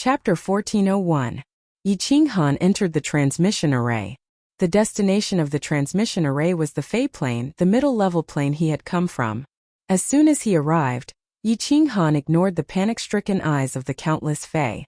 Chapter 1401. Yi Qinghan entered the transmission array. The destination of the transmission array was the Fei plane, the middle-level plane he had come from. As soon as he arrived, Yi Qinghan ignored the panic-stricken eyes of the countless Fei.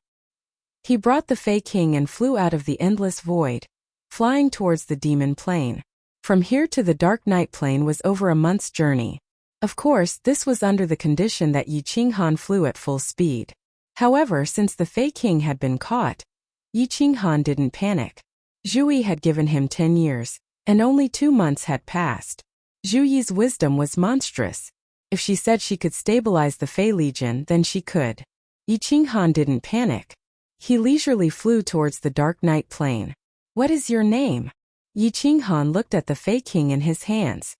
He brought the Fei King and flew out of the endless void, flying towards the demon plane. From here to the Dark Night plane was over a month's journey. Of course, this was under the condition that Yi Qinghan flew at full speed. However, since the Fei King had been caught, Yi Qinghan didn't panic. Zhu Yi had given him 10 years, and only 2 months had passed. Zhu Yi's wisdom was monstrous. If she said she could stabilize the Fei Legion, then she could. Yi Qinghan didn't panic. He leisurely flew towards the Dark Night plane. "What is your name?" Yi Qinghan looked at the Fei King in his hands.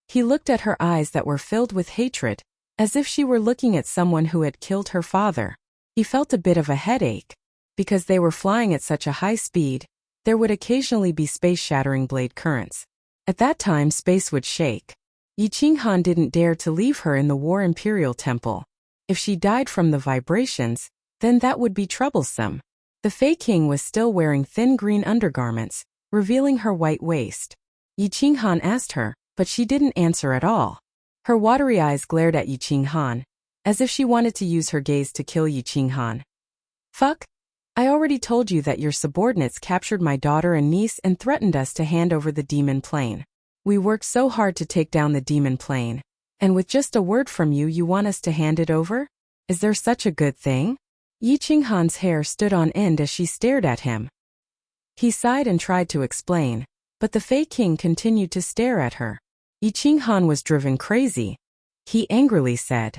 He looked at her eyes that were filled with hatred, as if she were looking at someone who had killed her father. He felt a bit of a headache. Because they were flying at such a high speed, there would occasionally be space-shattering blade currents. At that time space would shake. Yi Qinghan didn't dare to leave her in the War Imperial Temple. If she died from the vibrations, then that would be troublesome. The Fei King was still wearing thin green undergarments, revealing her white waist. Yi Qinghan asked her, but she didn't answer at all. Her watery eyes glared at Yi Qinghan, as if she wanted to use her gaze to kill Yi Qinghan. "Fuck! I already told you that your subordinates captured my daughter and niece and threatened us to hand over the demon plane. We worked so hard to take down the demon plane, and with just a word from you, you want us to hand it over? Is there such a good thing?" Yi Qinghan's hair stood on end as she stared at him. He sighed and tried to explain, but the Fei King continued to stare at her. Yi Qinghan was driven crazy. He angrily said,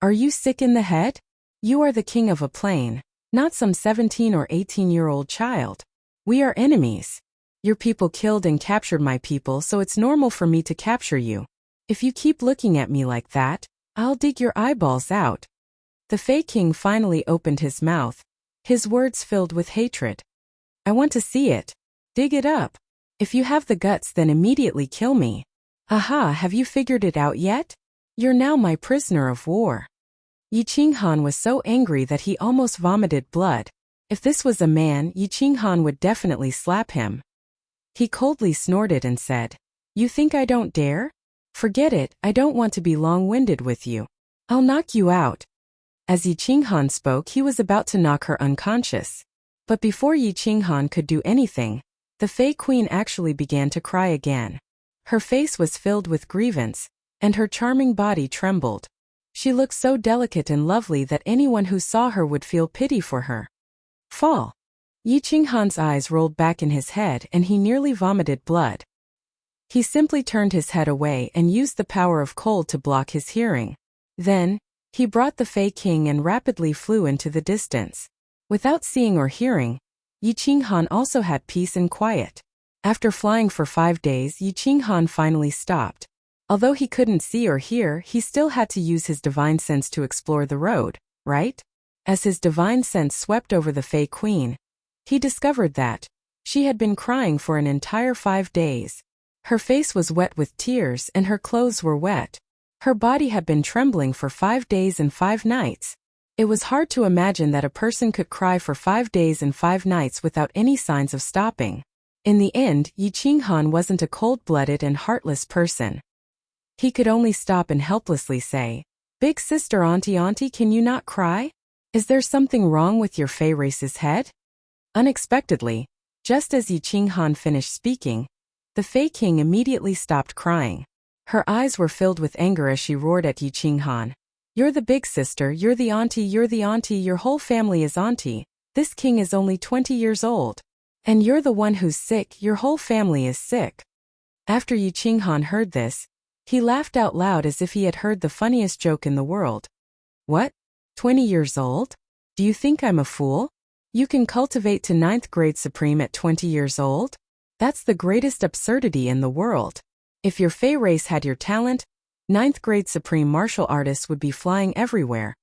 "Are you sick in the head? You are the king of a plane, not some 17 or 18-year-old child. We are enemies. Your people killed and captured my people, so it's normal for me to capture you. If you keep looking at me like that, I'll dig your eyeballs out." The Fei King finally opened his mouth, his words filled with hatred. "I want to see it. Dig it up. If you have the guts, then immediately kill me. Aha, have you figured it out yet? You're now my prisoner of war." Yi Qinghan was so angry that he almost vomited blood. If this was a man, Yi Qinghan would definitely slap him. He coldly snorted and said, "You think I don't dare? Forget it, I don't want to be long-winded with you. I'll knock you out." As Yi Qinghan spoke, he was about to knock her unconscious. But before Yi Qinghan could do anything, the Fei Queen actually began to cry again. Her face was filled with grievance, and her charming body trembled. She looked so delicate and lovely that anyone who saw her would feel pity for her. Fall. Yi Qinghan's eyes rolled back in his head and he nearly vomited blood. He simply turned his head away and used the power of cold to block his hearing. Then, he brought the Fei King and rapidly flew into the distance. Without seeing or hearing, Yi Qinghan also had peace and quiet. After flying for 5 days, Yi Qinghan finally stopped. Although he couldn't see or hear, he still had to use his divine sense to explore the road, right? As his divine sense swept over the Fei Queen, he discovered that she had been crying for an entire 5 days. Her face was wet with tears and her clothes were wet. Her body had been trembling for 5 days and 5 nights. It was hard to imagine that a person could cry for 5 days and 5 nights without any signs of stopping. In the end, Yi Qinghan wasn't a cold-blooded and heartless person. He could only stop and helplessly say, "Big sister, auntie, can you not cry? Is there something wrong with your Fei race's head?" Unexpectedly, just as Yi Qinghan finished speaking, the Fei King immediately stopped crying. Her eyes were filled with anger as she roared at Yi Qinghan. "You're the big sister, you're the auntie, your whole family is auntie. This king is only 20 years old. And you're the one who's sick, your whole family is sick." After Yi Qinghan heard this, he laughed out loud as if he had heard the funniest joke in the world. "What? 20 years old? Do you think I'm a fool? You can cultivate to 9th grade supreme at 20 years old? That's the greatest absurdity in the world. If your Fei race had your talent, 9th grade supreme martial artists would be flying everywhere.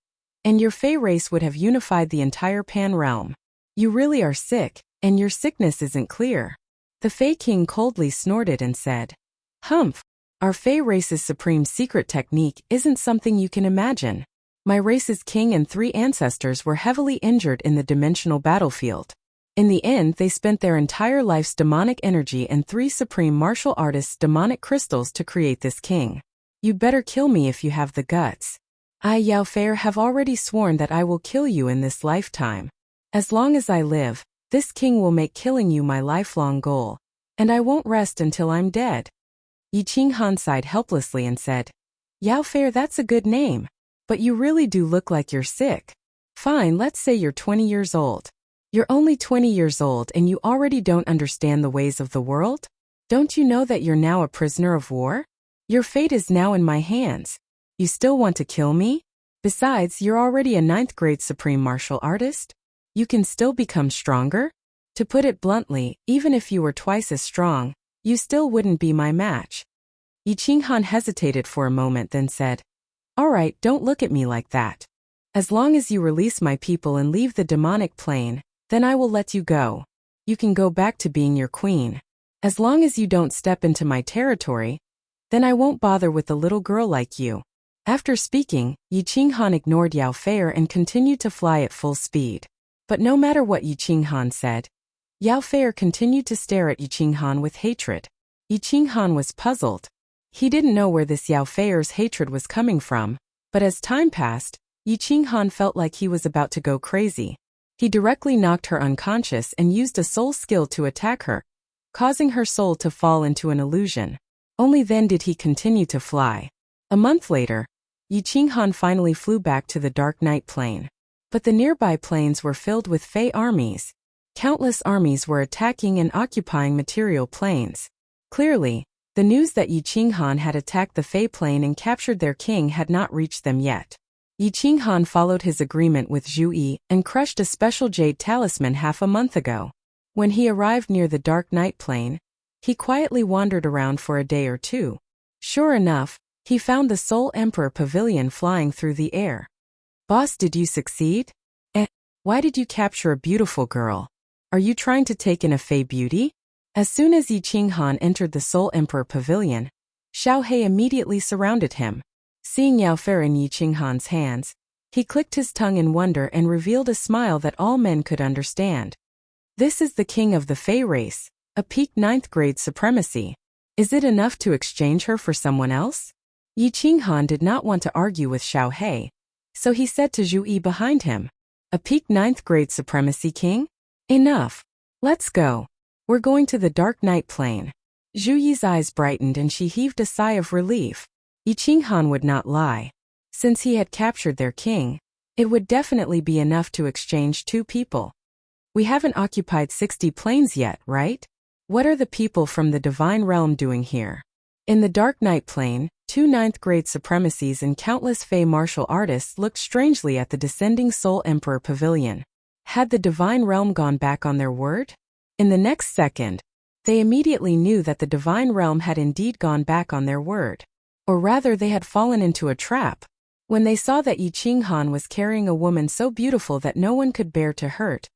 And your Fei race would have unified the entire Pan realm. You really are sick, and your sickness isn't clear." The Fei King coldly snorted and said, "Humph. Our Fei race's supreme secret technique isn't something you can imagine. My race's king and 3 ancestors were heavily injured in the dimensional battlefield. In the end, they spent their entire life's demonic energy and 3 supreme martial artists' demonic crystals to create this king. You'd better kill me if you have the guts. I, Yao Fair, have already sworn that I will kill you in this lifetime. As long as I live, this king will make killing you my lifelong goal, and I won't rest until I'm dead. Yi Qinghan sighed helplessly and said, Yao Fair, that's a good name, but you really do look like you're sick. Fine, let's say you're 20 years old. You're only 20 years old and you already don't understand the ways of the world? Don't you know that you're now a prisoner of war? Your fate is now in my hands. You still want to kill me? Besides, you're already a 9th grade supreme martial artist. You can still become stronger? To put it bluntly, even if you were twice as strong, you still wouldn't be my match. Yi Qinghan hesitated for a moment, then said, All right, don't look at me like that. As long as you release my people and leave the demonic plane, then I will let you go. You can go back to being your queen. As long as you don't step into my territory, then I won't bother with a little girl like you. After speaking, Yi Qinghan ignored Yao Fair and continued to fly at full speed. But no matter what Yi Qinghan said, Yao Fair continued to stare at Yi Qinghan with hatred. Yi Qinghan was puzzled. He didn't know where this Yao Fair's hatred was coming from, but as time passed, Yi Qinghan felt like he was about to go crazy. He directly knocked her unconscious and used a soul skill to attack her, causing her soul to fall into an illusion. Only then did he continue to fly. A month later, Yi Qinghan finally flew back to the Dark Night Plain. But the nearby plains were filled with Fey armies. Countless armies were attacking and occupying material plains. Clearly, the news that Yi Qinghan had attacked the Fey plain and captured their king had not reached them yet. Yi Qinghan followed his agreement with Zhu Yi and crushed a special jade talisman half a month ago. When he arrived near the Dark Night Plain, he quietly wandered around for a day or two. Sure enough, he found the Soul Emperor Pavilion flying through the air. Boss, did you succeed? Why did you capture a beautiful girl? Are you trying to take in a Fey beauty? As soon as Yi Qinghan entered the Soul Emperor Pavilion, Xiao He immediately surrounded him. Seeing Yao Fair in Yi Qinghan's hands, he clicked his tongue in wonder and revealed a smile that all men could understand. This is the king of the Fey race, a peak 9th grade supremacy. Is it enough to exchange her for someone else? Yi Qinghan did not want to argue with Xiao He, so he said to Zhu Yi behind him, A peak 9th grade supremacy king? Enough. Let's go. We're going to the Dark Night Plain. Zhu Yi's eyes brightened and she heaved a sigh of relief. Yi Qinghan would not lie. Since he had captured their king, it would definitely be enough to exchange 2 people. We haven't occupied 60 plains yet, right? What are the people from the Divine Realm doing here? In the Dark Night Plain, 2 9th grade supremacies and countless Fey martial artists looked strangely at the descending Soul Emperor Pavilion. Had the Divine Realm gone back on their word? In the next second, they immediately knew that the Divine Realm had indeed gone back on their word. Or rather, they had fallen into a trap. When they saw that Yi Qinghan was carrying a woman so beautiful that no one could bear to hurt,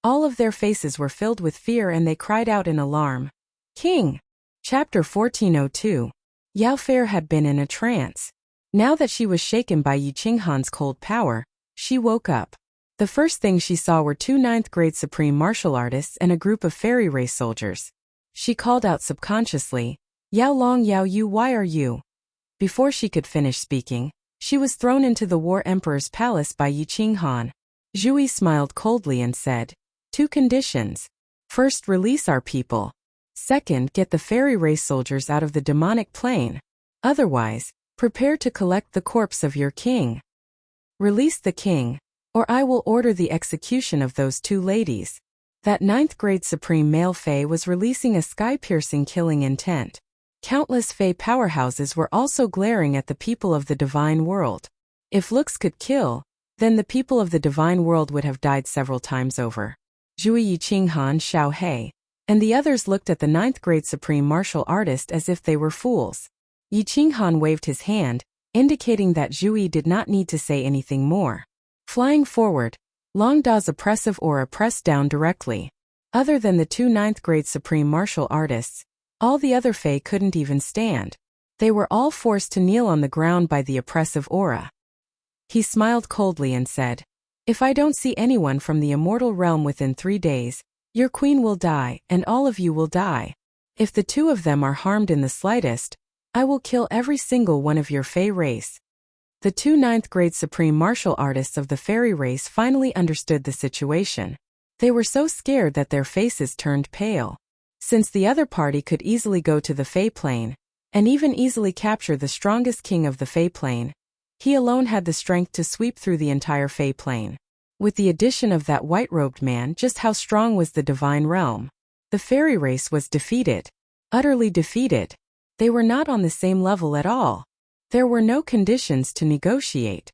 all of their faces were filled with fear and they cried out in alarm. King! Chapter 1402. Yao Fair had been in a trance. Now that she was shaken by Yi Qinghan's cold power, she woke up. The first thing she saw were 2 9th grade supreme martial artists and a group of fairy race soldiers. She called out subconsciously, Yao Long Yao Yu, why are you? Before she could finish speaking, she was thrown into the War Emperor's palace by Yi Qinghan. Zhu Yi smiled coldly and said, 2 conditions. First, release our people. Second, get the fairy race soldiers out of the demonic plane. Otherwise, prepare to collect the corpse of your king. Release the king, or I will order the execution of those 2 ladies. That 9th grade supreme male Fey was releasing a sky-piercing killing intent. Countless Fey powerhouses were also glaring at the people of the divine world. If looks could kill, then the people of the divine world would have died several times over. Zhu Yi, Qinghan, Xiao He, and the others looked at the 9th grade supreme martial artist as if they were fools. Yi Qinghan waved his hand, indicating that Zhu Yi did not need to say anything more. Flying forward, Long Da's oppressive aura pressed down directly. Other than the 2 9th grade supreme martial artists, all the other Fey couldn't even stand. They were all forced to kneel on the ground by the oppressive aura. He smiled coldly and said, "If I don't see anyone from the immortal realm within 3 days, your queen will die, and all of you will die. If the two of them are harmed in the slightest, I will kill every single one of your Fey race." The two ninth-grade supreme martial artists of the fairy race finally understood the situation. They were so scared that their faces turned pale. Since the other party could easily go to the Fey plane, and even easily capture the strongest king of the Fey plane, he alone had the strength to sweep through the entire Fey plane. With the addition of that white-robed man, just how strong was the divine realm? The fairy race was defeated. Utterly defeated. They were not on the same level at all. There were no conditions to negotiate.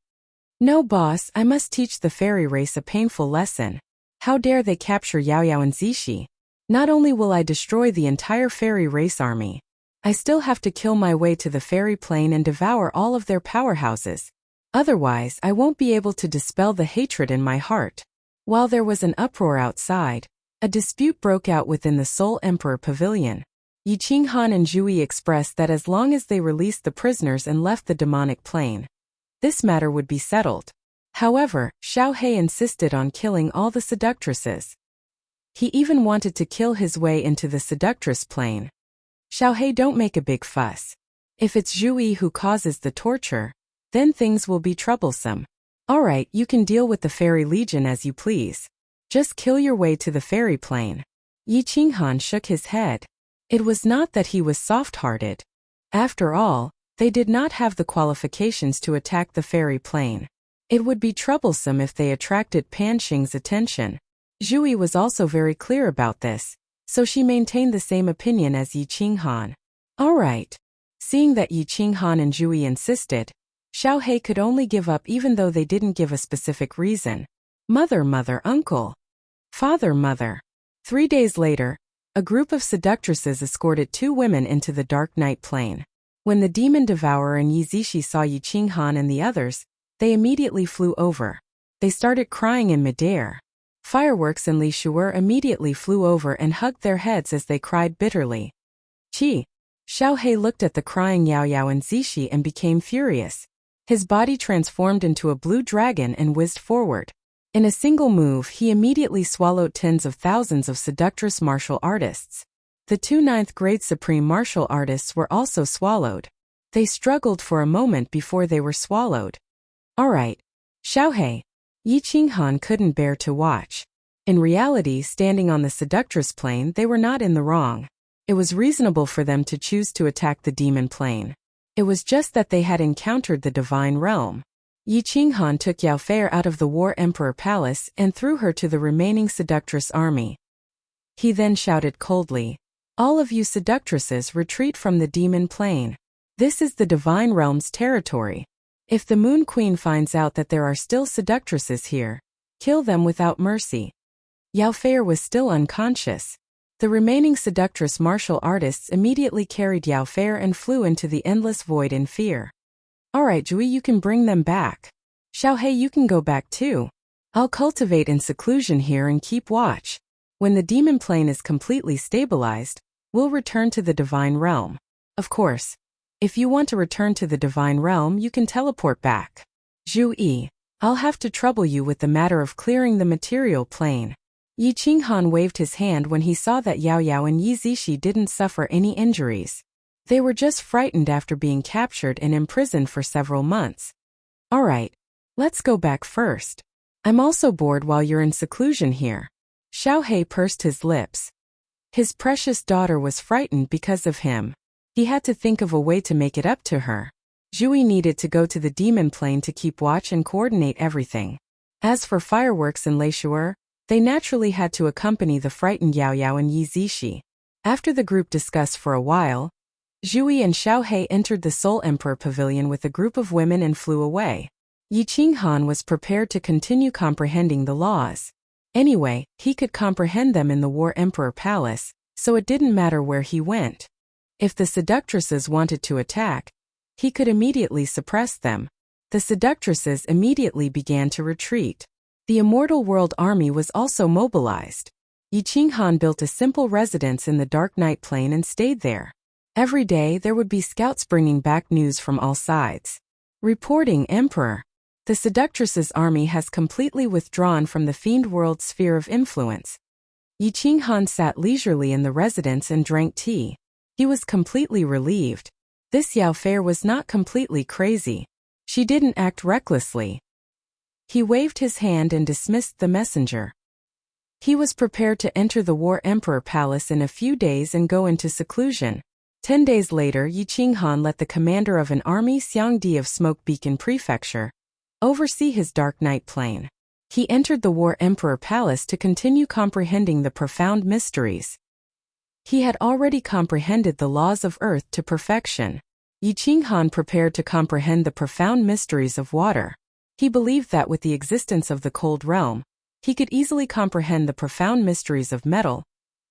"No, boss, I must teach the fairy race a painful lesson. How dare they capture Yao Yao and Zishi? Not only will I destroy the entire fairy race army, I still have to kill my way to the fairy plane and devour all of their powerhouses. Otherwise, I won't be able to dispel the hatred in my heart." While there was an uproar outside, a dispute broke out within the Soul Emperor Pavilion. Yi Qinghan and Zhu expressed that as long as they released the prisoners and left the demonic plane, this matter would be settled. However, Xiao He insisted on killing all the seductresses. He even wanted to kill his way into the seductress plane. "Xiao He, don't make a big fuss. If it's Zhu who causes the torture, then things will be troublesome. Alright, you can deal with the Fairy Legion as you please. Just kill your way to the fairy plane." Yi Qinghan shook his head. It was not that he was soft-hearted. After all, they did not have the qualifications to attack the fairy plane. It would be troublesome if they attracted Pan Xing's attention. Zhu was also very clear about this, so she maintained the same opinion as Yi Qinghan. Alright. Seeing that Yi Qinghan and Zhu insisted, Xiao He could only give up even though they didn't give a specific reason. Mother, uncle. Father, mother. 3 days later, a group of seductresses escorted 2 women into the dark night plane. When the demon devourer and Yi Zishi saw Yi Qinghan and the others, they immediately flew over. They started crying in midair. Fireworks and Li Shuer immediately flew over and hugged their heads as they cried bitterly. Qi. Xiao He looked at the crying Yao Yao and Zishi and became furious. His body transformed into a blue dragon and whizzed forward. In a single move, he immediately swallowed tens of thousands of seductress martial artists. The 2 ninth-grade supreme martial artists were also swallowed. They struggled for a moment before they were swallowed. Alright. Xiao He. Yi Qinghan couldn't bear to watch. In reality, standing on the seductress plane, they were not in the wrong. It was reasonable for them to choose to attack the demon plane. It was just that they had encountered the divine realm. Yi Qinghan took Yao Fei out of the War Emperor Palace and threw her to the remaining seductress army. He then shouted coldly, "All of you seductresses retreat from the demon plane. This is the divine realm's territory. If the Moon Queen finds out that there are still seductresses here, kill them without mercy." Yao Fei was still unconscious. The remaining seductress martial artists immediately carried Yao Fei and flew into the endless void in fear. "Alright, Zhui, you can bring them back. Xiao He, you can go back too. I'll cultivate in seclusion here and keep watch. When the demon plane is completely stabilized, we'll return to the divine realm. Of course, if you want to return to the divine realm, you can teleport back. Zhu, I'll have to trouble you with the matter of clearing the material plane." Yi Qinghan waved his hand when he saw that Yao Yao and Yi Zishi didn't suffer any injuries. They were just frightened after being captured and imprisoned for several months. "Alright, let's go back first. I'm also bored while you're in seclusion here." Xiao He pursed his lips. His precious daughter was frightened because of him. He had to think of a way to make it up to her. Zhu needed to go to the demon plane to keep watch and coordinate everything. As for Fireworks and Lei Shuer, they naturally had to accompany the frightened Yao Yao and Yi Zishi. After the group discussed for a while, Zhu and Xiao He entered the Soul Emperor Pavilion with a group of women and flew away. Yi Qinghan was prepared to continue comprehending the laws. Anyway, he could comprehend them in the War Emperor Palace, so it didn't matter where he went. If the seductresses wanted to attack, he could immediately suppress them. The seductresses immediately began to retreat. The Immortal World Army was also mobilized. Yi Qinghan built a simple residence in the Dark Night Plain and stayed there. Every day there would be scouts bringing back news from all sides. Reporting, Emperor. The seductress's army has completely withdrawn from the fiend world's sphere of influence. Yi Qinghan sat leisurely in the residence and drank tea. He was completely relieved. This Yao Fei was not completely crazy. She didn't act recklessly. He waved his hand and dismissed the messenger. He was prepared to enter the War Emperor Palace in a few days and go into seclusion. 10 days later, Yi Qinghan let the commander of an army, Xiang Di of Smoke Beacon Prefecture, oversee his Dark Night Plane. He entered the War Emperor Palace to continue comprehending the profound mysteries. He had already comprehended the laws of earth to perfection. Yi Qinghan prepared to comprehend the profound mysteries of water. He believed that with the existence of the cold realm, he could easily comprehend the profound mysteries of metal,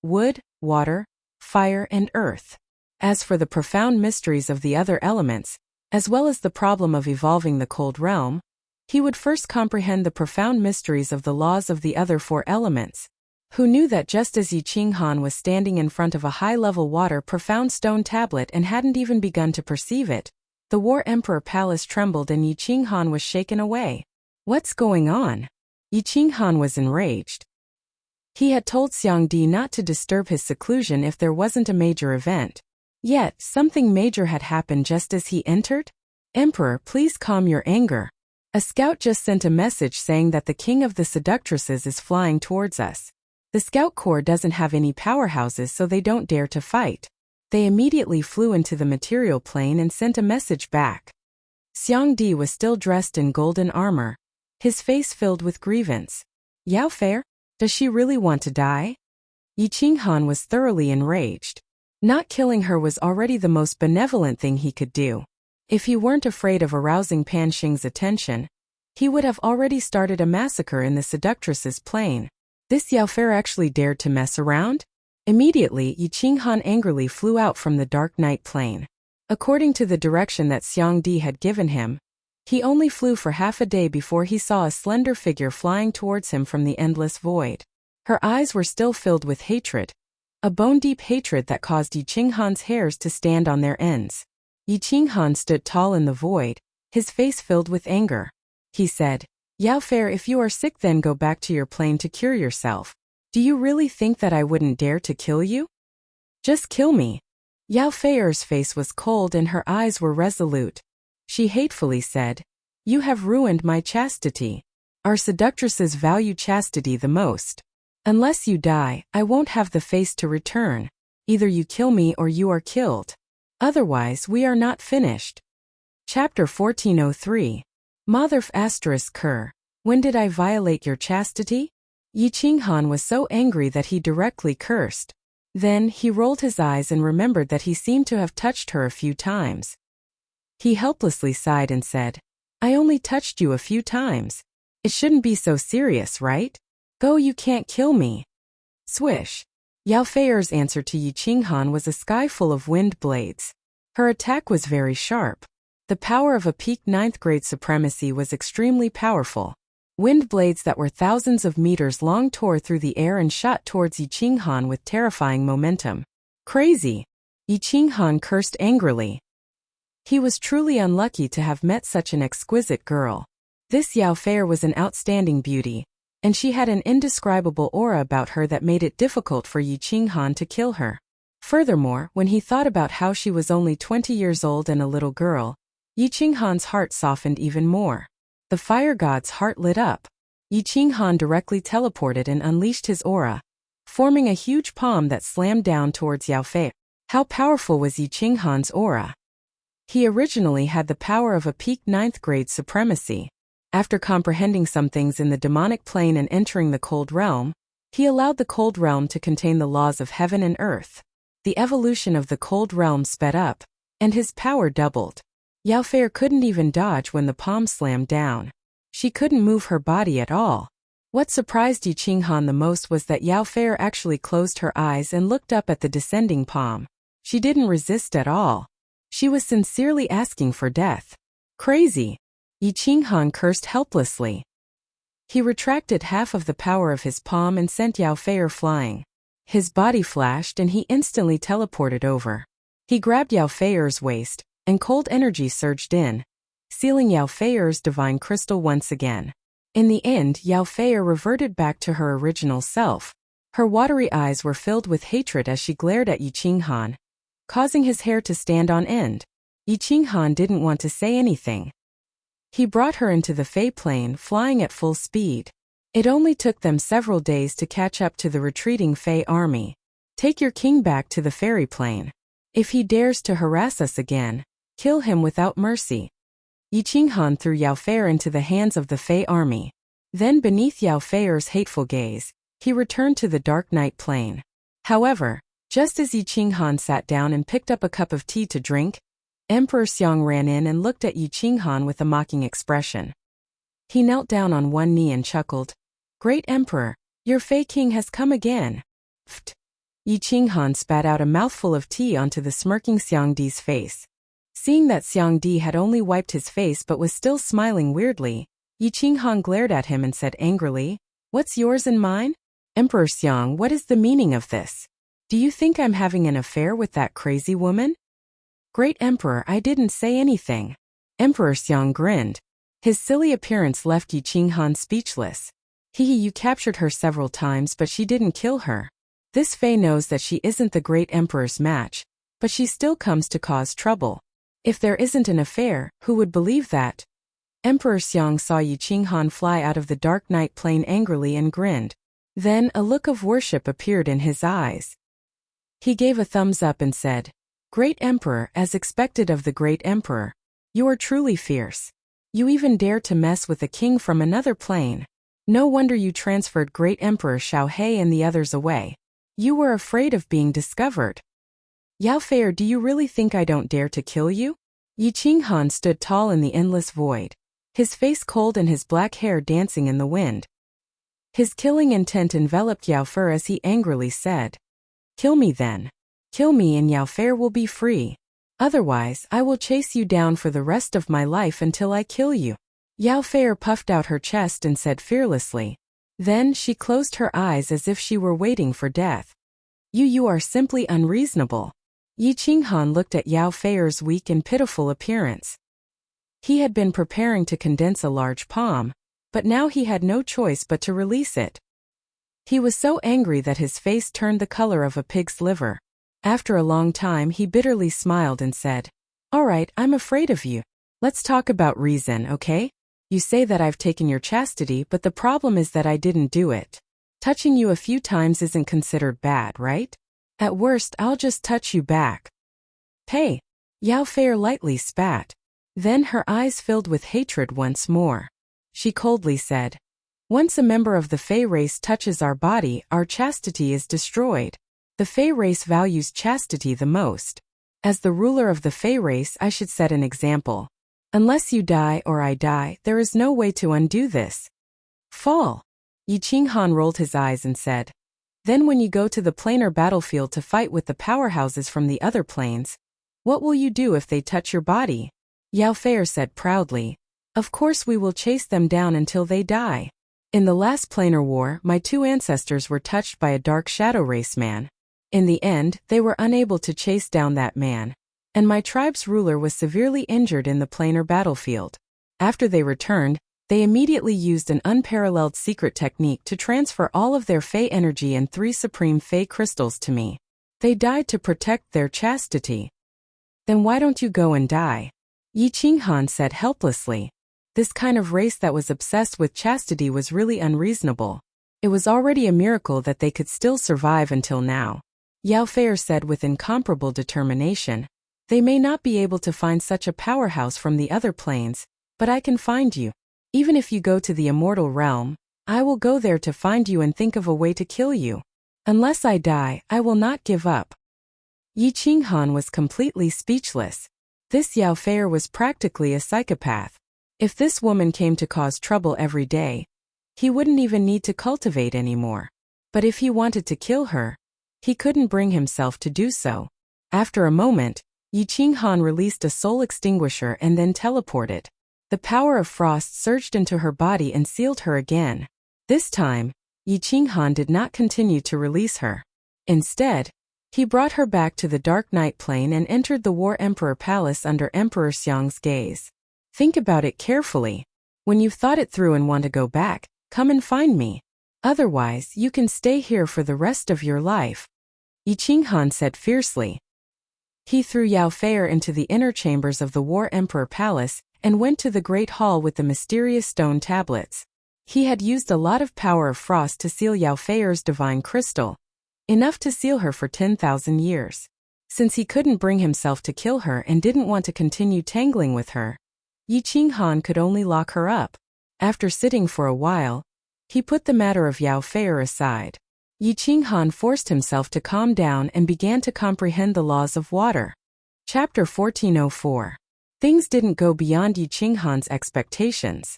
wood, water, fire, and earth. As for the profound mysteries of the other elements, as well as the problem of evolving the cold realm, he would first comprehend the profound mysteries of the laws of the other 4 elements. Who knew that just as Yi Qinghan was standing in front of a high-level water-profound stone tablet and hadn't even begun to perceive it, the War Emperor Palace trembled and Yi Qinghan was shaken away. What's going on? Yi Qinghan was enraged. He had told Xiang Di not to disturb his seclusion if there wasn't a major event. Yet, something major had happened just as he entered? Emperor, please calm your anger. A scout just sent a message saying that the king of the seductresses is flying towards us. The scout corps doesn't have any powerhouses, so they don't dare to fight. They immediately flew into the material plane and sent a message back. Xiang Di was still dressed in golden armor, his face filled with grievance. Yao Fei, does she really want to die? Yi Qinghan was thoroughly enraged. Not killing her was already the most benevolent thing he could do. If he weren't afraid of arousing Pan Xing's attention, he would have already started a massacre in the seductress's plane. This Yao Fei actually dared to mess around? Immediately, Yi Qinghan angrily flew out from the Dark Night Plane. According to the direction that Xiang Di had given him, he only flew for half a day before he saw a slender figure flying towards him from the endless void. Her eyes were still filled with hatred, a bone-deep hatred that caused Yi Qinghan's hairs to stand on their ends. Yi Qinghan stood tall in the void, his face filled with anger. He said, Yao Fei, if you are sick, then go back to your plane to cure yourself. Do you really think that I wouldn't dare to kill you? Just kill me. Yao Fei's face was cold and her eyes were resolute. She hatefully said, You have ruined my chastity. Our seductresses value chastity the most. Unless you die, I won't have the face to return. Either you kill me or you are killed. Otherwise, we are not finished. Chapter 1403. Motherf *Ker. When did I violate your chastity? Yi Qinghan was so angry that he directly cursed. Then, he rolled his eyes and remembered that he seemed to have touched her a few times. He helplessly sighed and said, I only touched you a few times. It shouldn't be so serious, right? Go, you can't kill me. Swish. Yao Fei's answer to Yi Qinghan was a sky full of wind blades. Her attack was very sharp. The power of a peak 9th grade supremacy was extremely powerful. Wind blades that were thousands of meters long tore through the air and shot towards Yi Qinghan with terrifying momentum. Crazy! Yi Qinghan cursed angrily. He was truly unlucky to have met such an exquisite girl. This Yao Fei was an outstanding beauty, and she had an indescribable aura about her that made it difficult for Yi Qinghan to kill her. Furthermore, when he thought about how she was only 20 years old and a little girl, Yi Qinghan's heart softened even more. The fire god's heart lit up. Yi Qinghan directly teleported and unleashed his aura, forming a huge palm that slammed down towards Yao Fei. How powerful was Yi Qinghan's aura? He originally had the power of a peak 9th grade supremacy. After comprehending some things in the demonic plane and entering the cold realm, he allowed the cold realm to contain the laws of heaven and earth. The evolution of the cold realm sped up, and his power doubled. Yao Fei couldn't even dodge when the palm slammed down. She couldn't move her body at all. What surprised Yi Qinghan the most was that Yao Fei actually closed her eyes and looked up at the descending palm. She didn't resist at all. She was sincerely asking for death. Crazy! Yi Qinghan cursed helplessly. He retracted half of the power of his palm and sent Yao Fei flying. His body flashed and he instantly teleported over. He grabbed Yao Fei's waist, and cold energy surged in. sealing Yao Feier's divine crystal once again. In the end, Yao Feier reverted back to her original self. Her watery eyes were filled with hatred as she glared at Yi Qinghan, causing his hair to stand on end. Yi Qinghan didn't want to say anything. He brought her into the Fey plane, flying at full speed. It only took them several days to catch up to the retreating Fey army. Take your king back to the fairy plane. If he dares to harass us again, kill him without mercy. Yi Qinghan threw Yao Feier into the hands of the Fey army. Then beneath Yao Feier's hateful gaze, he returned to the dark night plane. However, just as Yi Qinghan sat down and picked up a cup of tea to drink, Emperor Xiang ran in and looked at Yi Qinghan with a mocking expression. He knelt down on one knee and chuckled. "Great Emperor, your Fey King has come again." Pfft. Yi Qinghan spat out a mouthful of tea onto the smirking Xiang Di's face. Seeing that Xiang Di had only wiped his face but was still smiling weirdly, Yi Qinghan glared at him and said angrily, "What's yours and mine? Emperor Xiang, what is the meaning of this? Do you think I'm having an affair with that crazy woman?" "Great Emperor, I didn't say anything." Emperor Xiang grinned. His silly appearance left Yi Qinghan speechless. You captured her several times but she didn't kill her. This Fey knows that she isn't the great Emperor's match, but she still comes to cause trouble. If there isn't an affair, who would believe that? Emperor Xiang saw Yi Qinghan fly out of the dark night plane angrily and grinned. Then a look of worship appeared in his eyes. He gave a thumbs up and said, "Great Emperor, as expected of the great Emperor. You are truly fierce. You even dare to mess with a king from another plane. No wonder you transferred great Emperor Xiao He and the others away. You were afraid of being discovered." "Yao Feier, do you really think I don't dare to kill you?" Yi Qinghan stood tall in the endless void, his face cold and his black hair dancing in the wind. His killing intent enveloped Yao Feier as he angrily said, "Kill me then. Kill me and Yao Feier will be free. Otherwise, I will chase you down for the rest of my life until I kill you." Yao Feier puffed out her chest and said fearlessly. Then she closed her eyes as if she were waiting for death. You are simply unreasonable." Yi Qinghan looked at Yao Feier's weak and pitiful appearance. He had been preparing to condense a large palm, but now he had no choice but to release it. He was so angry that his face turned the color of a pig's liver. After a long time he bitterly smiled and said, "All right, I'm afraid of you. Let's talk about reason, okay? You say that I've taken your chastity, but the problem is that I didn't do it. Touching you a few times isn't considered bad, right? At worst, I'll just touch you back." "Hey!" Yao Feier lightly spat. Then her eyes filled with hatred once more. She coldly said, "Once a member of the Fey race touches our body, our chastity is destroyed. The Fey race values chastity the most. As the ruler of the Fey race, I should set an example. Unless you die or I die, there is no way to undo this. Fall." Yi Qinghan rolled his eyes and said, "Then when you go to the planar battlefield to fight with the powerhouses from the other planes, what will you do if they touch your body?" Yao Feier said proudly, "Of course we will chase them down until they die. In the last planar war, my two ancestors were touched by a dark shadow race man. In the end, they were unable to chase down that man, and my tribe's ruler was severely injured in the planar battlefield. After they returned, they immediately used an unparalleled secret technique to transfer all of their Fey energy and 3 supreme Fey crystals to me. They died to protect their chastity." "Then why don't you go and die?" Yi Qinghan said helplessly. This kind of race that was obsessed with chastity was really unreasonable. It was already a miracle that they could still survive until now. Yao Feier said with incomparable determination, "They may not be able to find such a powerhouse from the other planes, but I can find you. Even if you go to the immortal realm, I will go there to find you and think of a way to kill you. Unless I die, I will not give up." Yi Qinghan was completely speechless. This Yao Feier was practically a psychopath. If this woman came to cause trouble every day, he wouldn't even need to cultivate anymore. But if he wanted to kill her, he couldn't bring himself to do so. After a moment, Yi Qinghan released a soul extinguisher and then teleported. The power of frost surged into her body and sealed her again. This time, Yi Qinghan did not continue to release her. Instead, he brought her back to the dark night plane and entered the War Emperor Palace under Emperor Xiang's gaze. Think about it carefully. When you've thought it through and want to go back, come and find me. Otherwise, you can stay here for the rest of your life. Yi Qinghan said fiercely. He threw Yao Feier into the inner chambers of the War Emperor Palace and went to the Great Hall with the mysterious stone tablets. He had used a lot of power of frost to seal Yao Feier's divine crystal, enough to seal her for 10,000 years. Since he couldn't bring himself to kill her and didn't want to continue tangling with her, Yi Qinghan could only lock her up. After sitting for a while, he put the matter of Yao Feier aside. Yi Qinghan forced himself to calm down and began to comprehend the laws of water. Chapter 1404. Things didn't go beyond Yi Qinghan's expectations.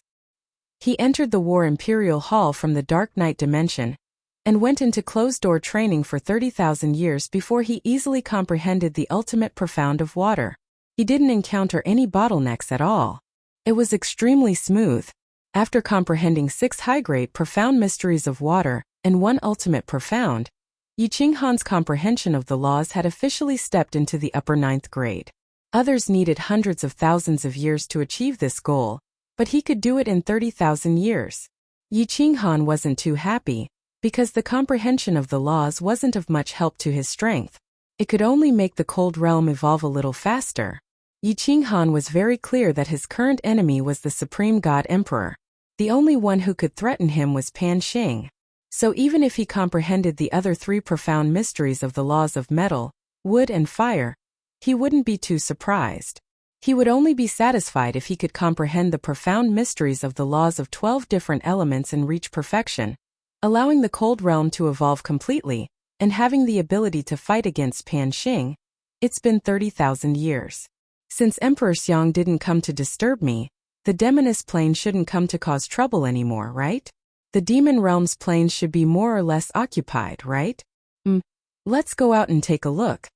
He entered the War Imperial Hall from the Dark Night dimension and went into closed-door training for 30,000 years before he easily comprehended the ultimate profound of water. He didn't encounter any bottlenecks at all. It was extremely smooth. After comprehending 6 high-grade profound mysteries of water and 1 ultimate profound, Yi Qinghan's comprehension of the laws had officially stepped into the upper 9th grade. Others needed hundreds of thousands of years to achieve this goal, but he could do it in 30,000 years. Yi Qinghan wasn't too happy, because the comprehension of the laws wasn't of much help to his strength. It could only make the cold realm evolve a little faster. Yi Qinghan was very clear that his current enemy was the Supreme God Emperor. The only one who could threaten him was Pan Xing. So even if he comprehended the other 3 profound mysteries of the laws of metal, wood and fire, he wouldn't be too surprised. He would only be satisfied if he could comprehend the profound mysteries of the laws of 12 different elements and reach perfection, allowing the cold realm to evolve completely, and having the ability to fight against Pan Xing. It's been 30,000 years. Since Emperor Xiang didn't come to disturb me, the Demoness plane shouldn't come to cause trouble anymore, right? The Demon Realm's planes should be more or less occupied, right? Let's go out and take a look.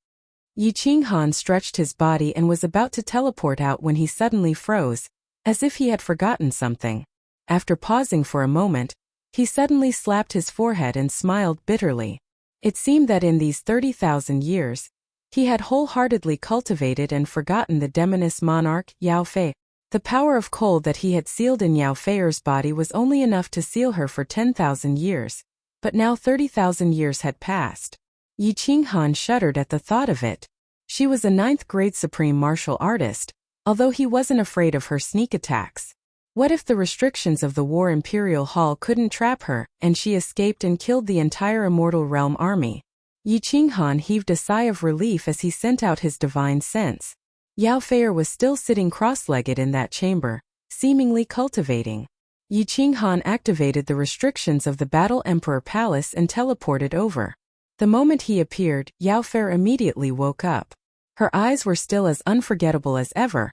Yi Qinghan stretched his body and was about to teleport out when he suddenly froze, as if he had forgotten something. After pausing for a moment, he suddenly slapped his forehead and smiled bitterly. It seemed that in these 30,000 years, he had wholeheartedly cultivated and forgotten the Demoness monarch, Yao Fei. The power of cold that he had sealed in Yao Feier's body was only enough to seal her for 10,000 years, but now 30,000 years had passed. Yi Qinghan shuddered at the thought of it. She was a 9th grade supreme martial artist, although he wasn't afraid of her sneak attacks. What if the restrictions of the War Imperial Hall couldn't trap her, and she escaped and killed the entire Immortal Realm army? Yi Qinghan heaved a sigh of relief as he sent out his divine sense. Yao Feier was still sitting cross-legged in that chamber, seemingly cultivating. Yi Qinghan activated the restrictions of the Battle Emperor Palace and teleported over. The moment he appeared, Yao Feier immediately woke up. Her eyes were still as unforgettable as ever,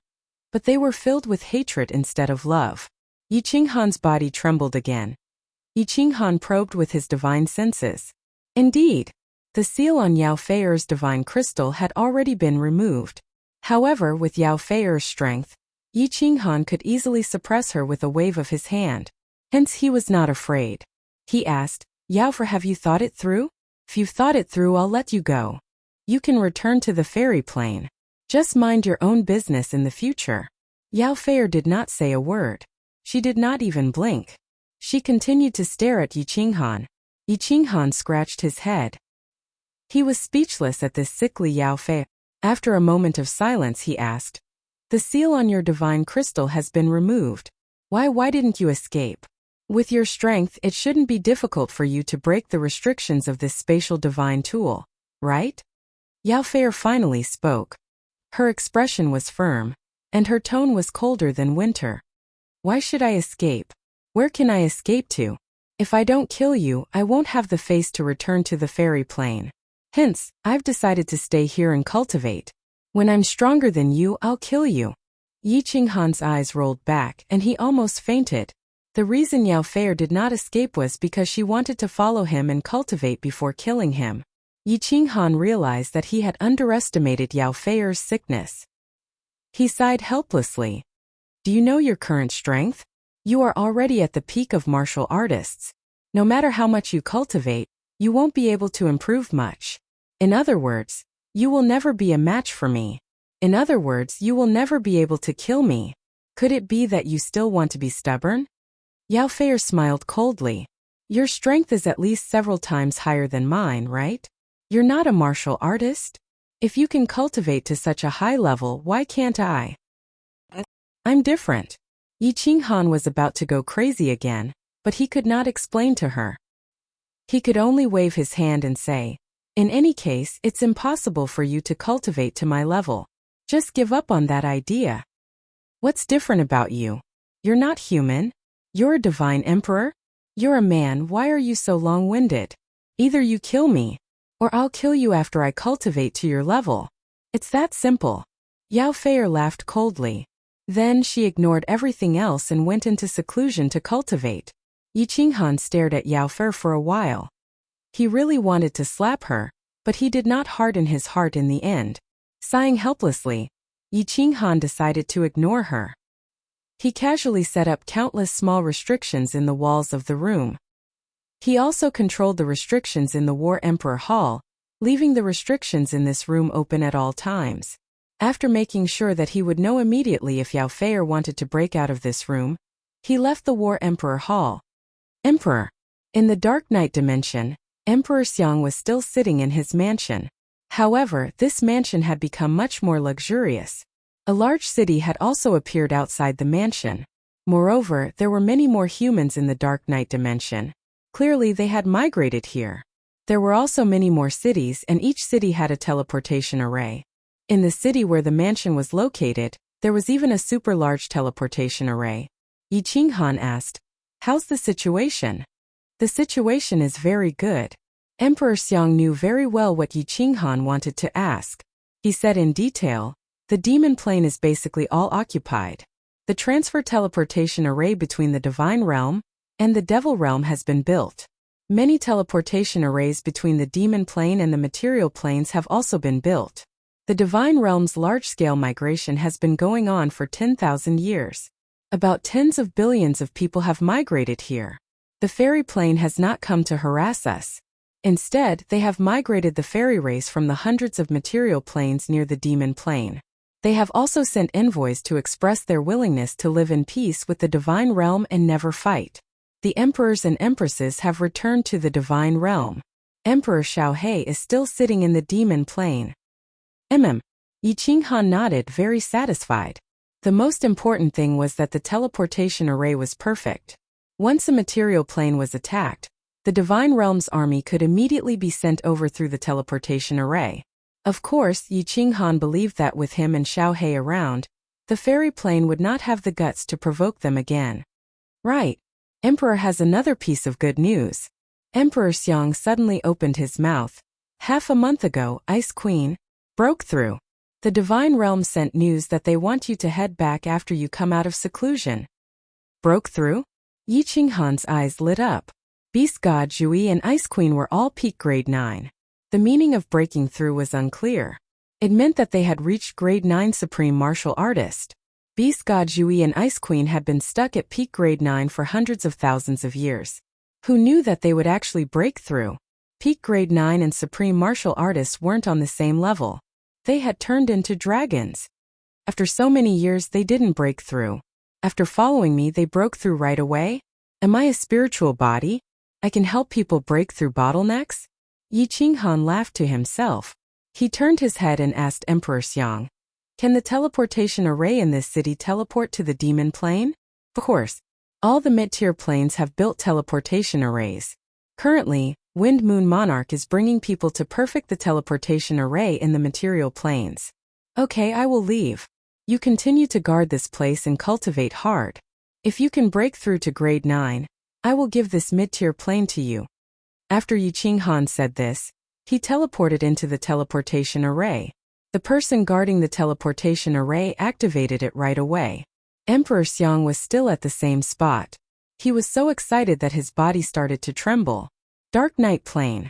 but they were filled with hatred instead of love. Yi Qinghan's body trembled again. Yi Qinghan probed with his divine senses. Indeed, the seal on Yao Feier's divine crystal had already been removed. However, with Yao Feier's strength, Yi Qinghan could easily suppress her with a wave of his hand. Hence he was not afraid. He asked, Yao Feier, have you thought it through? If you've thought it through, I'll let you go. You can return to the fairy plane. Just mind your own business in the future. Yao Feier did not say a word. She did not even blink. She continued to stare at Yi Qinghan. Yi Qinghan scratched his head. He was speechless at this sickly Yao Feier. After a moment of silence, he asked, the seal on your divine crystal has been removed. Why didn't you escape? With your strength, it shouldn't be difficult for you to break the restrictions of this spatial divine tool, right? Yao Feier finally spoke. Her expression was firm, and her tone was colder than winter. Why should I escape? Where can I escape to? If I don't kill you, I won't have the face to return to the fairy plane. Hence, I've decided to stay here and cultivate. When I'm stronger than you, I'll kill you. Yi Qinghan's eyes rolled back and he almost fainted. The reason Yao Feier did not escape was because she wanted to follow him and cultivate before killing him. Yi Qinghan realized that he had underestimated Yao Feier's sickness. He sighed helplessly. Do you know your current strength? You are already at the peak of martial artists. No matter how much you cultivate, you won't be able to improve much. In other words, you will never be a match for me. In other words, you will never be able to kill me. Could it be that you still want to be stubborn? Yao Fei smiled coldly. Your strength is at least several times higher than mine, right? You're not a martial artist? If you can cultivate to such a high level, why can't I? I'm different. Yi Qinghan was about to go crazy again, but he could not explain to her. He could only wave his hand and say, in any case, it's impossible for you to cultivate to my level. Just give up on that idea. What's different about you? You're not human. You're a divine emperor. You're a man. Why are you so long-winded? Either you kill me, or I'll kill you after I cultivate to your level. It's that simple. Yao Fei laughed coldly. Then she ignored everything else and went into seclusion to cultivate. Yi Qinghan stared at Yao Fei for a while. He really wanted to slap her, but he did not harden his heart in the end. Sighing helplessly, Yi Qinghan decided to ignore her. He casually set up countless small restrictions in the walls of the room. He also controlled the restrictions in the War Emperor Hall, leaving the restrictions in this room open at all times. After making sure that he would know immediately if Yao Fei wanted to break out of this room, he left the War Emperor Hall. Emperor. In the Dark Night dimension, Emperor Xiang was still sitting in his mansion. However, this mansion had become much more luxurious. A large city had also appeared outside the mansion. Moreover, there were many more humans in the Dark Night dimension. Clearly, they had migrated here. There were also many more cities, and each city had a teleportation array. In the city where the mansion was located, there was even a super large teleportation array. Yi Qinghan asked, "How's the situation?" "The situation is very good." Emperor Xiang knew very well what Yi Qinghan wanted to ask. He said in detail, "The demon plane is basically all occupied. The transfer teleportation array between the divine realm and the devil realm has been built. Many teleportation arrays between the demon plane and the material planes have also been built. The divine realm's large-scale migration has been going on for 10,000 years. About tens of billions of people have migrated here. The fairy plane has not come to harass us. Instead, they have migrated the fairy race from the hundreds of material planes near the demon plane. They have also sent envoys to express their willingness to live in peace with the divine realm and never fight. The emperors and empresses have returned to the divine realm. Emperor Xiaohe is still sitting in the demon plane." Yi Qinghan nodded, very satisfied. The most important thing was that the teleportation array was perfect. Once a material plane was attacked, the divine realm's army could immediately be sent over through the teleportation array. Of course, Yi Qinghan believed that with him and Xiaohe around, the fairy plane would not have the guts to provoke them again. Right. Emperor has another piece of good news. Emperor Xiang suddenly opened his mouth. Half a month ago, Ice Queen broke through. The divine realm sent news that they want you to head back after you come out of seclusion. Broke through? Yi Qinghan's eyes lit up. Beast God Zhui and Ice Queen were all peak grade 9. The meaning of breaking through was unclear. It meant that they had reached grade 9 supreme martial artist. Beast God Zhui and Ice Queen had been stuck at peak grade 9 for hundreds of thousands of years. Who knew that they would actually break through? Peak grade 9 and supreme martial artists weren't on the same level. They had turned into dragons. After so many years, they didn't break through. After following me, they broke through right away? Am I a spiritual body? I can help people break through bottlenecks? Yi Qinghan laughed to himself. He turned his head and asked Emperor Xiang, "Can the teleportation array in this city teleport to the demon plane?" Of course. All the mid-tier planes have built teleportation arrays. Currently, Wind Moon Monarch is bringing people to perfect the teleportation array in the material planes. Okay, I will leave. You continue to guard this place and cultivate hard. If you can break through to grade 9, I will give this mid-tier plane to you. After Yi Qinghan said this, he teleported into the teleportation array. The person guarding the teleportation array activated it right away. Emperor Xiang was still at the same spot. He was so excited that his body started to tremble. Dark Night Plane.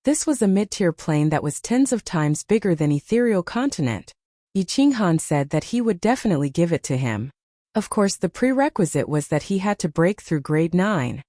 This was a mid-tier plane that was tens of times bigger than Ethereal Continent. Yi Qinghan said that he would definitely give it to him. Of course, the prerequisite was that he had to break through grade 9.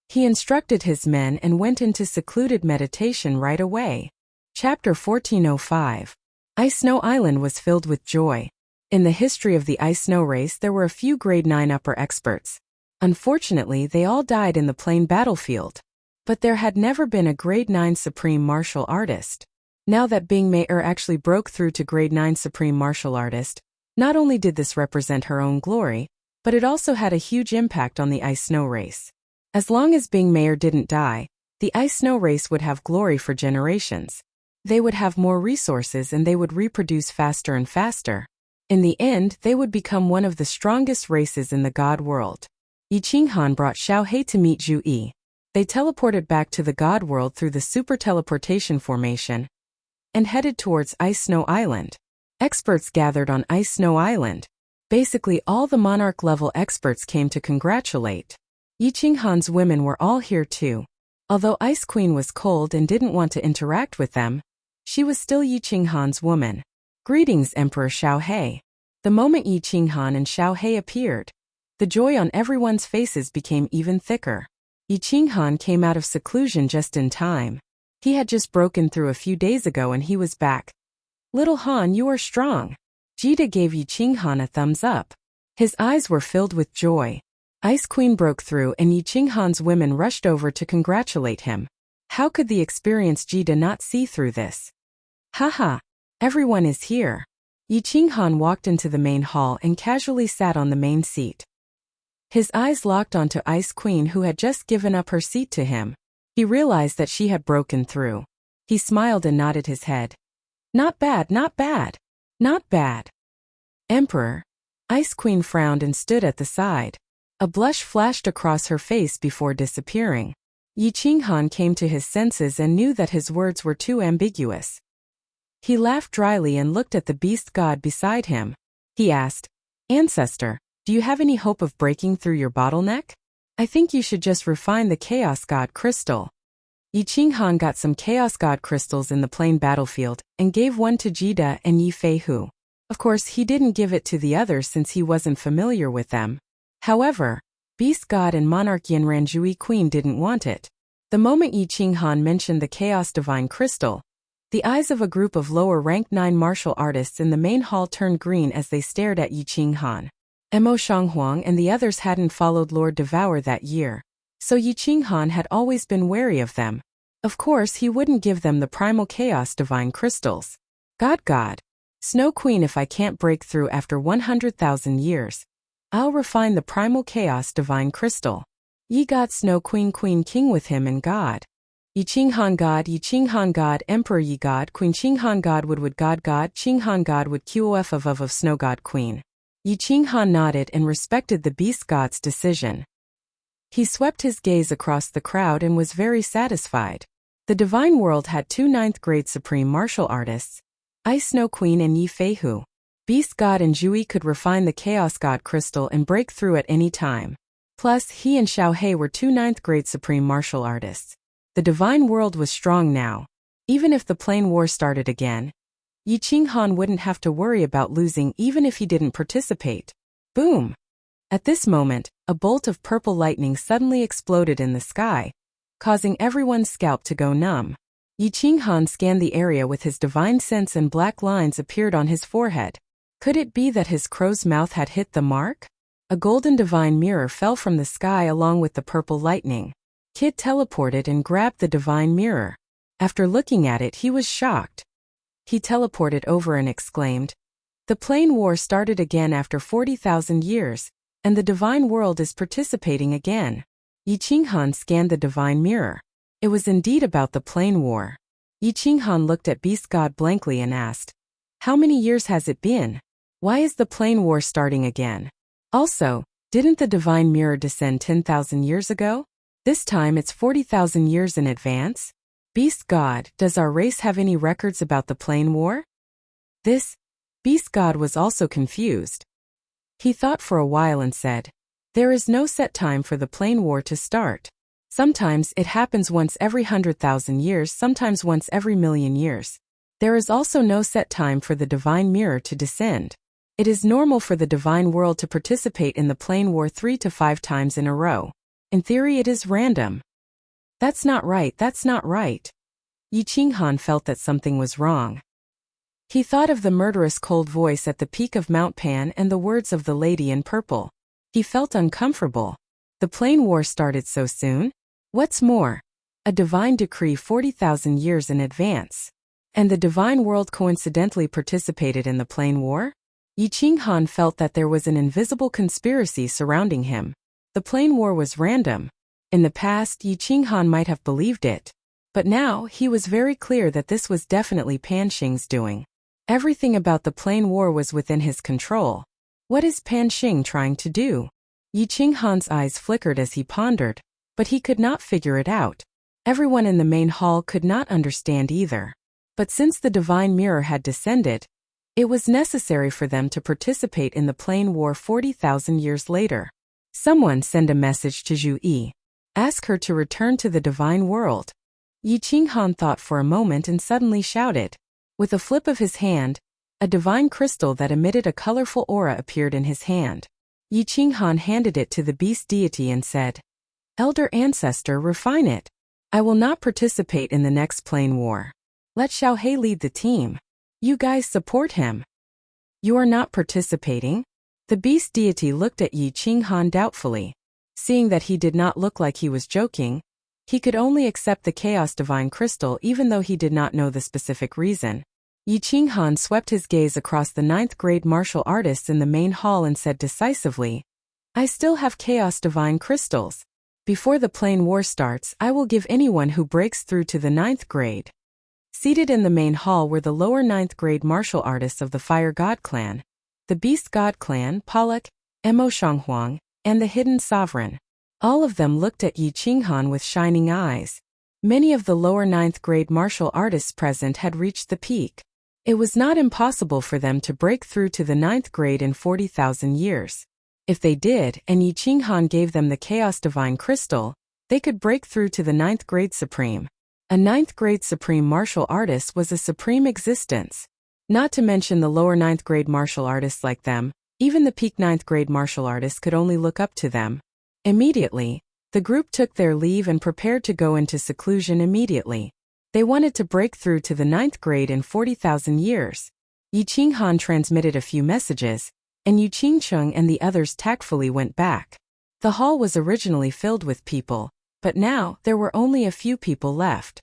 He instructed his men and went into secluded meditation right away. Chapter 1405. Ice Snow Island was filled with joy. In the history of the ice-snow race there were a few grade 9 upper experts. Unfortunately, they all died in the plain battlefield. But there had never been a grade 9 supreme martial artist. Now that Bing Mei actually broke through to grade 9 supreme martial artist, not only did this represent her own glory, but it also had a huge impact on the ice-snow race. As long as Bing Mei didn't die, the ice-snow race would have glory for generations. They would have more resources and they would reproduce faster and faster. In the end, they would become one of the strongest races in the God world. Yi Qinghan brought Xiao He to meet Zhu Yi. They teleported back to the God world through the super teleportation formation and headed towards Ice Snow Island. Experts gathered on Ice Snow Island. Basically all the monarch-level experts came to congratulate. Yi Qinghan's women were all here too. Although Ice Queen was cold and didn't want to interact with them, she was still Yi Qinghan's woman. Greetings, Emperor Xiao He. The moment Yi Qinghan and Xiao He appeared, the joy on everyone's faces became even thicker. Yi Qinghan came out of seclusion just in time. He had just broken through a few days ago and he was back. Little Han, you are strong. Jida gave Yi Qinghan a thumbs up. His eyes were filled with joy. Ice Queen broke through and Yi Qinghan's women rushed over to congratulate him. How could the experienced Jida not see through this? Haha, everyone is here. Yi Qinghan walked into the main hall and casually sat on the main seat. His eyes locked onto Ice Queen who had just given up her seat to him. He realized that she had broken through. He smiled and nodded his head. Not bad, not bad. Not bad. Emperor. Ice Queen frowned and stood at the side. A blush flashed across her face before disappearing. Yi Qinghan came to his senses and knew that his words were too ambiguous. He laughed dryly and looked at the beast god beside him. He asked, Ancestor, do you have any hope of breaking through your bottleneck? I think you should just refine the Chaos God Crystal. Yi Qinghan got some Chaos God Crystals in the plain battlefield and gave one to Jida and Yi Feihu. Of course, he didn't give it to the others since he wasn't familiar with them. However, Beast God and Monarch Yanranjui Queen didn't want it. The moment Yi Qinghan mentioned the Chaos Divine Crystal, the eyes of a group of lower rank 9 martial artists in the main hall turned green as they stared at Yi Qinghan. Mo Shanghuang and the others hadn't followed Lord Devour that year, so Yi Qinghan had always been wary of them. Of course, he wouldn't give them the primal chaos divine crystals. God. Snow Queen, if I can't break through after 100,000 years, I'll refine the primal chaos divine crystal. Yi God Snow Queen King with him and God. Yi Qinghan God, Emperor Yi God, Queen Qinghan God Wood God Qinghan God Wood QOF of Snow God Queen. Yi Qinghan nodded and respected the beast god's decision. He swept his gaze across the crowd and was very satisfied. The divine world had 2 9th-grade supreme martial artists, Ice Snow Queen and Yi Feihu. Beast God and Zhui could refine the Chaos God Crystal and break through at any time. Plus, he and Xiao He were 2 9th-grade supreme martial artists. The divine world was strong now. Even if the plain war started again, Yi Qinghan wouldn't have to worry about losing even if he didn't participate. Boom! At this moment, a bolt of purple lightning suddenly exploded in the sky, causing everyone's scalp to go numb. Yi Qinghan scanned the area with his divine sense and black lines appeared on his forehead. Could it be that his crow's mouth had hit the mark? A golden divine mirror fell from the sky along with the purple lightning. Kid teleported and grabbed the divine mirror. After looking at it, he was shocked. He teleported over and exclaimed, The plain war started again after 40,000 years, and the divine world is participating again. Yi Qinghan scanned the divine mirror. It was indeed about the plain war. Yi Qinghan looked at Beast God blankly and asked, How many years has it been? Why is the plain war starting again? Also, didn't the divine mirror descend 10,000 years ago? This time it's 40,000 years in advance? Beast God, does our race have any records about the plain war? Beast God was also confused. He thought for a while and said, There is no set time for the plain war to start. Sometimes it happens once every 100,000 years, sometimes once every million years. There is also no set time for the divine mirror to descend. It is normal for the divine world to participate in the plain war 3 to 5 times in a row. In theory, it is random. That's not right. Yi Qinghan felt that something was wrong. He thought of the murderous cold voice at the peak of Mount Pan and the words of the lady in purple. He felt uncomfortable. The plane war started so soon? What's more, a divine decree 40,000 years in advance. And the divine world coincidentally participated in the plane war? Yi Qinghan felt that there was an invisible conspiracy surrounding him. The plane war was random. In the past, Yi Qinghan might have believed it. But now, he was very clear that this was definitely Pan Xing's doing. Everything about the plane war was within his control. What is Pan Xing trying to do? Yi Qinghan's eyes flickered as he pondered, but he could not figure it out. Everyone in the main hall could not understand either. But since the divine mirror had descended, it was necessary for them to participate in the plane war 40,000 years later. Someone send a message to Zhu Yi. Ask her to return to the divine world. Yi Qinghan thought for a moment and suddenly shouted. With a flip of his hand, a divine crystal that emitted a colorful aura appeared in his hand. Yi Qinghan handed it to the beast deity and said, Elder Ancestor, refine it. I will not participate in the next plane war. Let Xiaohei lead the team. You guys support him. You are not participating? The beast deity looked at Yi Qinghan doubtfully. Seeing that he did not look like he was joking, he could only accept the Chaos Divine Crystal even though he did not know the specific reason. Yi Qinghan swept his gaze across the 9th grade martial artists in the main hall and said decisively, I still have Chaos Divine Crystals. Before the plane war starts, I will give anyone who breaks through to the 9th grade. Seated in the main hall were the lower 9th grade martial artists of the Fire God Clan, the Beast God Clan, Pollock, Emo Shanghuang, and the Hidden Sovereign. All of them looked at Yi Qinghan with shining eyes. Many of the lower 9th grade martial artists present had reached the peak. It was not impossible for them to break through to the 9th grade in 40,000 years. If they did, and Yi Qinghan gave them the Chaos Divine Crystal, they could break through to the 9th grade Supreme. A 9th grade Supreme martial artist was a supreme existence. Not to mention the lower 9th grade martial artists like them, even the peak 9th grade martial artists could only look up to them. Immediately, the group took their leave and prepared to go into seclusion immediately. They wanted to break through to the 9th grade in 40,000 years. Yi Qinghan transmitted a few messages, and Yu Qingcheng and the others tactfully went back. The hall was originally filled with people, but now there were only a few people left.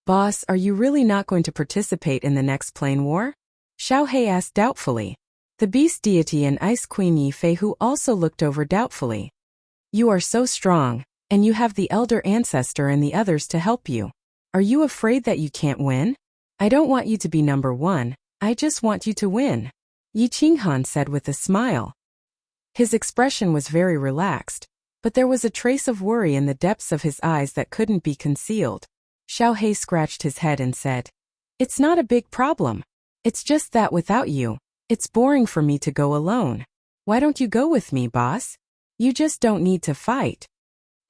Boss, are you really not going to participate in the next plane war? Xiaohei asked doubtfully. The beast deity and Ice Queen Yi Fei who also looked over doubtfully. You are so strong, and you have the elder ancestor and the others to help you. Are you afraid that you can't win? I don't want you to be number one, I just want you to win. Yi Qinghan said with a smile. His expression was very relaxed, but there was a trace of worry in the depths of his eyes that couldn't be concealed. Xiaohei scratched his head and said, It's not a big problem. It's just that without you, it's boring for me to go alone. Why don't you go with me, boss? You just don't need to fight.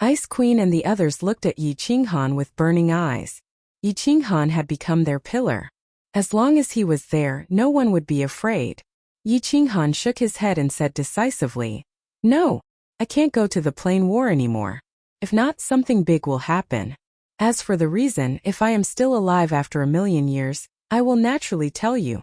Ice Queen and the others looked at Yi Qinghan with burning eyes. Yi Qinghan had become their pillar. As long as he was there, no one would be afraid. Yi Qinghan shook his head and said decisively, No, I can't go to the plane war anymore. If not, something big will happen. As for the reason, if I am still alive after 1,000,000 years, I will naturally tell you.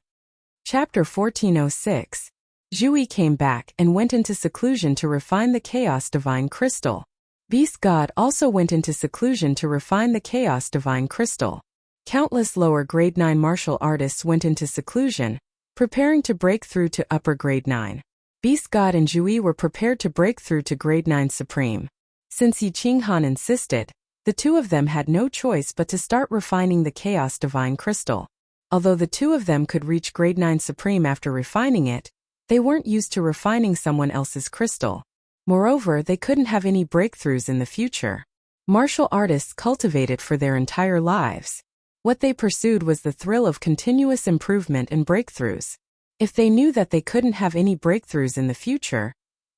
Chapter 1406. Zhu Yi came back and went into seclusion to refine the Chaos Divine Crystal. Beast God also went into seclusion to refine the Chaos Divine Crystal. Countless lower grade 9 martial artists went into seclusion, preparing to break through to upper grade 9. Beast God and Zhu Yi were prepared to break through to grade 9 Supreme. Since Yi Qinghan insisted, the two of them had no choice but to start refining the Chaos Divine Crystal. Although the two of them could reach grade 9 Supreme after refining it, they weren't used to refining someone else's crystal. Moreover, they couldn't have any breakthroughs in the future. Martial artists cultivated for their entire lives. What they pursued was the thrill of continuous improvement and breakthroughs. If they knew that they couldn't have any breakthroughs in the future,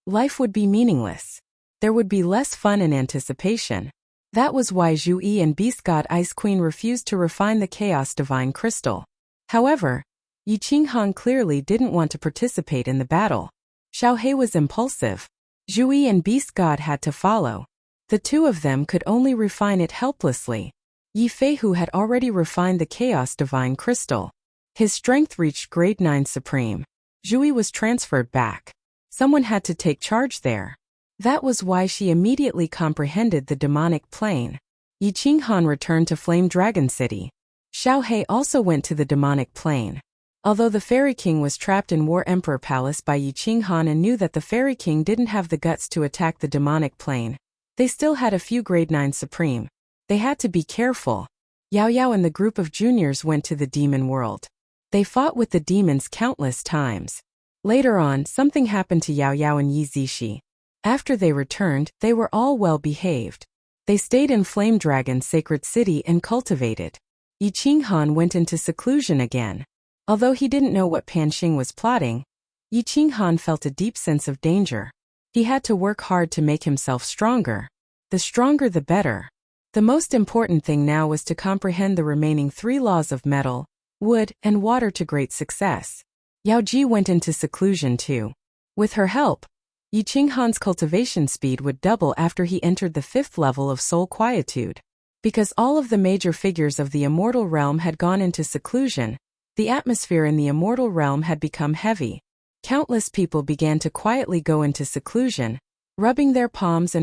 life would be meaningless. There would be less fun and anticipation. That was why Zhu Yi and Beast God Ice Queen refused to refine the Chaos Divine Crystal. However, Yi Qinghan clearly didn't want to participate in the battle. Xiaohei was impulsive. Zhu Yi and Beast God had to follow. The two of them could only refine it helplessly. Yi Fei who had already refined the Chaos Divine Crystal. His strength reached grade 9 supreme. Zhui was transferred back. Someone had to take charge there. That was why she immediately comprehended the demonic plane. Yi Qinghan returned to Flame Dragon City. Xiao He also went to the demonic plane. Although the Fairy King was trapped in War Emperor Palace by Yi Qinghan and knew that the Fairy King didn't have the guts to attack the demonic plane, they still had a few grade 9 supreme. They had to be careful. Yao Yao and the group of juniors went to the demon world. They fought with the demons countless times. Later on, something happened to Yao Yao and Yi Zishi. After they returned, they were all well behaved. They stayed in Flame Dragon Sacred City and cultivated. Yi Qinghan went into seclusion again. Although he didn't know what Pan Xing was plotting, Yi Qinghan felt a deep sense of danger. He had to work hard to make himself stronger. The stronger the better. The most important thing now was to comprehend the remaining 3 laws of metal, wood, and water to great success. Yao Ji went into seclusion too. With her help, Yi Qinghan's cultivation speed would double after he entered the 5th level of soul quietude. Because all of the major figures of the immortal realm had gone into seclusion, the atmosphere in the immortal realm had become heavy. Countless people began to quietly go into seclusion, rubbing their palms,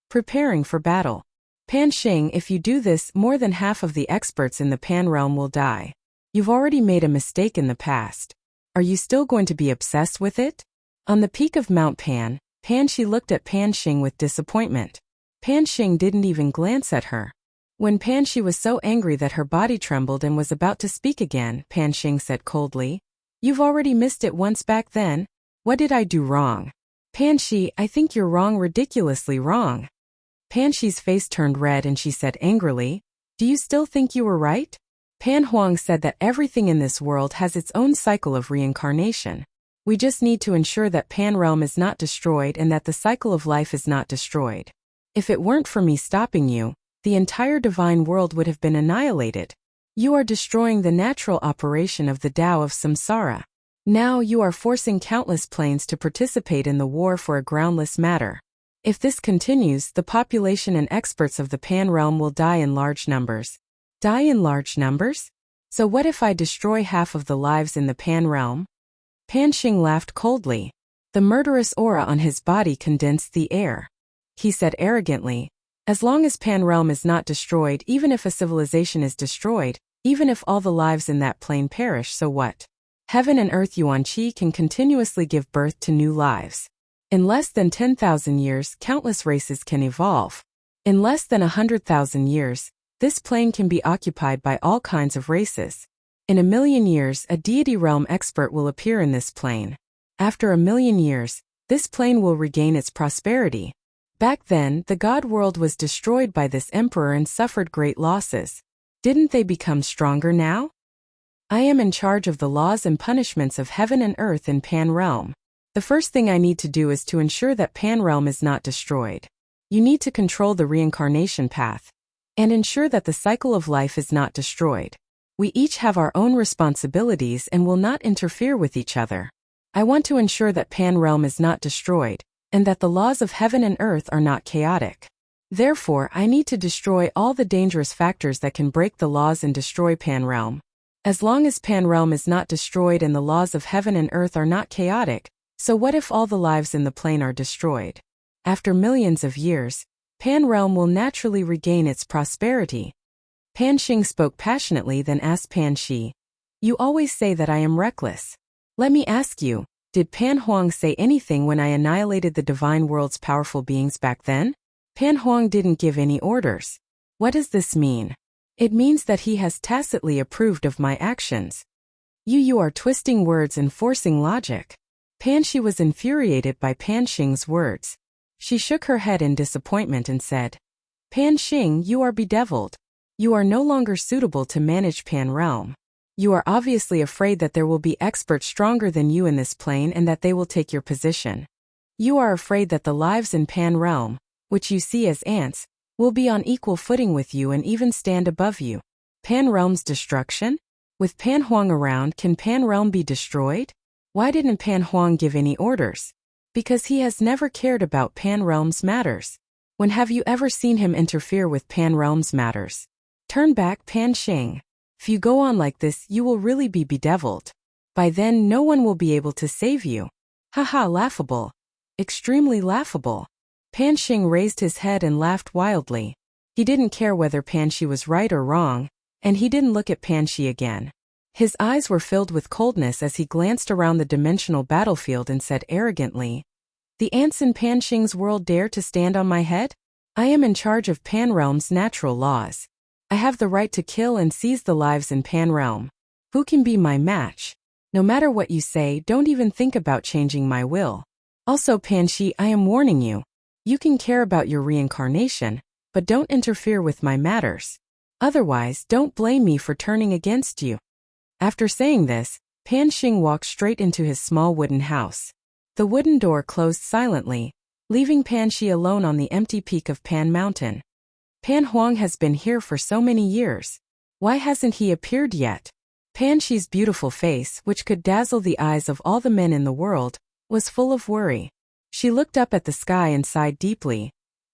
preparing for battle. Pan Xing, if you do this, more than half of the experts in the Pan realm will die. You've already made a mistake in the past. Are you still going to be obsessed with it? On the peak of Mount Pan, Pan Xi looked at Pan Xing with disappointment. Pan Xing didn't even glance at her. When Pan Xi was so angry that her body trembled and was about to speak again, Pan Xing said coldly, "You've already missed it once back then. What did I do wrong?" "Pan Xi, I think you're wrong, ridiculously wrong." Pan Xi's face turned red and she said angrily, "Do you still think you were right?" Pan Huang said that everything in this world has its own cycle of reincarnation. We just need to ensure that Pan realm is not destroyed and that the cycle of life is not destroyed. If it weren't for me stopping you, the entire divine world would have been annihilated. You are destroying the natural operation of the Tao of Samsara. Now you are forcing countless planes to participate in the war for a groundless matter. If this continues, the population and experts of the Pan realm will die in large numbers. Die in large numbers? So what if I destroy half of the lives in the Pan realm? Pan Xing laughed coldly. The murderous aura on his body condensed the air. He said arrogantly, "As long as Pan realm is not destroyed, even if a civilization is destroyed, even if all the lives in that plane perish, so what? Heaven and earth Yuanqi can continuously give birth to new lives. In less than 10,000 years, countless races can evolve. In less than 100,000 years, this plane can be occupied by all kinds of races. In 1,000,000 years, a deity realm expert will appear in this plane. After 1,000,000 years, this plane will regain its prosperity. Back then, the God world was destroyed by this emperor and suffered great losses. Didn't they become stronger now? I am in charge of the laws and punishments of heaven and earth in Pan realm. The first thing I need to do is to ensure that Pan realm is not destroyed. You need to control the reincarnation path and ensure that the cycle of life is not destroyed. We each have our own responsibilities and will not interfere with each other. I want to ensure that Pan realm is not destroyed, and that the laws of heaven and earth are not chaotic. Therefore, I need to destroy all the dangerous factors that can break the laws and destroy Pan realm. As long as Pan realm is not destroyed and the laws of heaven and earth are not chaotic, so what if all the lives in the plane are destroyed? After millions of years, Pan realm will naturally regain its prosperity. Pan Xing spoke passionately, then asked Pan Xi, "You always say that I am reckless. Let me ask you, did Pan Huang say anything when I annihilated the divine world's powerful beings back then?" Pan Huang didn't give any orders. What does this mean? It means that he has tacitly approved of my actions. You are twisting words and forcing logic. Pan Xi was infuriated by Pan Xing's words. She shook her head in disappointment and said, "Pan Xing, you are bedeviled. You are no longer suitable to manage Pan realm. You are obviously afraid that there will be experts stronger than you in this plane and that they will take your position. You are afraid that the lives in Pan realm, which you see as ants, will be on equal footing with you and even stand above you. Pan realm's destruction? With Pan Huang around, can Pan realm be destroyed? Why didn't Pan Huang give any orders? Because he has never cared about Pan realm's matters. When have you ever seen him interfere with Pan realm's matters? Turn back, Pan Xing. If you go on like this, you will really be bedeviled. By then, no one will be able to save you. Haha, laughable. Extremely laughable. Pan Xing raised his head and laughed wildly. He didn't care whether Pan Shi was right or wrong, and he didn't look at Pan Shi again. His eyes were filled with coldness as he glanced around the dimensional battlefield and said arrogantly, "The ants in Pan Xing's world dare to stand on my head? I am in charge of Pan Realm's natural laws. I have the right to kill and seize the lives in Pan Realm. Who can be my match? No matter what you say, don't even think about changing my will. Also, Pan Shi, I am warning you. You can care about your reincarnation, but don't interfere with my matters. Otherwise, don't blame me for turning against you." After saying this, Pan Xing walked straight into his small wooden house. The wooden door closed silently, leaving Pan Shi alone on the empty peak of Pan Mountain. Pan Huang has been here for so many years. Why hasn't he appeared yet? Pan Shi's beautiful face, which could dazzle the eyes of all the men in the world, was full of worry. She looked up at the sky and sighed deeply.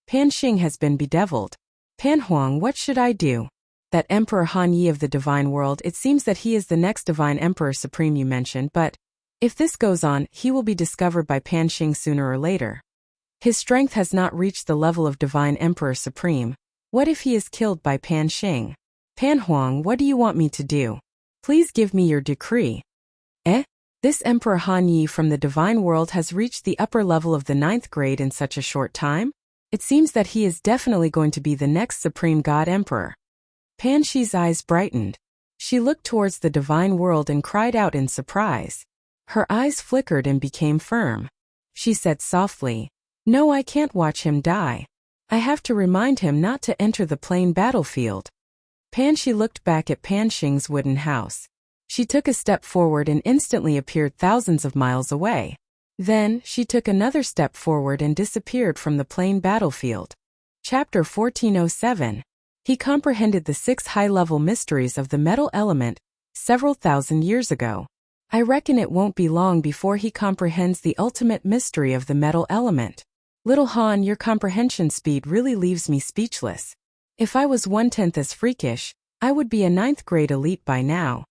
Pan Xing has been bedeviled. Pan Huang, what should I do? That Emperor Han Yi of the Divine World, it seems that he is the next Divine Emperor Supreme you mentioned, but if this goes on, he will be discovered by Pan Xing sooner or later. His strength has not reached the level of Divine Emperor Supreme. What if he is killed by Pan Xing? Pan Huang, what do you want me to do? Please give me your decree. This Emperor Han Yi from the Divine World has reached the upper level of the 9th grade in such a short time? It seems that he is definitely going to be the next Supreme God Emperor. Pan Shi's eyes brightened. She looked towards the Divine World and cried out in surprise. Her eyes flickered and became firm. She said softly, "No, I can't watch him die. I have to remind him not to enter the plain battlefield." Pan Shi looked back at Pan Xing's wooden house. She took a step forward and instantly appeared thousands of miles away. Then, she took another step forward and disappeared from the plain battlefield. Chapter 1407. He comprehended the 6 high-level mysteries of the metal element several thousand years ago. I reckon it won't be long before he comprehends the ultimate mystery of the metal element. Little Han, your comprehension speed really leaves me speechless. If I was 1/10 as freakish, I would be a 9th grade elite by now.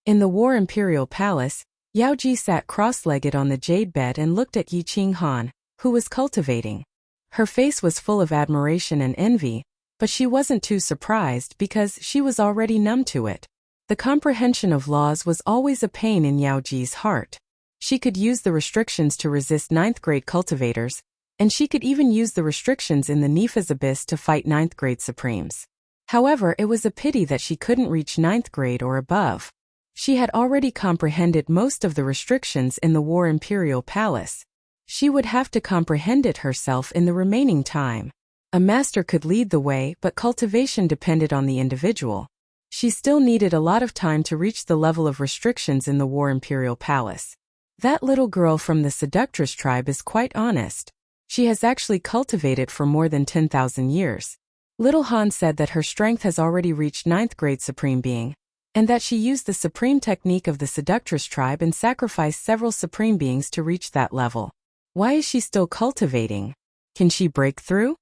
In the War Imperial Palace, Yao Ji sat cross-legged on the jade bed and looked at Yi Qing Han, who was cultivating. Her face was full of admiration and envy, but she wasn't too surprised because she was already numb to it. The comprehension of laws was always a pain in Yao Ji's heart. She could use the restrictions to resist 9th grade cultivators, and she could even use the restrictions in the Nifa's abyss to fight 9th grade supremes. However, it was a pity that she couldn't reach 9th grade or above. She had already comprehended most of the restrictions in the War Imperial Palace. She would have to comprehend it herself in the remaining time. A master could lead the way, but cultivation depended on the individual. She still needed a lot of time to reach the level of restrictions in the War Imperial Palace. That little girl from the Seductress tribe is quite honest. She has actually cultivated for more than 10,000 years. Little Han said that her strength has already reached 9th grade Supreme Being, and that she used the supreme technique of the Seductress tribe and sacrificed several supreme beings to reach that level. Why is she still cultivating? Can she break through?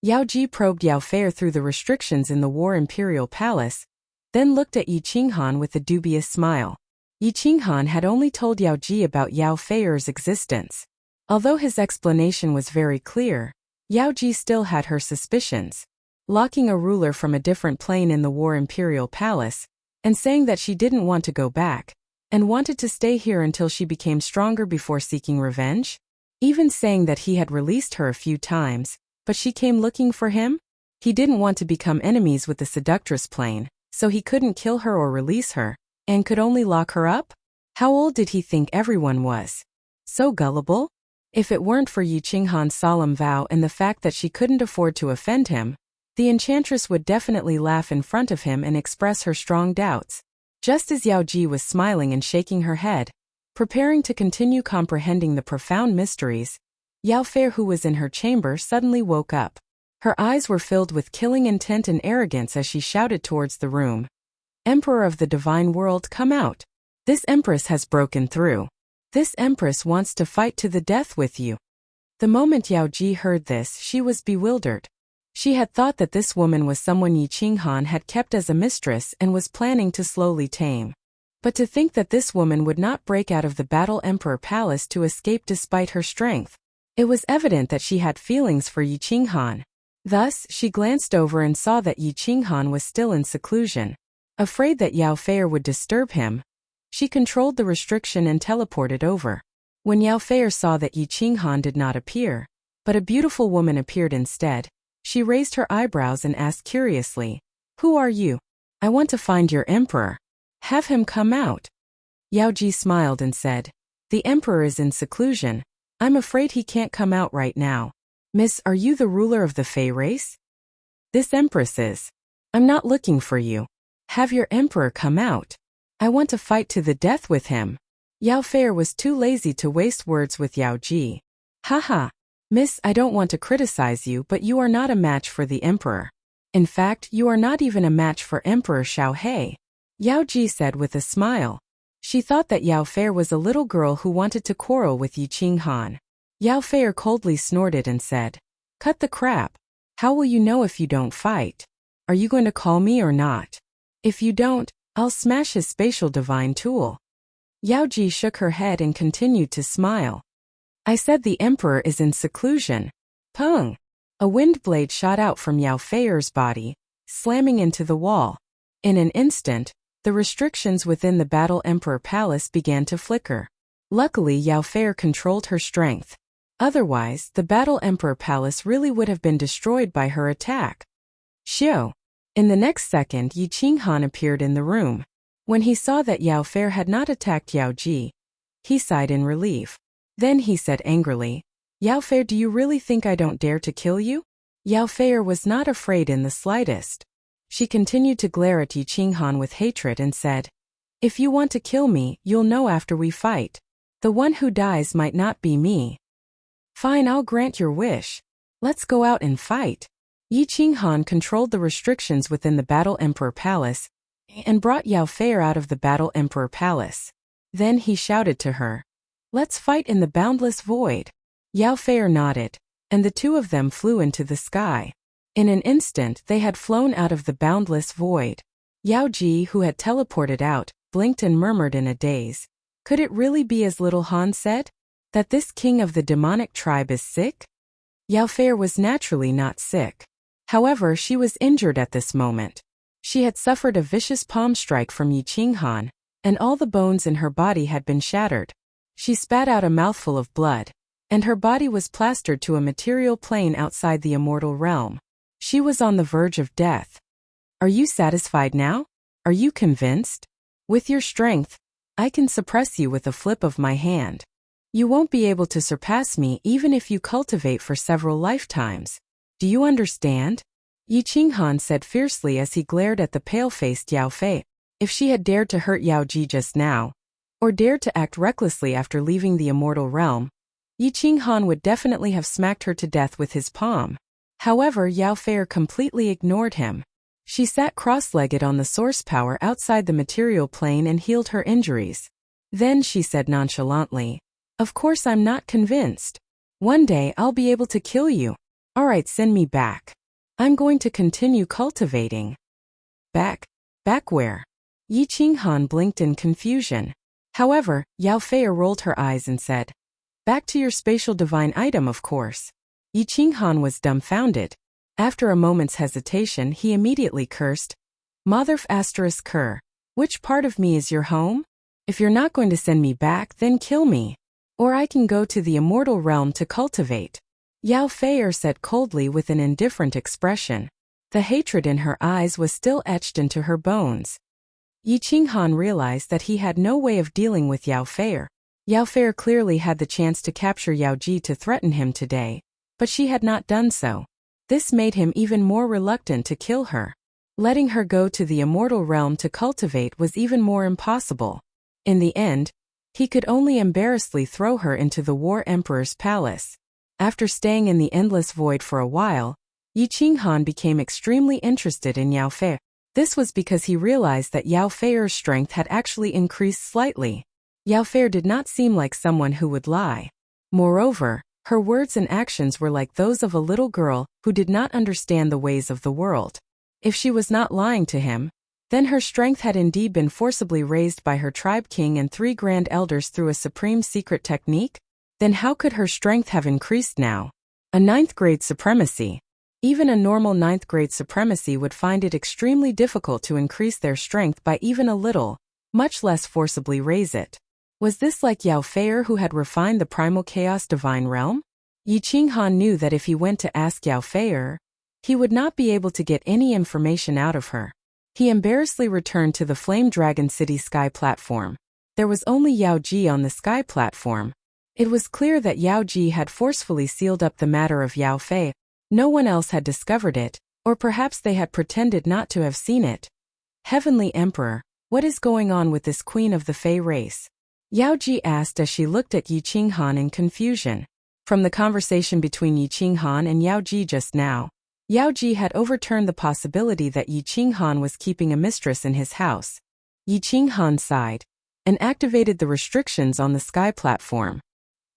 Yao Ji probed Yao Fei through the restrictions in the War Imperial Palace, then looked at Yi Qing Han with a dubious smile. Yi Qing Han had only told Yao Ji about Yao Fei's existence. Although his explanation was very clear, Yao Ji still had her suspicions. Locking a ruler from a different plane in the War Imperial Palace, and saying that she didn't want to go back, and wanted to stay here until she became stronger before seeking revenge? Even saying that he had released her a few times, but she came looking for him? He didn't want to become enemies with the Seductress plane, so he couldn't kill her or release her, and could only lock her up? How old did he think everyone was? So gullible? If it weren't for Yi Qing Han's solemn vow and the fact that she couldn't afford to offend him, the enchantress would definitely laugh in front of him and express her strong doubts. Just as Yao Ji was smiling and shaking her head, preparing to continue comprehending the profound mysteries, Yao Fei, who was in her chamber, suddenly woke up. Her eyes were filled with killing intent and arrogance as she shouted towards the room. "Emperor of the Divine World, come out. This Empress has broken through. This Empress wants to fight to the death with you." The moment Yao Ji heard this, she was bewildered. She had thought that this woman was someone Yi Qinghan had kept as a mistress and was planning to slowly tame. But to think that this woman would not break out of the Battle Emperor Palace to escape despite her strength. It was evident that she had feelings for Yi Qinghan. Thus, she glanced over and saw that Yi Qinghan was still in seclusion. Afraid that Yao Fei would disturb him, she controlled the restriction and teleported over. When Yao Fei saw that Yi Qinghan did not appear, but a beautiful woman appeared instead, she raised her eyebrows and asked curiously, "Who are you?" "I want to find your emperor. Have him come out." Yao Ji smiled and said, "The emperor is in seclusion. I'm afraid he can't come out right now." "Miss, are you the ruler of the Fei race?" "This empress is. I'm not looking for you. Have your emperor come out. I want to fight to the death with him." Yao Fei was too lazy to waste words with Yao Ji. "Haha. Miss, I don't want to criticize you, but you are not a match for the emperor. In fact, you are not even a match for Emperor Xiaohe," Yao Ji said with a smile. She thought that Yao Fei was a little girl who wanted to quarrel with Yi Qinghan. Yao Fei coldly snorted and said, "Cut the crap. How will you know if you don't fight? Are you going to call me or not? If you don't, I'll smash his spatial divine tool." Yao Ji shook her head and continued to smile. "I said the emperor is in seclusion." Pung! A wind blade shot out from Yao Fei's body, slamming into the wall. In an instant, the restrictions within the Battle Emperor Palace began to flicker. Luckily, Yao Fei controlled her strength. Otherwise, the Battle Emperor Palace really would have been destroyed by her attack. Xiu! In the next second, Yi Qinghan appeared in the room. When he saw that Yao Fei had not attacked Yao Ji, he sighed in relief. Then he said angrily, "Yao Fei, do you really think I don't dare to kill you?" Yao Fei was not afraid in the slightest. She continued to glare at Yi Qinghan with hatred and said, "If you want to kill me, you'll know after we fight. The one who dies might not be me." "Fine, I'll grant your wish. Let's go out and fight." Yi Qinghan controlled the restrictions within the Battle Emperor Palace and brought Yao Fei out of the Battle Emperor Palace. Then he shouted to her, "Let's fight in the boundless void." Yao Fei nodded, and the two of them flew into the sky. In an instant they had flown out of the boundless void. Yao Ji, who had teleported out, blinked and murmured in a daze. Could it really be as little Han said? That this king of the demonic tribe is sick? Yao Fei was naturally not sick. However, she was injured at this moment. She had suffered a vicious palm strike from Yi Qinghan, and all the bones in her body had been shattered. She spat out a mouthful of blood, and her body was plastered to a material plane outside the immortal realm. She was on the verge of death. "Are you satisfied now? Are you convinced? With your strength, I can suppress you with a flip of my hand. You won't be able to surpass me even if you cultivate for several lifetimes. Do you understand?" Yi Qinghan said fiercely as he glared at the pale-faced Yao Fei. If she had dared to hurt Yao Ji just now, or dared to act recklessly after leaving the immortal realm, Yi Qinghan would definitely have smacked her to death with his palm. However, Yao Fei completely ignored him. She sat cross-legged on the source power outside the material plane and healed her injuries. Then she said nonchalantly, "Of course I'm not convinced. One day I'll be able to kill you. Alright, send me back. I'm going to continue cultivating." "Back? Back where?" Yi Qinghan blinked in confusion. However, Yao Fei rolled her eyes and said, "Back to your spatial divine item, of course." Yi Qinghan was dumbfounded. After a moment's hesitation, he immediately cursed, "Motherf asterisk cur. Which part of me is your home? If you're not going to send me back, then kill me. Or I can go to the immortal realm to cultivate." Yao Fei said coldly with an indifferent expression. The hatred in her eyes was still etched into her bones. Yi Qinghan realized that he had no way of dealing with Yao Fei. Yao Fei clearly had the chance to capture Yao Ji to threaten him today, but she had not done so. This made him even more reluctant to kill her. Letting her go to the immortal realm to cultivate was even more impossible. In the end, he could only embarrassingly throw her into the War Emperor's palace. After staying in the endless void for a while, Yi Qinghan became extremely interested in Yao Fei. This was because he realized that Yao Fei's strength had actually increased slightly. Yao Fei did not seem like someone who would lie. Moreover, Her words and actions were like those of a little girl who did not understand the ways of the world. If she was not lying to him, then her strength had indeed been forcibly raised by her tribe king and 3 grand elders through a supreme secret technique. Then how could her strength have increased now? A 9th grade supremacy. Even a normal 9th grade supremacy would find it extremely difficult to increase their strength by even a little, much less forcibly raise it. Was this like Yao Feier, who had refined the primal chaos divine realm? Yi Qinghan knew that if he went to ask Yao Feier, he would not be able to get any information out of her. He embarrassedly returned to the Flame Dragon City sky platform. There was only Yao Ji on the sky platform. It was clear that Yao Ji had forcefully sealed up the matter of Yao Fei. No one else had discovered it, or perhaps they had pretended not to have seen it. Heavenly Emperor, what is going on with this queen of the Fei race? Yao Ji asked as she looked at Yi Qinghan in confusion. From the conversation between Yi Qinghan and Yao Ji just now, Yao Ji had overturned the possibility that Yi Qinghan was keeping a mistress in his house. Yi Qinghan sighed and activated the restrictions on the sky platform.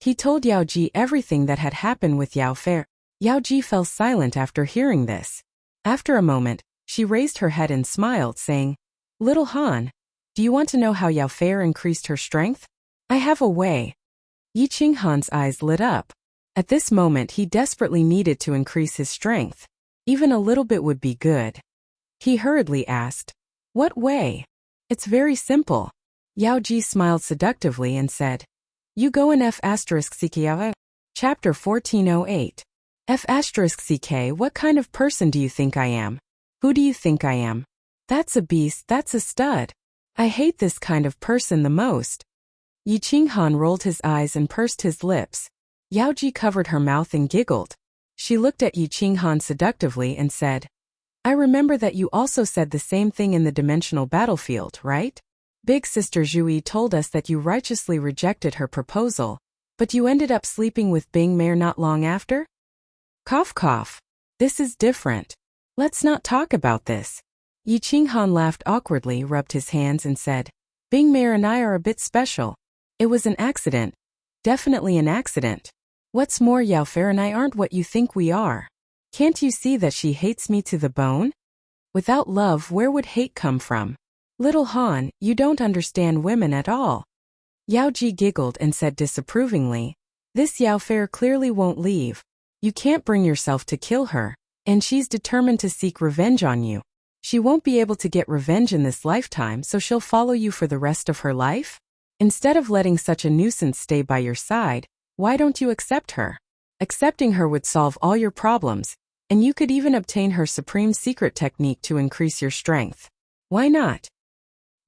He told Yao Ji everything that had happened with Yao Fei. Yao Ji fell silent after hearing this. After a moment, she raised her head and smiled, saying, "Little Han, do you want to know how Yao Fei increased her strength? I have a way." Yi Qinghan's eyes lit up. At this moment he desperately needed to increase his strength. Even a little bit would be good. He hurriedly asked, "What way?" "It's very simple." Yao Ji smiled seductively and said, "You go in F***CK. Chapter 1408. F***CK. What kind of person do you think I am? Who do you think I am? That's a beast, that's a stud. I hate this kind of person the most." Yi Qinghan rolled his eyes and pursed his lips. Yao Ji covered her mouth and giggled. She looked at Yi Qinghan seductively and said, "I remember that you also said the same thing in the dimensional battlefield, right? Big Sister Zhui told us that you righteously rejected her proposal, but you ended up sleeping with Bing Mei not long after?" Cough cough. This is different. Let's not talk about this. Yi Qinghan laughed awkwardly, rubbed his hands and said, "Bing Mei and I are a bit special. It was an accident. Definitely an accident. What's more, Yao Fei and I aren't what you think we are. Can't you see that she hates me to the bone? Without love, where would hate come from? Little Han, you don't understand women at all." Yao Ji giggled and said disapprovingly, "This Yao Fei clearly won't leave. You can't bring yourself to kill her, and she's determined to seek revenge on you. She won't be able to get revenge in this lifetime, so she'll follow you for the rest of her life? Instead of letting such a nuisance stay by your side, why don't you accept her? Accepting her would solve all your problems, and you could even obtain her supreme secret technique to increase your strength. Why not?"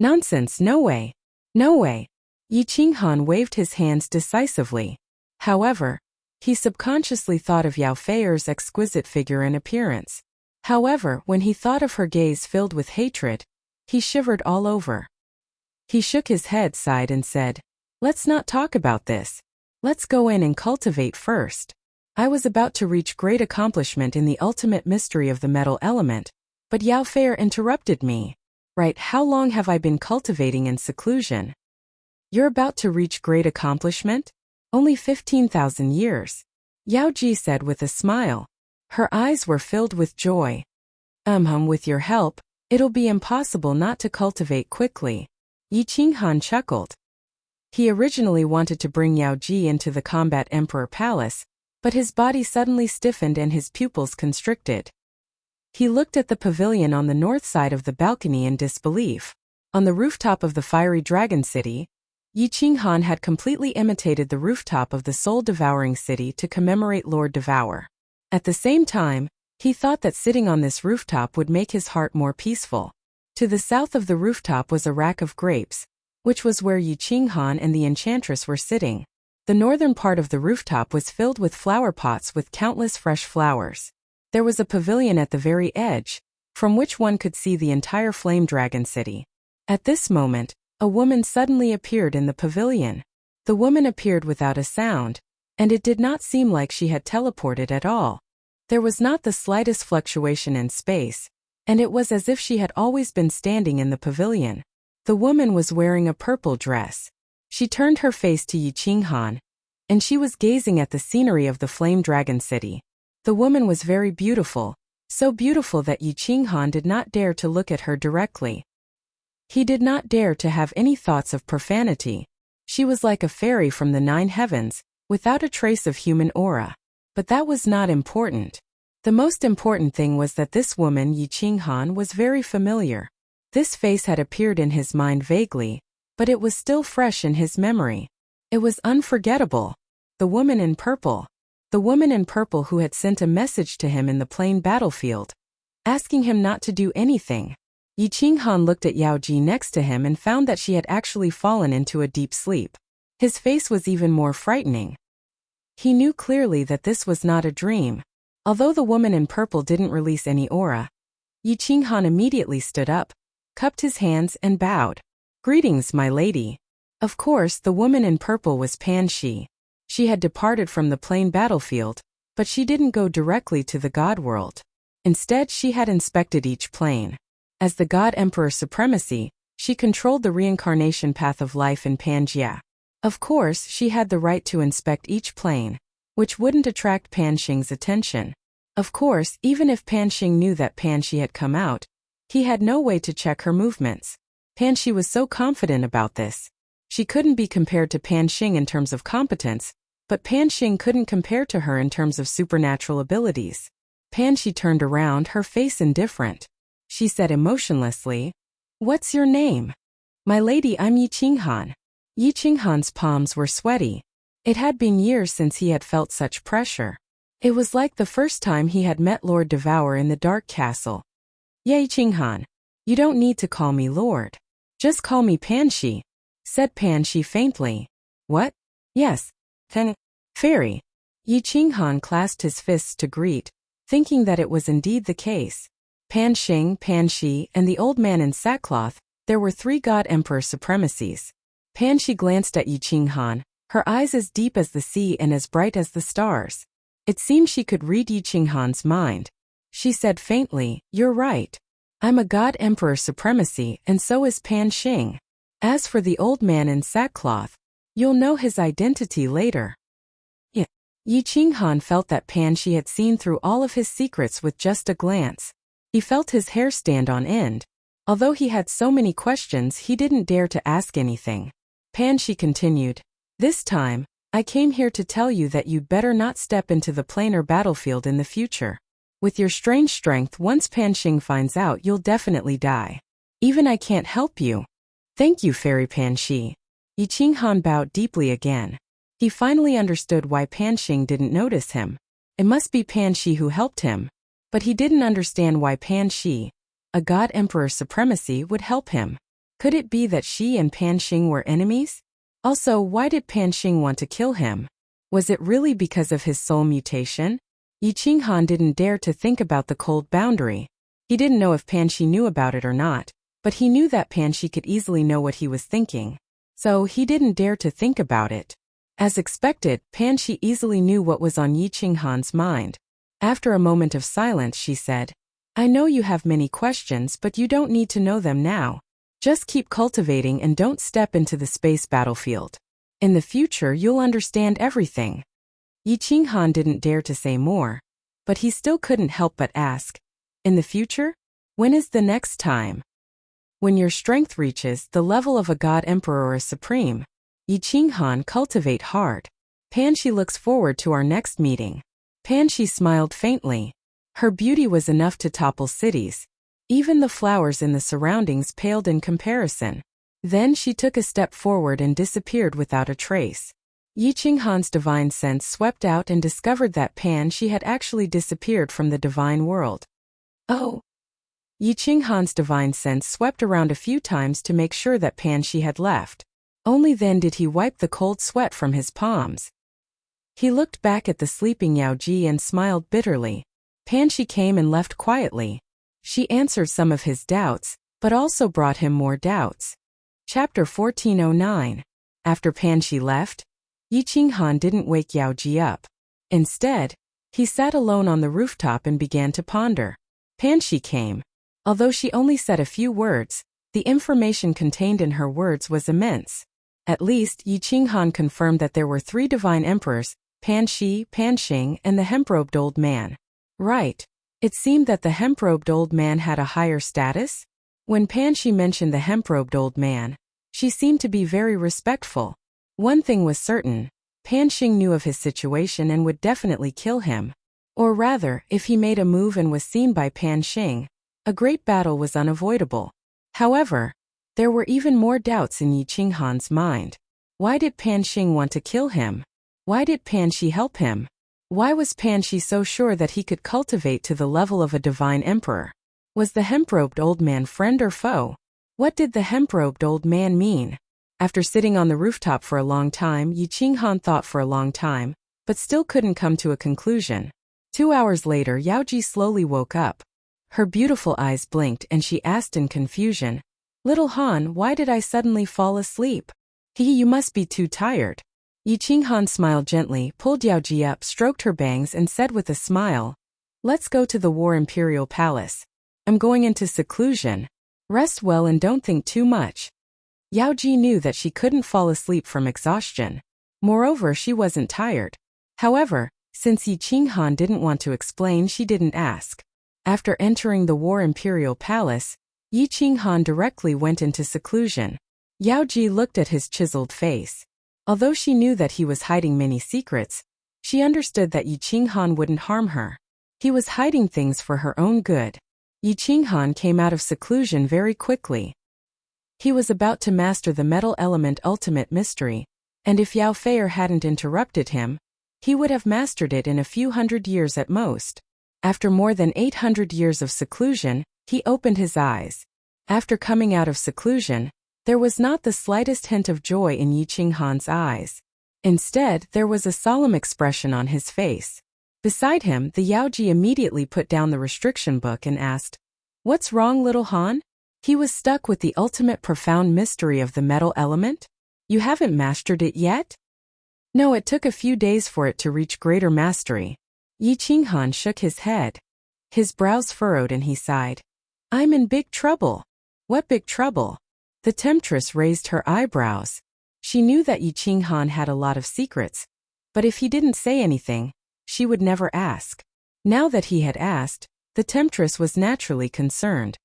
"Nonsense, no way. No way." Yi Qinghan waved his hands decisively. However, he subconsciously thought of Yao Fei's exquisite figure and appearance. However, when he thought of her gaze filled with hatred, he shivered all over. He shook his head, sighed and said, "Let's not talk about this. Let's go in and cultivate first. I was about to reach great accomplishment in the ultimate mystery of the metal element, but Yao Fei interrupted me. Right, how long have I been cultivating in seclusion?" "You're about to reach great accomplishment? Only 15,000 years. Yao Ji said with a smile. Her eyes were filled with joy. With your help, it'll be impossible not to cultivate quickly." Yi Qinghan chuckled. He originally wanted to bring Yao Ji into the Combat Emperor Palace, but his body suddenly stiffened and his pupils constricted. He looked at the pavilion on the north side of the balcony in disbelief. On the rooftop of the fiery dragon city, Yi Qinghan had completely imitated the rooftop of the soul-devouring city to commemorate Lord Devour. At the same time, he thought that sitting on this rooftop would make his heart more peaceful. To the south of the rooftop was a rack of grapes, which was where Yi Qinghan and the enchantress were sitting. The northern part of the rooftop was filled with flower pots with countless fresh flowers. There was a pavilion at the very edge, from which one could see the entire Flame Dragon City. At this moment, a woman suddenly appeared in the pavilion. The woman appeared without a sound, and it did not seem like she had teleported at all. There was not the slightest fluctuation in space, and it was as if she had always been standing in the pavilion. The woman was wearing a purple dress. She turned her face to Yi Qinghan, and she was gazing at the scenery of the Flame Dragon City. The woman was very beautiful, so beautiful that Yi Qinghan did not dare to look at her directly. He did not dare to have any thoughts of profanity. She was like a fairy from the 9 heavens, without a trace of human aura. But that was not important. The most important thing was that this woman, Yi Qinghan, was very familiar. This face had appeared in his mind vaguely, but it was still fresh in his memory. It was unforgettable. The woman in purple. The woman in purple who had sent a message to him in the plain battlefield, asking him not to do anything. Yi Qinghan looked at Yao Ji next to him and found that she had actually fallen into a deep sleep. His face was even more frightening. He knew clearly that this was not a dream. Although the woman in purple didn't release any aura, Yi Qinghan immediately stood up, cupped his hands and bowed. "Greetings, my lady." Of course, the woman in purple was Pan Shi. She had departed from the plain battlefield, but she didn't go directly to the God world. Instead, she had inspected each plane. As the God Emperor Supremacy, she controlled the reincarnation path of life in Pangaea. Of course, she had the right to inspect each plane, which wouldn't attract Pan Xing's attention. Of course, even if Pan Xing knew that Pan Shi had come out, he had no way to check her movements. Pan Shi was so confident about this. She couldn't be compared to Pan Xing in terms of competence, but Pan Xing couldn't compare to her in terms of supernatural abilities. Pan Shi turned around, her face indifferent. She said emotionlessly, "What's your name?" "My lady, I'm Yi Qinghan." Yi Qinghan's palms were sweaty. It had been years since he had felt such pressure. It was like the first time he had met Lord Devour in the Dark Castle. "Yi Qinghan, you don't need to call me Lord. Just call me Pan Shi," said Pan Shi faintly. "What?" "Yes, Fairy." Yi Qinghan clasped his fists to greet, thinking that it was indeed the case. Pan Xing, Pan Shi, and the old man in sackcloth, there were 3 God Emperor supremacies. Pan Shi glanced at Yi Qinghan, her eyes as deep as the sea and as bright as the stars. It seemed she could read Yi Qinghan's mind. She said faintly, "You're right. I'm a God Emperor supremacy and so is Pan Xing. As for the old man in sackcloth, you'll know his identity later." Yi Qinghan felt that Pan Shi had seen through all of his secrets with just a glance. He felt his hair stand on end. Although he had so many questions, he didn't dare to ask anything. Pan Shi continued, "This time, I came here to tell you that you'd better not step into the planar battlefield in the future. With your strange strength, once Pan Xing finds out, you'll definitely die. Even I can't help you." "Thank you, Fairy Pan Shi." Yi Qinghan bowed deeply again. He finally understood why Pan Xing didn't notice him. It must be Pan Shi who helped him. But he didn't understand why Pan Shi, a God Emperor supremacy, would help him. Could it be that she and Pan Xing were enemies? Also, why did Pan Xing want to kill him? Was it really because of his soul mutation? Yi Qinghan didn't dare to think about the cold boundary. He didn't know if Pan Shi knew about it or not, but he knew that Pan Shi could easily know what he was thinking. So he didn't dare to think about it. As expected, Pan Shi easily knew what was on Yi Qinghan's mind. After a moment of silence, she said, "I know you have many questions, but you don't need to know them now. Just keep cultivating and don't step into the space battlefield. In the future, you'll understand everything." Yi Qinghan didn't dare to say more, but he still couldn't help but ask, "In the future? When is the next time?" "When your strength reaches the level of a God Emperor or a Supreme. Yi Qinghan, cultivate hard. Pan Shi looks forward to our next meeting." Pan Shi smiled faintly. Her beauty was enough to topple cities. Even the flowers in the surroundings paled in comparison. Then she took a step forward and disappeared without a trace. Yi Qinghan's divine sense swept out and discovered that Pan Shi had actually disappeared from the divine world. "Oh!" Yi Qinghan's divine sense swept around a few times to make sure that Pan Shi had left. Only then did he wipe the cold sweat from his palms. He looked back at the sleeping Yao Ji and smiled bitterly. Pan Shi came and left quietly. She answered some of his doubts, but also brought him more doubts. Chapter 1409. After Pan Shi left, Yi Qinghan didn't wake Yao Ji up. Instead, he sat alone on the rooftop and began to ponder. Pan Shi came. Although she only said a few words, the information contained in her words was immense. At least, Yi Qinghan confirmed that there were 3 divine emperors, Pan Shi, Pan Xing, and the hemp-robed old man. Right. It seemed that the hemp-robed old man had a higher status? When Pan Shi mentioned the hemp-robed old man, she seemed to be very respectful. One thing was certain, Pan Xing knew of his situation and would definitely kill him. Or rather, if he made a move and was seen by Pan Xing, a great battle was unavoidable. However, there were even more doubts in Yi Qinghan's mind. Why did Pan Xing want to kill him? Why did Pan Shi help him? Why was Pan Shi so sure that he could cultivate to the level of a divine emperor? Was the hemp-robed old man friend or foe? What did the hemp-robed old man mean? After sitting on the rooftop for a long time, Yi Qinghan thought for a long time, but still couldn't come to a conclusion. 2 hours later, Yaoji slowly woke up. Her beautiful eyes blinked and she asked in confusion, "Little Han, why did I suddenly fall asleep?" You must be too tired." Yi Qinghan smiled gently, pulled Yaoji up, stroked her bangs and said with a smile, "Let's go to the War Imperial Palace. I'm going into seclusion. Rest well and don't think too much." Yaoji knew that she couldn't fall asleep from exhaustion. Moreover, she wasn't tired. However, since Yi Qinghan didn't want to explain, she didn't ask. After entering the War Imperial Palace, Yi Qinghan directly went into seclusion. Yaoji looked at his chiseled face. Although she knew that he was hiding many secrets, she understood that Yi Qinghan wouldn't harm her. He was hiding things for her own good. Yi Qinghan came out of seclusion very quickly. He was about to master the metal element ultimate mystery, and if Yao Feier hadn't interrupted him, he would have mastered it in a few hundred years at most. After more than 800 years of seclusion, he opened his eyes. After coming out of seclusion, there was not the slightest hint of joy in Yi Qinghan's eyes. Instead, there was a solemn expression on his face. Beside him, the Yaoji immediately put down the restriction book and asked, "What's wrong, little Han?" He was stuck with the ultimate profound mystery of the metal element? "You haven't mastered it yet?" "No, it took a few days for it to reach greater mastery." Yi Qinghan shook his head. His brows furrowed and he sighed. "I'm in big trouble." "What big trouble?" The temptress raised her eyebrows. She knew that Yi Qinghan had a lot of secrets, but if he didn't say anything, she would never ask. Now that he had asked, the temptress was naturally concerned.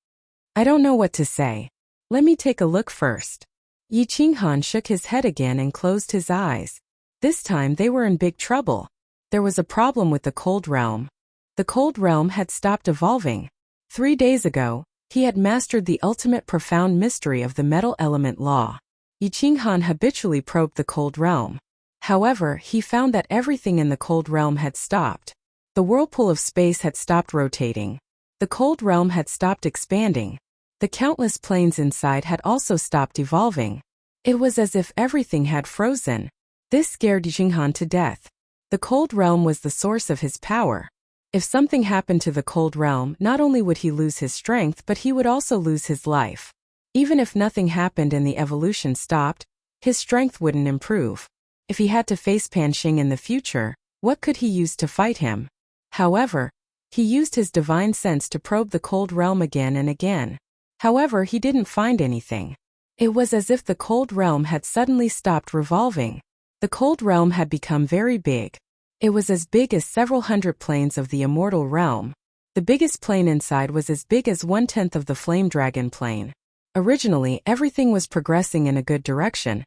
"I don't know what to say. Let me take a look first." Yi Qinghan shook his head again and closed his eyes. This time they were in big trouble. There was a problem with the Cold Realm. The Cold Realm had stopped evolving. 3 days ago, he had mastered the ultimate profound mystery of the metal element law. Yi Qinghan habitually probed the Cold Realm. However, he found that everything in the Cold Realm had stopped. The whirlpool of space had stopped rotating. The Cold Realm had stopped expanding. The countless planes inside had also stopped evolving. It was as if everything had frozen. This scared Yi Qinghan to death. The Cold Realm was the source of his power. If something happened to the Cold Realm, not only would he lose his strength, but he would also lose his life. Even if nothing happened and the evolution stopped, his strength wouldn't improve. If he had to face Pan Xing in the future, what could he use to fight him? However, he used his divine sense to probe the Cold Realm again and again. However, he didn't find anything. It was as if the Cold Realm had suddenly stopped revolving. The Cold Realm had become very big. It was as big as several hundred planes of the Immortal Realm. The biggest plane inside was as big as 1/10 of the Flame Dragon plane. Originally, everything was progressing in a good direction,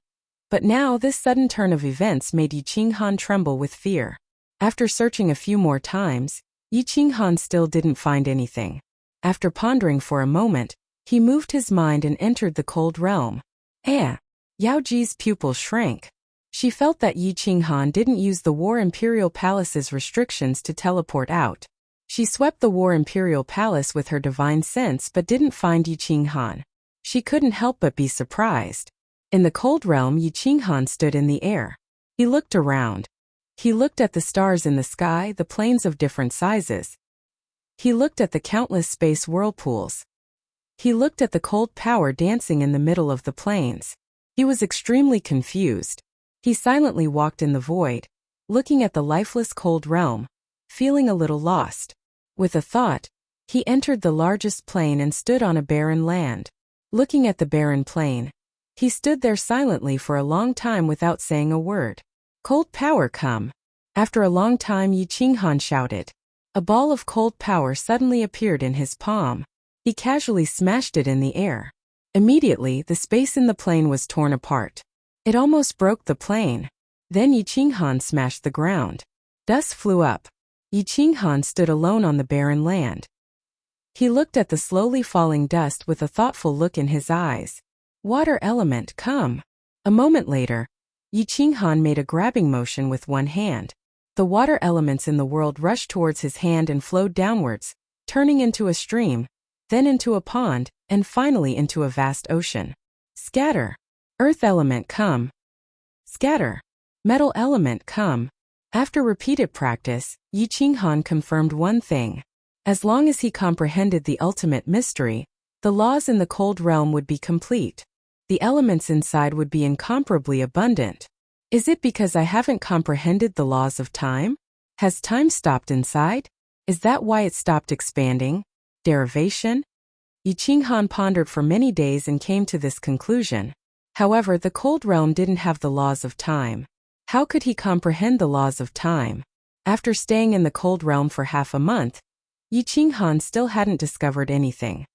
but now this sudden turn of events made Yi Qinghan tremble with fear. After searching a few more times, Yi Qinghan still didn't find anything. After pondering for a moment, he moved his mind and entered the Cold Realm. Yaoji's pupil shrank. She felt that Yi Qinghan didn't use the War Imperial Palace's restrictions to teleport out. She swept the War Imperial Palace with her divine sense but didn't find Yi Qinghan. She couldn't help but be surprised. In the Cold Realm, Yi Qinghan stood in the air. He looked around. He looked at the stars in the sky, the planes of different sizes. He looked at the countless space whirlpools. He looked at the cold power dancing in the middle of the planes. He was extremely confused. He silently walked in the void, looking at the lifeless Cold Realm, feeling a little lost. With a thought, he entered the largest plain and stood on a barren land. Looking at the barren plain, He stood there silently for a long time without saying a word. Cold power come. After a long time Yi Qinghan shouted. A ball of cold power suddenly appeared in his palm. He casually smashed it in the air. Immediately, the space in the plane was torn apart. It almost broke the plane. Then Yi Qinghan smashed the ground. Dust flew up. Yi Qinghan stood alone on the barren land. He looked at the slowly falling dust with a thoughtful look in his eyes. Water element, come. A moment later, Yi Qinghan made a grabbing motion with one hand. The water elements in the world rushed towards his hand and flowed downwards, turning into a stream, then into a pond, and finally into a vast ocean. Scatter. Earth element, come. Scatter. Metal element, come. After repeated practice, Yi Qinghan confirmed one thing. As long as he comprehended the ultimate mystery, the laws in the cold realm would be complete. The elements inside would be incomparably abundant. Is it because I haven't comprehended the laws of time? Has time stopped inside? Is that why it stopped expanding? Derivation? Yi Qinghan pondered for many days and came to this conclusion. However, the cold realm didn't have the laws of time. How could he comprehend the laws of time? After staying in the cold realm for half a month, Yi Qinghan still hadn't discovered anything.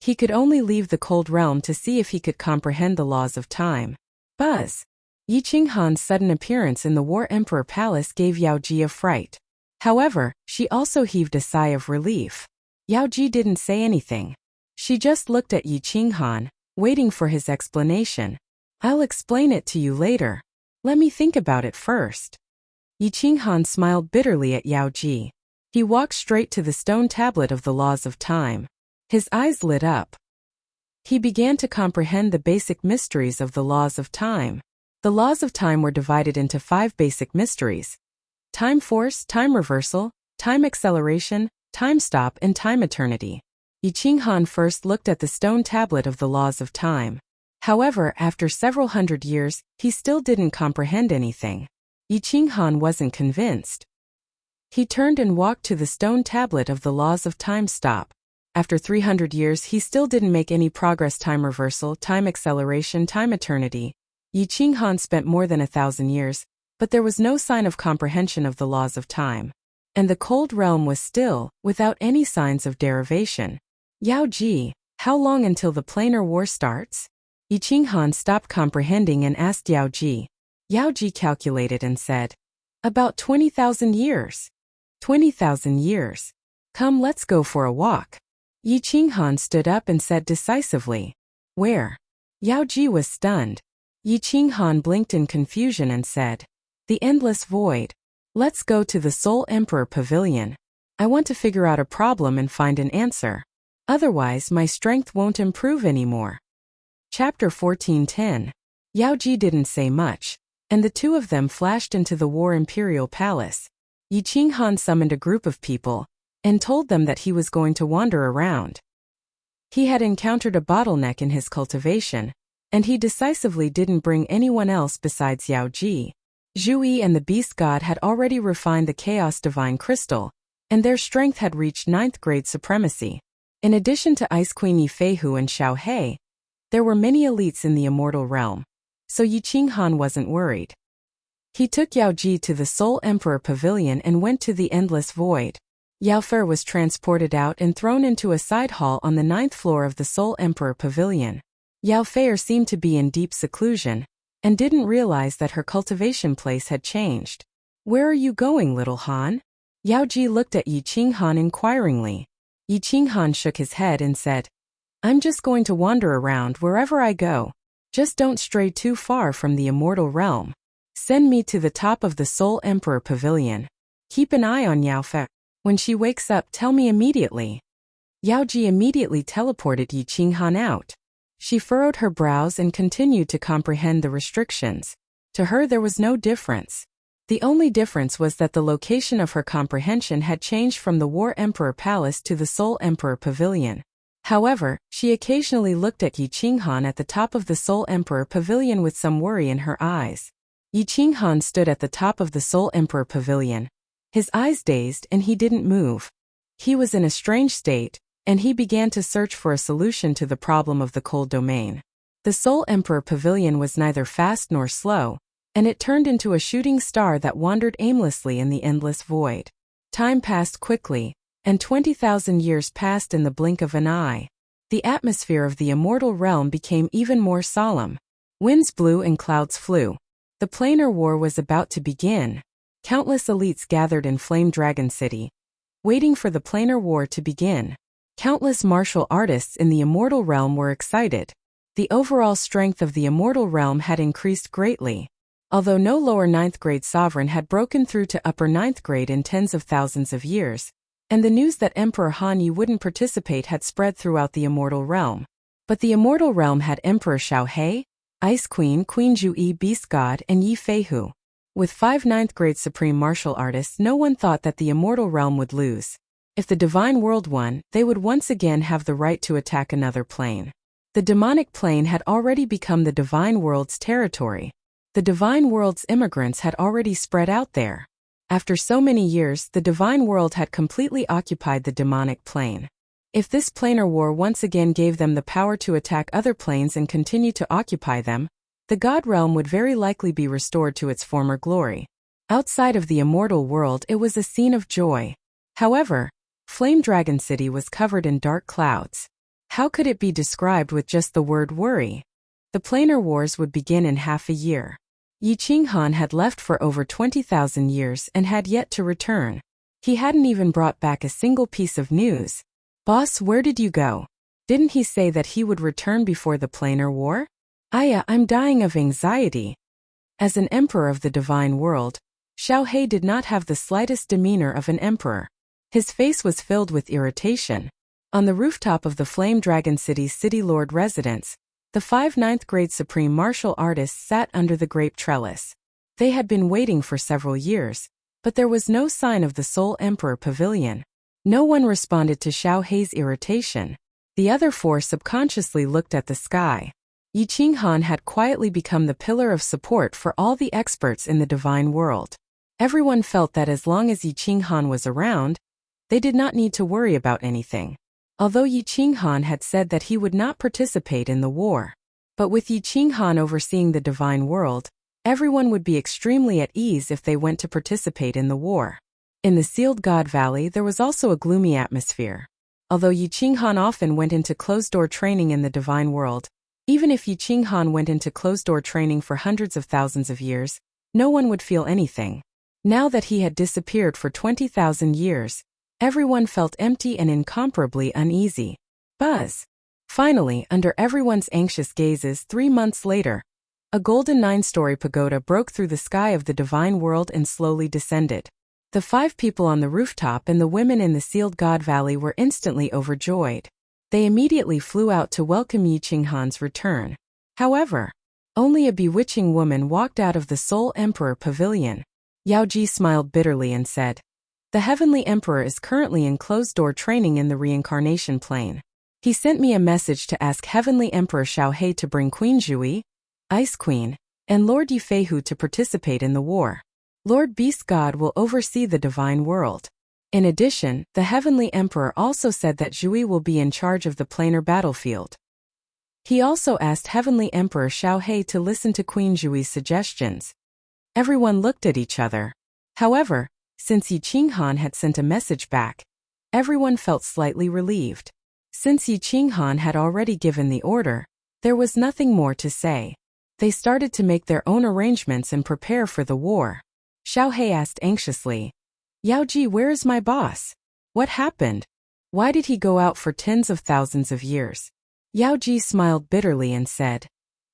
He could only leave the cold realm to see if he could comprehend the laws of time. Buzz! Yi Qinghan's sudden appearance in the War Emperor Palace gave Yao Ji a fright. However, she also heaved a sigh of relief. Yao Ji didn't say anything. She just looked at Yi Qinghan, waiting for his explanation. I'll explain it to you later. Let me think about it first. Yi Qinghan smiled bitterly at Yao Ji. He walked straight to the stone tablet of the laws of time. His eyes lit up. He began to comprehend the basic mysteries of the laws of time. The laws of time were divided into 5 basic mysteries: time force, time reversal, time acceleration, time stop, and time eternity. Yi Qinghan first looked at the stone tablet of the laws of time. However, after several hundred years, he still didn't comprehend anything. Yi Qinghan wasn't convinced. He turned and walked to the stone tablet of the laws of time stop. After 300 years, he still didn't make any progress. Time reversal, time acceleration, time eternity. Yi Qinghan spent more than 1,000 years, but there was no sign of comprehension of the laws of time. And the cold realm was still, without any signs of derivation. Yao Ji, how long until the planar war starts? Yi Qinghan stopped comprehending and asked Yao Ji. Yao Ji calculated and said, about 20,000 years. 20,000 years. Come, let's go for a walk. Yi Qinghan stood up and said decisively. Where? Yao Ji was stunned. Yi Qinghan blinked in confusion and said, the endless void. Let's go to the Soul Emperor Pavilion. I want to figure out a problem and find an answer. Otherwise, my strength won't improve anymore. Chapter 14:10. Yao Ji didn't say much, and the two of them flashed into the War Imperial Palace. Yi Qinghan summoned a group of people and told them that he was going to wander around. He had encountered a bottleneck in his cultivation, and he decisively didn't bring anyone else besides Yao Ji. Zhu Yi and the Beast God had already refined the Chaos Divine Crystal, and their strength had reached 9th grade supremacy. In addition to Ice Queen Yi Feihu and Xiao He, there were many elites in the immortal realm, so Yi Qinghan wasn't worried. He took Yao Ji to the Soul Emperor Pavilion and went to the Endless Void. Yao Fe was transported out and thrown into a side hall on the 9th floor of the Soul Emperor Pavilion. Yao Fe seemed to be in deep seclusion, and didn't realize that her cultivation place had changed. Where are you going, little Han? Yao Ji looked at Yi Qinghan inquiringly. Yi Qinghan shook his head and said, I'm just going to wander around wherever I go. Just don't stray too far from the immortal realm. Send me to the top of the Soul Emperor Pavilion. Keep an eye on Yao Fe. When she wakes up, tell me immediately. Yao Ji immediately teleported Yi Qinghan out. She furrowed her brows and continued to comprehend the restrictions. To her there was no difference. The only difference was that the location of her comprehension had changed from the War Emperor Palace to the Soul Emperor Pavilion. However, she occasionally looked at Yi Qinghan at the top of the Soul Emperor Pavilion with some worry in her eyes. Yi Qinghan stood at the top of the Soul Emperor Pavilion, his eyes dazed, and he didn't move. He was in a strange state, and he began to search for a solution to the problem of the cold domain. The Soul Emperor Pavilion was neither fast nor slow, and it turned into a shooting star that wandered aimlessly in the endless void. Time passed quickly, and 20,000 years passed in the blink of an eye. The atmosphere of the immortal realm became even more solemn. Winds blew and clouds flew. The planar war was about to begin. Countless elites gathered in Flame Dragon City, waiting for the planar war to begin. Countless martial artists in the immortal realm were excited. The overall strength of the immortal realm had increased greatly. Although no lower 9th grade sovereign had broken through to upper 9th grade in tens of thousands of years, and the news that Emperor Han Yi wouldn't participate had spread throughout the immortal realm. But the immortal realm had Emperor Xiao He, Ice Queen, Queen Zhu, Beast God, and Yi Feihu. With 5 9th grade supreme martial artists, no one thought that the immortal realm would lose. If the divine world won, they would once again have the right to attack another plane. The demonic plane had already become the divine world's territory. The divine world's immigrants had already spread out there. After so many years, the divine world had completely occupied the demonic plane. If this planar war once again gave them the power to attack other planes and continue to occupy them, the God realm would very likely be restored to its former glory. Outside of the immortal world, it was a scene of joy. However, Flame Dragon City was covered in dark clouds. How could it be described with just the word worry? The planar wars would begin in half a year. Yi Qinghan had left for over 20,000 years and had yet to return. He hadn't even brought back a single piece of news. "Boss, where did you go? Didn't he say that he would return before the planar war?" I'm dying of anxiety." As an emperor of the divine world, Xiao He did not have the slightest demeanor of an emperor. His face was filled with irritation. On the rooftop of the Flame Dragon City's City Lord residence, the 5 9th grade supreme martial artists sat under the grape trellis. They had been waiting for several years, but there was no sign of the Soul Emperor Pavilion. No one responded to Xiao He's irritation. The other 4 subconsciously looked at the sky. Yi Qinghan had quietly become the pillar of support for all the experts in the divine world. Everyone felt that as long as Yi Qinghan was around, they did not need to worry about anything. Although Yi Qinghan had said that he would not participate in the war. But with Yi Qinghan overseeing the divine world, everyone would be extremely at ease if they went to participate in the war. In the Sealed God Valley, there was also a gloomy atmosphere. Although Yi Qinghan often went into closed-door training in the divine world, even if Yi Qinghan went into closed-door training for hundreds of thousands of years, no one would feel anything. Now that he had disappeared for 20,000 years, everyone felt empty and incomparably uneasy. Buzz! Finally, under everyone's anxious gazes 3 months later, a golden 9-story pagoda broke through the sky of the divine world and slowly descended. The 5 people on the rooftop and the women in the Sealed God Valley were instantly overjoyed. They immediately flew out to welcome Yi Qinghan's return. However, only a bewitching woman walked out of the Soul Emperor Pavilion. Yao Ji smiled bitterly and said, "The Heavenly Emperor is currently in closed-door training in the reincarnation plane. He sent me a message to ask Heavenly Emperor Xiao He to bring Queen Zhu, Ice Queen, and Lord Yi Feihu to participate in the war. Lord Beast God will oversee the divine world. In addition, the Heavenly Emperor also said that Zhu will be in charge of the planar battlefield. He also asked Heavenly Emperor Xiao He to listen to Queen Zhu's suggestions." Everyone looked at each other. However, since Yi Qinghan had sent a message back, everyone felt slightly relieved. Since Yi Qinghan had already given the order, there was nothing more to say. They started to make their own arrangements and prepare for the war. Xiao He asked anxiously, "Yao Ji, where is my boss? What happened? Why did he go out for tens of thousands of years?" Yao Ji smiled bitterly and said,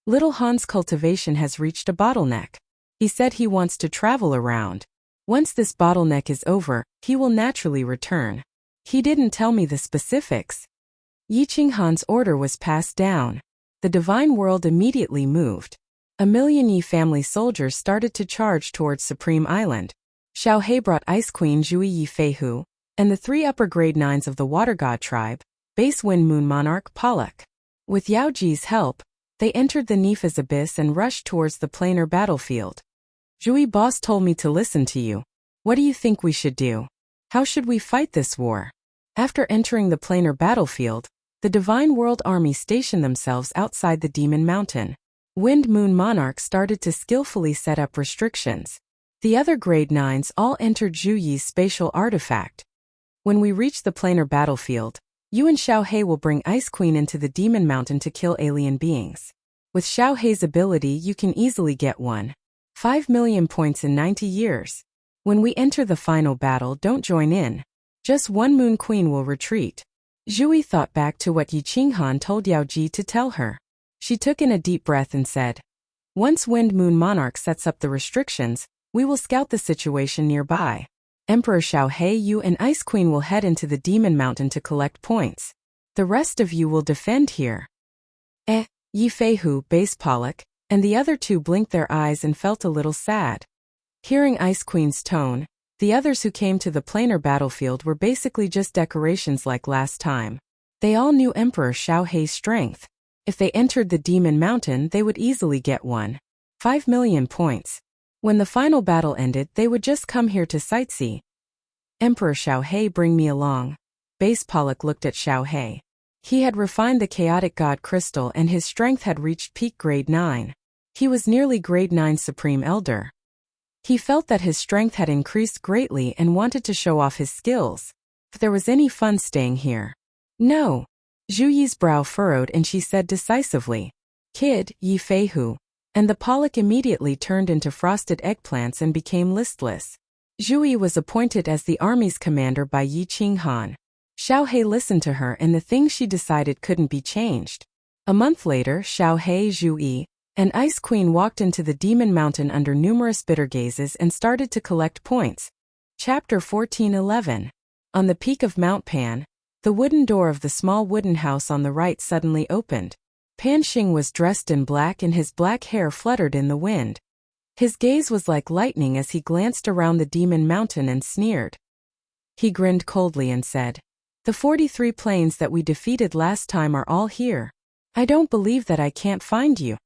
"Little Han's cultivation has reached a bottleneck. He said he wants to travel around. Once this bottleneck is over, he will naturally return. He didn't tell me the specifics." Yi Qinghan's order was passed down. The divine world immediately moved. 1,000,000 Yi family soldiers started to charge towards Supreme Island. Xiao He brought Ice Queen Zhu Yi Feihu, and the 3 upper grade 9s of the Water God tribe, Base Wind Moon Monarch Pollock. With Yao Ji's help, they entered the Nepha's abyss and rushed towards the planar battlefield. "Zhui boss told me to listen to you. What do you think we should do? How should we fight this war?" After entering the planar battlefield, The Divine World Army stationed themselves outside the Demon Mountain. Wind Moon Monarch started to skillfully set up restrictions. The other Grade 9s all entered Zhu Yi's spatial artifact. When we reach the planar battlefield, you and Xiao He will bring Ice Queen into the Demon Mountain to kill alien beings. With Xiao He's ability, you can easily get 1.5 million points in 90 years. When we enter the final battle, don't join in. Just one Moon Queen will retreat. Zhu Yi thought back to what Yi Qinghan told Yao Ji to tell her. She took in a deep breath and said, "Once Wind Moon Monarch sets up the restrictions, we will scout the situation nearby. Emperor Xiao He, you and Ice Queen will head into the Demon Mountain to collect points. The rest of you will defend here." Yi Feihu, Base Pollock, and the other two blinked their eyes and felt a little sad. Hearing Ice Queen's tone, the others who came to the planar battlefield were basically just decorations like last time. They all knew Emperor Xiao He's strength. If they entered the Demon Mountain, they would easily get 1.5 million points. When the final battle ended, they would just come here to sightsee. "Emperor Xiao He, bring me along." Base Pollock looked at Xiao He. He had refined the chaotic god crystal and his strength had reached peak grade 9. He was nearly grade 9 supreme elder. He felt that his strength had increased greatly and wanted to show off his skills. If there was any fun staying here. "No." Zhu Yi's brow furrowed and she said decisively, "Kid, Yi Feihu." And the Pollock immediately turned into frosted eggplants and became listless. Zhu Yi was appointed as the army's commander by Yi Qinghan. Xiao He listened to her and the things she decided couldn't be changed. A month later, Xiao He, Zhu Yi, and Ice Queen walked into the Demon Mountain under numerous bitter gazes and started to collect points. Chapter 14:11. On the peak of Mount Pan, the wooden door of the small wooden house on the right suddenly opened. Pan Xing was dressed in black and his black hair fluttered in the wind. His gaze was like lightning as he glanced around the Demon Mountain and sneered. He grinned coldly and said, "The 43 planes that we defeated last time are all here. I don't believe that I can't find you."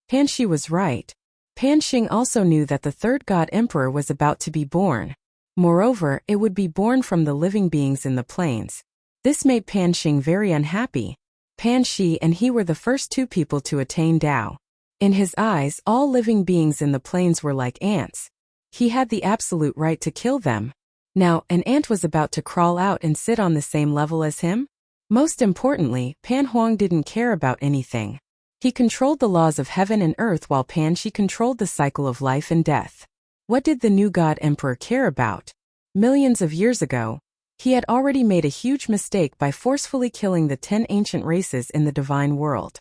Pan Xi was right. Pan Xing also knew that the third god emperor was about to be born. Moreover, it would be born from the living beings in the plains. This made Pan Xing very unhappy. Pan Xi and he were the first two people to attain Tao. In his eyes, all living beings in the plains were like ants. He had the absolute right to kill them. Now, an ant was about to crawl out and sit on the same level as him? Most importantly, Pan Huang didn't care about anything. He controlled the laws of heaven and earth while Pan Xi controlled the cycle of life and death. What did the new god emperor care about? Millions of years ago, he had already made a huge mistake by forcefully killing the 10 ancient races in the divine world.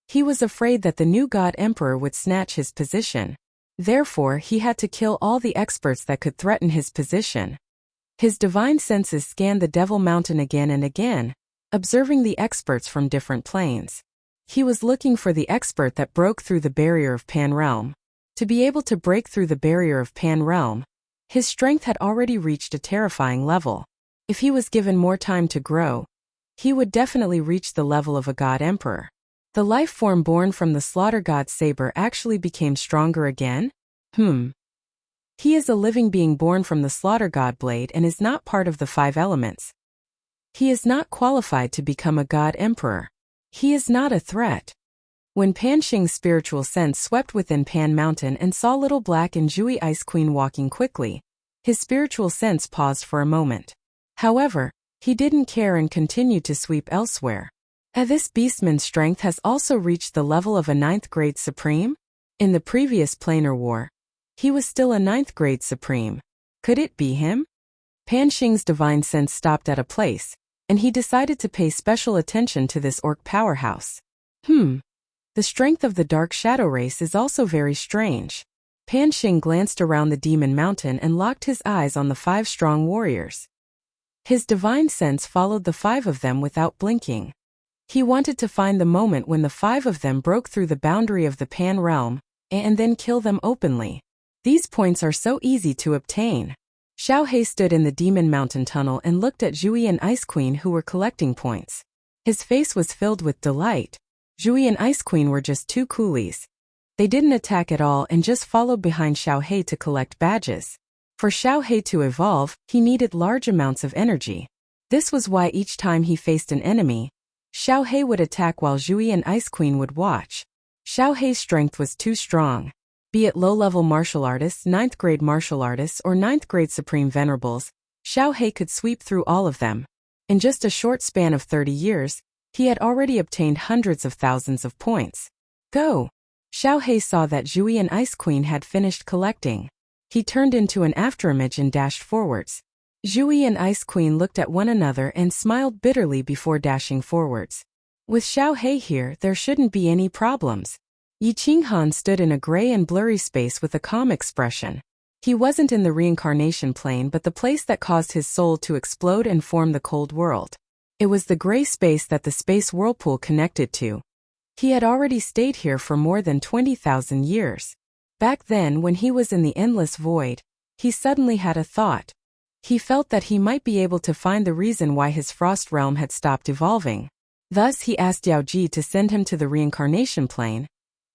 He was afraid that the new god emperor would snatch his position. Therefore, he had to kill all the experts that could threaten his position. His divine senses scanned the Devil Mountain again and again, observing the experts from different planes. He was looking for the expert that broke through the barrier of Pan Realm. To be able to break through the barrier of Pan Realm, his strength had already reached a terrifying level. If he was given more time to grow, he would definitely reach the level of a god emperor. The life form born from the slaughter god saber actually became stronger again? He is a living being born from the slaughter god blade and is not part of the 5 elements. He is not qualified to become a god emperor. He is not a threat. When Pan Xing's spiritual sense swept within Pan Mountain and saw Little Black and Zhui Ice Queen walking quickly, his spiritual sense paused for a moment. However, he didn't care and continued to sweep elsewhere. This beastman's strength has also reached the level of a 9th grade supreme? In the previous planar war, he was still a 9th grade supreme. Could it be him? Pan Xing's divine sense stopped at a place, and he decided to pay special attention to this orc powerhouse. The strength of the Dark Shadow race is also very strange. Pan Xing glanced around the Demon Mountain and locked his eyes on the 5 strong warriors. His divine sense followed the 5 of them without blinking. He wanted to find the moment when the 5 of them broke through the boundary of the Pan realm, and then kill them openly. These points are so easy to obtain. Xiao He stood in the Demon Mountain tunnel and looked at Zhui and Ice Queen who were collecting points. His face was filled with delight. Zhui and Ice Queen were just 2 coolies. They didn't attack at all and just followed behind Xiao He to collect badges. For Xiao He to evolve, he needed large amounts of energy. This was why each time he faced an enemy, Xiao He would attack while Zhui and Ice Queen would watch. Xiao He's strength was too strong. Be it low-level martial artists, 9th grade martial artists, or 9th grade supreme venerables, Xiao He could sweep through all of them. In just a short span of 30 years, he had already obtained hundreds of thousands of points. Go! Xiao He saw that Zhui and Ice Queen had finished collecting. He turned into an afterimage and dashed forwards. Zhui and Ice Queen looked at one another and smiled bitterly before dashing forwards. With Xiao He here, there shouldn't be any problems. Yi Qinghan stood in a gray and blurry space with a calm expression. He wasn't in the reincarnation plane but the place that caused his soul to explode and form the cold world. It was the gray space that the space whirlpool connected to. He had already stayed here for more than 20,000 years. Back then, when he was in the endless void, he suddenly had a thought. He felt that he might be able to find the reason why his frost realm had stopped evolving. Thus he asked Yao Ji to send him to the reincarnation plane,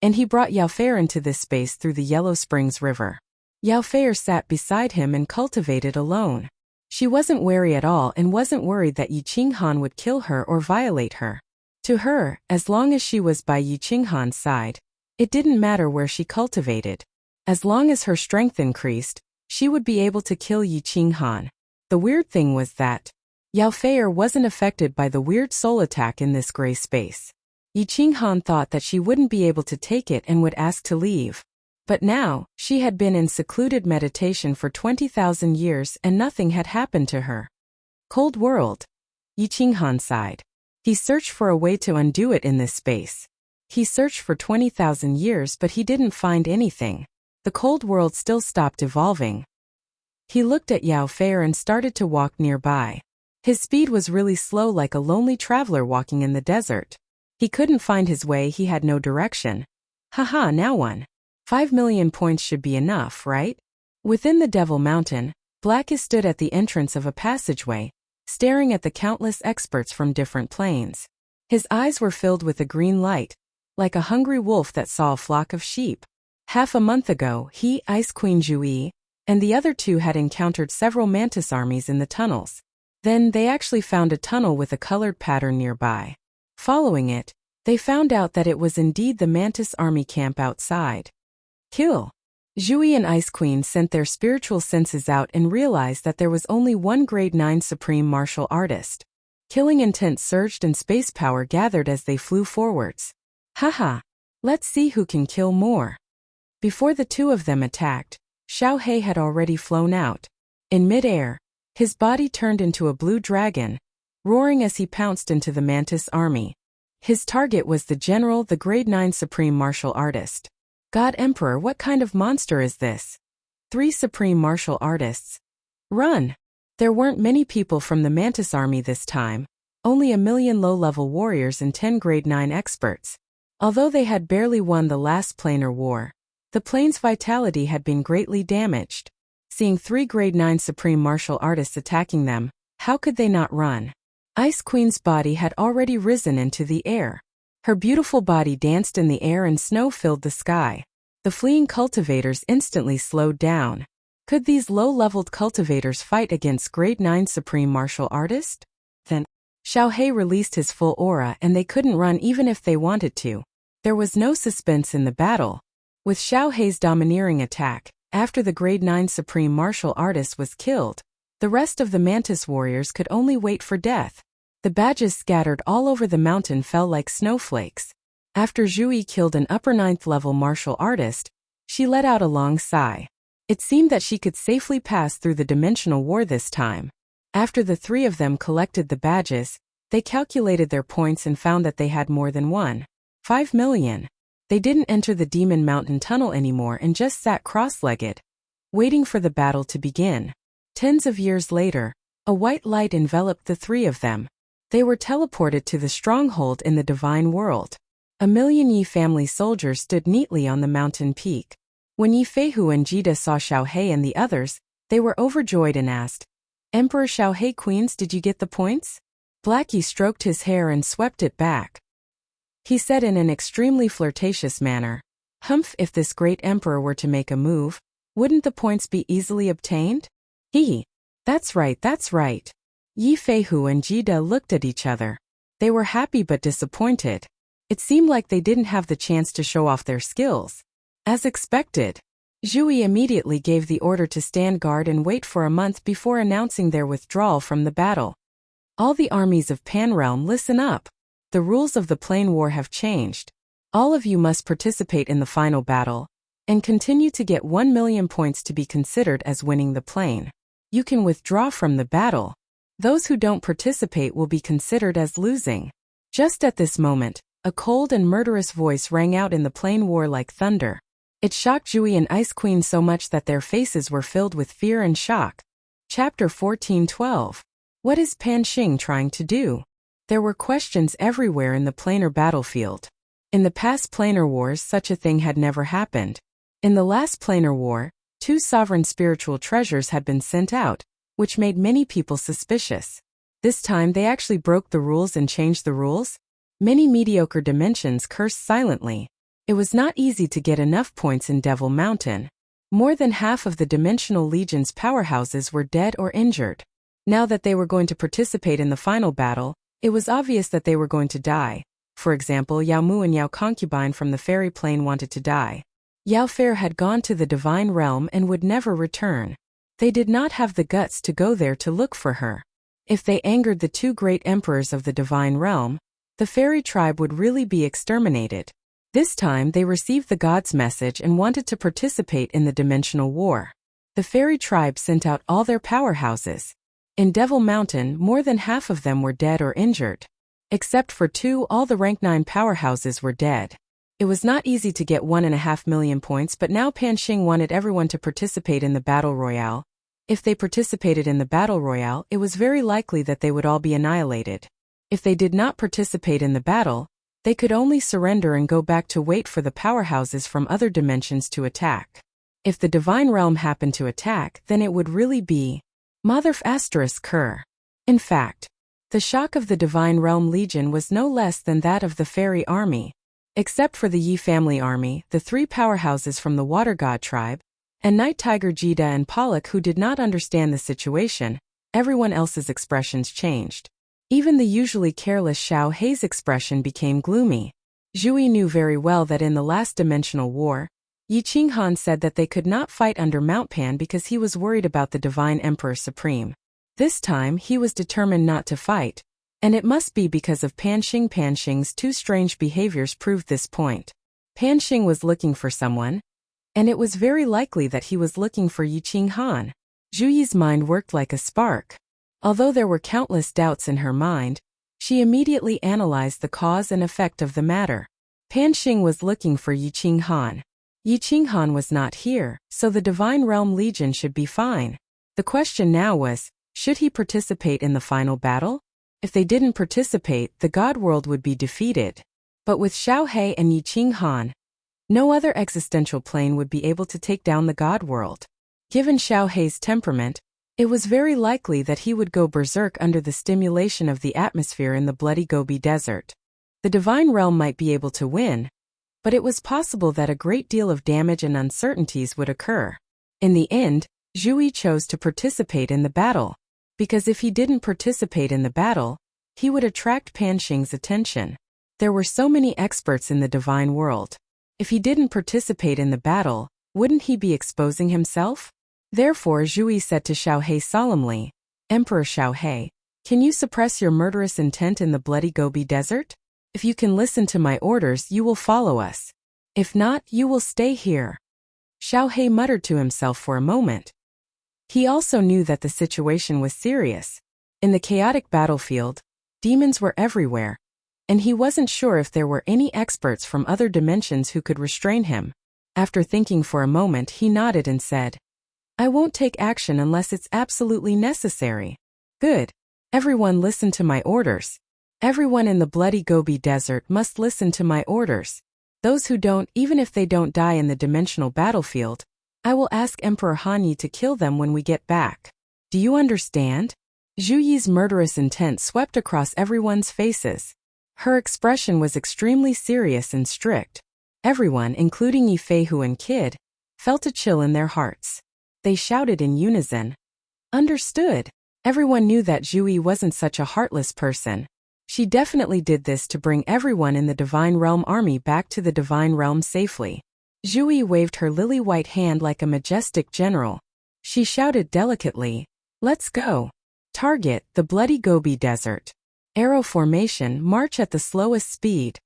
and he brought Yao Fei into this space through the Yellow Springs River. Yao Fei sat beside him and cultivated alone. She wasn't wary at all and wasn't worried that Yi Qinghan would kill her or violate her. To her, as long as she was by Yi Qinghan's side, it didn't matter where she cultivated. As long as her strength increased, she would be able to kill Yi Qinghan. The weird thing was that Yao Fei wasn't affected by the weird soul attack in this gray space. Yi Qinghan thought that she wouldn't be able to take it and would ask to leave. But now, she had been in secluded meditation for 20,000 years and nothing had happened to her. Cold world. Yi Qinghan sighed. He searched for a way to undo it in this space. He searched for 20,000 years but he didn't find anything. The cold world still stopped evolving. He looked at Yao Fei and started to walk nearby. His speed was really slow, like a lonely traveler walking in the desert. He couldn't find his way, he had no direction. Haha, now won. 5 million points should be enough, right? Within the Devil Mountain, Blackus stood at the entrance of a passageway, staring at the countless experts from different planes. His eyes were filled with a green light, like a hungry wolf that saw a flock of sheep. Half a month ago, he, Ice Queen Zhui, and the other two had encountered several mantis armies in the tunnels. Then they actually found a tunnel with a colored pattern nearby. Following it, they found out that it was indeed the mantis army camp outside. Kill! Zhui and Ice Queen sent their spiritual senses out and realized that there was only one grade 9 supreme martial artist. Killing intent surged and space power gathered as they flew forwards. Haha! Let's see who can kill more. Before the two of them attacked, Xiao He had already flown out. In mid-air, his body turned into a blue dragon, roaring as he pounced into the mantis army. His target was the general, the grade 9 supreme martial artist. God Emperor, what kind of monster is this? 3 supreme martial artists. Run! There weren't many people from the mantis army this time, only 1 million low-level warriors and 10 grade 9 experts. Although they had barely won the last planar war, the plane's vitality had been greatly damaged. Seeing 3 grade 9 supreme martial artists attacking them, how could they not run? Ice Queen's body had already risen into the air. Her beautiful body danced in the air and snow filled the sky. The fleeing cultivators instantly slowed down. Could these low-leveled cultivators fight against grade 9 supreme martial artist? Then, Xiao He released his full aura and they couldn't run even if they wanted to. There was no suspense in the battle. With Xiao He's domineering attack, after the grade 9 supreme martial artist was killed, the rest of the mantis warriors could only wait for death. The badges scattered all over the mountain fell like snowflakes. After Zhui killed an upper 9th level martial artist, she let out a long sigh. It seemed that she could safely pass through the dimensional war this time. After the 3 of them collected the badges, they calculated their points and found that they had more than 5 million. They didn't enter the Demon Mountain tunnel anymore and just sat cross-legged, waiting for the battle to begin. Tens of years later, a white light enveloped the 3 of them. They were teleported to the stronghold in the divine world. 1 million Yi family soldiers stood neatly on the mountain peak. When Yi Feihu and Jida saw Xiao He and the others, they were overjoyed and asked, Emperor Xiao He, Queens, did you get the points? Blackie stroked his hair and swept it back. He said in an extremely flirtatious manner, Humph, if this great emperor were to make a move, wouldn't the points be easily obtained? That's right, that's right. Yi Feihu and Jida looked at each other. They were happy but disappointed. It seemed like they didn't have the chance to show off their skills. As expected, Zhui immediately gave the order to stand guard and wait for a month before announcing their withdrawal from the battle. All the armies of Panrealm, listen up. The rules of the Plane War have changed. All of you must participate in the final battle, and continue to get 1 million points to be considered as winning the plane. You can withdraw from the battle. Those who don't participate will be considered as losing. Just at this moment, a cold and murderous voice rang out in the Plane War like thunder. It shocked Zhui and Ice Queen so much that their faces were filled with fear and shock. Chapter 14:12. What is Pan Xing trying to do? There were questions everywhere in the planar battlefield. In the past planar wars, such a thing had never happened. In the last planar war, 2 sovereign spiritual treasures had been sent out, which made many people suspicious. This time they actually broke the rules and changed the rules. Many mediocre dimensions cursed silently. It was not easy to get enough points in Devil Mountain. More than half of the Dimensional Legion's powerhouses were dead or injured. Now that they were going to participate in the final battle, it was obvious that they were going to die. For example, Yao Mu and Yao Concubine from the fairy plane wanted to die. Yao Fair had gone to the divine realm and would never return. They did not have the guts to go there to look for her. If they angered the 2 great emperors of the divine realm, the fairy tribe would really be exterminated. This time they received the god's message and wanted to participate in the dimensional war. The fairy tribe sent out all their powerhouses. In Devil Mountain, more than half of them were dead or injured. Except for 2, all the rank 9 powerhouses were dead. It was not easy to get 1.5 million points, but now Pan Xing wanted everyone to participate in the Battle Royale. If they participated in the Battle Royale, it was very likely that they would all be annihilated. If they did not participate in the battle, they could only surrender and go back to wait for the powerhouses from other dimensions to attack. If the divine realm happened to attack, then it would really be Motherf ****. In fact, the shock of the Divine Realm Legion was no less than that of the Fairy Army. Except for the Yi family army, the 3 powerhouses from the Water God tribe, and Night Tiger Jida and Pollock, who did not understand the situation, everyone else's expressions changed. Even the usually careless Xiao Hei's expression became gloomy. Zhui knew very well that in the last dimensional war, Yi Qinghan said that they could not fight under Mount Pan because he was worried about the Divine Emperor Supreme. This time he was determined not to fight, and it must be because of Pan Xing. Pan Xing's 2 strange behaviors proved this point. Pan Xing was looking for someone, and it was very likely that he was looking for Yi Qinghan. Zhuyi's mind worked like a spark. Although there were countless doubts in her mind, she immediately analyzed the cause and effect of the matter. Pan Xing was looking for Yi Qinghan. Yi Qinghan was not here, so the Divine Realm Legion should be fine. The question now was, should he participate in the final battle? If they didn't participate, the God World would be defeated. But with Xiao Hei and Yi Qinghan, no other existential plane would be able to take down the God World. Given Xiao Hei's temperament, it was very likely that he would go berserk under the stimulation of the atmosphere in the Bloody Gobi Desert. The Divine Realm might be able to win, but it was possible that a great deal of damage and uncertainties would occur. In the end, Zhui chose to participate in the battle, because if he didn't participate in the battle, he would attract Pan Xing's attention. There were so many experts in the divine world. If he didn't participate in the battle, wouldn't he be exposing himself? Therefore Zhui said to Xiao Hei solemnly, Emperor Xiao Hei, can you suppress your murderous intent in the Bloody Gobi Desert? If you can listen to my orders, you will follow us. If not, you will stay here. Xiao Hei muttered to himself for a moment. He also knew that the situation was serious. In the chaotic battlefield, demons were everywhere, and he wasn't sure if there were any experts from other dimensions who could restrain him. After thinking for a moment, he nodded and said, I won't take action unless it's absolutely necessary. Good. Everyone listen to my orders. Everyone in the Bloody Gobi Desert must listen to my orders. Those who don't, even if they don't die in the dimensional battlefield, I will ask Emperor Hanyi to kill them when we get back. Do you understand? Zhuyi's murderous intent swept across everyone's faces. Her expression was extremely serious and strict. Everyone, including Yifeihu and Kid, felt a chill in their hearts. They shouted in unison. Understood. Everyone knew that Zhui wasn't such a heartless person. She definitely did this to bring everyone in the Divine Realm army back to the Divine Realm safely. Zhu Yi waved her lily-white hand like a majestic general. She shouted delicately, "Let's go. Target, the Bloody Gobi Desert. Arrow formation, march at the slowest speed."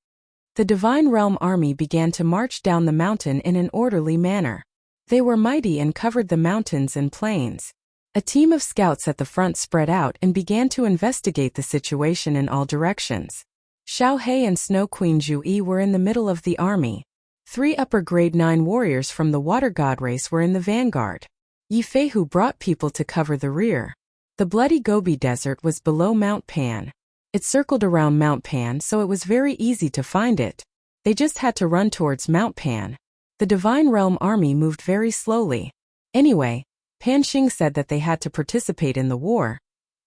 The Divine Realm army began to march down the mountain in an orderly manner. They were mighty and covered the mountains and plains. A team of scouts at the front spread out and began to investigate the situation in all directions. Xiao He and Snow Queen Zhu Yi were in the middle of the army. 3 upper grade 9 warriors from the Water God race were in the vanguard. Yi Feihu brought people to cover the rear. The Bloody Gobi Desert was below Mount Pan. It circled around Mount Pan, so it was very easy to find it. They just had to run towards Mount Pan. The Divine Realm army moved very slowly. Anyway, Pan Xing said that they had to participate in the war.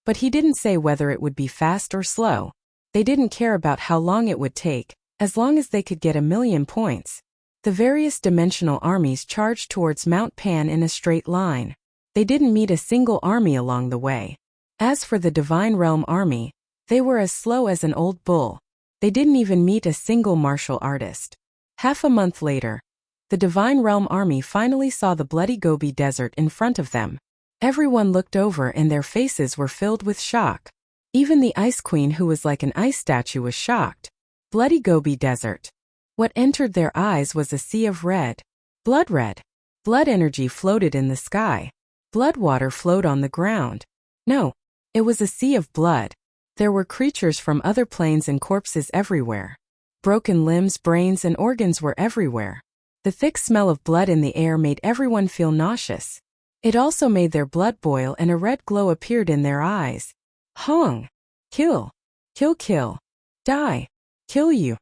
But he didn't say whether it would be fast or slow. They didn't care about how long it would take, as long as they could get 1,000,000 points. The various dimensional armies charged towards Mount Pan in a straight line. They didn't meet a single army along the way. As for the Divine Realm army, they were as slow as an old bull. They didn't even meet a single martial artist. Half a month later, the Divine Realm army finally saw the Bloody Gobi Desert in front of them. Everyone looked over and their faces were filled with shock. Even the Ice Queen, who was like an ice statue, was shocked. Bloody Gobi Desert. What entered their eyes was a sea of red. Blood red. Blood energy floated in the sky. Blood water flowed on the ground. No, it was a sea of blood. There were creatures from other planes and corpses everywhere. Broken limbs, brains, and organs were everywhere. The thick smell of blood in the air made everyone feel nauseous. It also made their blood boil and a red glow appeared in their eyes. Hong! Kill! Kill, kill! Die! Kill you!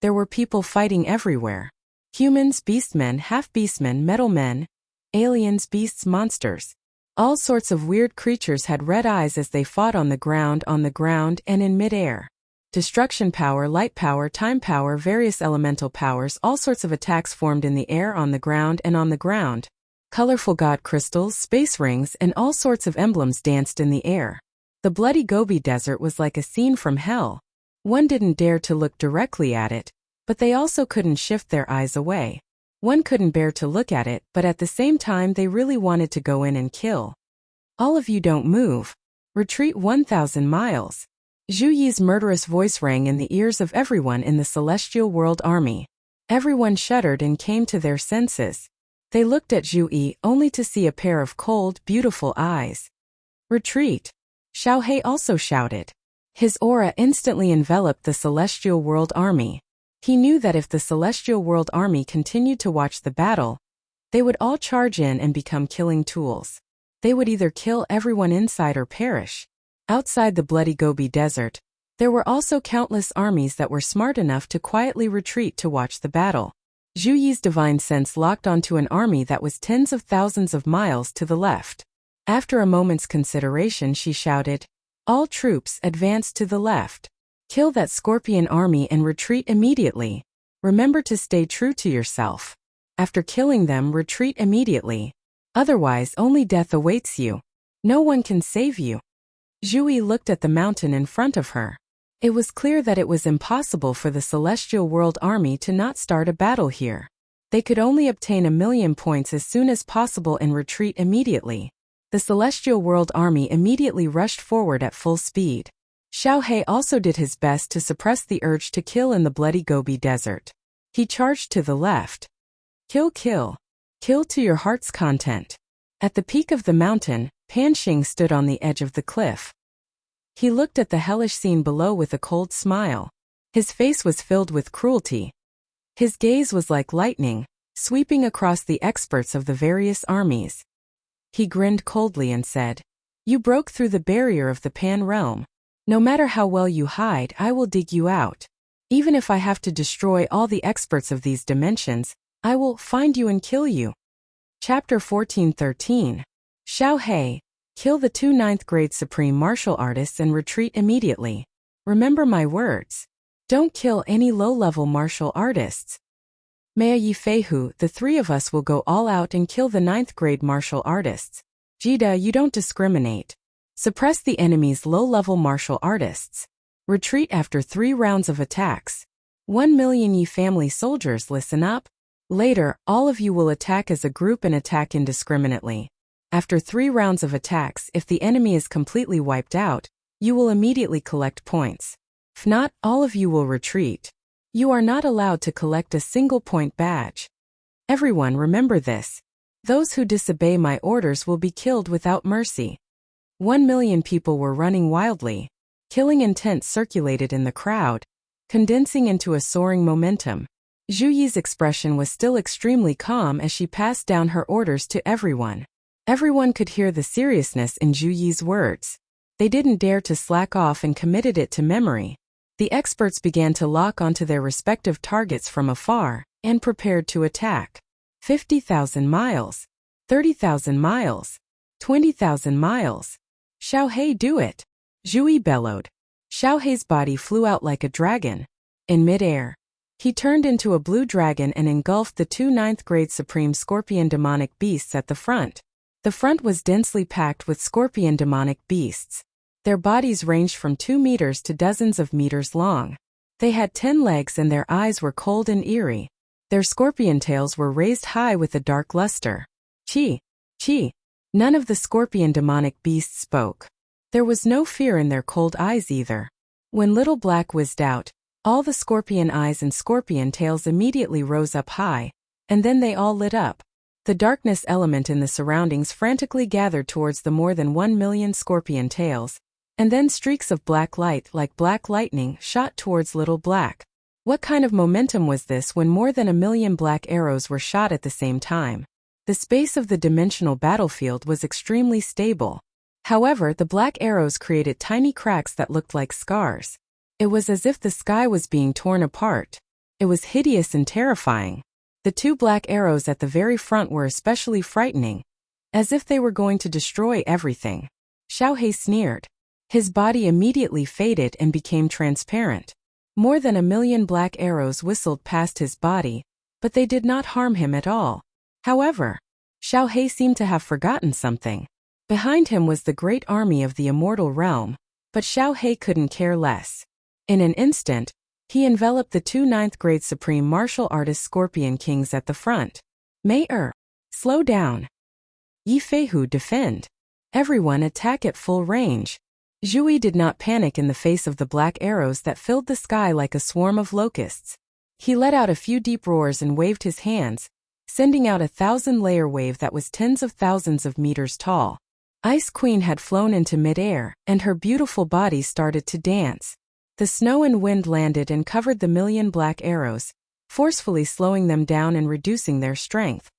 There were people fighting everywhere. Humans, beastmen, half-beastmen, metal men, aliens, beasts, monsters. All sorts of weird creatures had red eyes as they fought on the ground, and in mid-air. Destruction power, light power, time power, various elemental powers, all sorts of attacks formed in the air, on the ground, and on the ground. Colorful god crystals, space rings, and all sorts of emblems danced in the air. The Bloody Gobi Desert was like a scene from hell. One didn't dare to look directly at it, but they also couldn't shift their eyes away. One couldn't bear to look at it, but at the same time they really wanted to go in and kill. All of you don't move. Retreat 1,000 miles. Zhu Yi's murderous voice rang in the ears of everyone in the Celestial World Army. Everyone shuddered and came to their senses. They looked at Zhu Yi only to see a pair of cold, beautiful eyes. Retreat! Xiao He also shouted. His aura instantly enveloped the Celestial World Army. He knew that if the Celestial World Army continued to watch the battle, they would all charge in and become killing tools. They would either kill everyone inside or perish. Outside the Bloody Gobi Desert, there were also countless armies that were smart enough to quietly retreat to watch the battle. Zhu Yi's divine sense locked onto an army that was tens of thousands of miles to the left. After a moment's consideration, she shouted, "All troops, advance to the left. Kill that scorpion army and retreat immediately. Remember to stay true to yourself. After killing them, retreat immediately. Otherwise, only death awaits you. No one can save you." Zhu Yi looked at the mountain in front of her. It was clear that it was impossible for the Celestial World Army to not start a battle here. They could only obtain 1,000,000 points as soon as possible and retreat immediately. The Celestial World Army immediately rushed forward at full speed. Xiao He also did his best to suppress the urge to kill in the Bloody Gobi Desert. He charged to the left. Kill, kill. Kill to your heart's content. At the peak of the mountain, Pan Xing stood on the edge of the cliff. He looked at the hellish scene below with a cold smile. His face was filled with cruelty. His gaze was like lightning, sweeping across the experts of the various armies. He grinned coldly and said, "You broke through the barrier of the Pan realm. No matter how well you hide, I will dig you out. Even if I have to destroy all the experts of these dimensions, I will find you and kill you." Chapter 14:13. Xiao He, kill the 2 9th-grade supreme martial artists and retreat immediately. Remember my words. Don't kill any low-level martial artists. Maya Yi Feihu, the 3 of us will go all out and kill the 9th-grade martial artists. Jida, you don't discriminate. Suppress the enemy's low-level martial artists. Retreat after 3 rounds of attacks. 1 million Yi family soldiers, listen up. Later, all of you will attack as a group and attack indiscriminately. After 3 rounds of attacks, if the enemy is completely wiped out, you will immediately collect points. If not, all of you will retreat. You are not allowed to collect a single point badge. Everyone remember this. Those who disobey my orders will be killed without mercy. 1 million people were running wildly. Killing intent circulated in the crowd, condensing into a soaring momentum. Zhu Yi's expression was still extremely calm as she passed down her orders to everyone. Everyone could hear the seriousness in Zhu Yi's words. They didn't dare to slack off and committed it to memory. The experts began to lock onto their respective targets from afar and prepared to attack. 50,000 miles. 30,000 miles. 20,000 miles. Xiaohei, do it! Zhu Yi bellowed. Xiaohei's body flew out like a dragon. In midair, he turned into a blue dragon and engulfed the 2 9th-grade supreme scorpion demonic beasts at the front. The front was densely packed with scorpion demonic beasts. Their bodies ranged from 2 meters to dozens of meters long. They had 10 legs and their eyes were cold and eerie. Their scorpion tails were raised high with a dark luster. Chi! Chi! None of the scorpion demonic beasts spoke. There was no fear in their cold eyes either. When Little Black whizzed out, all the scorpion eyes and scorpion tails immediately rose up high, and then they all lit up. The darkness element in the surroundings frantically gathered towards the more than 1 million scorpion tails, and then streaks of black light like black lightning shot towards Little Black. What kind of momentum was this when more than 1 million black arrows were shot at the same time? The space of the dimensional battlefield was extremely stable. However, the black arrows created tiny cracks that looked like scars. It was as if the sky was being torn apart. It was hideous and terrifying. The 2 black arrows at the very front were especially frightening, as if they were going to destroy everything. Xiaohei sneered. His body immediately faded and became transparent. More than 1 million black arrows whistled past his body, but they did not harm him at all. However, Xiaohei seemed to have forgotten something. Behind him was the great army of the immortal realm, but Xiaohei couldn't care less. In an instant, he enveloped the 2 9th-grade supreme martial artist scorpion kings at the front. Mei slow down. Yi Feihu, defend. Everyone attack at full range. Zhu Yi did not panic in the face of the black arrows that filled the sky like a swarm of locusts. He let out a few deep roars and waved his hands, sending out a 1,000-layer wave that was tens of thousands of meters tall. Ice Queen had flown into midair, and her beautiful body started to dance. The snow and wind landed and covered the million black arrows, forcefully slowing them down and reducing their strength.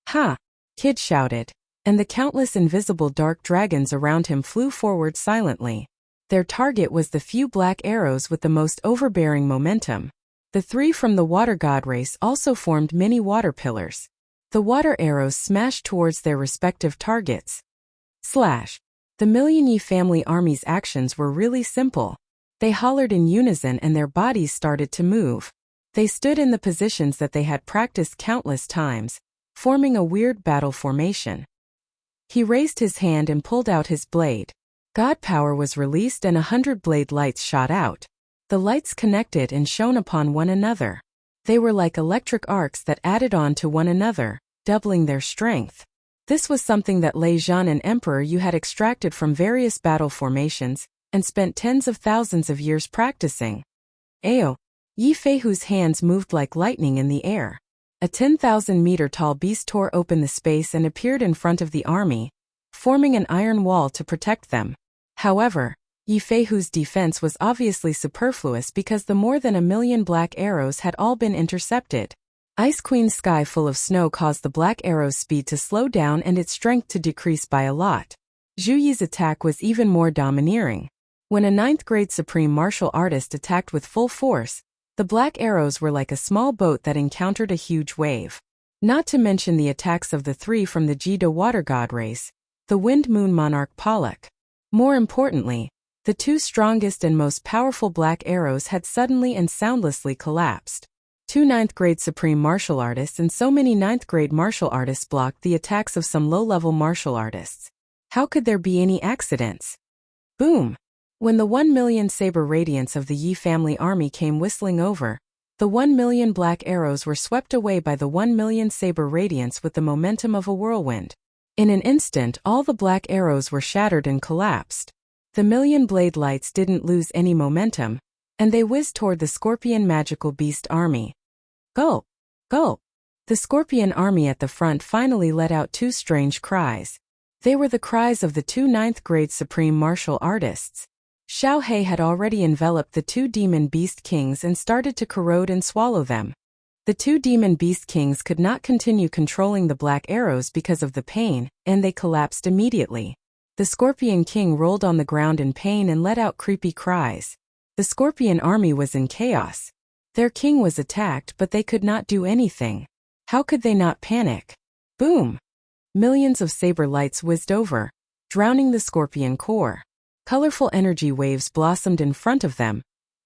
Ha! Kid shouted, and the countless invisible dark dragons around him flew forward silently. Their target was the few black arrows with the most overbearing momentum. The 3 from the water god race also formed mini water pillars. The water arrows smashed towards their respective targets. Slash! The Million Yi family army's actions were really simple. They hollered in unison and their bodies started to move. They stood in the positions that they had practiced countless times, forming a weird battle formation. He raised his hand and pulled out his blade. God power was released and 100 blade lights shot out. The lights connected and shone upon one another. They were like electric arcs that added on to one another, doubling their strength. This was something that Lei Zhan and Emperor Yu had extracted from various battle formations, and spent tens of thousands of years practicing. Ayo! Yi Feihu's hands moved like lightning in the air. A 10,000-meter-tall beast tore open the space and appeared in front of the army, forming an iron wall to protect them. However, Yi Feihu's defense was obviously superfluous because the more than 1 million black arrows had all been intercepted. Ice Queen's sky full of snow caused the black arrow's speed to slow down and its strength to decrease by a lot. Zhu Yi's attack was even more domineering. When a 9th-grade supreme martial artist attacked with full force, the black arrows were like a small boat that encountered a huge wave. Not to mention the attacks of the 3 from the Jida water god race, the Wind Moon Monarch Pollock. More importantly, the 2 strongest and most powerful black arrows had suddenly and soundlessly collapsed. 2 9th-grade supreme martial artists and so many 9th-grade martial artists blocked the attacks of some low-level martial artists. How could there be any accidents? Boom! When the 1,000,000 saber radiance of the Yi family army came whistling over, the 1,000,000 black arrows were swept away by the 1,000,000 saber radiance with the momentum of a whirlwind. In an instant, all the black arrows were shattered and collapsed. The 1,000,000 blade lights didn't lose any momentum, and they whizzed toward the scorpion magical beast army. Go! Go! The scorpion army at the front finally let out two strange cries. They were the cries of the two 9th-grade supreme martial artists. Xiao He had already enveloped the two demon beast kings and started to corrode and swallow them. The two demon beast kings could not continue controlling the black arrows because of the pain, and they collapsed immediately. The scorpion king rolled on the ground in pain and let out creepy cries. The scorpion army was in chaos. Their king was attacked, but they could not do anything. How could they not panic? Boom! Millions of saber lights whizzed over, drowning the scorpion core. Colorful energy waves blossomed in front of them,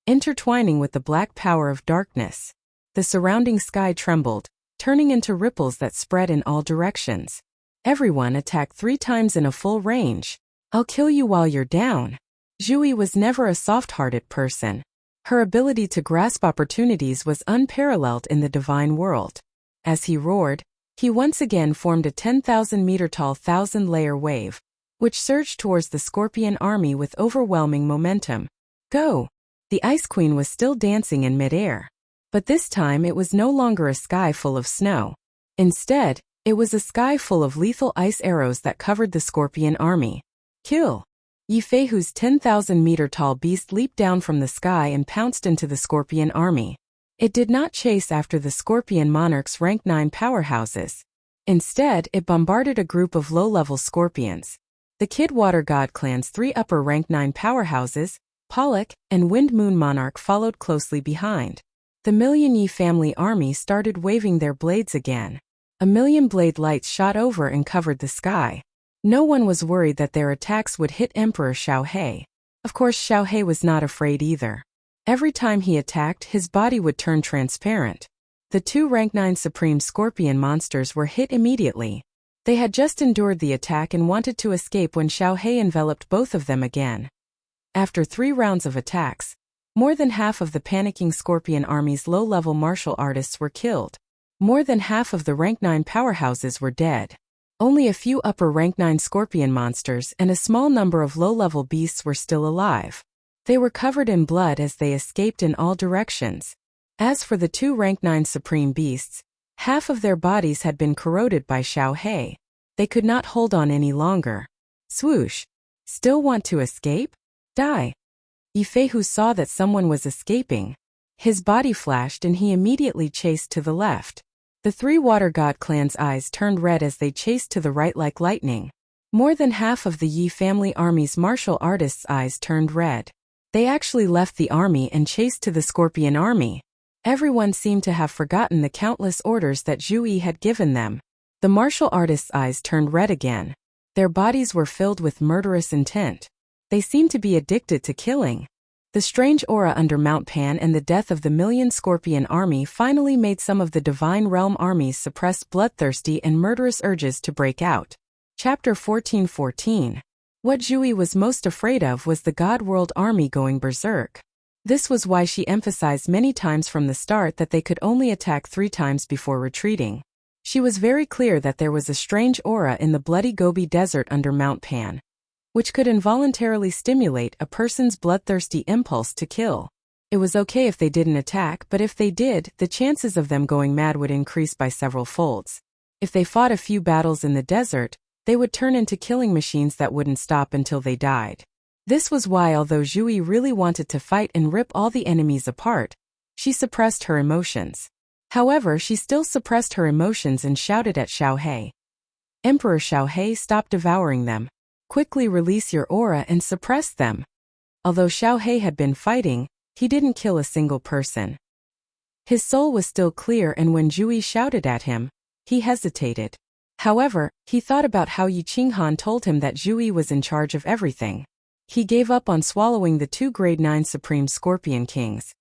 intertwining with the black power of darkness. The surrounding sky trembled, turning into ripples that spread in all directions. Everyone attacked 3 times in a full range. I'll kill you while you're down. Zhui was never a soft-hearted person. Her ability to grasp opportunities was unparalleled in the divine world. As he roared, he once again formed a 10,000-meter-tall 1,000-layer wave, which surged towards the scorpion army with overwhelming momentum. Go! The Ice Queen was still dancing in midair. But this time it was no longer a sky full of snow. Instead, it was a sky full of lethal ice arrows that covered the scorpion army. Kill! Yi Feihu's 10,000-meter-tall beast leaped down from the sky and pounced into the scorpion army. It did not chase after the scorpion monarch's rank 9 powerhouses. Instead, it bombarded a group of low-level scorpions. The Kid Water God clan's 3 upper rank 9 powerhouses, Pollock and Wind Moon Monarch, followed closely behind. The Million Yi family army started waving their blades again. 1,000,000 blade lights shot over and covered the sky. No one was worried that their attacks would hit Emperor Xiao He. Of course, Xiao He was not afraid either. Every time he attacked, his body would turn transparent. The 2 rank 9 supreme scorpion monsters were hit immediately. They had just endured the attack and wanted to escape when Xiao He enveloped both of them again. After 3 rounds of attacks, more than half of the panicking scorpion army's low-level martial artists were killed. More than half of the rank 9 powerhouses were dead. Only a few upper rank 9 scorpion monsters and a small number of low-level beasts were still alive. They were covered in blood as they escaped in all directions. As for the 2 rank 9 supreme beasts, half of their bodies had been corroded by Xiao He. They could not hold on any longer. Swoosh! Still want to escape? Die! Yi Feihu saw that someone was escaping. His body flashed and he immediately chased to the left. The 3 Water God clan's eyes turned red as they chased to the right like lightning. More than half of the Yi family army's martial artists' eyes turned red. They actually left the army and chased to the scorpion army. Everyone seemed to have forgotten the countless orders that Zhui had given them. The martial artists' eyes turned red again. Their bodies were filled with murderous intent. They seemed to be addicted to killing. The strange aura under Mount Pan and the death of the Million Scorpion army finally made some of the Divine Realm army's suppressed bloodthirsty and murderous urges to break out. Chapter 14:14. What Zhui was most afraid of was the God World army going berserk. This was why she emphasized many times from the start that they could only attack 3 times before retreating. She was very clear that there was a strange aura in the bloody Gobi Desert under Mount Pan, which could involuntarily stimulate a person's bloodthirsty impulse to kill. It was okay if they didn't attack, but if they did, the chances of them going mad would increase by several folds. If they fought a few battles in the desert, they would turn into killing machines that wouldn't stop until they died. This was why, although Zhui really wanted to fight and rip all the enemies apart, she suppressed her emotions. However, she still suppressed her emotions and shouted at Xiao He. Emperor Xiao He, stop devouring them. Quickly release your aura and suppress them. Although Xiao He had been fighting, he didn't kill a single person. His soul was still clear, and when Zhui shouted at him, he hesitated. However, he thought about how Yi Qinghan told him that Zhui was in charge of everything. He gave up on swallowing the 2 grade 9 supreme scorpion kings.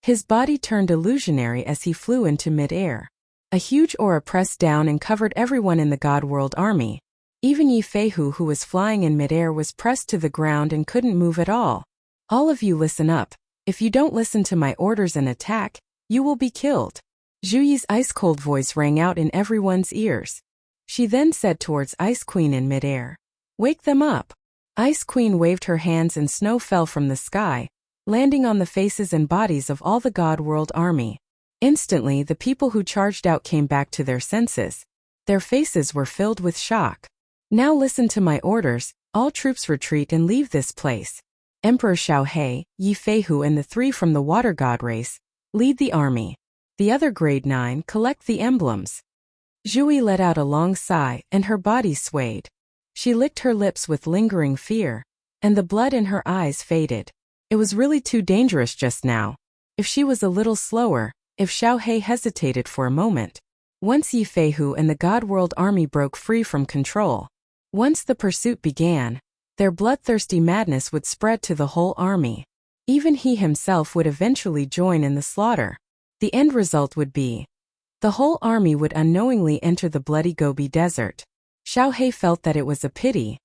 His body turned illusionary as he flew into mid-air. A huge aura pressed down and covered everyone in the God World army. Even Yi Feihu, who was flying in midair, was pressed to the ground and couldn't move at all. All of you listen up. If you don't listen to my orders and attack, you will be killed. Zhu Yi's ice-cold voice rang out in everyone's ears. She then said towards Ice Queen in midair, "Wake them up." Ice Queen waved her hands and snow fell from the sky, landing on the faces and bodies of all the God World army. Instantly, the people who charged out came back to their senses. Their faces were filled with shock. "Now listen to my orders, all troops retreat and leave this place. Emperor Xiaohe, Yi Feihu and the 3 from the Water God race lead the army. The other grade 9 collect the emblems." Zhu Yi let out a long sigh and her body swayed. She licked her lips with lingering fear, and the blood in her eyes faded. It was really too dangerous just now. If she was a little slower, if Xiaohe hesitated for a moment. Once Yi Feihu and the God World army broke free from control, once the pursuit began, their bloodthirsty madness would spread to the whole army. Even he himself would eventually join in the slaughter. The end result would be the whole army would unknowingly enter the bloody Gobi Desert. Xiaohe felt that it was a pity.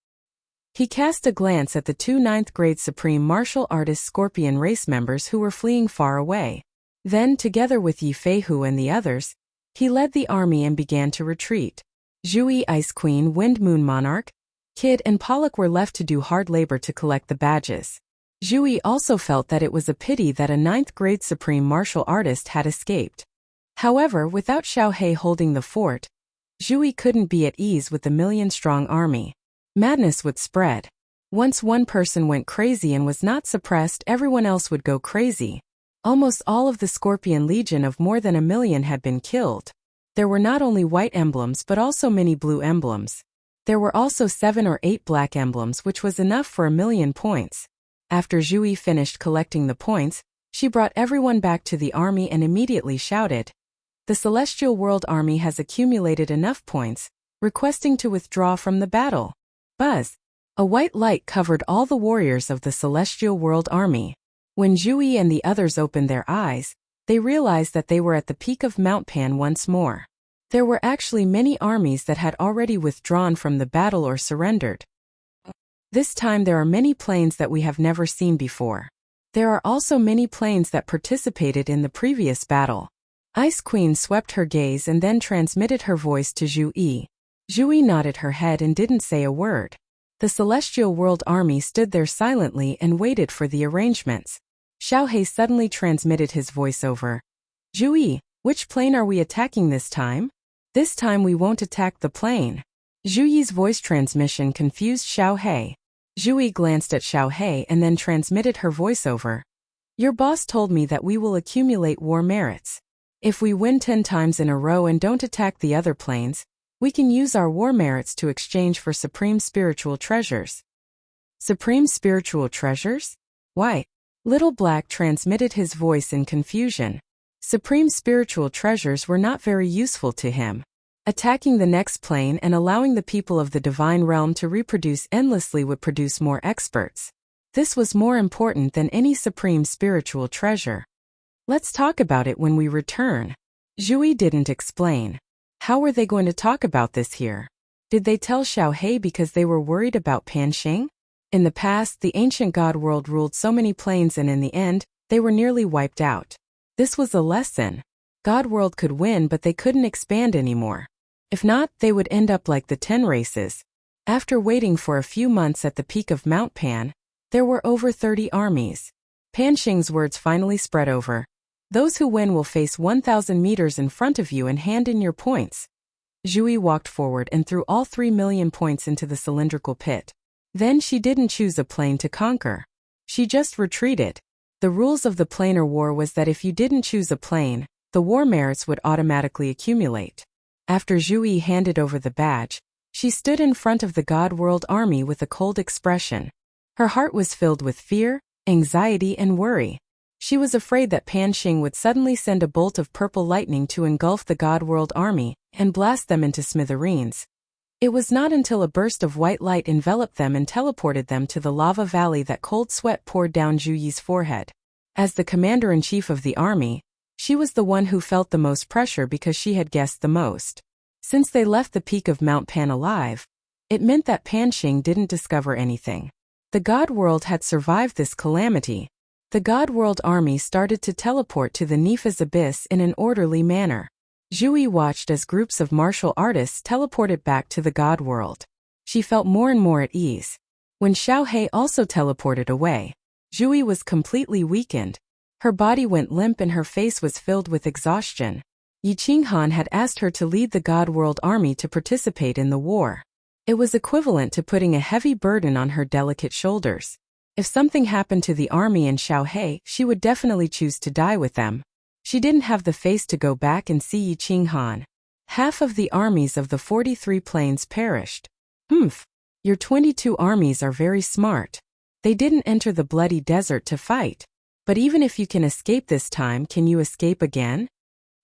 He cast a glance at the 2 9th-grade Supreme Martial Artist Scorpion race members who were fleeing far away. Then, together with Yi Feihu and the others, he led the army and began to retreat. Zhu Yi, Ice Queen, Wind Moon Monarch, Kid and Pollock were left to do hard labor to collect the badges. Zhu Yi also felt that it was a pity that a 9th-grade Supreme Martial Artist had escaped. However, without Xiaohe holding the fort, Zhu Yi couldn't be at ease with the million-strong army. Madness would spread. Once one person went crazy and was not suppressed, everyone else would go crazy. Almost all of the Scorpion Legion of more than 1 million had been killed. There were not only white emblems but also many blue emblems. There were also 7 or 8 black emblems, which was enough for 1 million points. After Zhu Yi finished collecting the points, she brought everyone back to the army and immediately shouted, "The Celestial World Army has accumulated enough points, requesting to withdraw from the battle." Buzz! A white light covered all the warriors of the Celestial World Army. When Zhu Yi and the others opened their eyes, they realized that they were at the peak of Mount Pan once more. There were actually many armies that had already withdrawn from the battle or surrendered. This time there are many planes that we have never seen before. There are also many planes that participated in the previous battle. Ice Queen swept her gaze and then transmitted her voice to Zhu Yi. Zhu Yi nodded her head and didn't say a word. The Celestial World Army stood there silently and waited for the arrangements. Xiaohe suddenly transmitted his voice over. "Zhu Yi, which plane are we attacking this time?" "This time we won't attack the plane." Zhu Yi's voice transmission confused Xiaohe. Zhu Yi glanced at Xiaohe and then transmitted her voice over. "Your boss told me that we will accumulate war merits. If we win 10 times in a row and don't attack the other planes, we can use our war merits to exchange for supreme spiritual treasures." "Supreme spiritual treasures? Why?" Little Black transmitted his voice in confusion. Supreme spiritual treasures were not very useful to him. Attacking the next plane and allowing the people of the divine realm to reproduce endlessly would produce more experts. This was more important than any supreme spiritual treasure. "Let's talk about it when we return." Zhu Yi didn't explain. How were they going to talk about this here? Did they tell Xiaohe because they were worried about Panxing? In the past, the ancient God world ruled so many planes and in the end, they were nearly wiped out. This was a lesson. God world could win but they couldn't expand anymore. If not, they would end up like the 10 races. After waiting for a few months at the peak of Mount Pan, there were over 30 armies. Panxing's words finally spread over. "Those who win will face 1,000 meters in front of you and hand in your points." Zhu Yi walked forward and threw all 3 million points into the cylindrical pit. Then she didn't choose a plane to conquer. She just retreated. The rules of the planar war was that if you didn't choose a plane, the war merits would automatically accumulate. After Zhu Yi handed over the badge, she stood in front of the God World Army with a cold expression. Her heart was filled with fear, anxiety and worry. She was afraid that Panxing would suddenly send a bolt of purple lightning to engulf the God World Army and blast them into smithereens. It was not until a burst of white light enveloped them and teleported them to the lava valley that cold sweat poured down Zhu Yi's forehead. As the commander-in-chief of the army, she was the one who felt the most pressure because she had guessed the most. Since they left the peak of Mount Pan alive, It meant that Pan Xing didn't discover anything. The God world had survived this calamity. The God world army started to teleport to the Nifa's abyss in an orderly manner. Zhu watched as groups of martial artists teleported back to the God world. She felt more and more at ease. When Xiao He also teleported away, Zhu was completely weakened. Her body went limp and her face was filled with exhaustion. Yi Qinghan had asked her to lead the God world army to participate in the war. It was equivalent to putting a heavy burden on her delicate shoulders. If something happened to the army and Xiao He, she would definitely choose to die with them. She didn't have the face to go back and see Yi Qinghan. Half of the armies of the 43 plains perished. Your 22 armies are very smart. They didn't enter the bloody desert to fight. But even if you can escape this time, can you escape again?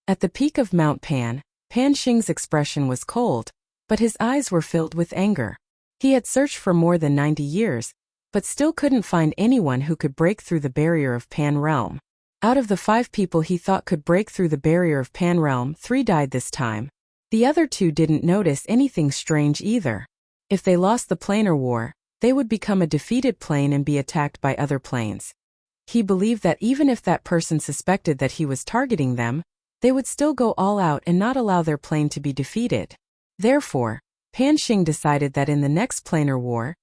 At the peak of Mount Pan, Pan Xing's expression was cold, but his eyes were filled with anger. He had searched for more than 90 years, but still couldn't find anyone who could break through the barrier of Pan Realm. Out of the 5 people he thought could break through the barrier of Pan Realm, 3 died this time. The other 2 didn't notice anything strange either. If they lost the planar war, they would become a defeated plane and be attacked by other planes. He believed that even if that person suspected that he was targeting them, they would still go all out and not allow their plane to be defeated. Therefore, Pan Xing decided that in the next planar war,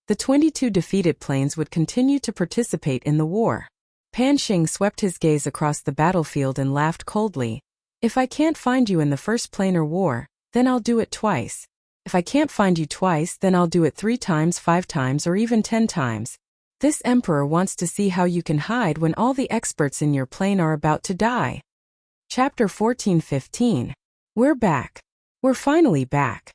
the 22 defeated planes would continue to participate in the war. Pan Xing swept his gaze across the battlefield and laughed coldly. If I can't find you in the first planar war, then I'll do it twice. If I can't find you twice, then I'll do it 3 times, 5 times, or even 10 times. This emperor wants to see how you can hide when all the experts in your plane are about to die. Chapter 14-15. We're back. We're finally back.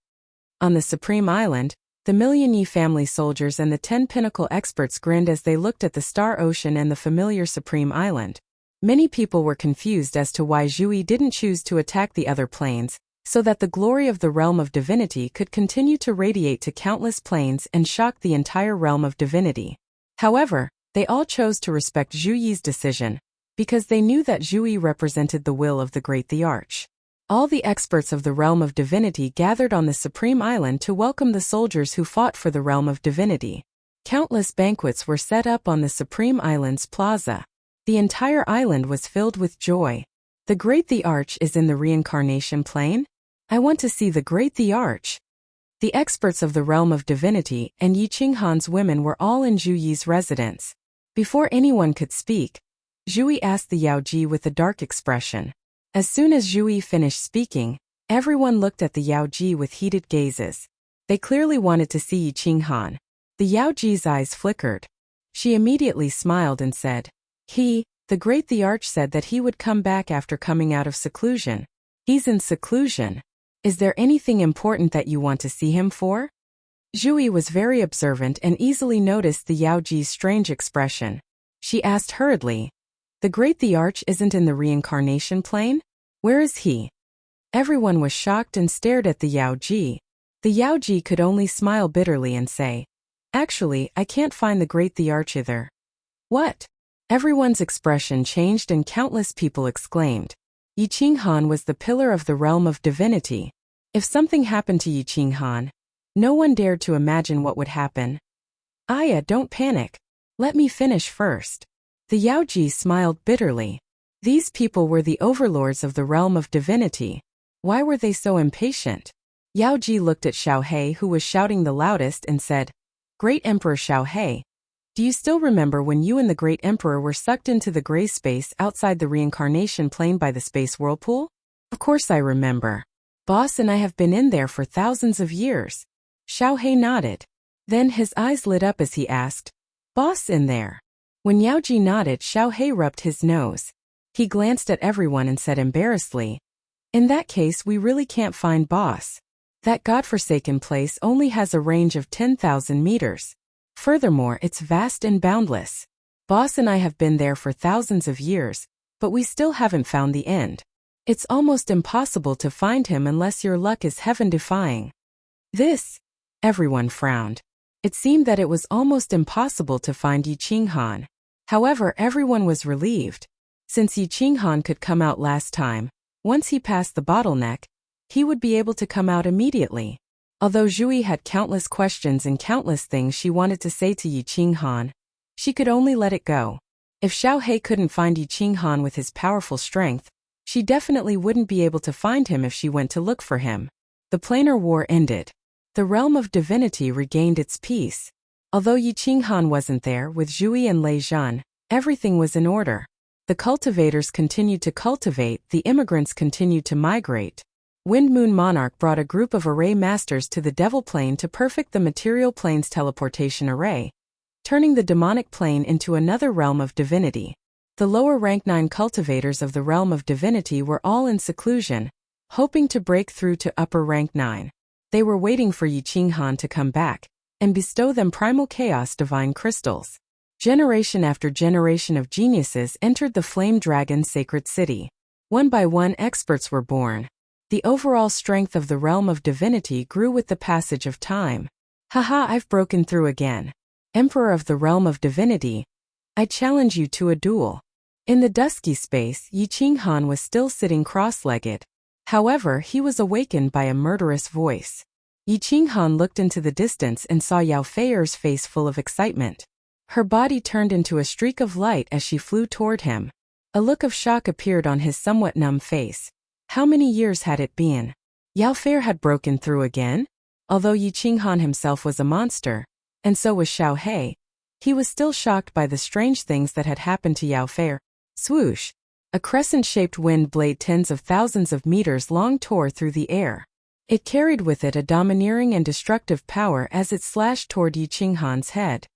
On the Supreme Island, the Million Yi family soldiers and the 10 pinnacle experts grinned as they looked at the Star Ocean and the familiar Supreme Island. Many people were confused as to why Zhu didn't choose to attack the other planes, so that the glory of the realm of divinity could continue to radiate to countless planes and shock the entire realm of divinity. However, they all chose to respect Zhu decision, because they knew that Zhu represented the will of the Great the Arch. All the experts of the realm of divinity gathered on the Supreme Island to welcome the soldiers who fought for the realm of divinity. Countless banquets were set up on the Supreme Island's plaza. The entire island was filled with joy. The Great the Arch is in the reincarnation plane? I want to see the Great the Arch. The experts of the realm of divinity and Yi Qinghan's women were all in Zhu residence. Before anyone could speak, Zhu asked the Yaoji with a dark expression. As soon as Zhu finished speaking, everyone looked at the Yaoji with heated gazes. They clearly wanted to see Yi Qinghan. The Yaoji's eyes flickered. She immediately smiled and said, the Great the Arch said that he would come back after coming out of seclusion. He's in seclusion. Is there anything important that you want to see him for? Zhu was very observant and easily noticed the Yaoji's strange expression. She asked hurriedly, The Great the Arch isn't in the reincarnation plane? Where is he? Everyone was shocked and stared at the Yaoji. The Yaoji could only smile bitterly and say, Actually, I can't find the Great the Arch either. What? Everyone's expression changed and countless people exclaimed. Yi Qinghan was the pillar of the realm of divinity. If something happened to Yi Qinghan, no one dared to imagine what would happen. Aya, don't panic. Let me finish first. The Yaoji smiled bitterly. These people were the overlords of the realm of divinity. Why were they so impatient? Yaoji looked at Xiao He, who was shouting the loudest, and said, Great Emperor Xiao He, do you still remember when you and the Great Emperor were sucked into the gray space outside the reincarnation plane by the space whirlpool? Of course I remember. Boss and I have been in there for thousands of years. Xiao He nodded. Then his eyes lit up as he asked, Boss in there? When Yaoji nodded, Xiao He rubbed his nose. He glanced at everyone and said embarrassedly, In that case we really can't find Boss. That godforsaken place only has a range of 10,000 meters. Furthermore, it's vast and boundless. Boss and I have been there for thousands of years, but we still haven't found the end. It's almost impossible to find him unless your luck is heaven-defying. Everyone frowned. It seemed that it was almost impossible to find Yi Qinghan. However, everyone was relieved. Since Yi Qinghan could come out last time, once he passed the bottleneck, he would be able to come out immediately. Although Zhui had countless questions and countless things she wanted to say to Yi Qinghan, she could only let it go. If Xiao He couldn't find Yi Qinghan with his powerful strength, she definitely wouldn't be able to find him if she went to look for him. The planar war ended. The realm of divinity regained its peace. Although Yi Qinghan wasn't there with Zhui and Lei Zhan, everything was in order. The cultivators continued to cultivate, the immigrants continued to migrate. Wind Moon Monarch brought a group of array masters to the Devil Plane to perfect the material plane's teleportation array, turning the demonic plane into another realm of divinity. The lower rank 9 cultivators of the realm of divinity were all in seclusion, hoping to break through to upper rank 9. They were waiting for Yi Qinghan to come back and bestow them primal chaos divine crystals. Generation after generation of geniuses entered the Flame Dragon sacred city. One by one experts were born. The overall strength of the realm of divinity grew with the passage of time. Haha, I've broken through again. Emperor of the realm of divinity, I challenge you to a duel. In the dusky space, Yi Qinghan was still sitting cross-legged. However, he was awakened by a murderous voice. Yi Qinghan looked into the distance and saw Yao Feier's face full of excitement. Her body turned into a streak of light as she flew toward him. A look of shock appeared on his somewhat numb face. How many years had it been? Yao Feier had broken through again? Although Yi Qinghan himself was a monster, and so was Xiao He, he was still shocked by the strange things that had happened to Yao Feier. Swoosh! A crescent-shaped wind blade tens of thousands of meters long tore through the air. It carried with it a domineering and destructive power as it slashed toward Yi Qinghan's head.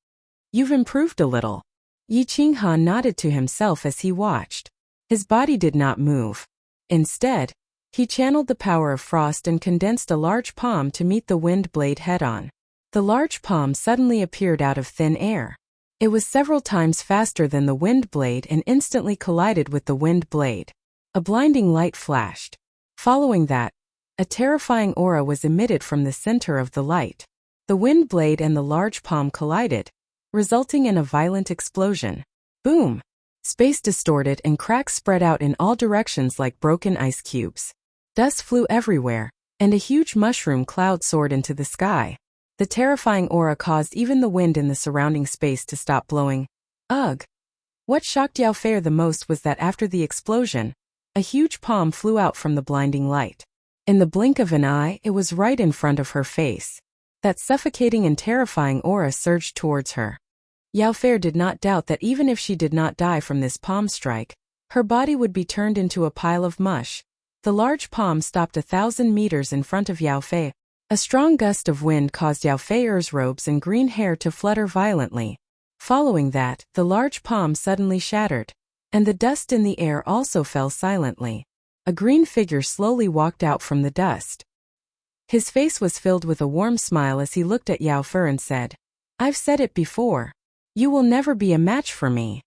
You've improved a little. Yi Qinghan nodded to himself as he watched. His body did not move. Instead, he channeled the power of frost and condensed a large palm to meet the wind blade head-on. The large palm suddenly appeared out of thin air. It was several times faster than the wind blade and instantly collided with the wind blade. A blinding light flashed. Following that, a terrifying aura was emitted from the center of the light. The wind blade and the large palm collided, resulting in a violent explosion. Boom! Space distorted and cracks spread out in all directions like broken ice cubes. Dust flew everywhere, and a huge mushroom cloud soared into the sky. The terrifying aura caused even the wind in the surrounding space to stop blowing. Ugh! What shocked Yao Feier the most was that after the explosion, a huge palm flew out from the blinding light. In the blink of an eye, it was right in front of her face. That suffocating and terrifying aura surged towards her. Yao Feier did not doubt that even if she did not die from this palm strike, her body would be turned into a pile of mush. The large palm stopped 1,000 meters in front of Yao Feier. A strong gust of wind caused Yao Feier's robes and green hair to flutter violently. Following that, the large palm suddenly shattered, and the dust in the air also fell silently. A green figure slowly walked out from the dust. His face was filled with a warm smile as he looked at Yao Feier and said, "I've said it before. You will never be a match for me.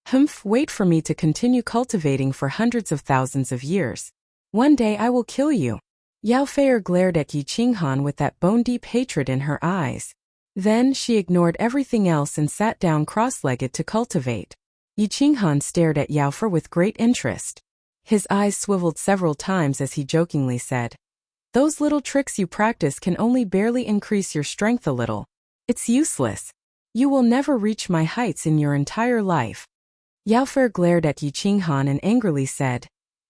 Humph, wait for me to continue cultivating for hundreds of thousands of years. One day I will kill you." Yao Feier glared at Yi Qinghan with that bone-deep hatred in her eyes. Then she ignored everything else and sat down cross-legged to cultivate. Yi Qinghan stared at Yao Feier with great interest. His eyes swiveled several times as he jokingly said, "Those little tricks you practice can only barely increase your strength a little. It's useless. You will never reach my heights in your entire life." Yao Feier glared at Yi Qinghan and angrily said,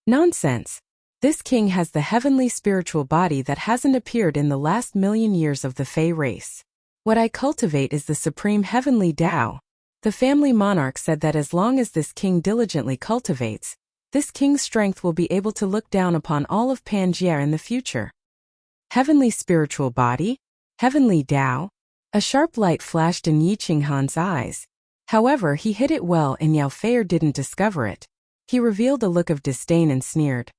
"Nonsense. This king has the heavenly spiritual body that hasn't appeared in the last million years of the Fey race. What I cultivate is the supreme heavenly Tao." The family monarch said that as long as this king diligently cultivates, this king's strength will be able to look down upon all of Pangaea in the future. Heavenly spiritual body? Heavenly Tao? A sharp light flashed in Yi Qinghan's eyes. However, he hid it well and Yao Feier didn't discover it. He revealed a look of disdain and sneered.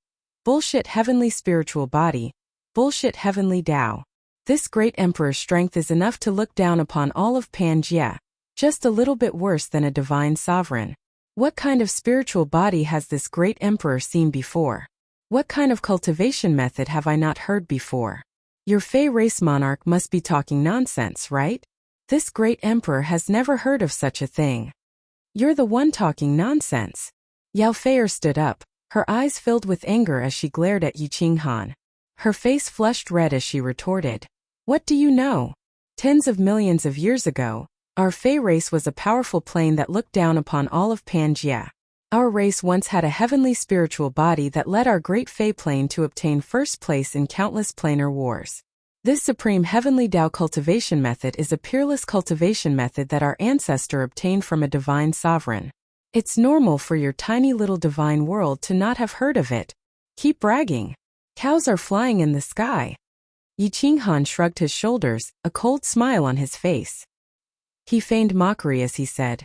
"Bullshit heavenly spiritual body. Bullshit heavenly Tao. This great emperor's strength is enough to look down upon all of Pangaea, just a little bit worse than a divine sovereign. What kind of spiritual body has this great emperor seen before? What kind of cultivation method have I not heard before? Your Fey race monarch must be talking nonsense, right? This great emperor has never heard of such a thing. You're the one talking nonsense." Yao Feier stood up, her eyes filled with anger as she glared at Yi Qinghan. Her face flushed red as she retorted. What do you know? Tens of millions of years ago, our Fey race was a powerful plane that looked down upon all of Pangaea. Our race once had a heavenly spiritual body that led our great Fey plane to obtain first place in countless planar wars. This supreme heavenly Tao cultivation method is a peerless cultivation method that our ancestor obtained from a divine sovereign. It's normal for your tiny little divine world to not have heard of it. Keep bragging. Cows are flying in the sky. Yi Qinghan shrugged his shoulders, a cold smile on his face. He feigned mockery as he said,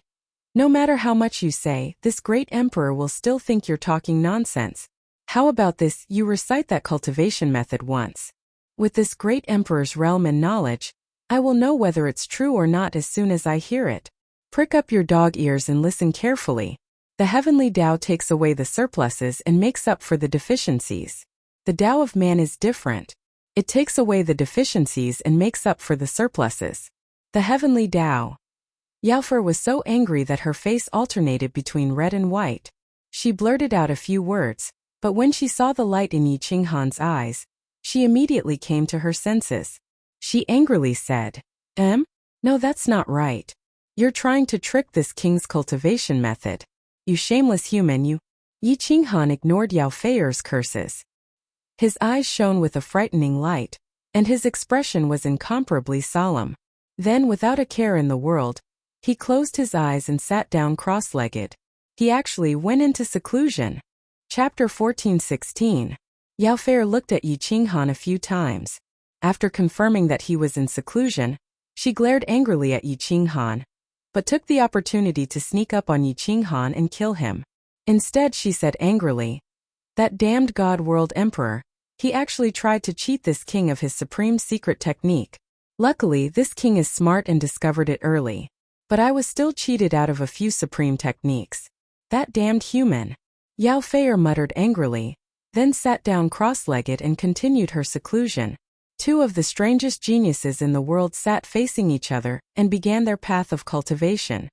"No matter how much you say, this great emperor will still think you're talking nonsense. How about this, you recite that cultivation method once. With this great emperor's realm and knowledge, I will know whether it's true or not as soon as I hear it. Prick up your dog ears and listen carefully. The heavenly Tao takes away the surpluses and makes up for the deficiencies. The Tao of man is different. It takes away the deficiencies and makes up for the surpluses. The heavenly Tao." Yaofer was so angry that her face alternated between red and white. She blurted out a few words, but when she saw the light in Yi Qinghan's eyes, she immediately came to her senses. She angrily said, No, that's not right. You're trying to trick this king's cultivation method. You shameless human, you." Yi Qinghan ignored Yao Feier's curses. His eyes shone with a frightening light, and his expression was incomparably solemn. Then, without a care in the world, he closed his eyes and sat down cross-legged. He actually went into seclusion. Chapter 14:16. Yao Feier looked at Yi Qinghan a few times. After confirming that he was in seclusion, she glared angrily at Yi Qinghan, but took the opportunity to sneak up on Yi Qinghan and kill him. Instead, she said angrily, "That damned God World Emperor, he actually tried to cheat this king of his supreme secret technique. Luckily, this king is smart and discovered it early. But I was still cheated out of a few supreme techniques. That damned human." Yao Feier muttered angrily, then sat down cross-legged and continued her seclusion. Two of the strangest geniuses in the world sat facing each other and began their path of cultivation.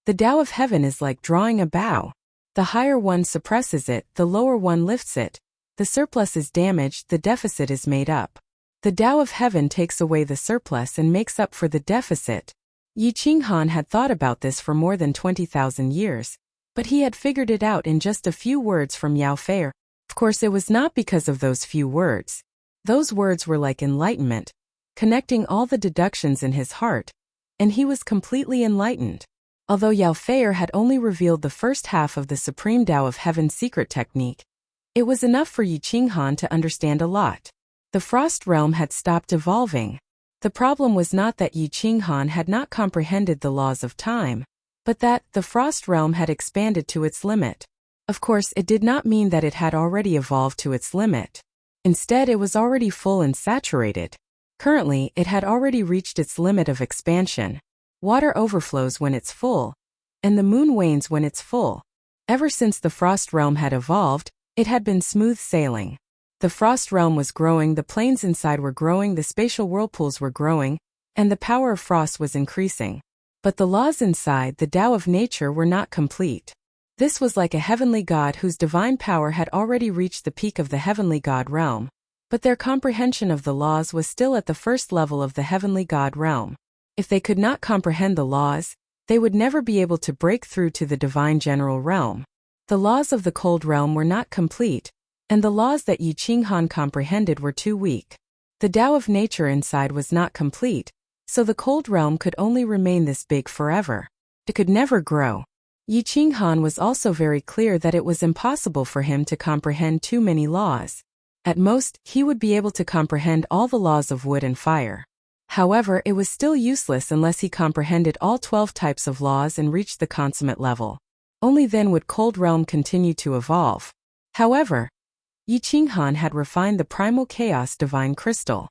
The Tao of heaven is like drawing a bow. The higher one suppresses it, the lower one lifts it. The surplus is damaged, the deficit is made up. The Tao of heaven takes away the surplus and makes up for the deficit. Yi Qinghan had thought about this for more than 20,000 years, but he had figured it out in just a few words from Yao Feier. Of course, it was not because of those few words. Those words were like enlightenment, connecting all the deductions in his heart, and he was completely enlightened. Although Yao Feier had only revealed the first half of the Supreme Tao of Heaven's secret technique, it was enough for Yi Qinghan to understand a lot. The Frost Realm had stopped evolving. The problem was not that Yi Qinghan had not comprehended the laws of time, but that the Frost Realm had expanded to its limit. Of course, it did not mean that it had already evolved to its limit. Instead, it was already full and saturated. Currently, it had already reached its limit of expansion. Water overflows when it's full, and the moon wanes when it's full. Ever since the Frost Realm had evolved, it had been smooth sailing. The Frost Realm was growing, the planes inside were growing, the spatial whirlpools were growing, and the power of frost was increasing. But the laws inside the Tao of nature were not complete. This was like a heavenly god whose divine power had already reached the peak of the heavenly god realm, but their comprehension of the laws was still at the first level of the heavenly god realm. If they could not comprehend the laws, they would never be able to break through to the divine general realm. The laws of the cold realm were not complete, and the laws that Yi Qinghan comprehended were too weak. The Tao of nature inside was not complete, so the cold realm could only remain this big forever. It could never grow. Yi Qinghan was also very clear that it was impossible for him to comprehend too many laws. At most, he would be able to comprehend all the laws of wood and fire. However, it was still useless unless he comprehended all 12 types of laws and reached the consummate level. Only then would Cold Realm continue to evolve. However, Yi Qinghan had refined the primal chaos divine crystal.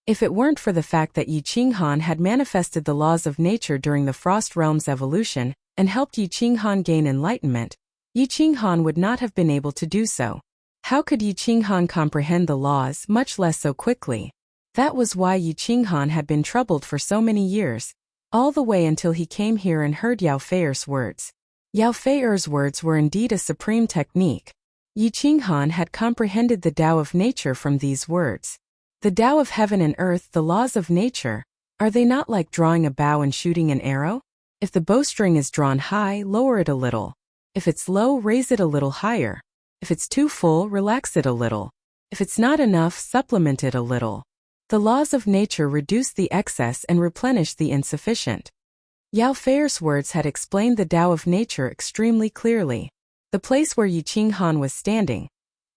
If it weren't for the fact that Yi Qinghan had manifested the laws of nature during the Frost Realm's evolution and helped Yi Qinghan gain enlightenment, Yi Qinghan would not have been able to do so. How could Yi Qinghan comprehend the laws, much less so quickly? That was why Yi Qinghan had been troubled for so many years, all the way until he came here and heard Yao Feier's words. Yao Feier's words were indeed a supreme technique. Yi Qinghan had comprehended the Tao of nature from these words. The Tao of heaven and earth, the laws of nature, are they not like drawing a bow and shooting an arrow? If the bowstring is drawn high, lower it a little. If it's low, raise it a little higher. If it's too full, relax it a little. If it's not enough, supplement it a little. The laws of nature reduce the excess and replenish the insufficient. Yao Feier's words had explained the Tao of nature extremely clearly. The place where Yi Qinghan was standing,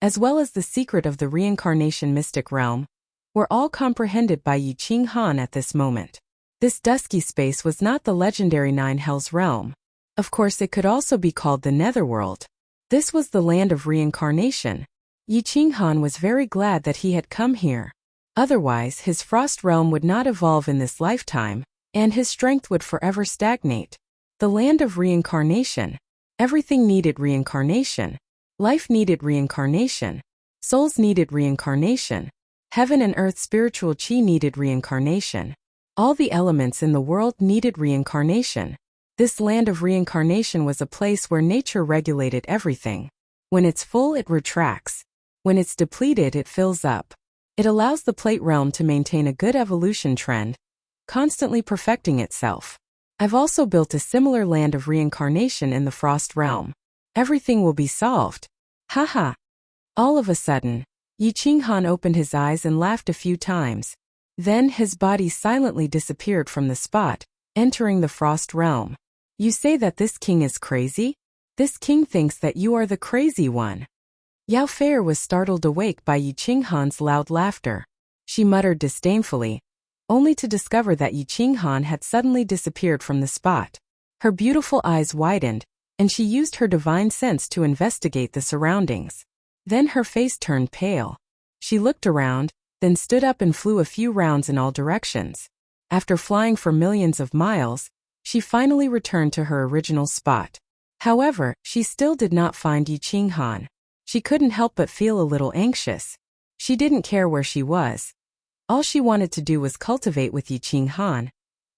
as well as the secret of the reincarnation mystic realm, were all comprehended by Yi Qinghan at this moment. This dusky space was not the legendary Nine Hells realm. Of course, it could also be called the Netherworld. This was the land of reincarnation. Yi Qinghan was very glad that he had come here. Otherwise, his frost realm would not evolve in this lifetime, and his strength would forever stagnate. The land of reincarnation. Everything needed reincarnation. Life needed reincarnation. Souls needed reincarnation. Heaven and earth spiritual chi needed reincarnation. All the elements in the world needed reincarnation. This land of reincarnation was a place where nature regulated everything. When it's full, it retracts. When it's depleted, it fills up. It allows the plate realm to maintain a good evolution trend, constantly perfecting itself. I've also built a similar land of reincarnation in the frost realm. Everything will be solved. Haha. All of a sudden, Yi Qinghan opened his eyes and laughed a few times. Then his body silently disappeared from the spot, entering the frost realm. You say that this king is crazy? This king thinks that you are the crazy one. Yao Feier was startled awake by Yi Qinghan's loud laughter. She muttered disdainfully, only to discover that Yi Qinghan had suddenly disappeared from the spot. Her beautiful eyes widened, and she used her divine sense to investigate the surroundings. Then her face turned pale. She looked around, then stood up and flew a few rounds in all directions. After flying for millions of miles, she finally returned to her original spot. However, she still did not find Yi Qinghan. She couldn't help but feel a little anxious. She didn't care where she was. All she wanted to do was cultivate with Yi Qinghan,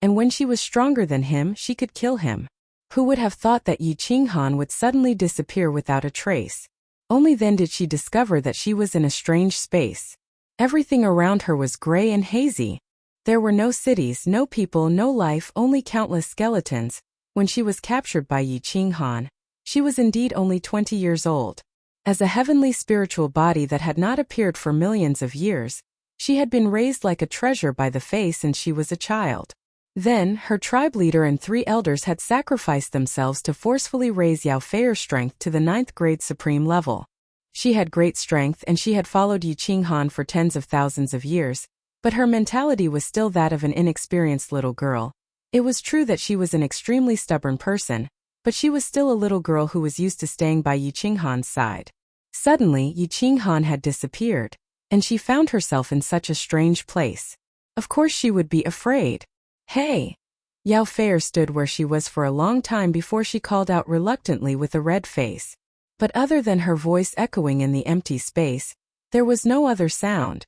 and when she was stronger than him, she could kill him. Who would have thought that Yi Qinghan would suddenly disappear without a trace? Only then did she discover that she was in a strange space. Everything around her was gray and hazy. There were no cities, no people, no life, only countless skeletons. When she was captured by Yi Qinghan, she was indeed only 20 years old. As a heavenly spiritual body that had not appeared for millions of years, she had been raised like a treasure by the face and she was a child. Then, her tribe leader and 3 elders had sacrificed themselves to forcefully raise Yao Feier's strength to the 9th grade supreme level. She had great strength and she had followed Yi Qinghan for tens of thousands of years, but her mentality was still that of an inexperienced little girl. It was true that she was an extremely stubborn person, but she was still a little girl who was used to staying by Yi Qinghan's side. Suddenly, Yi Qinghan had disappeared, and she found herself in such a strange place. Of course she would be afraid. Hey! Yao Feier stood where she was for a long time before she called out reluctantly with a red face. But other than her voice echoing in the empty space, there was no other sound.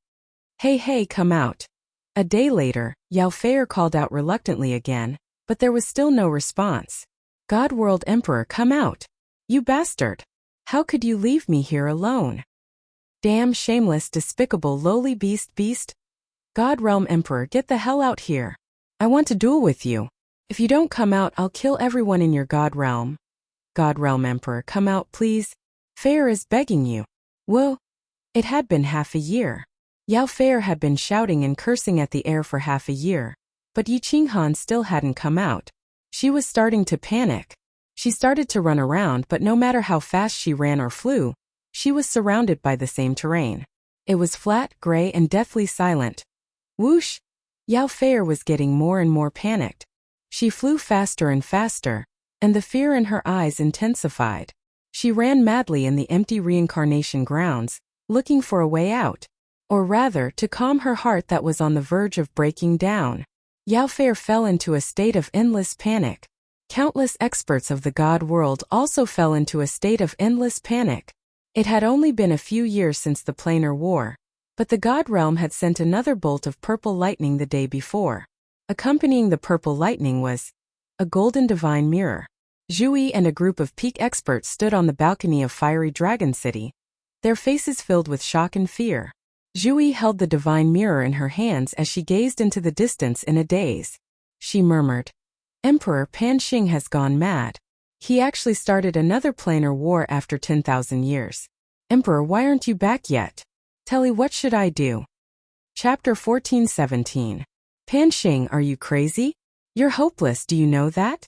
Hey, come out. A day later, Yao Feier called out reluctantly again, but there was still no response. God World Emperor, come out! You bastard! How could you leave me here alone? Damn shameless, despicable, lowly beast! God Realm Emperor, get the hell out here! I want to duel with you. If you don't come out, I'll kill everyone in your God Realm. God Realm Emperor, come out please. Feier is begging you. Whoa! It had been half a year. Yao Feier had been shouting and cursing at the air for half a year, but Yi Qinghan still hadn't come out. She was starting to panic. She started to run around, but no matter how fast she ran or flew, she was surrounded by the same terrain. It was flat, gray, and deathly silent. Whoosh! Yao Feier was getting more and more panicked. She flew faster and faster, and the fear in her eyes intensified. She ran madly in the empty reincarnation grounds, looking for a way out. Or rather, to calm her heart that was on the verge of breaking down. Yao Feier fell into a state of endless panic. Countless experts of the God world also fell into a state of endless panic. It had only been a few years since the Planar War, but the God realm had sent another bolt of purple lightning the day before. Accompanying the purple lightning was a golden divine mirror. Zhu Yi and a group of peak experts stood on the balcony of Fiery Dragon City, their faces filled with shock and fear. Zhui held the divine mirror in her hands as she gazed into the distance in a daze. She murmured, "Emperor Panxing has gone mad. He actually started another planar war after 10,000 years. Emperor, why aren't you back yet? Telly, what should I do?" Chapter 14:17. Panxing, are you crazy? You're hopeless, do you know that?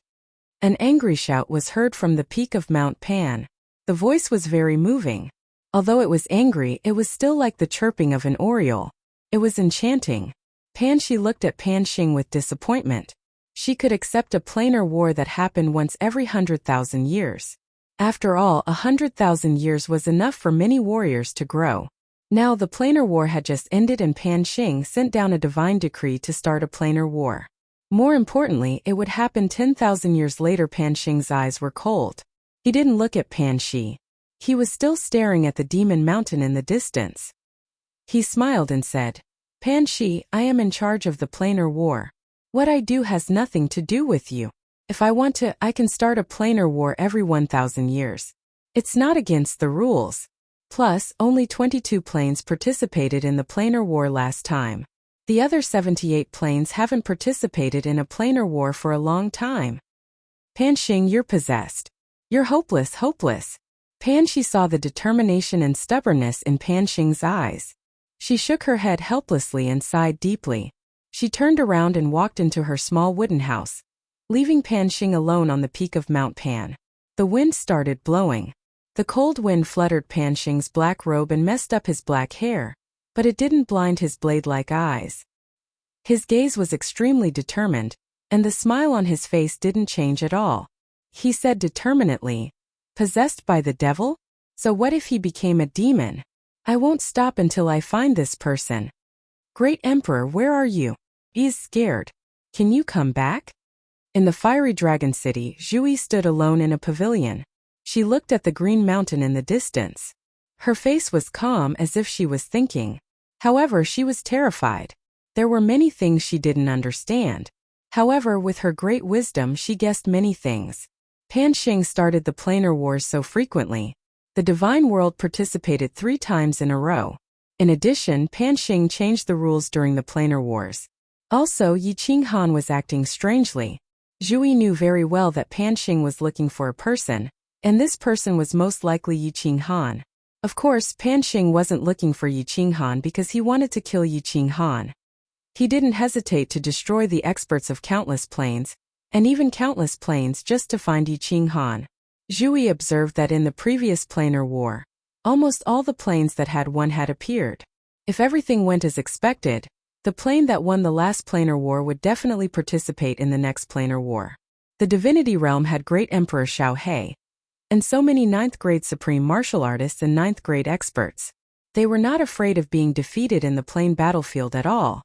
An angry shout was heard from the peak of Mount Pan. The voice was very moving. Although it was angry, it was still like the chirping of an oriole. It was enchanting. Panxi looked at Panxing with disappointment. She could accept a planar war that happened once every 100,000 years. After all, 100,000 years was enough for many warriors to grow. Now the planar war had just ended and Panxing sent down a divine decree to start a planar war. More importantly, it would happen 10,000 years later. Panxing's eyes were cold. He didn't look at Panxi. He was still staring at the demon mountain in the distance. He smiled and said, "Panxi, I am in charge of the planar war. What I do has nothing to do with you. If I want to, I can start a planar war every 1,000 years. It's not against the rules. Plus, only 22 planes participated in the planar war last time. The other 78 planes haven't participated in a planar war for a long time. Panxing, you're possessed. You're hopeless, hopeless." Panxi saw the determination and stubbornness in Panxing's eyes. She shook her head helplessly and sighed deeply. She turned around and walked into her small wooden house, leaving Panxing alone on the peak of Mount Pan. The wind started blowing. The cold wind fluttered Panxing's black robe and messed up his black hair, but it didn't blind his blade-like eyes. His gaze was extremely determined, and the smile on his face didn't change at all. He said determinedly, "Possessed by the devil? So what if he became a demon? I won't stop until I find this person. Great Emperor, where are you? He's scared. Can you come back?" In the fiery dragon city, Zhui stood alone in a pavilion. She looked at the green mountain in the distance. Her face was calm as if she was thinking. However, she was terrified. There were many things she didn't understand. However, with her great wisdom, she guessed many things. Panxing started the planar wars so frequently. The divine world participated 3 times in a row. In addition, Panxing changed the rules during the planar wars. Also, Yi Qinghan was acting strangely. Zhui knew very well that Panxing was looking for a person, and this person was most likely Yi Qinghan. Of course, Panxing wasn't looking for Yi Qinghan because he wanted to kill Yi Qinghan. He didn't hesitate to destroy the experts of countless planes, and even countless planes just to find Yi Qinghan. Zhui observed that in the previous planar war, almost all the planes that had won had appeared. If everything went as expected, the plane that won the last planar war would definitely participate in the next planar war. The divinity realm had great Emperor Xiao He, and so many 9th grade supreme martial artists and 9th grade experts. They were not afraid of being defeated in the plain battlefield at all.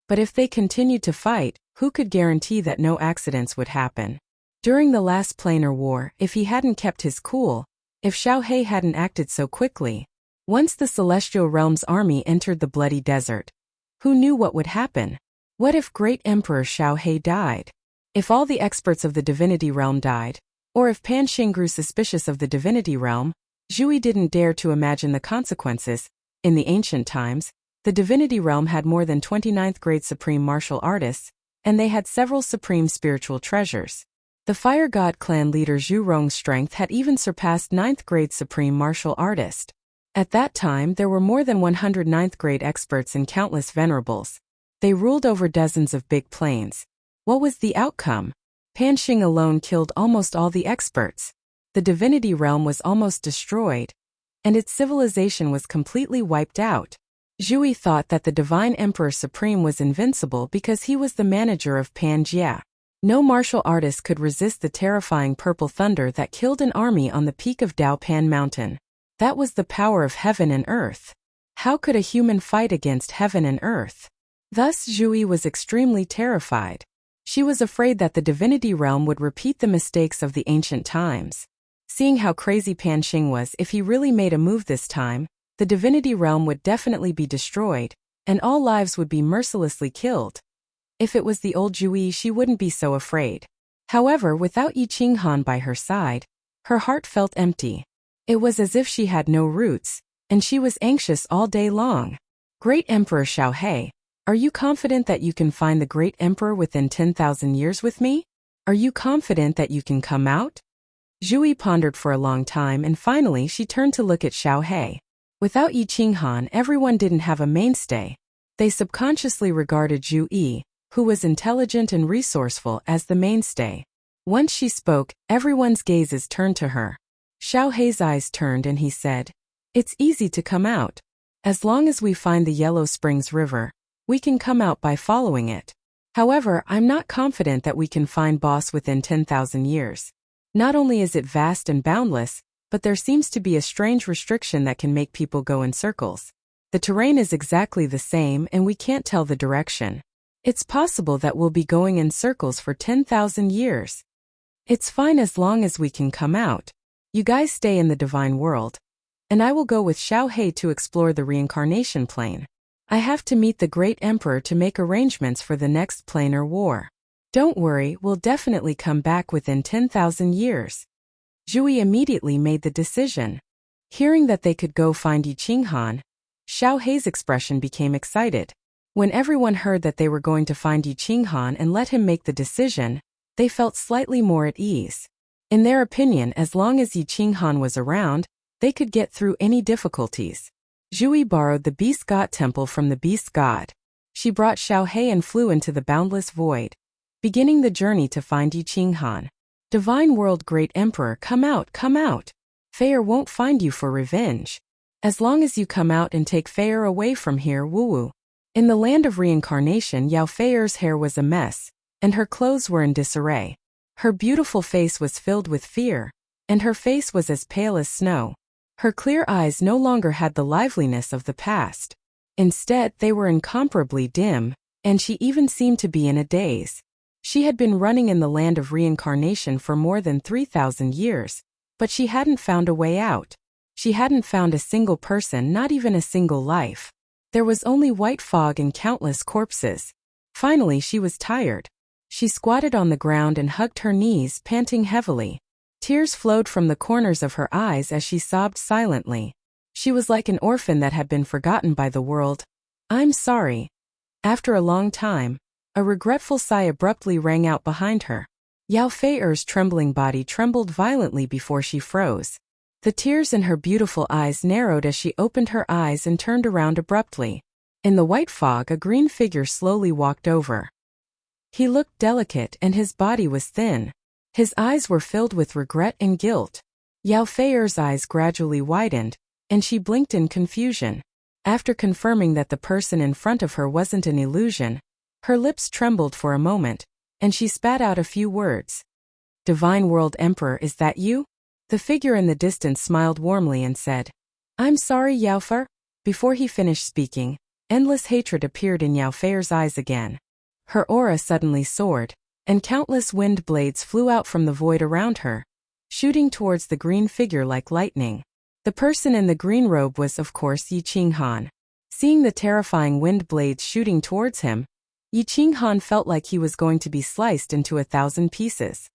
But if they continued to fight, who could guarantee that no accidents would happen? During the last planar war, if he hadn't kept his cool, if Xiao He hadn't acted so quickly, once the celestial realm's army entered the bloody desert, who knew what would happen? What if great Emperor Xiao He died? If all the experts of the divinity realm died? Or if Panxing grew suspicious of the divinity realm? Zhui didn't dare to imagine the consequences. In the ancient times, the divinity realm had more than 29th grade supreme martial artists, and they had several supreme spiritual treasures. The fire god clan leader Zhu Rong's strength had even surpassed 9th grade supreme martial artist. At that time, there were more than 100 9th grade experts and countless venerables. They ruled over dozens of big planes. What was the outcome? Panxing alone killed almost all the experts. The divinity realm was almost destroyed, and its civilization was completely wiped out. Zhui thought that the Divine Emperor Supreme was invincible because he was the manager of Panjia. No martial artist could resist the terrifying purple thunder that killed an army on the peak of Daopan Mountain. That was the power of heaven and earth. How could a human fight against heaven and earth? Thus Zhui was extremely terrified. She was afraid that the divinity realm would repeat the mistakes of the ancient times. Seeing how crazy Panxing was, if he really made a move this time, the divinity realm would definitely be destroyed, and all lives would be mercilessly killed. If it was the old Zhui, she wouldn't be so afraid. However, without Yi Qinghan by her side, her heart felt empty. It was as if she had no roots. and she was anxious all day long. Great Emperor Xiaohe, are you confident that you can find the Great Emperor within 10,000 years with me? Are you confident that you can come out? Zhui pondered for a long time and finally she turned to look at Xiaohe. Without Yi Qinghan, everyone didn't have a mainstay. They subconsciously regarded Zhu Yi, who was intelligent and resourceful, as the mainstay. Once she spoke, everyone's gazes turned to her. Xiaohe's eyes turned and he said, "It's easy to come out. As long as we find the Yellow Springs River, we can come out by following it. However, I'm not confident that we can find Boss within 10,000 years. Not only is it vast and boundless, but there seems to be a strange restriction that can make people go in circles. The terrain is exactly the same and we can't tell the direction. It's possible that we'll be going in circles for 10,000 years. It's fine as long as we can come out. You guys stay in the divine world. And I will go with Xiaohe to explore the reincarnation plane. I have to meet the Great Emperor to make arrangements for the next planar war. Don't worry, we'll definitely come back within 10,000 years." Zhui immediately made the decision. Hearing that they could go find Yi Qinghan, Xiaohe's expression became excited. When everyone heard that they were going to find Yi Qinghan and let him make the decision, they felt slightly more at ease. In their opinion, as long as Yi Qinghan was around, they could get through any difficulties. Zhui borrowed the Beast God Temple from the Beast God. She brought Xiaohe and flew into the boundless void, beginning the journey to find Yi Qinghan. "Divine World Great Emperor, come out, come out. Feier won't find you for revenge. As long as you come out and take Feier away from here, woo-woo." In the land of reincarnation, Yao Feier's hair was a mess, and her clothes were in disarray. Her beautiful face was filled with fear, and her face was as pale as snow. Her clear eyes no longer had the liveliness of the past. Instead, they were incomparably dim, and she even seemed to be in a daze. She had been running in the land of reincarnation for more than 3,000 years, but she hadn't found a way out. She hadn't found a single person, not even a single life. There was only white fog and countless corpses. Finally, she was tired. She squatted on the ground and hugged her knees, panting heavily. Tears flowed from the corners of her eyes as she sobbed silently. She was like an orphan that had been forgotten by the world. "I'm sorry." After a long time, a regretful sigh abruptly rang out behind her. Yao Feier's trembling body trembled violently before she froze. The tears in her beautiful eyes narrowed as she opened her eyes and turned around abruptly. In the white fog, a green figure slowly walked over. He looked delicate and his body was thin. His eyes were filled with regret and guilt. Yao Feier's eyes gradually widened, and she blinked in confusion. After confirming that the person in front of her wasn't an illusion, her lips trembled for a moment, and she spat out a few words. "Divine World Emperor, is that you?" The figure in the distance smiled warmly and said, "I'm sorry, Yao Fei." Before he finished speaking, endless hatred appeared in Yao Feier's eyes again. Her aura suddenly soared, and countless wind blades flew out from the void around her, shooting towards the green figure like lightning. The person in the green robe was, of course, Yi Qinghan. Seeing the terrifying wind blades shooting towards him, Yi Qinghan felt like he was going to be sliced into 1,000 pieces.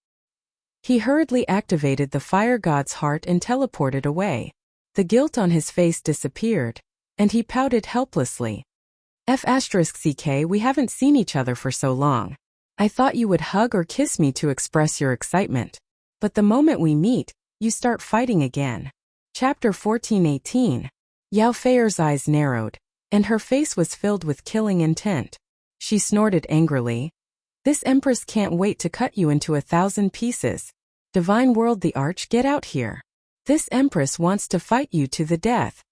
He hurriedly activated the fire god's heart and teleported away. The guilt on his face disappeared, and he pouted helplessly. "F***ck, we haven't seen each other for so long. I thought you would hug or kiss me to express your excitement. But the moment we meet, you start fighting again." Chapter 14:18. Yao Feier's eyes narrowed, and her face was filled with killing intent. She snorted angrily. "This Empress can't wait to cut you into 1,000 pieces. Divine World the Arch, get out here. This Empress wants to fight you to the death."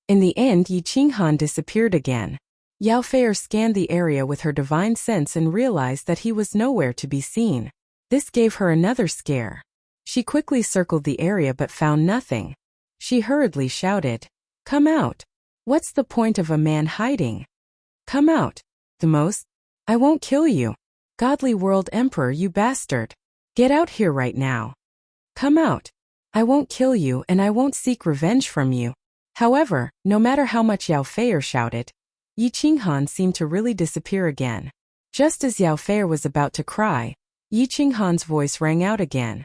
In the end, Yi Qinghan disappeared again. Yao Feier scanned the area with her divine sense and realized that he was nowhere to be seen. This gave her another scare. She quickly circled the area but found nothing. She hurriedly shouted, "Come out! What's the point of a man hiding? Come out! The most? I won't kill you. Godly World Emperor, you bastard! Get out here right now! Come out! I won't kill you and I won't seek revenge from you." However, no matter how much Yao Feier shouted, Yi Qinghan seemed to really disappear again. Just as Yao Feier was about to cry, Yi Qinghan's voice rang out again.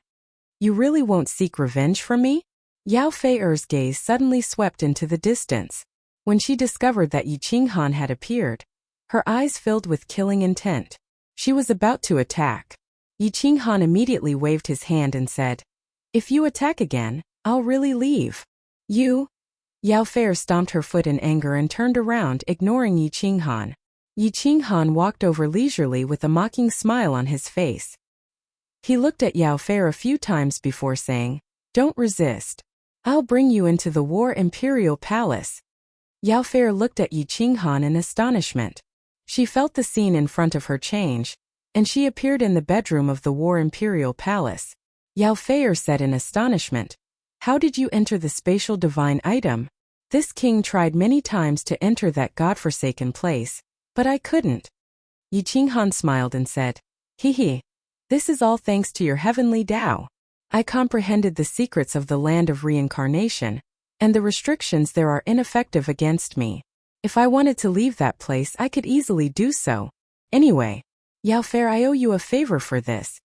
"You really won't seek revenge from me? Yao Feier's gaze suddenly swept into the distance. When she discovered that Yi Qinghan had appeared, her eyes filled with killing intent. She was about to attack. Yi Qinghan immediately waved his hand and said, "If you attack again, I'll really leave." You? Yao Feier stomped her foot in anger and turned around, ignoring Yi Qinghan. Yi Qinghan walked over leisurely with a mocking smile on his face. He looked at Yao Feier a few times before saying, "Don't resist. I'll bring you into the War Imperial Palace." Yao Feier looked at Yi Qinghan in astonishment. She felt the scene in front of her change, and she appeared in the bedroom of the War Imperial Palace. Yao Feier said in astonishment, "How did you enter the spatial divine item? This king tried many times to enter that godforsaken place, but I couldn't." Yi Qinghan smiled and said, "He, this is all thanks to your heavenly Tao. I comprehended the secrets of the land of reincarnation, and the restrictions there are ineffective against me. If I wanted to leave that place, I could easily do so. Anyway, Yao Feier, I owe you a favor for this."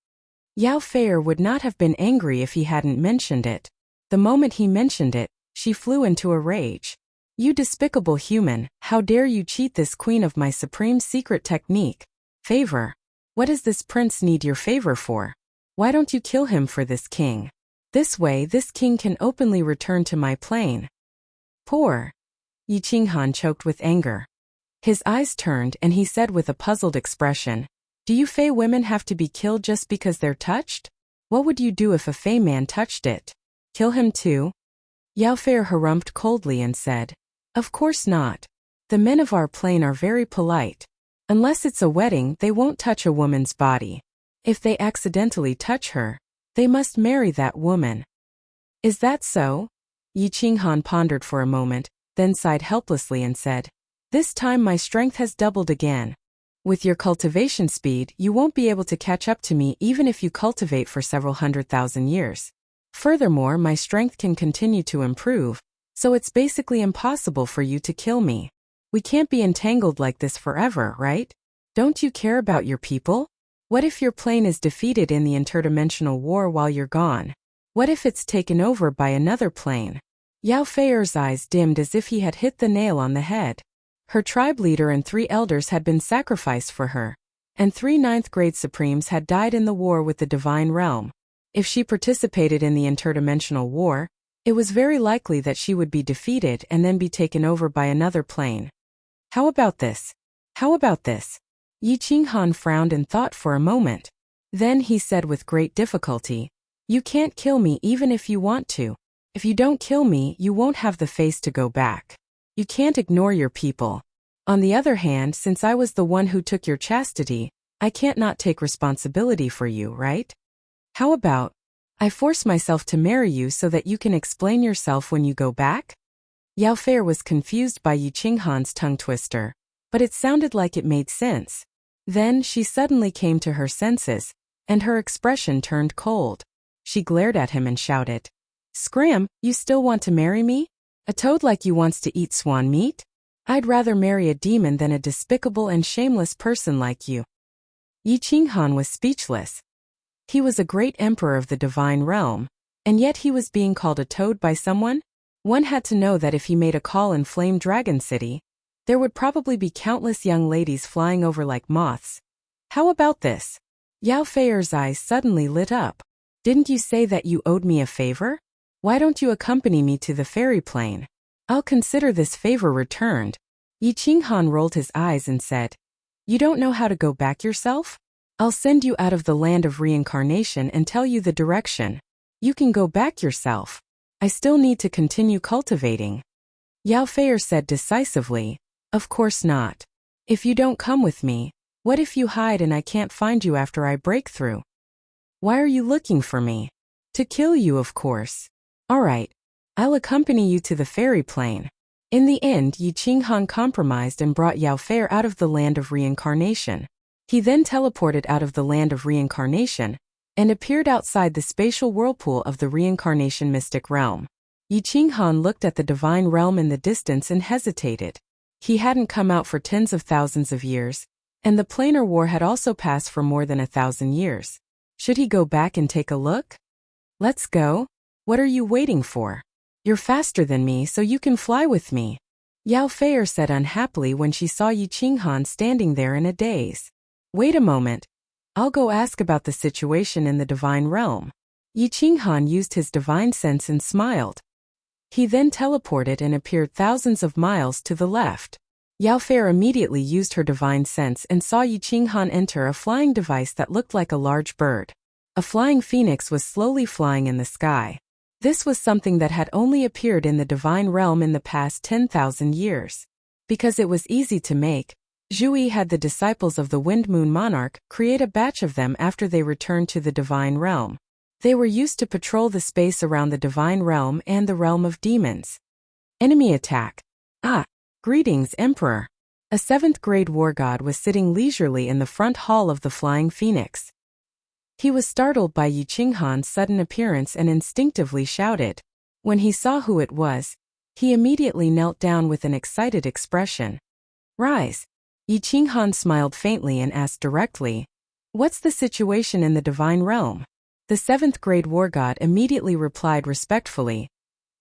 Yao Feier would not have been angry if he hadn't mentioned it. The moment he mentioned it, she flew into a rage. "You despicable human, how dare you cheat this queen of my supreme secret technique? Favor? What does this prince need your favor for? Why don't you kill him for this king? This way this king can openly return to my plane." "Poor." Yi Qinghan choked with anger. His eyes turned and he said with a puzzled expression, "Do you Fey women have to be killed just because they're touched? What would you do if a Fey man touched it? Kill him too?" Yao Feier harumphed coldly and said, "Of course not. The men of our plane are very polite. Unless it's a wedding, they won't touch a woman's body. If they accidentally touch her, they must marry that woman." "Is that so?" Yi Qinghan pondered for a moment, then sighed helplessly and said, "This time my strength has doubled again. With your cultivation speed, you won't be able to catch up to me even if you cultivate for several 100,000 years. Furthermore, my strength can continue to improve, so it's basically impossible for you to kill me. We can't be entangled like this forever, right? Don't you care about your people? What if your plane is defeated in the interdimensional war while you're gone? What if it's taken over by another plane?" Yao Feier's eyes dimmed as if he had hit the nail on the head. Her tribe leader and 3 elders had been sacrificed for her, and 3 ninth-grade supremes had died in the war with the divine realm. If she participated in the interdimensional war, it was very likely that she would be defeated and then be taken over by another plane. How about this? How about this? Yi Qinghan frowned and thought for a moment. Then he said with great difficulty, "You can't kill me even if you want to. If you don't kill me, you won't have the face to go back. You can't ignore your people. On the other hand, since I was the one who took your chastity, I can't not take responsibility for you, right? How about, I force myself to marry you so that you can explain yourself when you go back?" Yao Feier was confused by Yi Qinghan's tongue twister, but it sounded like it made sense. Then she suddenly came to her senses, and her expression turned cold. She glared at him and shouted, "Scram, you still want to marry me? A toad like you wants to eat swan meat? I'd rather marry a demon than a despicable and shameless person like you." Yi Qinghan was speechless. He was a great emperor of the divine realm, and yet he was being called a toad by someone? One had to know that if he made a call in Flame Dragon City, there would probably be countless young ladies flying over like moths. How about this? Yao Feier's eyes suddenly lit up. "Didn't you say that you owed me a favor? Why don't you accompany me to the fairy plane? I'll consider this favor returned." Yi Qinghan rolled his eyes and said, "You don't know how to go back yourself? I'll send you out of the land of reincarnation and tell you the direction. You can go back yourself. I still need to continue cultivating." Yao Feier said decisively, "Of course not. If you don't come with me, what if you hide and I can't find you after I break through? Why are you looking for me? To kill you, of course. All right, I'll accompany you to the fairy plane." In the end, Yi Qinghan compromised and brought Yao Feier out of the land of reincarnation. He then teleported out of the land of reincarnation and appeared outside the spatial whirlpool of the reincarnation mystic realm. Yi Qinghan looked at the divine realm in the distance and hesitated. He hadn't come out for tens of thousands of years, and the planar war had also passed for more than 1,000 years. Should he go back and take a look? Let's go. What are you waiting for? You're faster than me, so you can fly with me. Yao Feier said unhappily when she saw Yi Qinghan standing there in a daze. Wait a moment. I'll go ask about the situation in the divine realm. Yi Qinghan used his divine sense and smiled. He then teleported and appeared thousands of miles to the left. Yao Feier immediately used her divine sense and saw Yi Qinghan enter a flying device that looked like a large bird. A flying phoenix was slowly flying in the sky. This was something that had only appeared in the divine realm in the past 10,000 years. Because it was easy to make, Zhui had the disciples of the Wind Moon Monarch create a batch of them after they returned to the divine realm. They were used to patrol the space around the divine realm and the realm of demons. Enemy attack. Greetings, Emperor. A 7th grade war god was sitting leisurely in the front hall of the Flying Phoenix. He was startled by Yi Qinghan's sudden appearance and instinctively shouted. When he saw who it was, he immediately knelt down with an excited expression. Rise. Yi Qinghan smiled faintly and asked directly, "What's the situation in the divine realm?" The 7th grade war god immediately replied respectfully,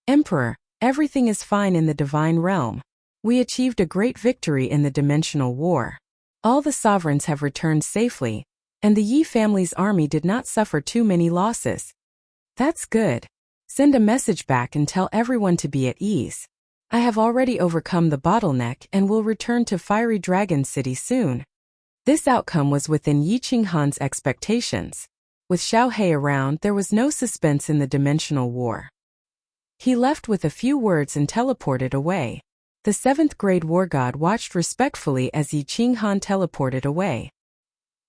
"Emperor, everything is fine in the divine realm. We achieved a great victory in the dimensional war. All the sovereigns have returned safely, and the Yi family's army did not suffer too many losses. That's good. Send a message back and tell everyone to be at ease. I have already overcome the bottleneck and will return to Fiery Dragon City soon." This outcome was within Yi Qinghan's expectations. With Xiao He around, there was no suspense in the dimensional war. He left with a few words and teleported away. The 7th grade war god watched respectfully as Yi Qinghan teleported away.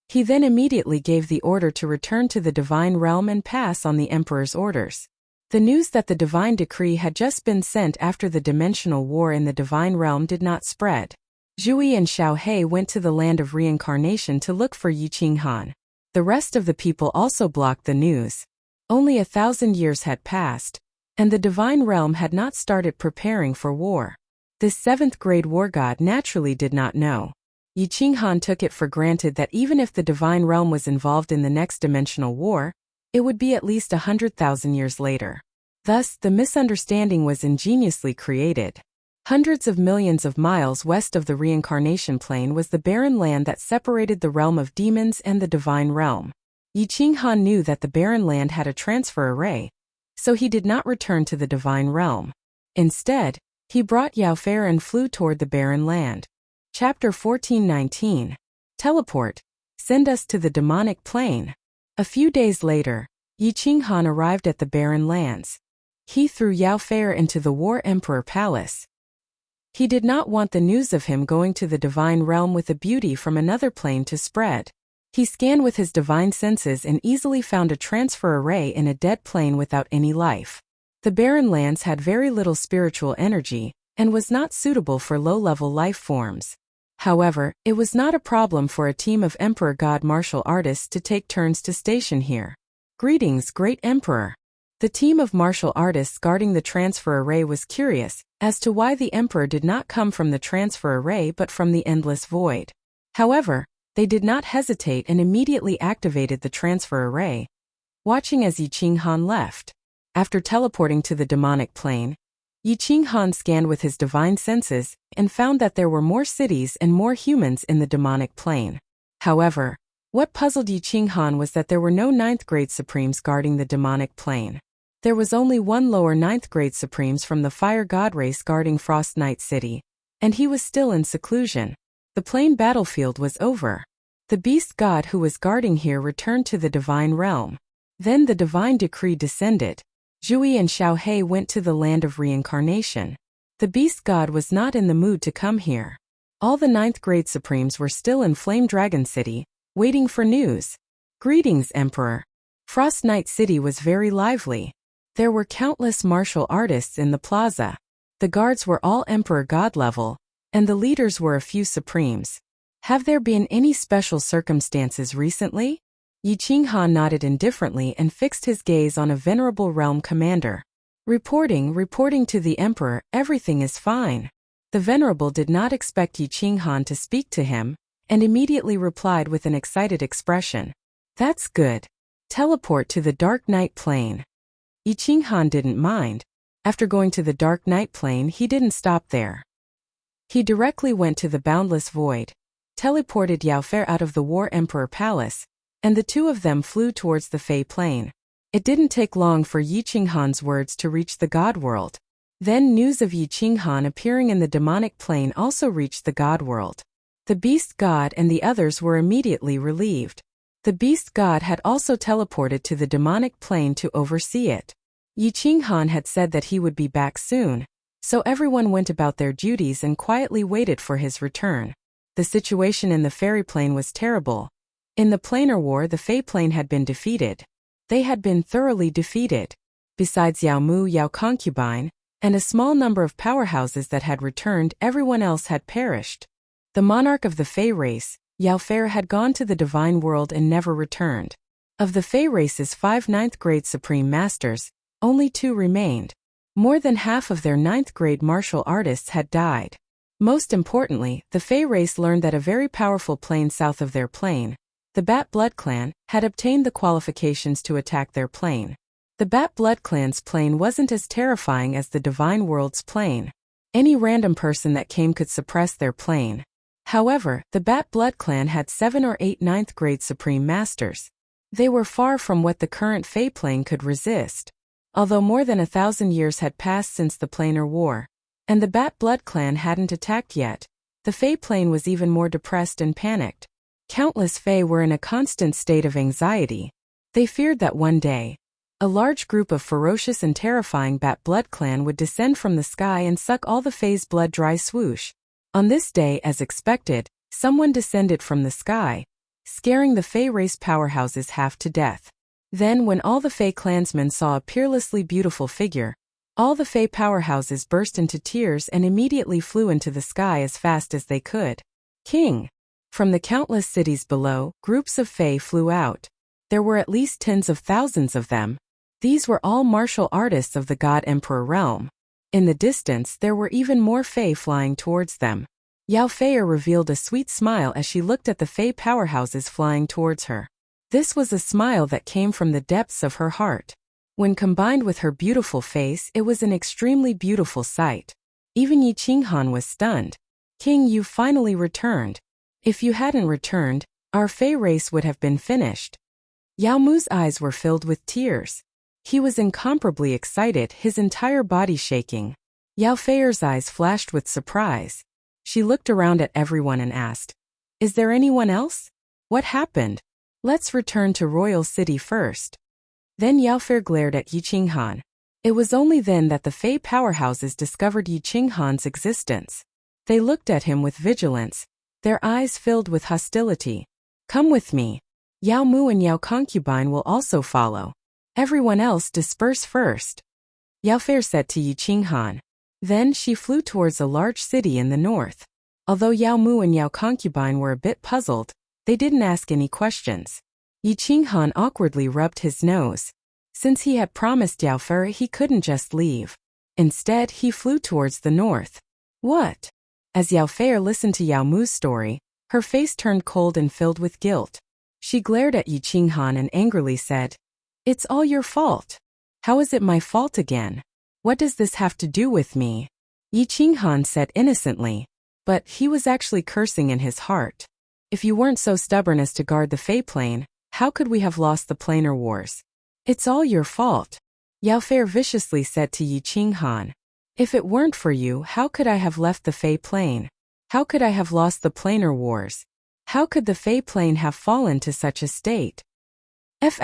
He then immediately gave the order to return to the divine realm and pass on the emperor's orders. The news that the divine decree had just been sent after the dimensional war in the divine realm did not spread. Zhui and Xiao He went to the land of reincarnation to look for Yi Qinghan. The rest of the people also blocked the news. Only 1,000 years had passed, and the divine realm had not started preparing for war. This 7th grade war god naturally did not know. Yi Qinghan took it for granted that even if the divine realm was involved in the next dimensional war, it would be at least 100,000 years later. Thus, the misunderstanding was ingeniously created. Hundreds of millions of miles west of the reincarnation plane was the barren land that separated the realm of demons and the divine realm. Yi Qinghan knew that the barren land had a transfer array, so he did not return to the divine realm. Instead, he brought Yao Feier and flew toward the barren land. Chapter 14:19. Teleport. Send us to the demonic plane. A few days later, Yi Qinghan arrived at the barren lands. He threw Yao Feier into the War Emperor Palace. He did not want the news of him going to the divine realm with a beauty from another plane to spread. He scanned with his divine senses and easily found a transfer array in a dead plane without any life. The barren lands had very little spiritual energy and was not suitable for low-level life forms. However, it was not a problem for a team of Emperor God martial artists to take turns to station here. Greetings, Great Emperor. The team of martial artists guarding the transfer array was curious as to why the Emperor did not come from the transfer array but from the endless void. However, they did not hesitate and immediately activated the transfer array, watching as Yi Qinghan left. After teleporting to the demonic plane, Yi Qinghan scanned with his divine senses and found that there were more cities and more humans in the demonic plane. However, what puzzled Yi Qinghan was that there were no 9th grade supremes guarding the demonic plane. There was only one lower 9th grade supremes from the fire god race guarding Frost Night City, and he was still in seclusion. The plain battlefield was over. The beast god who was guarding here returned to the divine realm. Then the divine decree descended. Zhui and Xiao He went to the land of reincarnation. The beast god was not in the mood to come here. All the 9th grade supremes were still in Flame Dragon City, waiting for news. Greetings, Emperor. Frost Night City was very lively. There were countless martial artists in the plaza. The guards were all Emperor God level, and the leaders were a few supremes. Have there been any special circumstances recently? Yi Qinghan nodded indifferently and fixed his gaze on a venerable realm commander. Reporting to the Emperor, everything is fine. The venerable did not expect Yi Qinghan to speak to him, and immediately replied with an excited expression. That's good. Teleport to the Dark Night Plane. Yi Qinghan didn't mind. After going to the Dark Night Plane, he didn't stop there. He directly went to the Boundless Void, teleported Yao Fei out of the War Emperor Palace, and the two of them flew towards the Fey Plane. It didn't take long for Yi Qinghan's words to reach the God World. Then news of Yi Qinghan appearing in the demonic plane also reached the God World. The Beast God and the others were immediately relieved. The Beast God had also teleported to the demonic plane to oversee it. Yi Qinghan had said that he would be back soon, so everyone went about their duties and quietly waited for his return. The situation in the fairy plane was terrible. In the planar war, the Fey plane had been defeated. They had been thoroughly defeated. Besides Yao Mu, Yao Concubine, and a small number of powerhouses that had returned, everyone else had perished. The monarch of the Fey race, Yao Fei, had gone to the divine world and never returned. Of the Fey race's 5 9th-grade supreme masters, only 2 remained. More than half of their 9th-grade martial artists had died. Most importantly, the Fey race learned that a very powerful plane south of their plane, the Bat Blood Clan, had obtained the qualifications to attack their plane. The Bat Blood Clan's plane wasn't as terrifying as the Divine World's plane. Any random person that came could suppress their plane. However, the Bat Blood Clan had 7 or 8 9th-grade Supreme Masters. They were far from what the current Fey plane could resist. Although more than 1,000 years had passed since the Planar War, and the Bat Blood Clan hadn't attacked yet, the Fey plane was even more depressed and panicked. Countless Fey were in a constant state of anxiety. They feared that one day, a large group of ferocious and terrifying Bat Blood Clan would descend from the sky and suck all the Fey's blood dry. Swoosh. On this day, as expected, someone descended from the sky, scaring the Fey race powerhouses half to death. Then when all the Fey clansmen saw a peerlessly beautiful figure, all the Fey powerhouses burst into tears and immediately flew into the sky as fast as they could. King! From the countless cities below, groups of Fey flew out. There were at least tens of thousands of them. These were all martial artists of the God Emperor realm. In the distance, there were even more Fey flying towards them. Yao Fei revealed a sweet smile as she looked at the Fey powerhouses flying towards her. This was a smile that came from the depths of her heart. When combined with her beautiful face, it was an extremely beautiful sight. Even Yi Qinghan was stunned. King, you finally returned. If you hadn't returned, our Fey race would have been finished. Yao Mu's eyes were filled with tears. He was incomparably excited, his entire body shaking. Yao Fei's eyes flashed with surprise. She looked around at everyone and asked, "Is there anyone else? What happened? Let's return to Royal City first." Then Yao Fei glared at Yi Qinghan. It was only then that the Fey powerhouses discovered Yi Qinghan's existence. They looked at him with vigilance, their eyes filled with hostility. "Come with me. Yao Mu and Yao Concubine will also follow. Everyone else disperse first," Yao Fei said to Yi Qinghan. Then she flew towards a large city in the north. Although Yao Mu and Yao Concubine were a bit puzzled, they didn't ask any questions. Yi Qinghan awkwardly rubbed his nose. Since he had promised Yao Fei he couldn't just leave. Instead, he flew towards the north. What? As Yao Fei listened to Yao Mu's story, her face turned cold and filled with guilt. She glared at Yi Qinghan and angrily said, "It's all your fault. How is it my fault again? What does this have to do with me?" Yi Qinghan said innocently, but he was actually cursing in his heart. "If you weren't so stubborn as to guard the Fey plane, how could we have lost the planar wars? It's all your fault," Yao Fei viciously said to Yi Qinghan. "If it weren't for you, how could I have left the Fey plane? How could I have lost the planar wars? How could the Fey plane have fallen to such a state?" F***.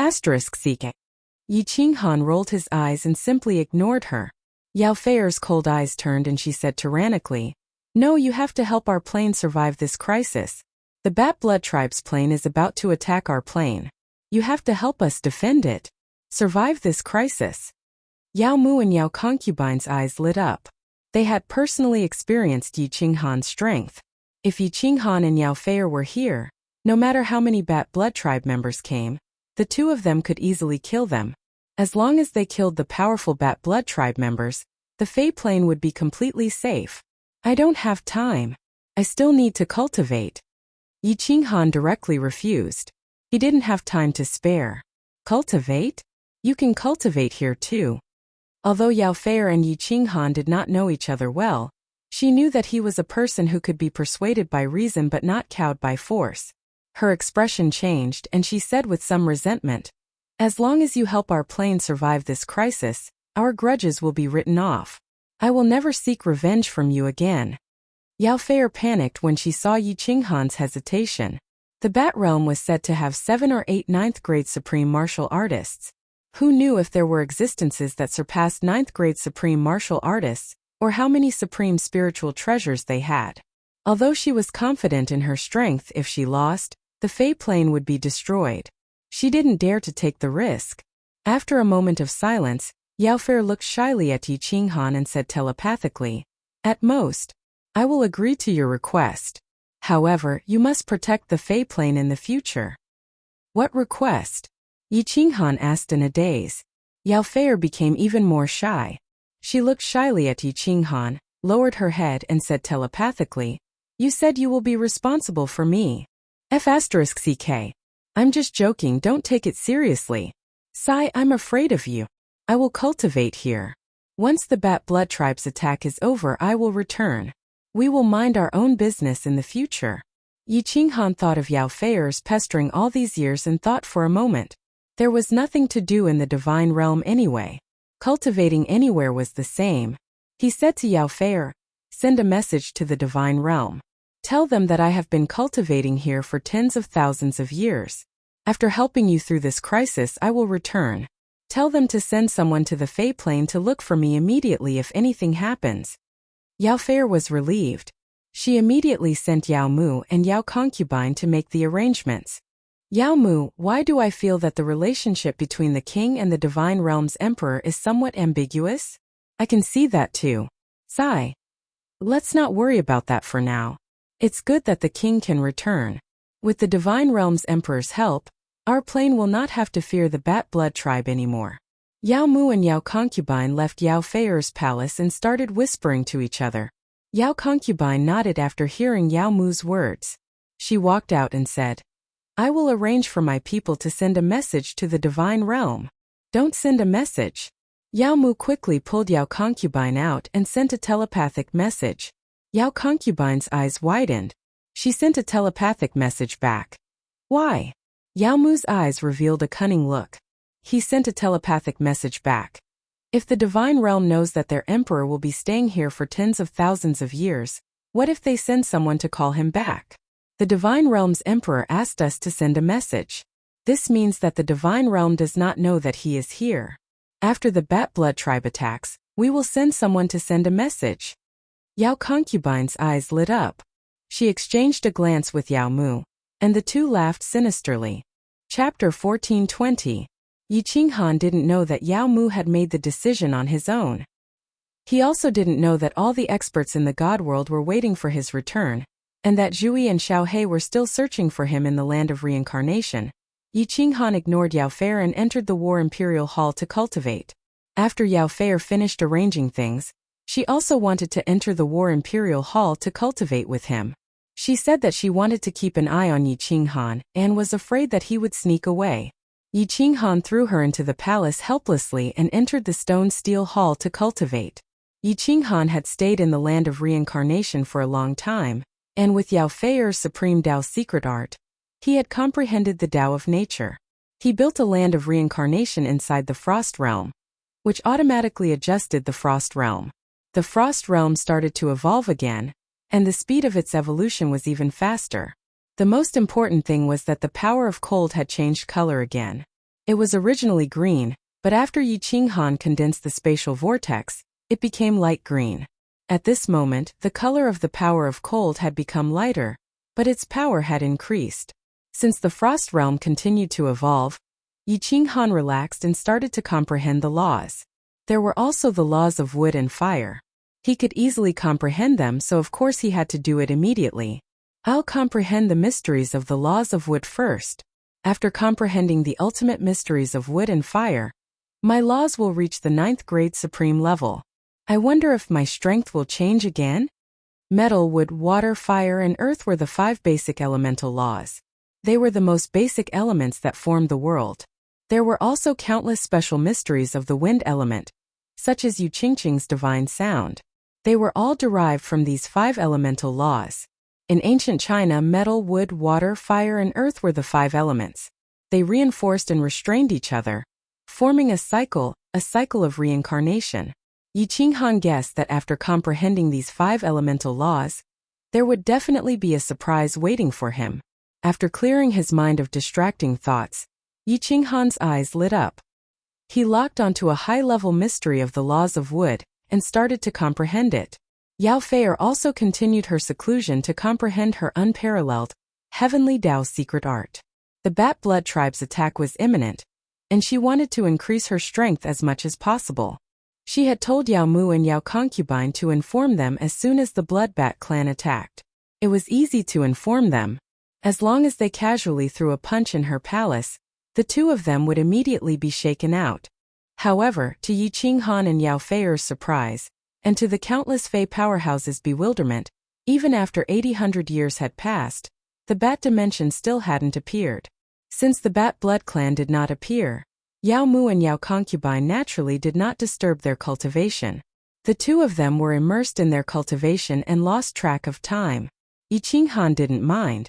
Yi Qinghan rolled his eyes and simply ignored her. Yao Fei's cold eyes turned and she said tyrannically, "No, you have to help our plane survive this crisis. The Bat Blood Tribe's plane is about to attack our plane. You have to help us defend it. Survive this crisis." Yao Mu and Yao Concubine's eyes lit up. They had personally experienced Yi Qinghan's strength. If Yi Qinghan and Yao Fei were here, no matter how many Bat Blood Tribe members came, the two of them could easily kill them. As long as they killed the powerful Bat Blood Tribe members, the Fey plane would be completely safe. "I don't have time. I still need to cultivate." Yi Qinghan directly refused. He didn't have time to spare. "Cultivate? You can cultivate here too." Although Yao Fei and Yi Qinghan did not know each other well, she knew that he was a person who could be persuaded by reason but not cowed by force. Her expression changed and she said with some resentment, "As long as you help our plane survive this crisis, our grudges will be written off. I will never seek revenge from you again." Yao Fei panicked when she saw Yi Qinghan's hesitation. The Bat Realm was said to have 7 or 8 ninth-grade supreme martial artists. Who knew if there were existences that surpassed ninth-grade supreme martial artists, or how many supreme spiritual treasures they had? Although she was confident in her strength, if she lost, the Fey plane would be destroyed. She didn't dare to take the risk. After a moment of silence, Yao Fei looked shyly at Yi Qinghan and said telepathically, "At most, I will agree to your request. However, you must protect the Fey plane in the future." "What request?" Yi Qinghan asked in a daze. Yao Fei became even more shy. She looked shyly at Yi Qinghan, lowered her head and said telepathically, "You said you will be responsible for me. F***ck. I'm just joking, don't take it seriously. Sai, I'm afraid of you. I will cultivate here. Once the Bat Blood Tribe's attack is over, I will return. We will mind our own business in the future." Yi Qinghan thought of Yao Fei's pestering all these years and thought for a moment. There was nothing to do in the divine realm anyway. Cultivating anywhere was the same. He said to Yao Fei, "Send a message to the divine realm. Tell them that I have been cultivating here for tens of thousands of years. After helping you through this crisis, I will return. Tell them to send someone to the Fey plane to look for me immediately if anything happens." Yao Fei was relieved. She immediately sent Yao Mu and Yao Concubine to make the arrangements. "Yao Mu, why do I feel that the relationship between the king and the divine realm's emperor is somewhat ambiguous? I can see that too. Sai. Let's not worry about that for now. It's good that the king can return. With the divine realm's emperor's help, our plane will not have to fear the Bat Blood Tribe anymore." Yao Mu and Yao Concubine left Yao Fei's palace and started whispering to each other. Yao Concubine nodded after hearing Yao Mu's words. She walked out and said, "I will arrange for my people to send a message to the divine realm." "Don't send a message." Yao Mu quickly pulled Yao Concubine out and sent a telepathic message. Yao Concubine's eyes widened. She sent a telepathic message back. "Why?" Yao Mu's eyes revealed a cunning look. He sent a telepathic message back. "If the divine realm knows that their emperor will be staying here for tens of thousands of years, what if they send someone to call him back? The divine realm's emperor asked us to send a message. This means that the divine realm does not know that he is here. After the Bat Blood Tribe attacks, we will send someone to send a message." Yao Concubine's eyes lit up. She exchanged a glance with Yao Mu, and the two laughed sinisterly. Chapter 14:20. Yi Qinghan didn't know that Yao Mu had made the decision on his own. He also didn't know that all the experts in the God world were waiting for his return, and that Zhui and Xiaohe were still searching for him in the land of reincarnation. Yi Qinghan ignored Yao Fei and entered the War Imperial Hall to cultivate. After Yao Fei finished arranging things, she also wanted to enter the War Imperial Hall to cultivate with him. She said that she wanted to keep an eye on Yi Qinghan and was afraid that he would sneak away. Yi Qinghan threw her into the palace helplessly and entered the stone steel hall to cultivate. Yi Qinghan had stayed in the land of reincarnation for a long time, and with Yao Fei's supreme Dao secret art, he had comprehended the Dao of nature. He built a land of reincarnation inside the Frost Realm, which automatically adjusted the Frost Realm. The Frost Realm started to evolve again, and the speed of its evolution was even faster. The most important thing was that the power of cold had changed color again. It was originally green, but after Yi Qinghan condensed the spatial vortex, it became light green. At this moment, the color of the power of cold had become lighter, but its power had increased. Since the Frost Realm continued to evolve, Yi Qinghan relaxed and started to comprehend the laws. There were also the laws of wood and fire. He could easily comprehend them, so of course he had to do it immediately. I'll comprehend the mysteries of the laws of wood first. After comprehending the ultimate mysteries of wood and fire, my laws will reach the 9th grade supreme level. I wonder if my strength will change again? Metal, wood, water, fire, and earth were the 5 basic elemental laws. They were the most basic elements that formed the world. There were also countless special mysteries of the wind element, such as Yu Qingqing's divine sound. They were all derived from these 5 elemental laws. In ancient China, metal, wood, water, fire, and earth were the 5 elements. They reinforced and restrained each other, forming a cycle of reincarnation. Yi Qinghan guessed that after comprehending these 5 elemental laws, there would definitely be a surprise waiting for him. After clearing his mind of distracting thoughts, Yi Qinghan's eyes lit up. He locked onto a high-level mystery of the laws of wood and started to comprehend it. Yao Feier also continued her seclusion to comprehend her unparalleled, heavenly Tao's secret art. The Bat Blood tribe's attack was imminent, and she wanted to increase her strength as much as possible. She had told Yao Mu and Yao Concubine to inform them as soon as the Blood Bat clan attacked. It was easy to inform them. As long as they casually threw a punch in her palace, the 2 of them would immediately be shaken out. However, to Yi Qinghan and Yao Feier's surprise, and to the countless Fey powerhouses' bewilderment, even after 800 years had passed, the Bat dimension still hadn't appeared. Since the Bat Blood clan did not appear, Yao Mu and Yao Concubine naturally did not disturb their cultivation. The 2 of them were immersed in their cultivation and lost track of time. Yi Qinghan didn't mind.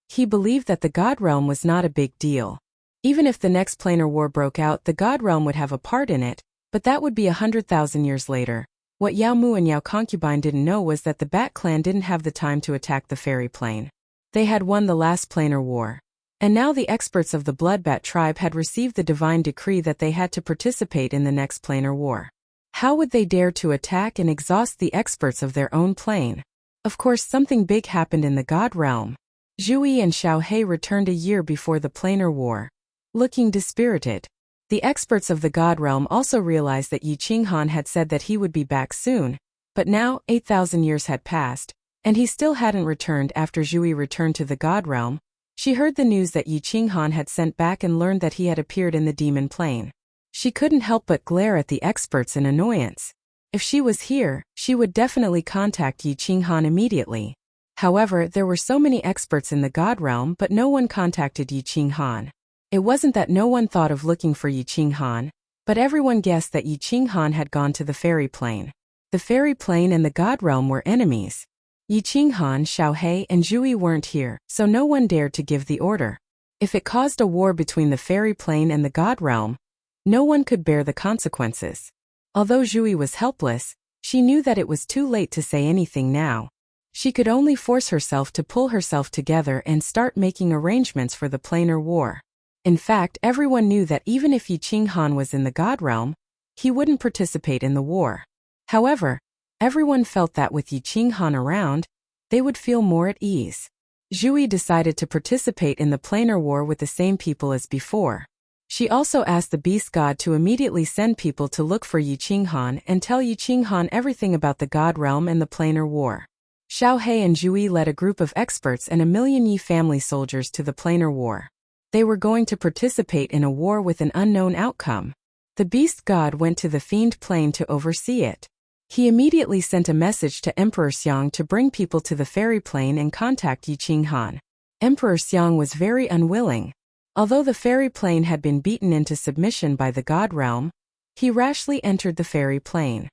He believed that the God Realm was not a big deal. Even if the next planar war broke out, the God Realm would have a part in it, but that would be 100,000 years later. What Yao Mu and Yao Concubine didn't know was that the Bat clan didn't have the time to attack the fairy plane. They had won the last planar war. And now the experts of the Bloodbat tribe had received the divine decree that they had to participate in the next planar war. How would they dare to attack and exhaust the experts of their own plane? Of course, something big happened in the God Realm. Zhu Yi and Xiao He returned a year before the planar war, looking dispirited. The experts of the God Realm also realized that Yi Qinghan had said that he would be back soon, but now 8,000 years had passed, and he still hadn't returned. After Zhu Yi returned to the God Realm, she heard the news that Yi Qinghan had sent back and learned that he had appeared in the demon plane. She couldn't help but glare at the experts in annoyance. If she was here, she would definitely contact Yi Qinghan immediately. However, there were so many experts in the God Realm, but no one contacted Yi Qinghan. It wasn't that no one thought of looking for Yi Qinghan, but everyone guessed that Yi Qinghan had gone to the fairy plane. The fairy plane and the God Realm were enemies. Yi Qinghan, Xiao He, and Zhu Yi weren't here, so no one dared to give the order. If it caused a war between the fairy plane and the God Realm, no one could bear the consequences. Although Zhu Yi was helpless, she knew that it was too late to say anything now. She could only force herself to pull herself together and start making arrangements for the planar war. In fact, everyone knew that even if Yi Qinghan was in the God Realm, he wouldn't participate in the war. However, everyone felt that with Yi Qinghan around, they would feel more at ease. Zhu Yi decided to participate in the planar war with the same people as before. She also asked the Beast God to immediately send people to look for Yi Qinghan and tell Yi Qinghan everything about the God Realm and the planar war. Xiao He and Zhu Yi led a group of experts and 1,000,000 Yi family soldiers to the planar war. They were going to participate in a war with an unknown outcome. The Beast God went to the Fiend Plane to oversee it. He immediately sent a message to Emperor Xiang to bring people to the fairy plane and contact Yi Qinghan. Emperor Xiang was very unwilling. Although the fairy plane had been beaten into submission by the God Realm, he rashly entered the fairy plane.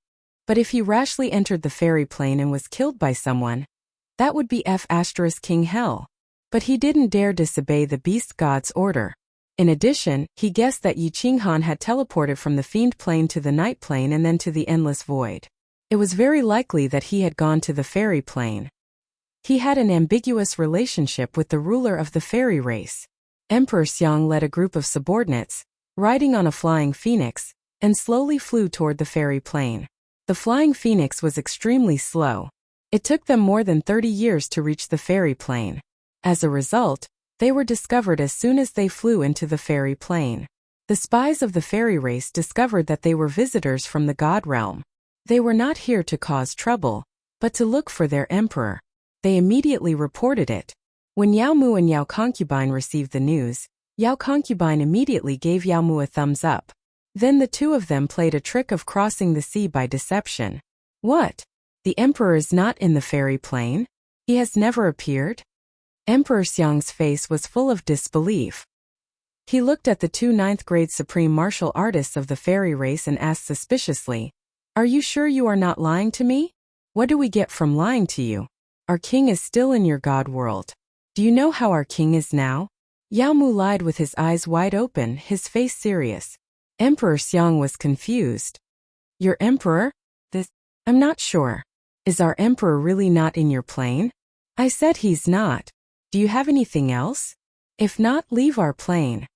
But if he rashly entered the fairy plane and was killed by someone, that would be King Hell. But he didn't dare disobey the Beast God's order. In addition, he guessed that Yi Qinghan had teleported from the Fiend Plane to the Night Plane and then to the Endless Void. It was very likely that he had gone to the fairy plane. He had an ambiguous relationship with the ruler of the fairy race. Emperor Xiang led a group of subordinates, riding on a flying phoenix, and slowly flew toward the fairy plane. The flying phoenix was extremely slow. It took them more than 30 years to reach the fairy plane. As a result, they were discovered as soon as they flew into the fairy plane. The spies of the fairy race discovered that they were visitors from the God Realm. They were not here to cause trouble, but to look for their emperor. They immediately reported it. When Yao Mu and Yao Concubine received the news, Yao Concubine immediately gave Yao Mu a thumbs up. Then the 2 of them played a trick of crossing the sea by deception. What? The emperor is not in the fairy plane? He has never appeared? Emperor Xiang's face was full of disbelief. He looked at the 2 ninth-grade supreme martial artists of the fairy race and asked suspiciously, Are you sure you are not lying to me? What do we get from lying to you? Our king is still in your god world. Do you know how our king is now? Yao Mu lied with his eyes wide open, his face serious. Emperor Xiang was confused. Your emperor? I'm not sure. Is our emperor really not in your plane? I said he's not. Do you have anything else? If not, leave our plane.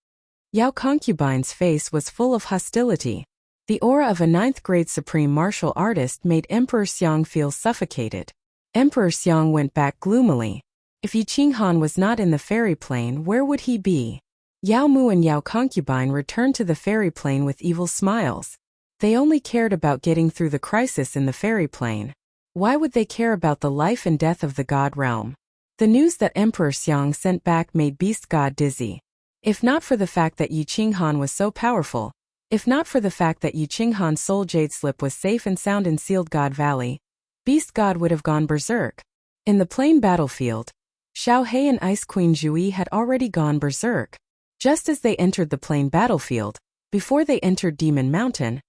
Yao Concubine's face was full of hostility. The aura of a 9th grade supreme martial artist made Emperor Xiang feel suffocated. Emperor Xiang went back gloomily. If Yiqinghan was not in the fairy plane, where would he be? Yao Mu and Yao Concubine returned to the fairy plane with evil smiles. They only cared about getting through the crisis in the fairy plane. Why would they care about the life and death of the god realm? The news that Emperor Xiang sent back made Beast God dizzy. If not for the fact that Yiqinghan was so powerful, if not for the fact that Yiqinghan's soul jade slip was safe and sound in Sealed God Valley, Beast God would have gone berserk. In the plain battlefield, Xiao He and Ice Queen Zhui had already gone berserk. Just as they entered the plain battlefield, before they entered Demon Mountain,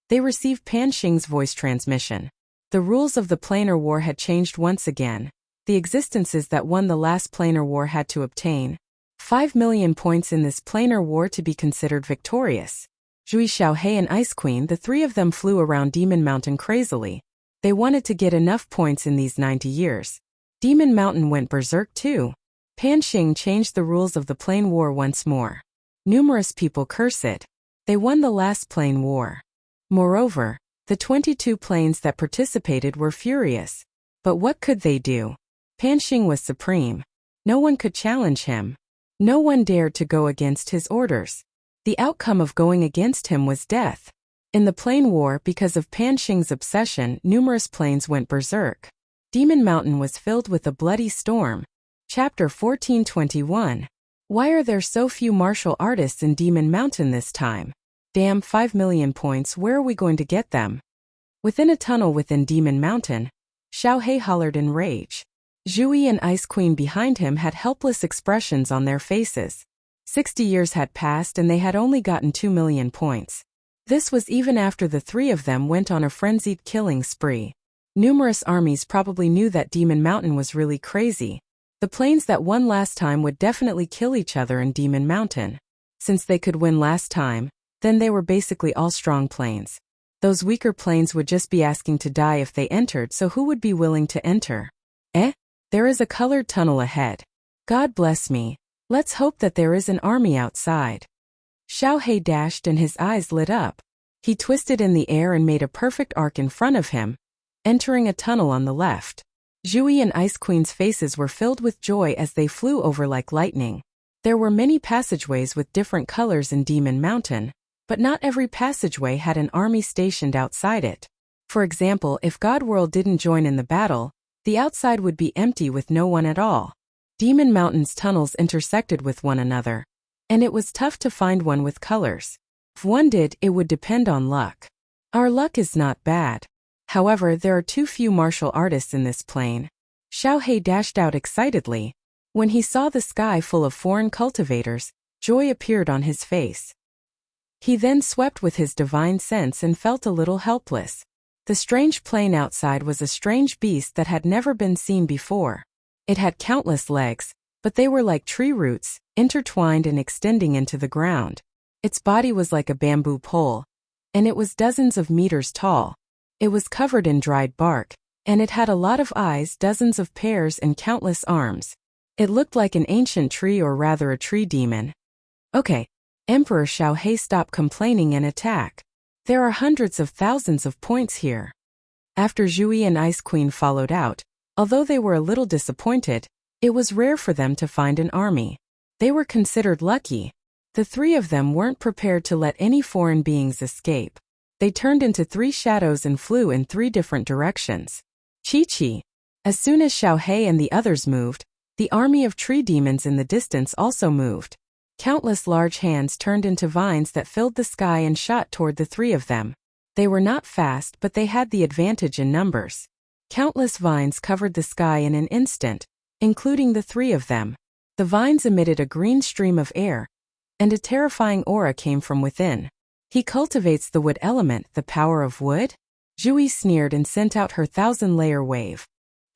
they received Pan Xing's voice transmission. The rules of the planar war had changed once again. The existences that won the last planar war had to obtain 5 million points in this planar war to be considered victorious. Zhui, Xiao He and Ice Queen, the three of them flew around Demon Mountain crazily. They wanted to get enough points in these 90 years. Demon Mountain went berserk too. Pan Xing changed the rules of the plane war once more. Numerous people curse it. They won the last plane war. Moreover, the 22 planes that participated were furious. But what could they do? Pan Xing was supreme. No one could challenge him. No one dared to go against his orders. The outcome of going against him was death. In the plane war, because of Pan Xing's obsession, numerous planes went berserk. Demon Mountain was filled with a bloody storm. Chapter 1421. Why are there so few martial artists in Demon Mountain this time? Damn, 5 million points, where are we going to get them? Within a tunnel within Demon Mountain, Xiao He hollered in rage. Zhui and Ice Queen behind him had helpless expressions on their faces. 60 years had passed and they had only gotten 2 million points. This was even after the three of them went on a frenzied killing spree. Numerous armies probably knew that Demon Mountain was really crazy. The planes that won last time would definitely kill each other in Demon Mountain. Since they could win last time, then they were basically all strong planes. Those weaker planes would just be asking to die if they entered, so who would be willing to enter? There is a colored tunnel ahead. God bless me. Let's hope that there is an army outside. Xiao He dashed and his eyes lit up. He twisted in the air and made a perfect arc in front of him, entering a tunnel on the left. Zhui and Ice Queen's faces were filled with joy as they flew over like lightning. There were many passageways with different colors in Demon Mountain, but not every passageway had an army stationed outside it. For example, if God World didn't join in the battle, the outside would be empty with no one at all. Demon Mountain's tunnels intersected with one another, and it was tough to find one with colors. If one did, it would depend on luck. Our luck is not bad. However, there are too few martial artists in this plane. Xiao He dashed out excitedly. When he saw the sky full of foreign cultivators, joy appeared on his face. He then swept with his divine sense and felt a little helpless. The strange plane outside was a strange beast that had never been seen before. It had countless legs, but they were like tree roots, intertwined and extending into the ground. Its body was like a bamboo pole, and it was dozens of meters tall. It was covered in dried bark, and it had a lot of eyes, dozens of pairs, and countless arms. It looked like an ancient tree, or rather a tree demon. Okay. Emperor Xiao He, stop complaining and attack. There are hundreds of thousands of points here. After Zhui and Ice Queen followed out, although they were a little disappointed, it was rare for them to find an army. They were considered lucky. The three of them weren't prepared to let any foreign beings escape. They turned into 3 shadows and flew in 3 different directions. Chi-Chi. As soon as Xiao He and the others moved, the army of tree demons in the distance also moved. Countless large hands turned into vines that filled the sky and shot toward the 3 of them. They were not fast, but they had the advantage in numbers. Countless vines covered the sky in an instant, including the 3 of them. The vines emitted a green stream of air, and a terrifying aura came from within. He cultivates the wood element, the power of wood? Zhui sneered and sent out her 1,000-layer wave.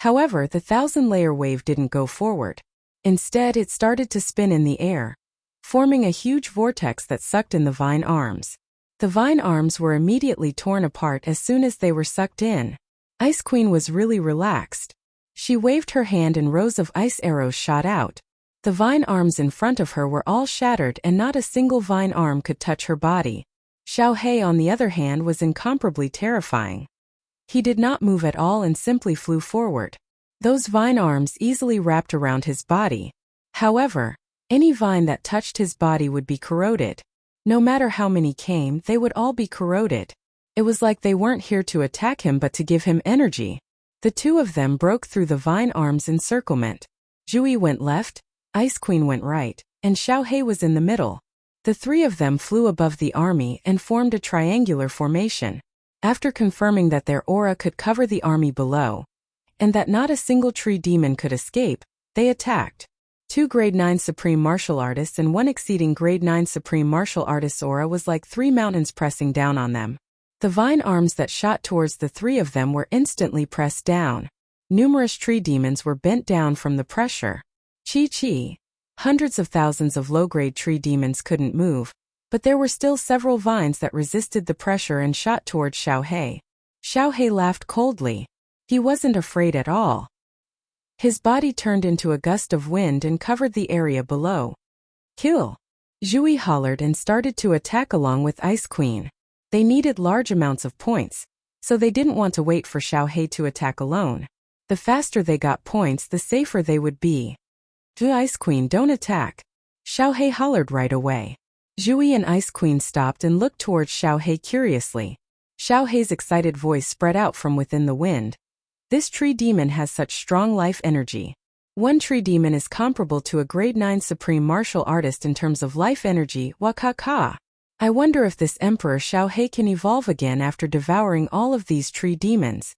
However, the 1,000-layer wave didn't go forward. Instead, it started to spin in the air, forming a huge vortex that sucked in the vine arms. The vine arms were immediately torn apart as soon as they were sucked in. Ice Queen was really relaxed. She waved her hand and rows of ice arrows shot out. The vine arms in front of her were all shattered and not a single vine arm could touch her body. Xiao He, on the other hand, was incomparably terrifying. He did not move at all and simply flew forward. Those vine arms easily wrapped around his body. However, any vine that touched his body would be corroded. No matter how many came, they would all be corroded. It was like they weren't here to attack him but to give him energy. The two of them broke through the vine arms' encirclement. Zhui went left, Ice Queen went right, and Xiao He was in the middle. The three of them flew above the army and formed a triangular formation. After confirming that their aura could cover the army below, and that not a single tree demon could escape, they attacked. 2 Grade 9 Supreme Martial Artists and 1 exceeding Grade 9 Supreme Martial Artist's aura was like 3 mountains pressing down on them. The vine arms that shot towards the three of them were instantly pressed down. Numerous tree demons were bent down from the pressure. Chi. Hundreds of thousands of low-grade tree demons couldn't move, but there were still several vines that resisted the pressure and shot towards Xiao He. Xiao He laughed coldly. He wasn't afraid at all. His body turned into a gust of wind and covered the area below. Kill! Zhui hollered and started to attack along with Ice Queen. They needed large amounts of points, so they didn't want to wait for Xiao He to attack alone. The faster they got points, the safer they would be. Ice Queen, don't attack! Xiao He hollered right away. Zhui and Ice Queen stopped and looked towards Xiao He curiously. Xiao He's excited voice spread out from within the wind. This tree demon has such strong life energy. One tree demon is comparable to a Grade 9 Supreme Martial Artist in terms of life energy. Wakaka. I wonder if this Emperor Xiao He can evolve again after devouring all of these tree demons.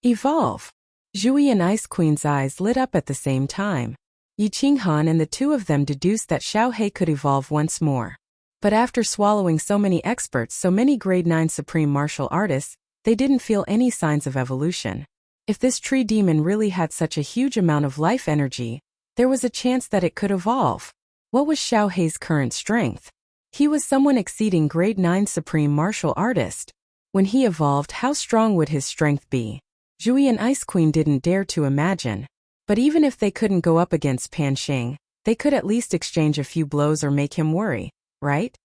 Evolve! Zhui and Ice Queen's eyes lit up at the same time. Yi Qinghan and the two of them deduced that Xiao He could evolve once more. But after swallowing so many experts, so many Grade 9 Supreme Martial Artists, they didn't feel any signs of evolution. If this tree demon really had such a huge amount of life energy, there was a chance that it could evolve. What was Xiao He's current strength? He was someone exceeding Grade 9 Supreme Martial Artist. When he evolved, how strong would his strength be? Zhui and Ice Queen didn't dare to imagine. But even if they couldn't go up against Pan Xing, they could at least exchange a few blows or make him worry, right?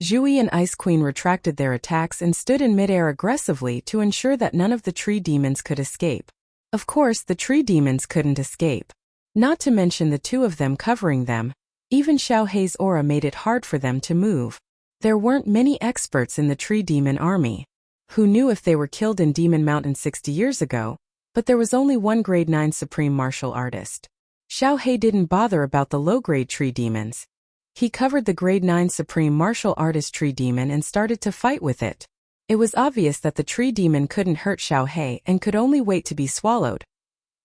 Zhui and Ice Queen retracted their attacks and stood in midair aggressively to ensure that none of the tree demons could escape. Of course, the tree demons couldn't escape. Not to mention the two of them covering them. Even Xiao He's aura made it hard for them to move. There weren't many experts in the tree demon army. Who knew if they were killed in Demon Mountain 60 years ago? But there was only one Grade 9 Supreme Martial Artist. Xiao He didn't bother about the low-grade tree demons. He covered the Grade 9 Supreme Martial Artist tree demon and started to fight with it. It was obvious that the tree demon couldn't hurt Xiao He and could only wait to be swallowed.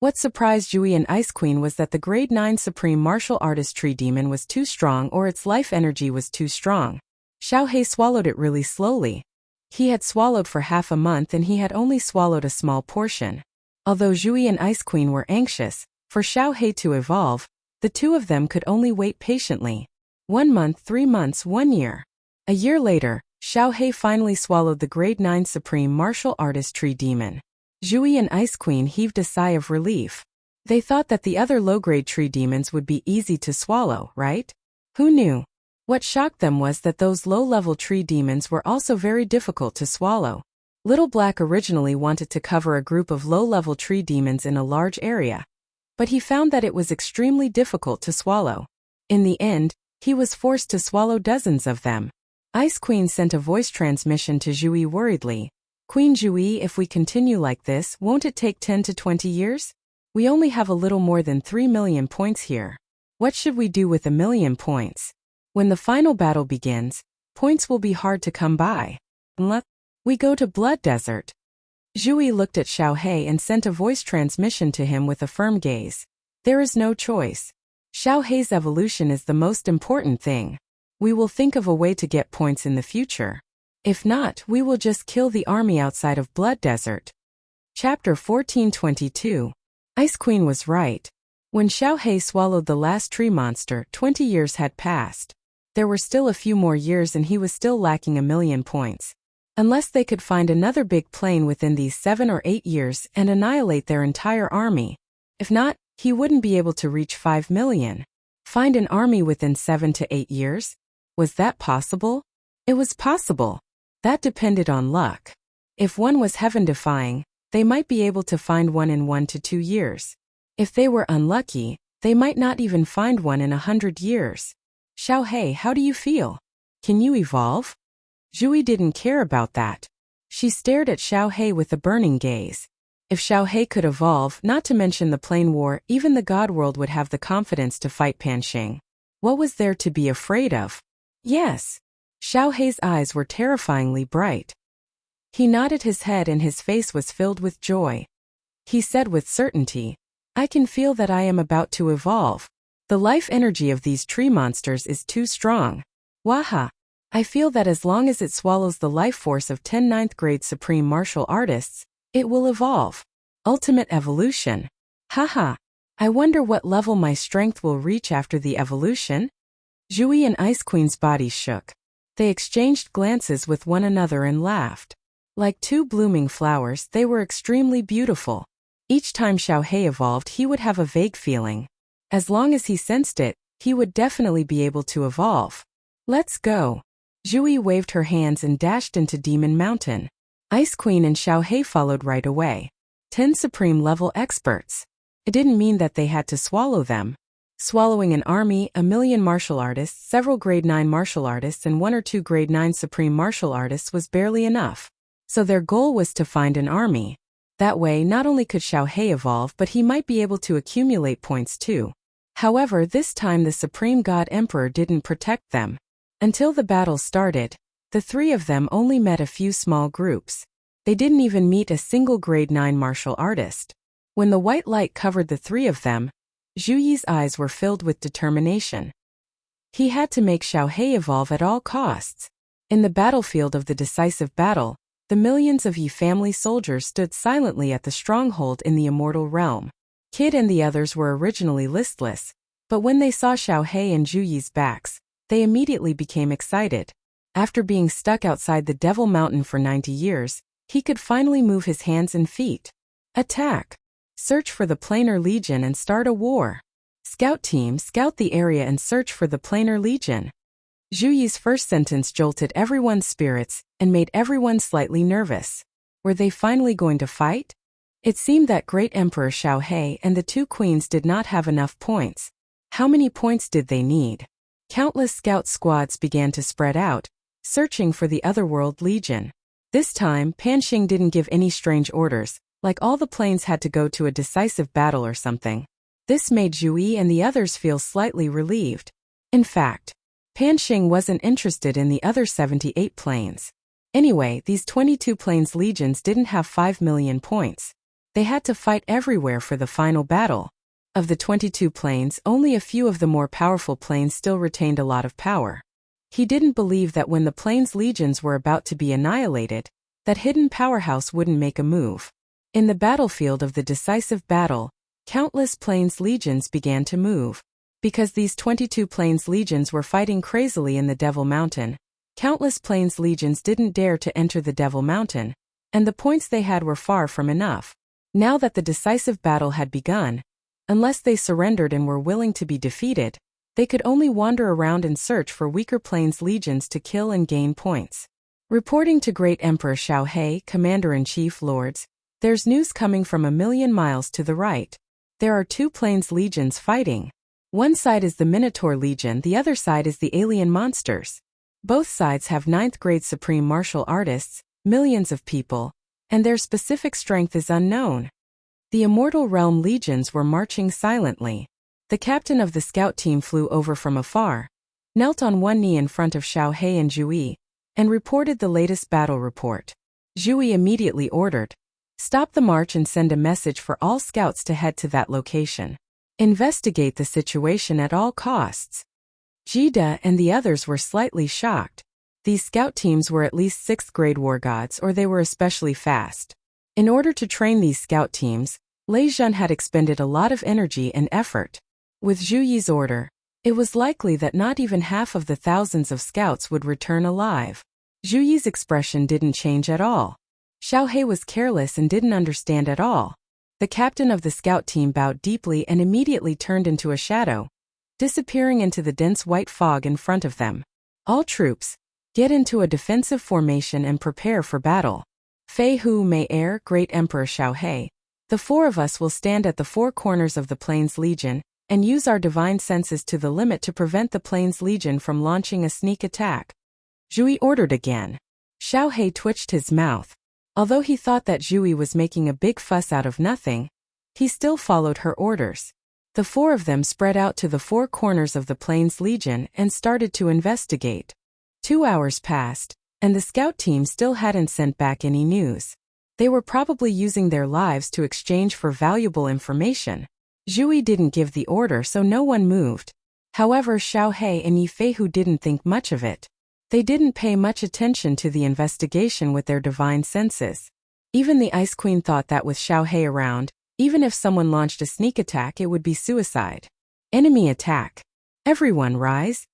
What surprised Zhui and Ice Queen was that the Grade 9 Supreme Martial Artist tree demon was too strong, or its life energy was too strong. Xiao He swallowed it really slowly. He had swallowed for half a month and he had only swallowed a small portion. Although Zhui and Ice Queen were anxious for Xiao He to evolve, the two of them could only wait patiently. 1 month, 3 months, 1 year. A year later, Xiao He finally swallowed the Grade 9 Supreme Martial Artist tree demon. Zhui and Ice Queen heaved a sigh of relief. They thought that the other low-grade tree demons would be easy to swallow, right? Who knew? What shocked them was that those low-level tree demons were also very difficult to swallow. Little Black originally wanted to cover a group of low-level tree demons in a large area, but he found that it was extremely difficult to swallow. In the end, he was forced to swallow dozens of them. Ice Queen sent a voice transmission to Zhui worriedly. Queen Zhui, if we continue like this, won't it take 10 to 20 years? We only have a little more than 3 million points here. What should we do with 1 million points? When the final battle begins, points will be hard to come by. We go to Blood Desert. Zhui looked at Xiao He and sent a voice transmission to him with a firm gaze. There is no choice. Xiao He's evolution is the most important thing. We will think of a way to get points in the future. If not, we will just kill the army outside of Blood Desert. Chapter 1422. Ice Queen was right. When Xiaohei swallowed the last tree monster, 20 years had passed. There were still a few more years and he was still lacking 1,000,000 points. Unless they could find another big plane within these 7 or 8 years and annihilate their entire army. If not, he wouldn't be able to reach 5 million. Find an army within 7 to 8 years? Was that possible? It was possible. That depended on luck. If one was heaven-defying, they might be able to find one in 1 to 2 years. If they were unlucky, they might not even find one in 100 years. Xiaohei, how do you feel? Can you evolve? Zhui didn't care about that. She stared at Xiaohei with a burning gaze. If Xiaohei could evolve, not to mention the plane war, even the God world would have the confidence to fight Panxing. What was there to be afraid of? Yes. Xiaohei's eyes were terrifyingly bright. He nodded his head and his face was filled with joy. He said with certainty, I can feel that I am about to evolve. The life energy of these tree monsters is too strong. Waha! I feel that as long as it swallows the life force of 10 ninth grade supreme martial artists, it will evolve. Ultimate evolution. Haha! I wonder what level my strength will reach after the evolution? Zhui and Ice Queen's bodies shook. They exchanged glances with one another and laughed. Like two blooming flowers, they were extremely beautiful. Each time Xiaohei evolved, he would have a vague feeling. As long as he sensed it, he would definitely be able to evolve. Let's go. Zhui waved her hands and dashed into Demon Mountain. Ice Queen and Xiaohei followed right away. 10 supreme level experts. It didn't mean that they had to swallow them. Swallowing an army, 1,000,000 martial artists, several grade 9 martial artists and 1 or 2 grade 9 supreme martial artists was barely enough. So their goal was to find an army. That way, not only could Xiaohei evolve, but he might be able to accumulate points too. However, this time the Supreme God Emperor didn't protect them. Until the battle started, the three of them only met a few small groups. They didn't even meet a single grade 9 martial artist. When the white light covered the three of them, Zhuyi's eyes were filled with determination. He had to make Xiaohei evolve at all costs. In the battlefield of the decisive battle, the millions of Yi family soldiers stood silently at the stronghold in the immortal realm. Kid and the others were originally listless, but when they saw Xiaohei and Zhuyi's backs, they immediately became excited. After being stuck outside the Devil Mountain for 90 years, he could finally move his hands and feet. Attack! Search for the Planar Legion and start a war. Scout team, scout the area and search for the Planar Legion. Zhuyi's first sentence jolted everyone's spirits and made everyone slightly nervous. Were they finally going to fight? It seemed that Great Emperor Xiaohei and the two queens did not have enough points. How many points did they need? Countless scout squads began to spread out, searching for the Otherworld Legion. This time, Panxing didn't give any strange orders, like all the planes had to go to a decisive battle or something. This made Zhui and the others feel slightly relieved. In fact, Panxing wasn't interested in the other 78 planes. Anyway, these 22 planes legions didn't have 5 million points. They had to fight everywhere for the final battle. Of the 22 planes, only a few of the more powerful planes still retained a lot of power. He didn't believe that when the planes legions were about to be annihilated, that hidden powerhouse wouldn't make a move. In the battlefield of the decisive battle, countless planes legions began to move. Because these 22 planes legions were fighting crazily in the Devil Mountain, countless planes legions didn't dare to enter the Devil Mountain, and the points they had were far from enough. Now that the decisive battle had begun, unless they surrendered and were willing to be defeated, they could only wander around and search for weaker planes legions to kill and gain points. Reporting to Great Emperor Xiaohei, Commander-in-Chief Lords, there's news coming from 1,000,000 miles to the right. There are 2 planes legions fighting. One side is the Minotaur Legion, the other side is the alien monsters. Both sides have 9th grade supreme martial artists, millions of people, and their specific strength is unknown. The Immortal Realm legions were marching silently. The captain of the scout team flew over from afar, knelt on one knee in front of Xiaohei and Zhui, and reported the latest battle report. Zhui immediately ordered, "Stop the march and send a message for all scouts to head to that location. Investigate the situation at all costs." Jida and the others were slightly shocked. These scout teams were at least 6th grade war gods, or they were especially fast. In order to train these scout teams, Lei Jun had expended a lot of energy and effort. With Zhu Yi's order, it was likely that not even half of the thousands of scouts would return alive. Zhu Yi's expression didn't change at all. Xiao He was careless and didn't understand at all. The captain of the scout team bowed deeply and immediately turned into a shadow, disappearing into the dense white fog in front of them. All troops, get into a defensive formation and prepare for battle. Fei Hu Mei Er, Great Emperor Xiao He, the 4 of us will stand at the 4 corners of the Plains Legion and use our divine senses to the limit to prevent the Plains Legion from launching a sneak attack. Zhu Yi ordered again. Xiao He twitched his mouth. Although he thought that Zhu Yi was making a big fuss out of nothing, he still followed her orders. The 4 of them spread out to the 4 corners of the Plains Legion and started to investigate. 2 hours passed, and the scout team still hadn't sent back any news. They were probably using their lives to exchange for valuable information. Zhu Yi didn't give the order, so no one moved. However, Xiao He and Yi Feihu didn't think much of it. They didn't pay much attention to the investigation with their divine senses. Even the Ice Queen thought that with Xiao He around, even if someone launched a sneak attack, it would be suicide. Enemy attack. Everyone rise.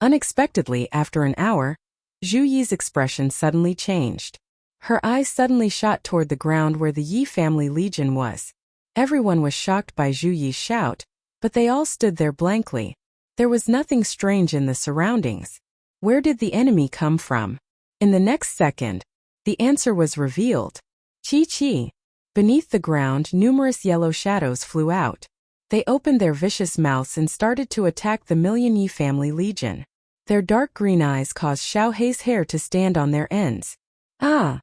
Unexpectedly, after an hour, Zhu Yi's expression suddenly changed. Her eyes suddenly shot toward the ground where the Yi family legion was. Everyone was shocked by Zhu Yi's shout, but they all stood there blankly. There was nothing strange in the surroundings. Where did the enemy come from? In the next second, the answer was revealed. Chi. Beneath the ground, numerous yellow shadows flew out. They opened their vicious mouths and started to attack the Million Yi family legion. Their dark green eyes caused Xiao He's hair to stand on their ends. Ah!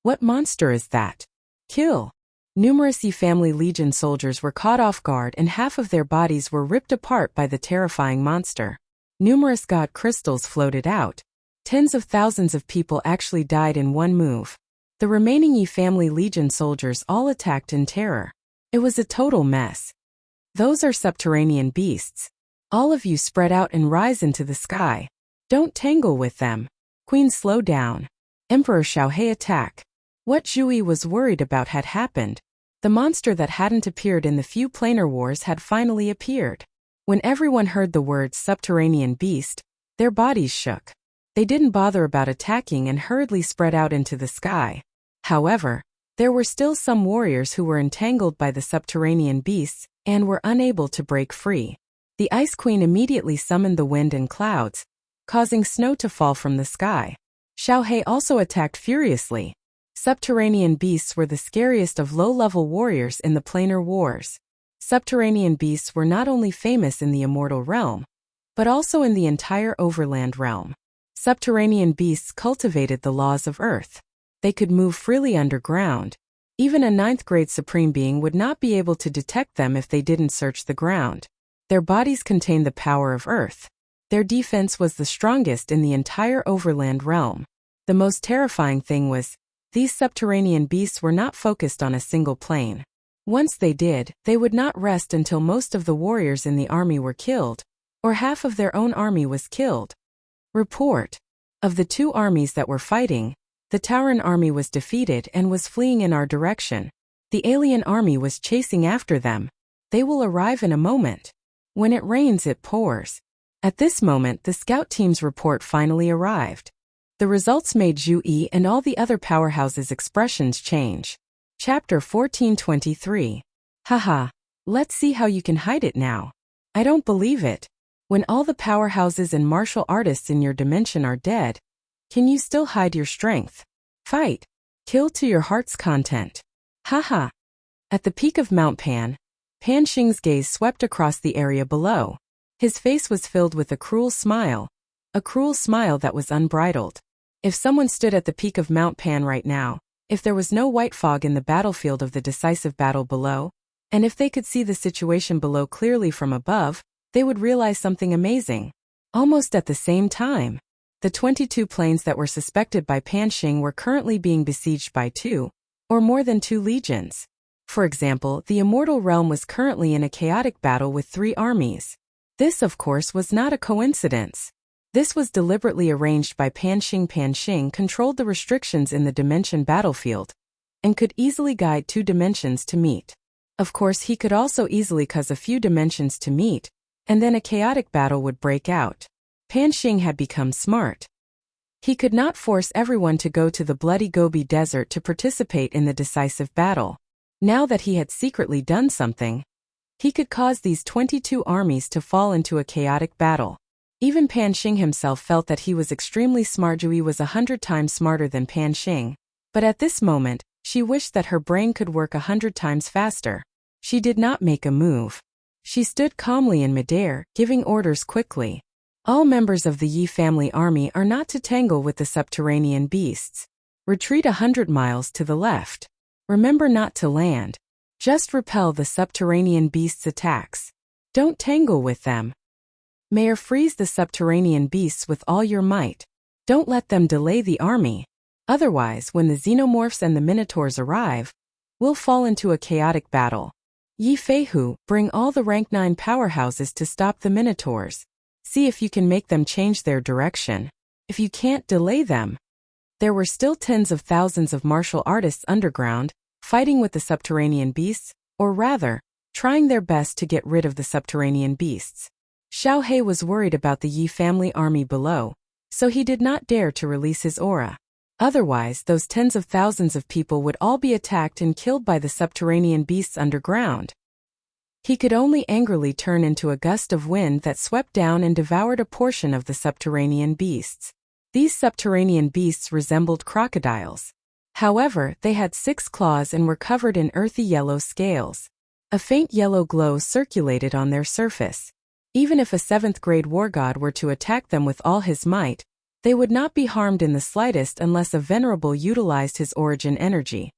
What monster is that? Kill! Numerous Yi family legion soldiers were caught off guard and half of their bodies were ripped apart by the terrifying monster. Numerous god crystals floated out. Tens of thousands of people actually died in one move. The remaining Yi family legion soldiers all attacked in terror. It was a total mess. Those are subterranean beasts. All of you spread out and rise into the sky. Don't tangle with them. Queen, slow down. Emperor Xiao He, attack. What Zhu Yi was worried about had happened. The monster that hadn't appeared in the few planar wars had finally appeared. When everyone heard the words subterranean beast, their bodies shook. They didn't bother about attacking and hurriedly spread out into the sky. However, there were still some warriors who were entangled by the subterranean beasts and were unable to break free. The Ice Queen immediately summoned the wind and clouds, causing snow to fall from the sky. Xiao He also attacked furiously. Subterranean beasts were the scariest of low-level warriors in the planar wars. Subterranean beasts were not only famous in the immortal realm, but also in the entire overland realm. Subterranean beasts cultivated the laws of Earth. They could move freely underground. Even a 9th grade supreme being would not be able to detect them if they didn't search the ground. Their bodies contained the power of Earth. Their defense was the strongest in the entire overland realm. The most terrifying thing was, these subterranean beasts were not focused on a single plane. Once they did, they would not rest until most of the warriors in the army were killed, or half of their own army was killed. Report. Of the 2 armies that were fighting, the Tauran army was defeated and was fleeing in our direction. The alien army was chasing after them. They will arrive in a moment. When it rains, it pours. At this moment, the scout team's report finally arrived. The results made Zhu Yi and all the other powerhouses' expressions change. Chapter 1423. Haha. Let's see how you can hide it now. I don't believe it. When all the powerhouses and martial artists in your dimension are dead, can you still hide your strength? Fight. Kill to your heart's content. Haha. At the peak of Mount Pan, Pan Xing's gaze swept across the area below. His face was filled with a cruel smile that was unbridled. If someone stood at the peak of Mount Pan right now, if there was no white fog in the battlefield of the decisive battle below, and if they could see the situation below clearly from above, they would realize something amazing. Almost at the same time, the 22 planes that were suspected by Pan Xing were currently being besieged by 2, or more than 2 legions. For example, the immortal realm was currently in a chaotic battle with 3 armies. This, of course, was not a coincidence. This was deliberately arranged by Panxing. Panxing controlled the restrictions in the dimension battlefield and could easily guide two dimensions to meet. Of course, he could also easily cause a few dimensions to meet, and then a chaotic battle would break out. Panxing had become smart. He could not force everyone to go to the Bloody Gobi Desert to participate in the decisive battle. Now that he had secretly done something, he could cause these 22 armies to fall into a chaotic battle. Even Panxing himself felt that he was extremely smart. Zhuyi was 100 times smarter than Panxing, but at this moment, she wished that her brain could work 100 times faster. She did not make a move. She stood calmly in midair, giving orders quickly. All members of the Yi family army are not to tangle with the subterranean beasts. Retreat 100 miles to the left. Remember not to land. Just repel the subterranean beasts' attacks. Don't tangle with them. Mayor, freeze the subterranean beasts with all your might. Don't let them delay the army. Otherwise, when the xenomorphs and the minotaurs arrive, we'll fall into a chaotic battle. Yi Feihu, bring all the rank 9 powerhouses to stop the minotaurs. See if you can make them change their direction. If you can't, delay them. There were still tens of thousands of martial artists underground, fighting with the subterranean beasts, or rather, trying their best to get rid of the subterranean beasts. Xiao He was worried about the Yi family army below, so he did not dare to release his aura. Otherwise, those tens of thousands of people would all be attacked and killed by the subterranean beasts underground. He could only angrily turn into a gust of wind that swept down and devoured a portion of the subterranean beasts. These subterranean beasts resembled crocodiles. However, they had 6 claws and were covered in earthy yellow scales. A faint yellow glow circulated on their surface. Even if a 7th-grade war god were to attack them with all his might, they would not be harmed in the slightest unless a venerable utilized his origin energy.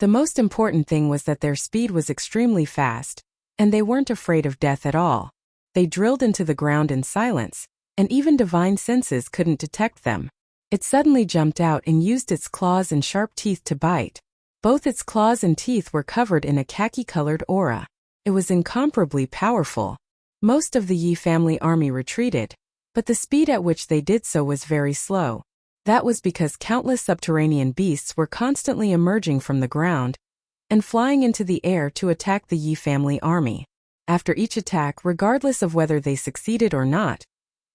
The most important thing was that their speed was extremely fast, and they weren't afraid of death at all. They drilled into the ground in silence, and even divine senses couldn't detect them. It suddenly jumped out and used its claws and sharp teeth to bite. Both its claws and teeth were covered in a khaki-colored aura. It was incomparably powerful. Most of the Yi family army retreated, but the speed at which they did so was very slow. That was because countless subterranean beasts were constantly emerging from the ground and flying into the air to attack the Yi family army. After each attack, regardless of whether they succeeded or not,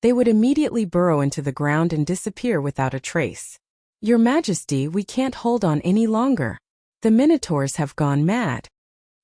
they would immediately burrow into the ground and disappear without a trace. Your Majesty, we can't hold on any longer. The minotaurs have gone mad.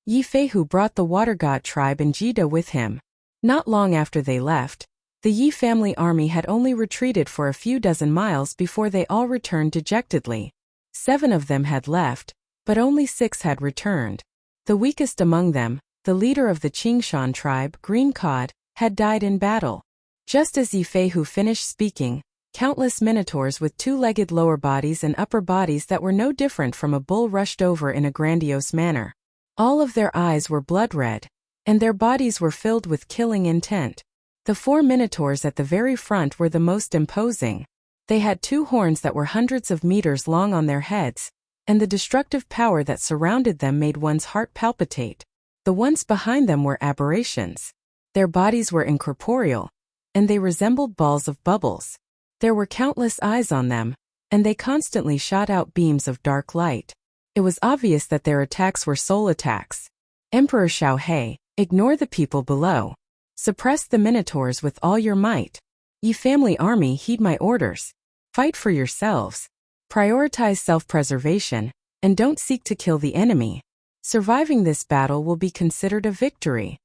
Yi Feihu brought the water god tribe and Jida with him. Not long after they left, the Yi family army had only retreated for a few dozen miles before they all returned dejectedly. 7 of them had left, but only 6 had returned. The weakest among them, the leader of the Qingshan tribe, Green Cod, had died in battle. Just as Yi Feihu finished speaking, countless minotaurs with 2-legged lower bodies and upper bodies that were no different from a bull rushed over in a grandiose manner. All of their eyes were blood red, and their bodies were filled with killing intent. The 4 minotaurs at the very front were the most imposing. They had 2 horns that were hundreds of meters long on their heads, and the destructive power that surrounded them made one's heart palpitate. The ones behind them were aberrations. Their bodies were incorporeal, and they resembled balls of bubbles. There were countless eyes on them, and they constantly shot out beams of dark light. It was obvious that their attacks were soul attacks. Emperor Xiao He, ignore the people below. Suppress the minotaurs with all your might. Yi family army, heed my orders. Fight for yourselves. Prioritize self-preservation, and don't seek to kill the enemy. Surviving this battle will be considered a victory.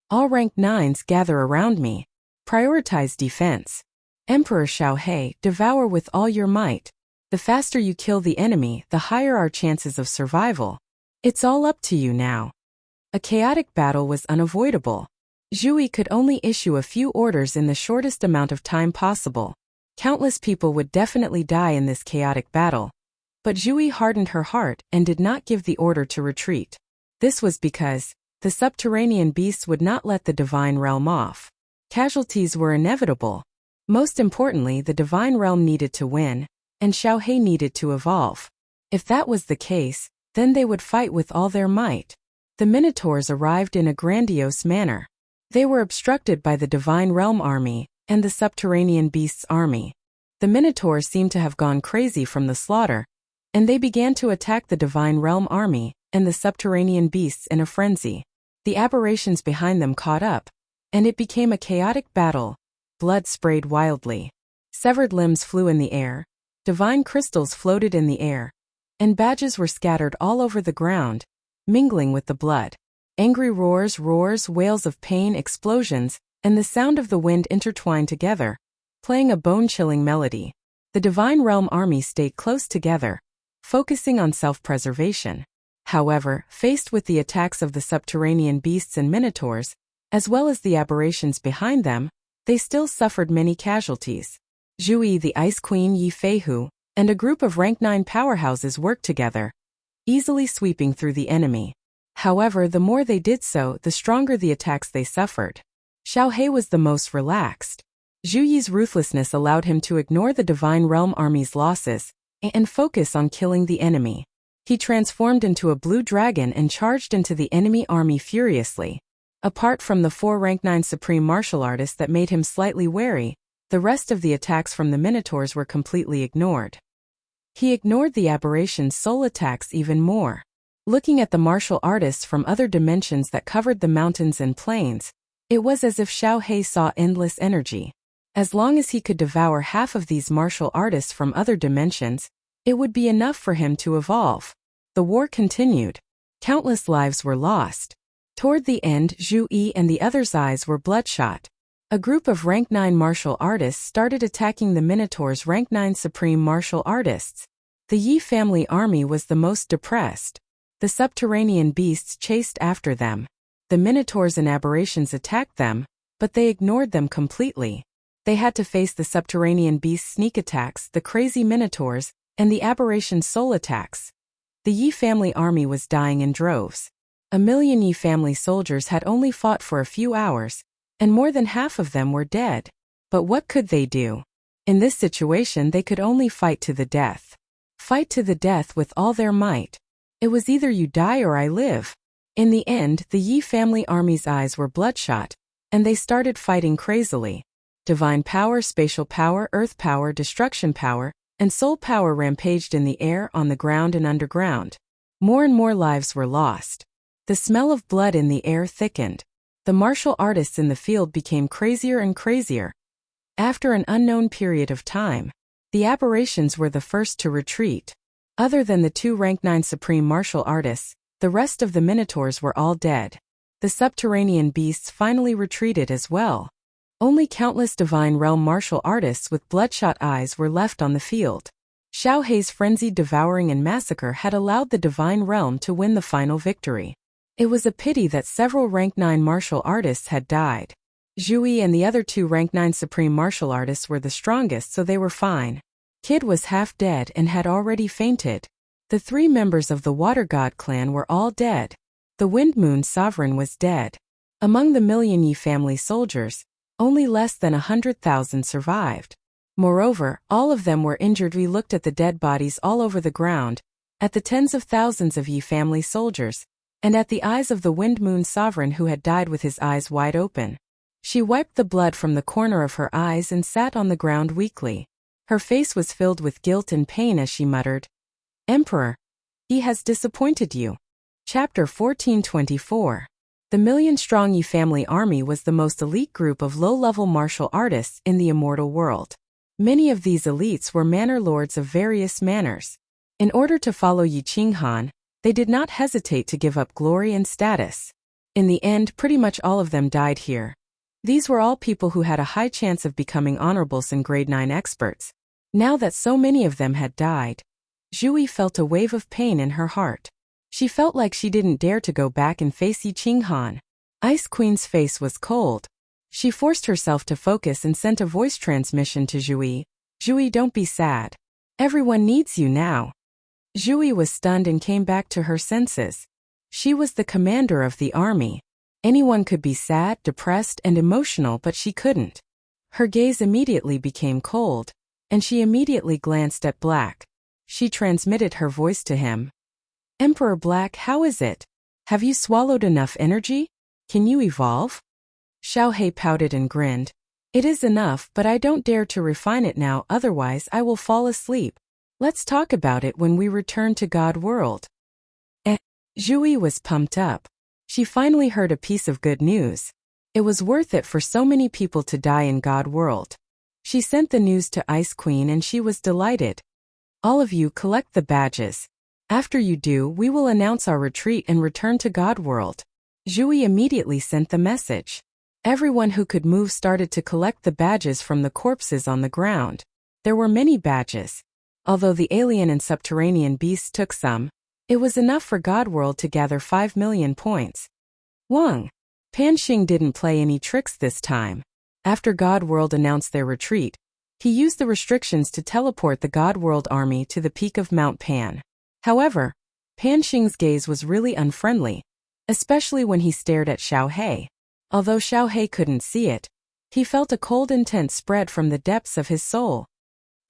All rank 9s gather around me. Prioritize defense. Emperor Xiao He, devour with all your might. The faster you kill the enemy, the higher our chances of survival. It's all up to you now. A chaotic battle was unavoidable. Zhuyi could only issue a few orders in the shortest amount of time possible. Countless people would definitely die in this chaotic battle. But Zhuyi hardened her heart and did not give the order to retreat. This was because the subterranean beasts would not let the divine realm off. Casualties were inevitable. Most importantly, the divine realm needed to win, and Xiao He needed to evolve. If that was the case, then they would fight with all their might. The minotaurs arrived in a grandiose manner. They were obstructed by the divine realm army, and the subterranean beast's army. The Minotaurs seemed to have gone crazy from the slaughter, and they began to attack the Divine Realm army and the subterranean beasts in a frenzy. The aberrations behind them caught up, and it became a chaotic battle. Blood sprayed wildly. Severed limbs flew in the air. Divine crystals floated in the air, and badges were scattered all over the ground, mingling with the blood. Angry roars, wails of pain, explosions, and the sound of the wind intertwined together, playing a bone-chilling melody. The Divine Realm army stayed close together, focusing on self-preservation. However, faced with the attacks of the subterranean beasts and minotaurs, as well as the aberrations behind them, they still suffered many casualties. Zhuyi, the Ice Queen Yi Feihu, and a group of rank 9 powerhouses worked together, easily sweeping through the enemy. However, the more they did so, the stronger the attacks they suffered. Xiaohe was the most relaxed. Zhuyi's ruthlessness allowed him to ignore the Divine Realm army's losses and focus on killing the enemy. He transformed into a blue dragon and charged into the enemy army furiously. Apart from the 4 rank 9 supreme martial artists that made him slightly wary, the rest of the attacks from the Minotaurs were completely ignored. He ignored the aberration's soul attacks even more. Looking at the martial artists from other dimensions that covered the mountains and plains, it was as if Xiaohe saw endless energy. As long as he could devour half of these martial artists from other dimensions, it would be enough for him to evolve. The war continued. Countless lives were lost. Toward the end, Zhu Yi and the others' eyes were bloodshot. A group of rank 9 martial artists started attacking the Minotaur's rank 9 supreme martial artists. The Yi family army was the most depressed. The subterranean beasts chased after them. The Minotaurs and aberrations attacked them, but they ignored them completely. They had to face the subterranean beasts' sneak attacks, the crazy Minotaurs, and the aberration soul attacks. The Yi family army was dying in droves. 1 million Yi family soldiers had only fought for a few hours, and more than half of them were dead. But what could they do? In this situation, they could only fight to the death. Fight to the death with all their might. It was either you die or I live. In the end, the Yi family army's eyes were bloodshot, and they started fighting crazily. Divine power, spatial power, earth power, destruction power, and soul power rampaged in the air, on the ground and underground. More and more lives were lost. The smell of blood in the air thickened. The martial artists in the field became crazier and crazier. After an unknown period of time, the aberrations were the first to retreat. Other than the 2 rank 9 supreme martial artists, the rest of the Minotaurs were all dead. The subterranean beasts finally retreated as well. Only countless Divine Realm martial artists with bloodshot eyes were left on the field. Xiaohe's frenzied devouring and massacre had allowed the Divine Realm to win the final victory. It was a pity that several rank 9 martial artists had died. Zhuyi and the other 2 rank 9 supreme martial artists were the strongest, so they were fine. Kid was half dead and had already fainted. The 3 members of the Water God clan were all dead. The Wind Moon Sovereign was dead. Among the million Yi family soldiers, only less than 100,000 survived. Moreover, all of them were injured. We looked at the dead bodies all over the ground, at the tens of thousands of Yi family soldiers, and at the eyes of the Wind Moon Sovereign who had died with his eyes wide open. She wiped the blood from the corner of her eyes and sat on the ground weakly. Her face was filled with guilt and pain as she muttered, "Emperor, he has disappointed you." Chapter 1424. The million-strong Yi family army was the most elite group of low-level martial artists in the immortal world. Many of these elites were manor lords of various manors. In order to follow Yi Qinghan, they did not hesitate to give up glory and status. In the end, pretty much all of them died here. These were all people who had a high chance of becoming honorables and grade 9 experts. Now that so many of them had died, Zhuyi felt a wave of pain in her heart. She felt like she didn't dare to go back and face Yi Qinghan. Ice Queen's face was cold. She forced herself to focus and sent a voice transmission to Zhuyi. "Zhuyi, don't be sad. Everyone needs you now." Zhuyi was stunned and came back to her senses. She was the commander of the army. Anyone could be sad, depressed, and emotional, but she couldn't. Her gaze immediately became cold, and she immediately glanced at Black. She transmitted her voice to him. "Emperor Black, how is it? Have you swallowed enough energy? Can you evolve?" Xiaohe pouted and grinned. It is enough, but I don't dare to refine it now, otherwise I will fall asleep. Let's talk about it when we return to God world. Jui was pumped up. She finally heard a piece of good news. It was worth it for so many people to die in God world. She sent the news to Ice Queen and she was delighted. All of you collect the badges. After you do, we will announce our retreat and return to God world. Jui immediately sent the message. Everyone who could move started to collect the badges from the corpses on the ground. There were many badges. Although the alien and subterranean beasts took some, it was enough for God world to gather 5 million points. Wang Panxing didn't play any tricks this time. After God world announced their retreat, he used the restrictions to teleport the God world army to the peak of Mount Pan. However, Panxing's gaze was really unfriendly, especially when he stared at Xiao He. Although Xiao He couldn't see it, he felt a cold intent spread from the depths of his soul.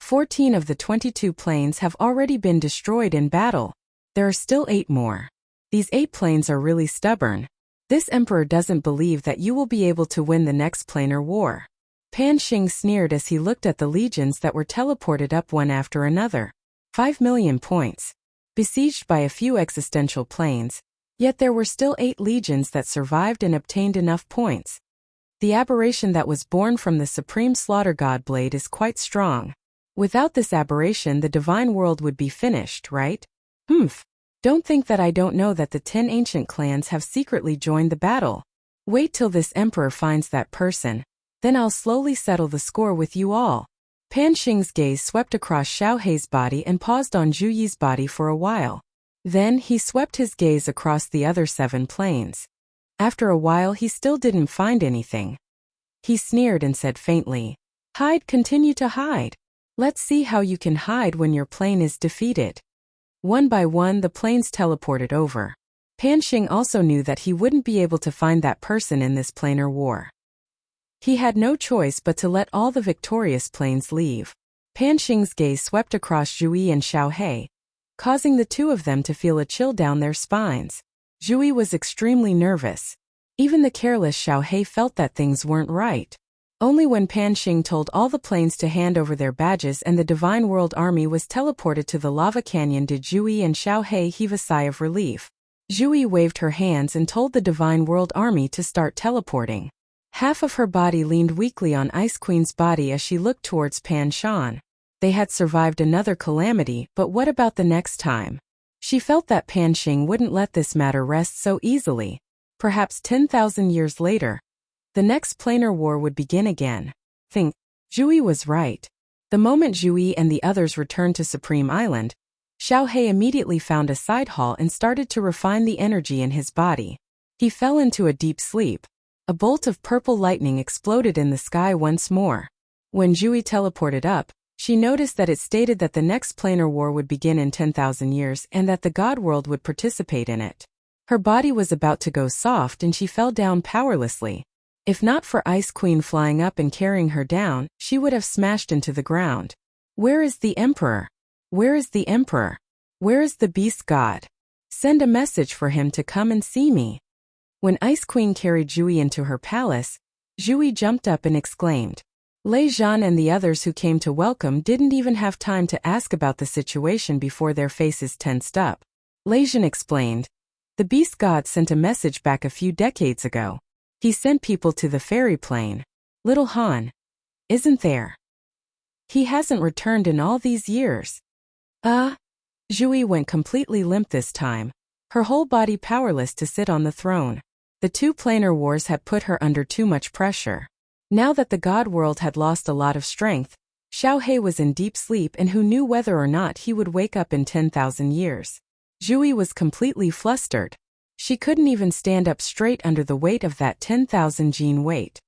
14 of the 22 planes have already been destroyed in battle. There are still 8 more. These 8 planes are really stubborn. This emperor doesn't believe that you will be able to win the next planar war. Panxing sneered as he looked at the legions that were teleported up one after another. 5 million points. Besieged by a few existential planes, yet there were still 8 legions that survived and obtained enough points. The aberration that was born from the supreme slaughter god blade is quite strong. Without this aberration the divine world would be finished, right? Don't think that I don't know that the 10 ancient clans have secretly joined the battle. Wait till this emperor finds that person, then I'll slowly settle the score with you all. Panxing's gaze swept across Xiao He's body and paused on Zhu Yi's body for a while. Then he swept his gaze across the other 7 planes. After a while he still didn't find anything. He sneered and said faintly, "Hide, continue to hide. Let's see how you can hide when your plane is defeated." One by one the planes teleported over. Panxing also knew that he wouldn't be able to find that person in this planar war. He had no choice but to let all the victorious planes leave. Panxing's gaze swept across Zhu Yi and Xiao He, causing the 2 of them to feel a chill down their spines. Zhu Yi was extremely nervous. Even the careless Xiao He felt that things weren't right. Only when Panxing told all the planes to hand over their badges and the Divine World Army was teleported to the lava canyon did Zhu Yi and Xiao He heave a sigh of relief. Zhu Yi waved her hands and told the Divine World Army to start teleporting. Half of her body leaned weakly on Ice Queen's body as she looked towards Pan Shan. They had survived another calamity, but what about the next time? She felt that Panxing wouldn't let this matter rest so easily. Perhaps 10,000 years later, the next planar war would begin again. Zhu Yi was right. The moment Zhu Yi and the others returned to Supreme Island, Xiao He immediately found a side hall and started to refine the energy in his body. He fell into a deep sleep. A bolt of purple lightning exploded in the sky once more. When Zhu Yi teleported up, she noticed that it stated that the next planar war would begin in 10,000 years and that the God world would participate in it. Her body was about to go soft and she fell down powerlessly. If not for Ice Queen flying up and carrying her down, she would have smashed into the ground. Where is the Emperor? Where is the Emperor? Where is the Beast God? Send a message for him to come and see me. When Ice Queen carried Zhu Yi into her palace, Zhu Yi jumped up and exclaimed. Lei Zhan and the others who came to welcome didn't even have time to ask about the situation before their faces tensed up. Lei Zhan explained. The Beast God sent a message back a few decades ago. He sent people to the fairy plane. Little Han isn't there. He hasn't returned in all these years. Zhu Yi went completely limp this time, her whole body powerless to sit on the throne. The 2 planar wars had put her under too much pressure. Now that the God world had lost a lot of strength, Xiao He was in deep sleep and who knew whether or not he would wake up in 10,000 years. Zhu Yi was completely flustered. She couldn't even stand up straight under the weight of that 10,000 gene weight.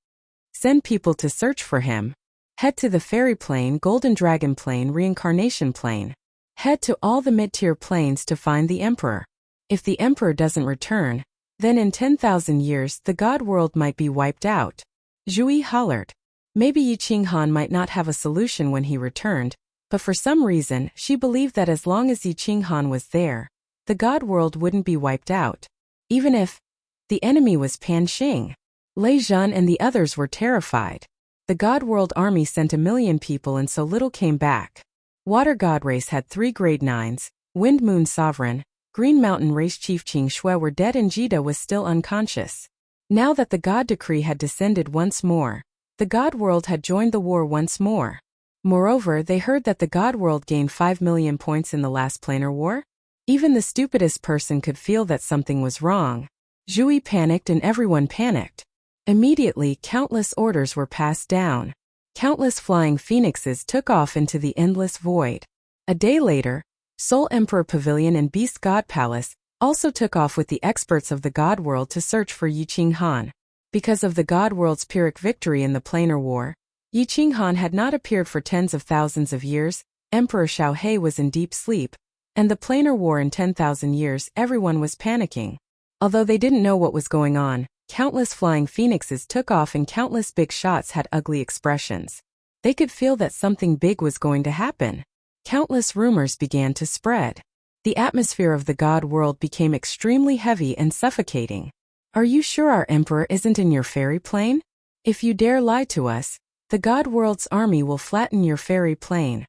Send people to search for him. Head to the fairy plane, golden dragon plane, reincarnation plane. Head to all the mid-tier planes to find the Emperor. If the Emperor doesn't return, then in 10,000 years the God world might be wiped out. Zhu Yi hollered. Maybe Yi Qinghan might not have a solution when he returned, but for some reason she believed that as long as Yi Qinghan was there, the God world wouldn't be wiped out. Even if the enemy was Panxing. Lei Zhan and the others were terrified. The God World Army sent 1,000,000 people and so little came back. Water God Race had 3 grade 9s, Wind Moon Sovereign, Green Mountain Race Chief Qing Shui were dead and Jida was still unconscious. Now that the God Decree had descended once more, the God World had joined the war once more. Moreover, they heard that the God World gained 5,000,000 points in the last planar war. Even the stupidest person could feel that something was wrong. Zhui panicked and everyone panicked. Immediately, countless orders were passed down. Countless flying phoenixes took off into the endless void. A day later, Soul Emperor Pavilion and Beast God Palace also took off with the experts of the God World to search for Yi Qinghan. Because of the God World's Pyrrhic victory in the planar war, Yi Qinghan had not appeared for tens of thousands of years. Emperor Xiaohe was in deep sleep, and the planar war in 10,000 years everyone was panicking. Although they didn't know what was going on, countless flying phoenixes took off and countless big shots had ugly expressions. They could feel that something big was going to happen. Countless rumors began to spread. The atmosphere of the God World became extremely heavy and suffocating. Are you sure our emperor isn't in your fairy plane? If you dare lie to us, the God World's army will flatten your fairy plane.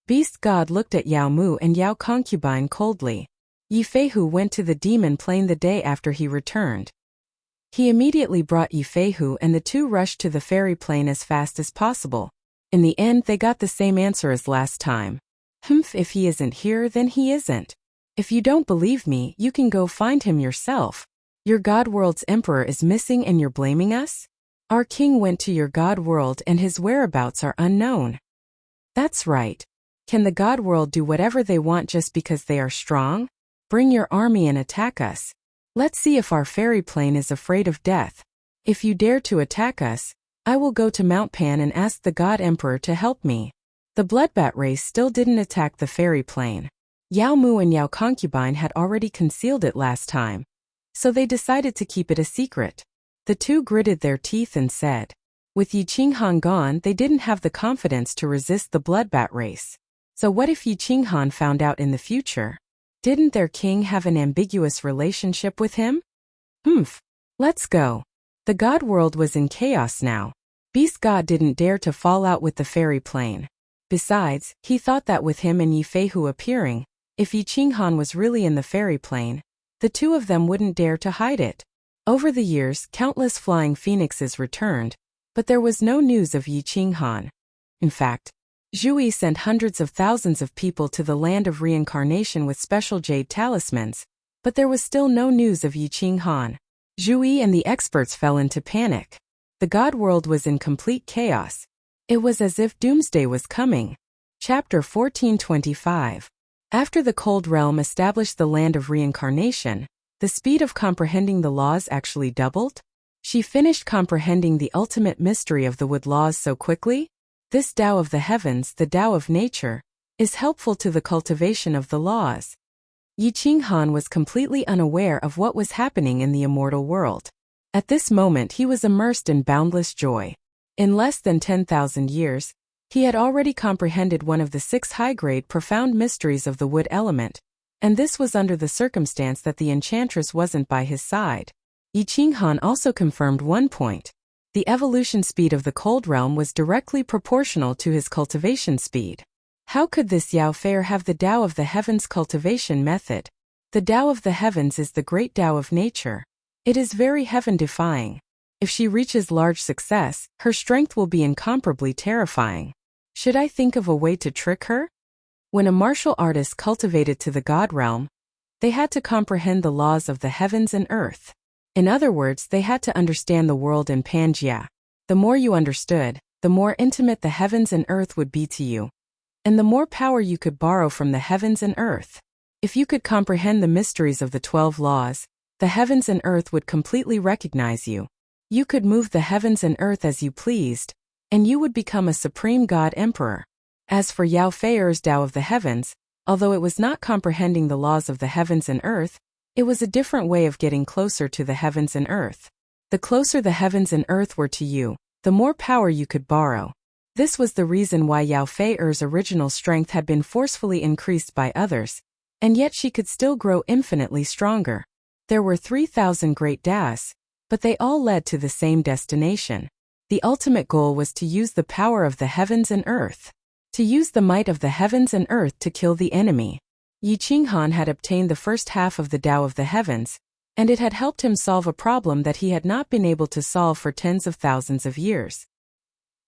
Beast God looked at Yao Mu and Yao Concubine coldly. Yi Feihu went to the demon plane the day after he returned. He immediately brought Yi Feihu and the two rushed to the fairy plane as fast as possible. In the end, they got the same answer as last time. If he isn't here, then he isn't. If you don't believe me, you can go find him yourself. Your God World's emperor is missing and you're blaming us? Our king went to your God World and his whereabouts are unknown. That's right. Can the God World do whatever they want just because they are strong? Bring your army and attack us. Let's see if our fairy plane is afraid of death. If you dare to attack us, I will go to Mount Pan and ask the God Emperor to help me. The Bloodbat race still didn't attack the fairy plane. Yao Mu and Yao Concubine had already concealed it last time, so they decided to keep it a secret. The two gritted their teeth and said, with Yi Qinghan gone, they didn't have the confidence to resist the Bloodbat race. So what if Yi Qinghan found out in the future? Didn't their king have an ambiguous relationship with him? Let's go. The God World was in chaos now. Beast God didn't dare to fall out with the fairy plane. Besides, he thought that with him and Yi Feihu appearing, if Yi Qinghan was really in the fairy plane, the two of them wouldn't dare to hide it. Over the years, countless flying phoenixes returned, but there was no news of Yi Qinghan. In fact, Zhui sent hundreds of thousands of people to the land of reincarnation with special jade talismans, but there was still no news of Yi Qinghan. Zhui and the experts fell into panic. The God World was in complete chaos. It was as if doomsday was coming. Chapter 1425. After the Cold Realm established the land of reincarnation, the speed of comprehending the laws actually doubled. She finished comprehending the ultimate mystery of the wood laws so quickly. This Tao of the heavens, the Tao of nature, is helpful to the cultivation of the laws. Yi Qinghan was completely unaware of what was happening in the immortal world. At this moment he was immersed in boundless joy. In less than 10,000 years, he had already comprehended one of the 6 high-grade profound mysteries of the wood element, and this was under the circumstance that the enchantress wasn't by his side. Yi Qinghan also confirmed one point. The evolution speed of the cold realm was directly proportional to his cultivation speed. How could this Yao Fair have the Tao of the heavens cultivation method? The Tao of the heavens is the great Tao of nature. It is very heaven-defying. If she reaches large success, her strength will be incomparably terrifying. Should I think of a way to trick her? When a martial artist cultivated to the God realm, they had to comprehend the laws of the heavens and earth. In other words, they had to understand the world in Pangaea. The more you understood, the more intimate the heavens and earth would be to you, and the more power you could borrow from the heavens and earth. If you could comprehend the mysteries of the 12 laws, the heavens and earth would completely recognize you. You could move the heavens and earth as you pleased, and you would become a supreme God Emperor. As for Yao Feier's Tao of the heavens, although it was not comprehending the laws of the heavens and earth, it was a different way of getting closer to the heavens and earth. The closer the heavens and earth were to you, the more power you could borrow. This was the reason why Yao Feier's original strength had been forcefully increased by others, and yet she could still grow infinitely stronger. There were 3,000 great Taos, but they all led to the same destination. The ultimate goal was to use the power of the heavens and earth. To use the might of the heavens and earth to kill the enemy. Yi Qinghan had obtained the first half of the Tao of the heavens, and it had helped him solve a problem that he had not been able to solve for tens of thousands of years.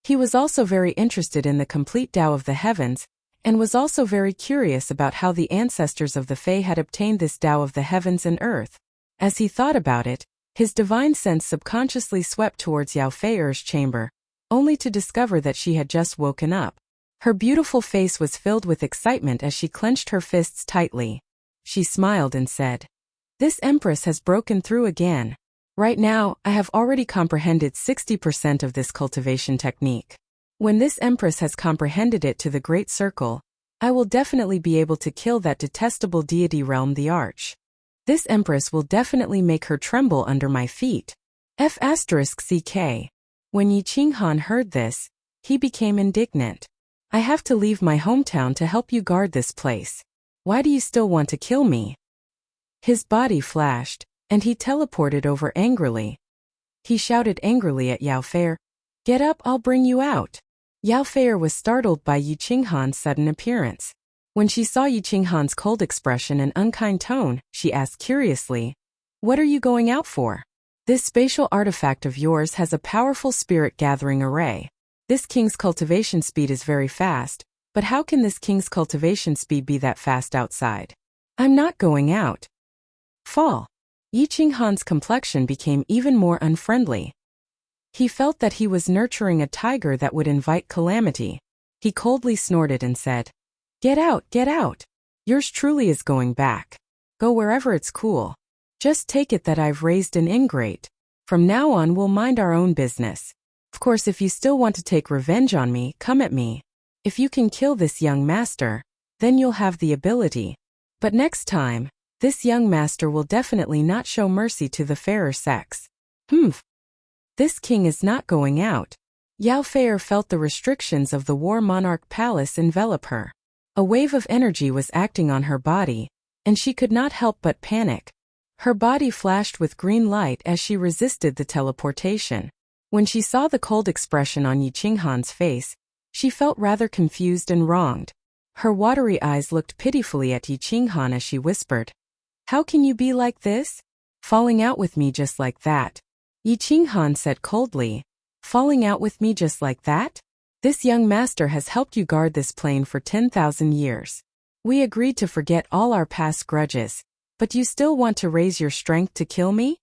He was also very interested in the complete Tao of the heavens, and was also very curious about how the ancestors of the Fae had obtained this Tao of the heavens and earth. As he thought about it, his divine sense subconsciously swept towards Yao Feier's chamber, only to discover that she had just woken up. Her beautiful face was filled with excitement as she clenched her fists tightly. She smiled and said, "This Empress has broken through again. Right now, I have already comprehended 60% of this cultivation technique. When this Empress has comprehended it to the Great Circle, I will definitely be able to kill that detestable deity realm, the Arch. This Empress will definitely make her tremble under my feet." F***CK. When Yi Qinghan heard this, he became indignant. "I have to leave my hometown to help you guard this place. Why do you still want to kill me?" His body flashed, and he teleported over angrily. He shouted angrily at Yao Feier, "Get up, I'll bring you out." Yao Feier was startled by Yi Qinghan's sudden appearance. When she saw Yi Qinghan's cold expression and unkind tone, she asked curiously, "What are you going out for?" "This spatial artifact of yours has a powerful spirit-gathering array. This king's cultivation speed is very fast, but how can this king's cultivation speed be that fast outside? I'm not going out." Fall. Yi Qinghan's complexion became even more unfriendly. He felt that he was nurturing a tiger that would invite calamity. He coldly snorted and said, "Get out, get out. Yours truly is going back. Go wherever it's cool. Just take it that I've raised an ingrate. From now on we'll mind our own business. Of course, if you still want to take revenge on me, come at me. If you can kill this young master, then you'll have the ability. But next time, this young master will definitely not show mercy to the fairer sex." This king is not going out. Yao Feier felt the restrictions of the War Monarch Palace envelop her. A wave of energy was acting on her body, and she could not help but panic. Her body flashed with green light as she resisted the teleportation. When she saw the cold expression on Yi Qinghan's face, she felt rather confused and wronged. Her watery eyes looked pitifully at Yi Qinghan as she whispered, "How can you be like this? Falling out with me just like that?" Yi Qinghan said coldly, "Falling out with me just like that? This young master has helped you guard this plane for 10,000 years. We agreed to forget all our past grudges, but you still want to raise your strength to kill me?"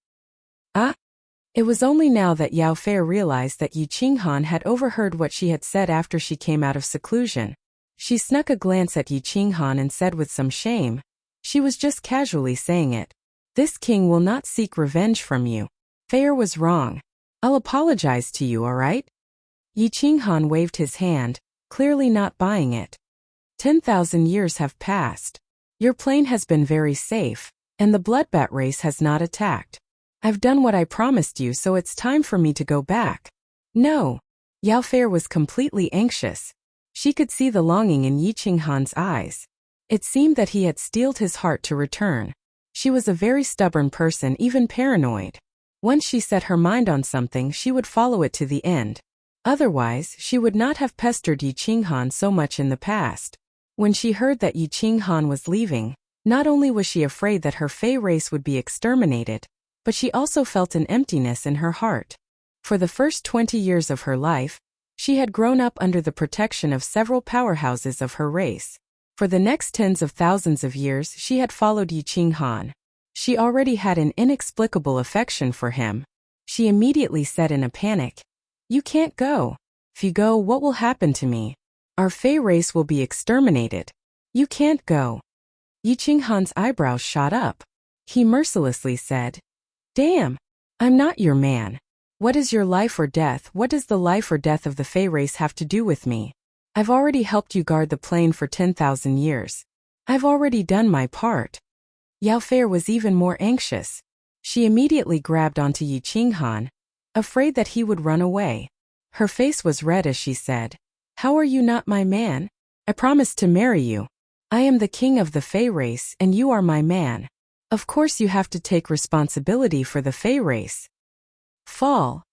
It was only now that Yao Feier realized that Yi Qinghan had overheard what she had said after she came out of seclusion. She snuck a glance at Yi Qinghan and said with some shame, she was just casually saying it, "This king will not seek revenge from you. Feier was wrong. I'll apologize to you, all right?" Yi Qinghan waved his hand, clearly not buying it. 10,000 years have passed. Your plane has been very safe, and the bloodbat race has not attacked. I've done what I promised you, so it's time for me to go back. No. Yao Feier was completely anxious. She could see the longing in Yi Qinghan's eyes. It seemed that he had steeled his heart to return. She was a very stubborn person, even paranoid. Once she set her mind on something, she would follow it to the end. Otherwise, she would not have pestered Yi Qinghan so much in the past. When she heard that Yi Qinghan was leaving, not only was she afraid that her Fey race would be exterminated, but she also felt an emptiness in her heart. For the first 20 years of her life, she had grown up under the protection of several powerhouses of her race. For the next tens of thousands of years, she had followed Yi Qinghan. She already had an inexplicable affection for him. She immediately said in a panic, "You can't go. If you go, what will happen to me? Our Fey race will be exterminated. You can't go." Yi Qinghan's eyebrows shot up. He mercilessly said, "Damn! I'm not your man. What is your life or death? What does the life or death of the Fey race have to do with me? I've already helped you guard the plane for 10,000 years. I've already done my part." Yao Feier was even more anxious. She immediately grabbed onto Yi Qinghan, afraid that he would run away. Her face was red as she said, "How are you not my man? I promised to marry you. I am the king of the Fey race and you are my man. Of course you have to take responsibility for the Fey race." Fall.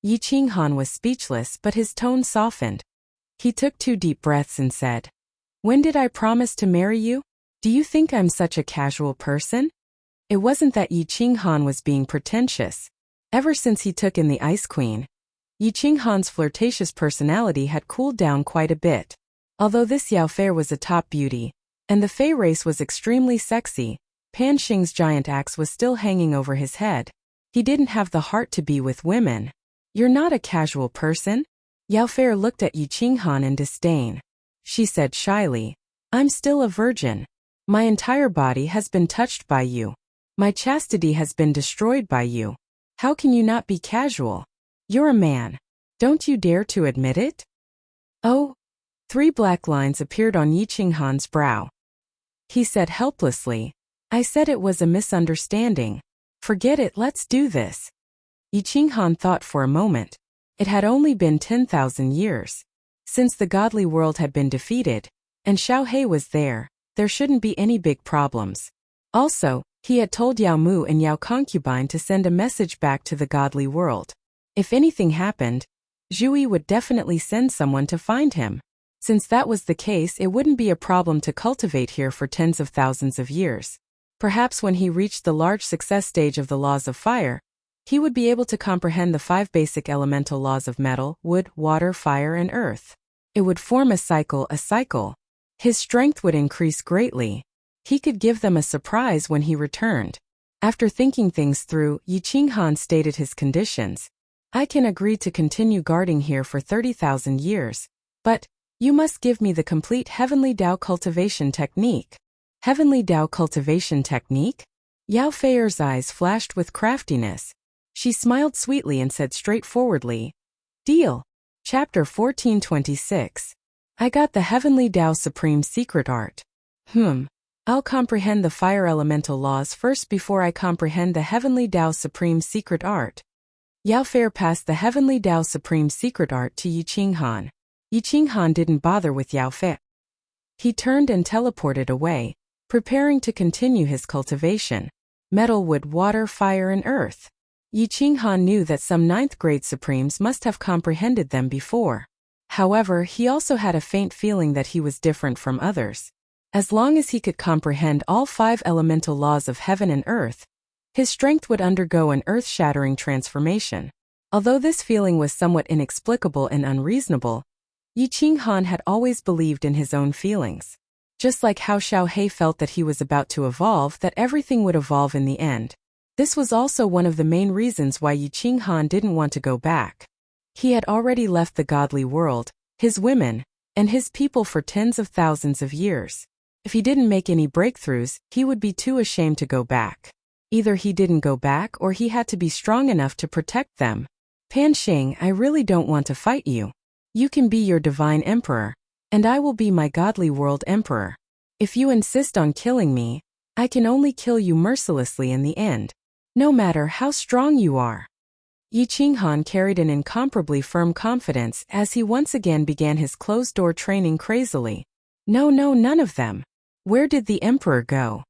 Yi Qinghan was speechless, but his tone softened. He took 2 deep breaths and said, "When did I promise to marry you? Do you think I'm such a casual person?" It wasn't that Yi Qinghan was being pretentious. Ever since he took in the Ice Queen, Yi Qinghan's flirtatious personality had cooled down quite a bit. Although this Yao Fei was a top beauty, and the Fei race was extremely sexy, Pan Xing's giant axe was still hanging over his head. He didn't have the heart to be with women. "You're not a casual person?" Yao Fei looked at Yi Qinghan in disdain. She said shyly, "I'm still a virgin. My entire body has been touched by you. My chastity has been destroyed by you. How can you not be casual? You're a man. Don't you dare to admit it?" "Oh." 3 black lines appeared on Yi Qinghan's brow. He said helplessly, "I said it was a misunderstanding. Forget it, let's do this." Yi Qinghan thought for a moment. It had only been 10,000 years since the godly world had been defeated, and Xiaohe was there shouldn't be any big problems. Also, he had told Yao Mu and Yao Concubine to send a message back to the godly world. If anything happened, Zhui would definitely send someone to find him. Since that was the case, it wouldn't be a problem to cultivate here for tens of thousands of years. Perhaps when he reached the large success stage of the laws of fire, he would be able to comprehend the 5 basic elemental laws of metal, wood, water, fire, and earth. It would form a cycle. His strength would increase greatly. He could give them a surprise when he returned. After thinking things through, Yi Qinghan stated his conditions. "I can agree to continue guarding here for 30,000 years, but you must give me the complete Heavenly Dao cultivation technique." Heavenly Dao cultivation technique? Yao Fei's eyes flashed with craftiness. She smiled sweetly and said straightforwardly, "Deal." Chapter 1426. I got the Heavenly Dao Supreme Secret Art. I'll comprehend the fire elemental laws first before I comprehend the Heavenly Dao Supreme Secret Art. Yao Fei passed the Heavenly Dao Supreme Secret Art to Yi Qinghan. Yi Qinghan didn't bother with Yao Fei. He turned and teleported away, preparing to continue his cultivation. Metal, wood, water, fire, and earth. Yi Qinghan knew that some 9th grade Supremes must have comprehended them before. However, he also had a faint feeling that he was different from others. As long as he could comprehend all 5 elemental laws of heaven and earth, his strength would undergo an earth-shattering transformation. Although this feeling was somewhat inexplicable and unreasonable, Yi Qinghan had always believed in his own feelings. Just like how Xiaohe felt that he was about to evolve, that everything would evolve in the end. This was also one of the main reasons why Yi Qinghan didn't want to go back. He had already left the godly world, his women, and his people for tens of thousands of years. If he didn't make any breakthroughs, he would be too ashamed to go back. Either he didn't go back or he had to be strong enough to protect them. "Pan Xing, I really don't want to fight you. You can be your divine emperor, and I will be my godly world emperor. If you insist on killing me, I can only kill you mercilessly in the end, no matter how strong you are." Yi Qinghan carried an incomparably firm confidence as he once again began his closed-door training crazily. No, none of them. Where did the emperor go?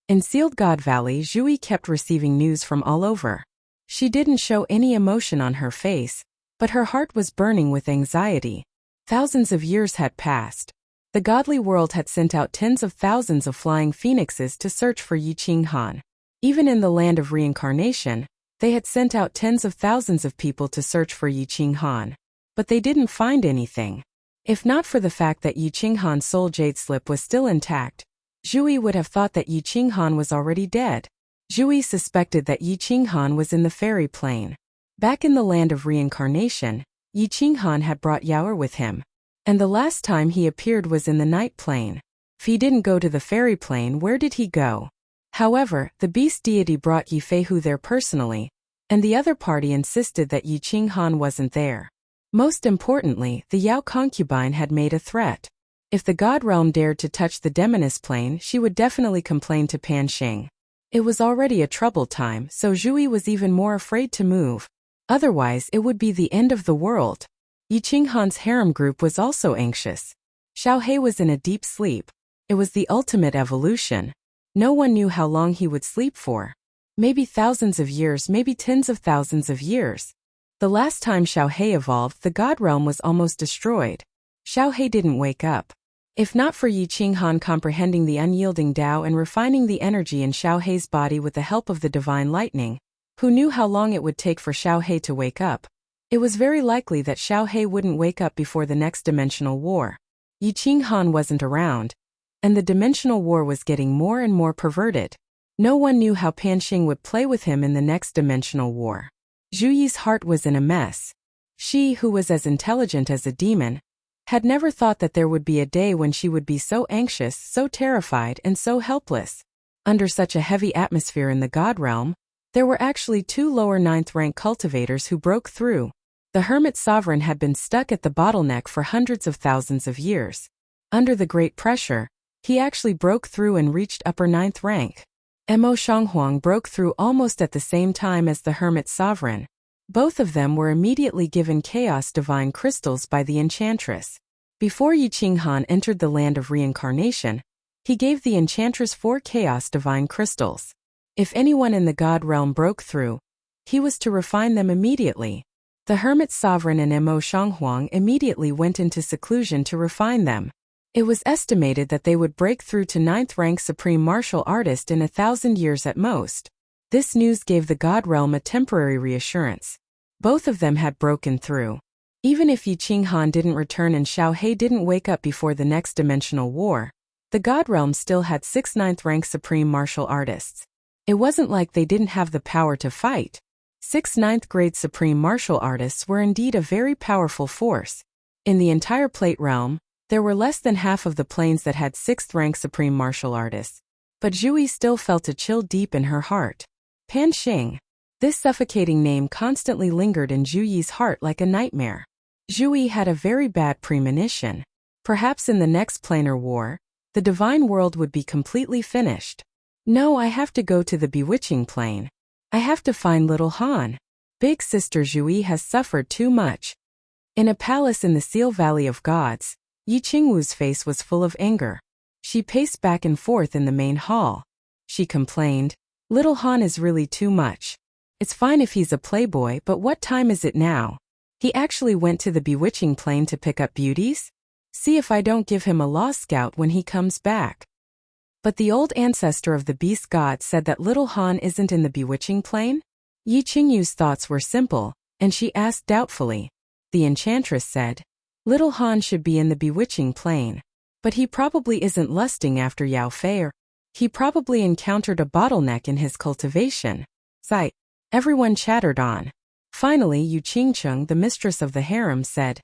In Sealed God Valley, Zhui kept receiving news from all over. She didn't show any emotion on her face, but her heart was burning with anxiety. Thousands of years had passed. The godly world had sent out tens of thousands of flying phoenixes to search for Yi Qinghan. Even in the land of reincarnation, they had sent out tens of thousands of people to search for Yi Qinghan. But they didn't find anything. If not for the fact that Yi Qinghan's soul jade slip was still intact, Zhui would have thought that Yi Qinghan was already dead. Zhui suspected that Yi Qinghan was in the fairy plane. Back in the land of reincarnation, Yi Qinghan had brought Yaoer with him. And the last time he appeared was in the night plane. If he didn't go to the fairy plane, where did he go? However, the beast deity brought Yi Feihu there personally, and the other party insisted that Yi Qinghan wasn't there. Most importantly, the Yao concubine had made a threat. If the god realm dared to touch the demoness plane, she would definitely complain to Pan Xing. It was already a troubled time, so Zhui was even more afraid to move. Otherwise, it would be the end of the world. Yi Qinghan's harem group was also anxious. Xiaohe was in a deep sleep. It was the ultimate evolution. No one knew how long he would sleep for. Maybe thousands of years, maybe tens of thousands of years. The last time Xiaohe evolved, the God Realm was almost destroyed. Xiaohe didn't wake up. If not for Yi Qinghan comprehending the unyielding Tao and refining the energy in Xiaohe's body with the help of the divine lightning, who knew how long it would take for Xiaohe to wake up, it was very likely that Xiaohe wouldn't wake up before the next dimensional war. Yi Qinghan wasn't around, and the dimensional war was getting more and more perverted. No one knew how Panxing would play with him in the next dimensional war. Zhu Yi's heart was in a mess. She, who was as intelligent as a demon, had never thought that there would be a day when she would be so anxious, so terrified, and so helpless. Under such a heavy atmosphere in the God Realm, there were actually 2 lower 9th rank cultivators who broke through. The Hermit Sovereign had been stuck at the bottleneck for hundreds of thousands of years. Under the great pressure, he actually broke through and reached upper 9th rank. Mo Shanghuang broke through almost at the same time as the Hermit Sovereign. Both of them were immediately given Chaos Divine Crystals by the Enchantress. Before Yi Qinghan entered the land of reincarnation, he gave the Enchantress 4 Chaos Divine Crystals. If anyone in the God Realm broke through, he was to refine them immediately. The Hermit Sovereign and Mo Shanghuang immediately went into seclusion to refine them. It was estimated that they would break through to 9th rank Supreme Martial Artist in 1,000 years at most. This news gave the God Realm a temporary reassurance. Both of them had broken through. Even if Yi Qinghan didn't return and Xiaohe didn't wake up before the next dimensional war, the God Realm still had 6 9th rank Supreme Martial Artists. It wasn't like they didn't have the power to fight. 6 9th grade Supreme Martial Artists were indeed a very powerful force. In the entire Plate Realm, there were less than half of the planes that had 6th rank Supreme Martial Artists. But Zhu Yi still felt a chill deep in her heart. Panxing. This suffocating name constantly lingered in Zhu Yi's heart like a nightmare. Zhu Yi had a very bad premonition. Perhaps in the next planar war, the divine world would be completely finished. No, I have to go to the bewitching plane. I have to find little Han. Big sister Zhu Yi has suffered too much. In a palace in the Seal Valley of Gods, Yi Qingwu's face was full of anger. She paced back and forth in the main hall. She complained, "Little Han is really too much. It's fine if he's a playboy, but what time is it now? He actually went to the bewitching plane to pick up beauties? See if I don't give him a lost scout when he comes back." But the old ancestor of the beast god said that little Han isn't in the bewitching plane? Yi Qingyu's thoughts were simple, and she asked doubtfully. The enchantress said, "Little Han should be in the bewitching plane. But he probably isn't lusting after Yao Fei, or he probably encountered a bottleneck in his cultivation." Sight. Everyone chattered on. Finally, Yu Qingcheng, the mistress of the harem, said,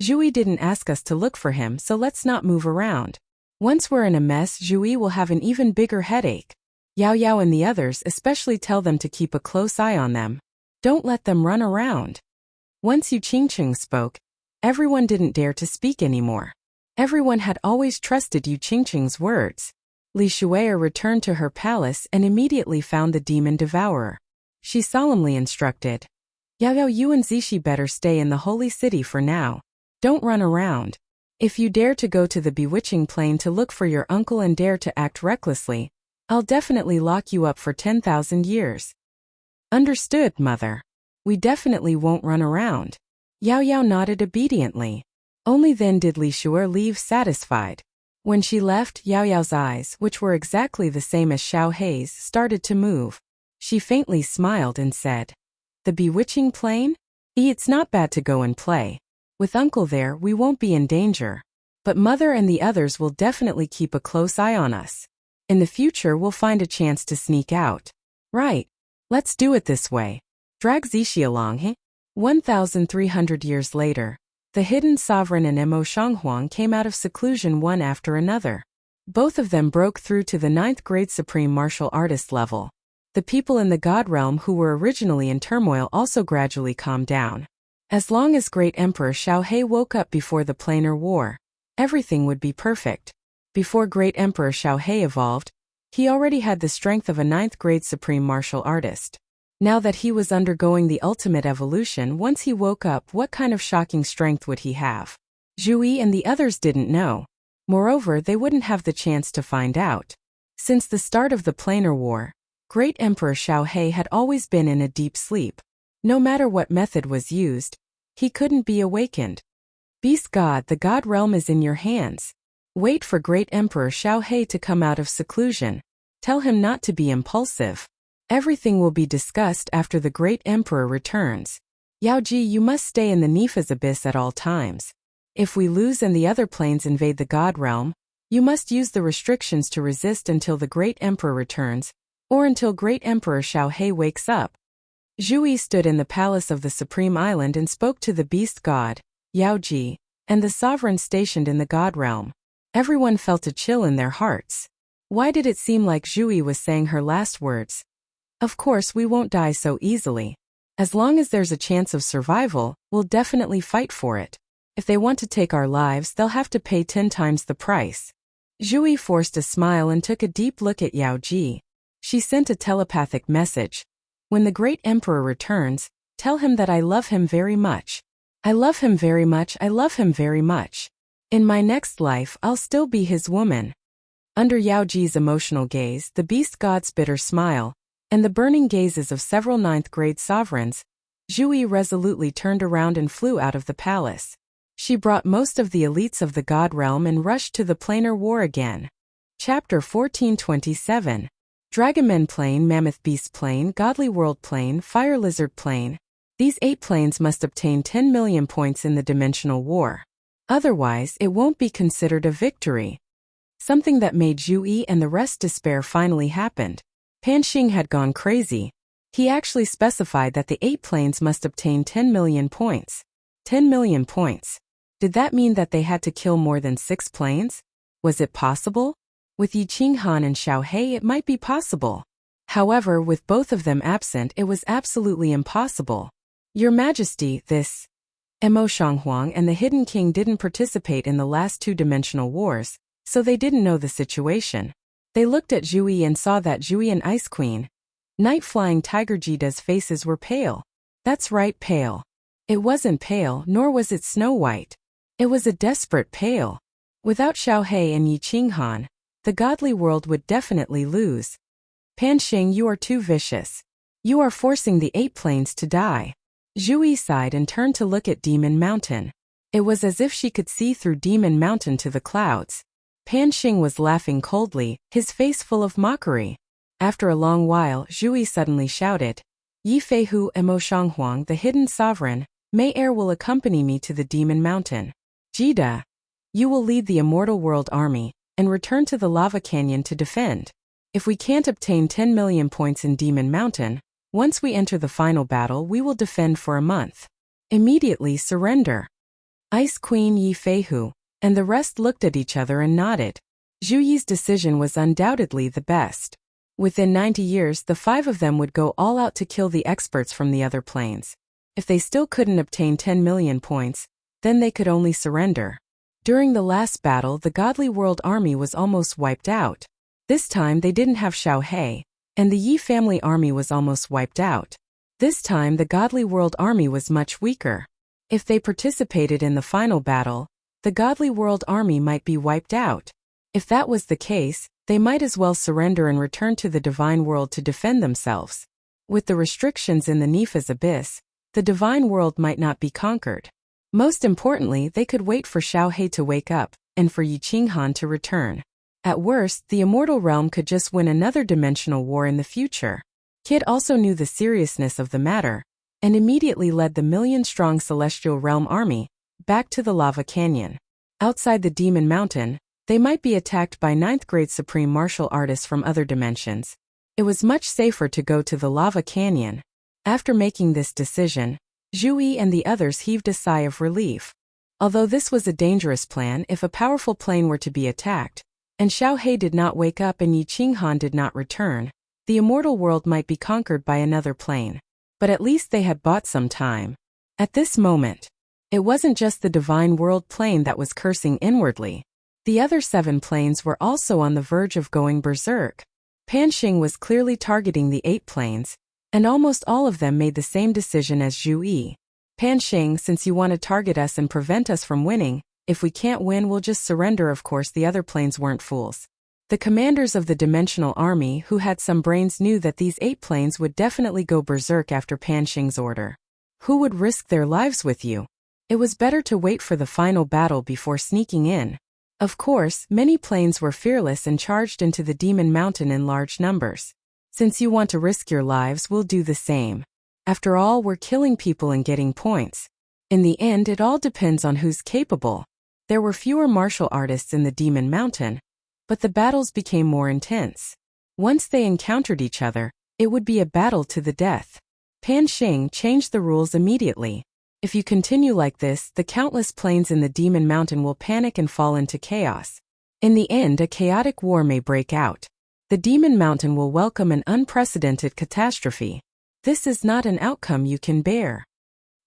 "Zhu Yi didn't ask us to look for him, so let's not move around. Once we're in a mess, Zhu Yi will have an even bigger headache. Yao Yao and the others especially tell them to keep a close eye on them. Don't let them run around." Once Yu Qingcheng spoke, everyone didn't dare to speak anymore. Everyone had always trusted Yu Qingcheng's words. Li Shuai returned to her palace and immediately found the demon devourer. She solemnly instructed, "Yao Yao, you and Zishi better stay in the holy city for now. Don't run around. If you dare to go to the bewitching plane to look for your uncle and dare to act recklessly, I'll definitely lock you up for 10,000 years. Understood, mother. We definitely won't run around." Yao Yao nodded obediently. Only then did Li Shuer leave satisfied. When she left, Yao Yao's eyes, which were exactly the same as Xiaohe's, started to move. She faintly smiled and said, "The bewitching plane? It's not bad to go and play. With uncle there, we won't be in danger. But mother and the others will definitely keep a close eye on us. In the future, we'll find a chance to sneak out." "Right. Let's do it this way. Drag Zishi along, eh?" 1,300 years later, the hidden sovereign and Mo Shanghuang came out of seclusion one after another. Both of them broke through to the 9th grade Supreme Martial Artist level. The people in the God Realm who were originally in turmoil also gradually calmed down. As long as Great Emperor Xiaohe woke up before the planar war, everything would be perfect. Before Great Emperor Xiaohe evolved, he already had the strength of a 9th grade Supreme Martial Artist. Now that he was undergoing the ultimate evolution, once he woke up, what kind of shocking strength would he have? Zhu Yi and the others didn't know. Moreover, they wouldn't have the chance to find out. Since the start of the planar war, Great Emperor Xiaohe had always been in a deep sleep. No matter what method was used, he couldn't be awakened. Beast God, the God realm is in your hands. Wait for Great Emperor Xiaohe to come out of seclusion. Tell him not to be impulsive. Everything will be discussed after the Great Emperor returns. Yaoji, you must stay in the Nifa's abyss at all times. If we lose and the other planes invade the God realm, you must use the restrictions to resist until the Great Emperor returns, or until Great Emperor Xiaohe wakes up. Zhu stood in the palace of the Supreme Island and spoke to the Beast God, Yaoji, and the sovereign stationed in the God realm. Everyone felt a chill in their hearts. Why did it seem like Zhu was saying her last words? Of course we won't die so easily. As long as there's a chance of survival, we'll definitely fight for it. If they want to take our lives, they'll have to pay 10 times the price. Zhu forced a smile and took a deep look at Yaoji. She sent a telepathic message. When the Great Emperor returns, tell him that I love him very much. I love him very much, I love him very much. In my next life, I'll still be his woman. Under Yaoji's emotional gaze, the Beast God's bitter smile, and the burning gazes of several ninth-grade sovereigns, Zhu resolutely turned around and flew out of the palace. She brought most of the elites of the God realm and rushed to the planar war again. Chapter 1427. Dragonman Plane, Mammoth Beast Plane, Godly World Plane, Fire Lizard Plane. These 8 planes must obtain 10 million points in the dimensional war. Otherwise, it won't be considered a victory. Something that made Zhu and the rest despair finally happened. Pan Xing had gone crazy. He actually specified that the 8 planes must obtain 10 million points. 10 million points. Did that mean that they had to kill more than 6 planes? Was it possible? With Yiqinghan and Xiaohe it might be possible. However, with both of them absent it was absolutely impossible. Your Majesty, this Mo Shanghuang and the Hidden King didn't participate in the last 2-dimensional wars, so they didn't know the situation. They looked at Zhu and saw that Zhu and Ice Queen, Night-Flying Tiger Jida's faces were pale. That's right, pale. It wasn't pale, nor was it Snow White. It was a desperate pale. Without Xiaohe and Yiqinghan, the godly world would definitely lose. Pan Xing, you are too vicious. You are forcing the 8 planes to die. Zhu sighed and turned to look at Demon Mountain. It was as if she could see through Demon Mountain to the clouds. Pan Xing was laughing coldly, his face full of mockery. After a long while, Zhu suddenly shouted, Yi Feihu Mo Shanghuang, the hidden sovereign, Mei Er will accompany me to the Demon Mountain. Jida, you will lead the Immortal World Army, and return to the Lava Canyon to defend. If we can't obtain 10 million points in Demon Mountain, once we enter the final battle we will defend for a month. Immediately surrender. Ice Queen Yi Feihu, and the rest looked at each other and nodded. Zhu decision was undoubtedly the best. Within 90 years the 5 of them would go all out to kill the experts from the other planes. If they still couldn't obtain 10 million points, then they could only surrender. During the last battle the Godly World Army was almost wiped out. This time they didn't have Xiaohe, and the Yi family army was almost wiped out. This time the Godly World Army was much weaker. If they participated in the final battle, the Godly World Army might be wiped out. If that was the case, they might as well surrender and return to the Divine World to defend themselves. With the restrictions in the Nifa's abyss, the Divine World might not be conquered. Most importantly, they could wait for Xiaohe to wake up, and for Yiqinghan to return. At worst, the Immortal Realm could just win another dimensional war in the future. Kid also knew the seriousness of the matter, and immediately led the million-strong Celestial Realm army back to the Lava Canyon. Outside the Demon Mountain, they might be attacked by 9th-grade Supreme Martial Artists from other dimensions. It was much safer to go to the Lava Canyon. After making this decision, Zhu and the others heaved a sigh of relief. Although this was a dangerous plan if a powerful plane were to be attacked, and Xiaohe did not wake up and Yiqinghan did not return, the immortal world might be conquered by another plane. But at least they had bought some time. At this moment, it wasn't just the Divine World plane that was cursing inwardly. The other 7 planes were also on the verge of going berserk. Pan Xing was clearly targeting the 8 planes, and almost all of them made the same decision as Zhu. Pan Xing, since you want to target us and prevent us from winning, if we can't win we'll just surrender. Of course the other planes weren't fools. The commanders of the Dimensional Army who had some brains knew that these 8 planes would definitely go berserk after Pan Xing's order. Who would risk their lives with you? It was better to wait for the final battle before sneaking in. Of course, many planes were fearless and charged into the Demon Mountain in large numbers. Since you want to risk your lives, we'll do the same. After all, we're killing people and getting points. In the end, it all depends on who's capable. There were fewer martial artists in the Demon Mountain, but the battles became more intense. Once they encountered each other, it would be a battle to the death. Pan Xing changed the rules immediately. If you continue like this, the countless planes in the Demon Mountain will panic and fall into chaos. In the end, a chaotic war may break out. The Demon Mountain will welcome an unprecedented catastrophe. This is not an outcome you can bear.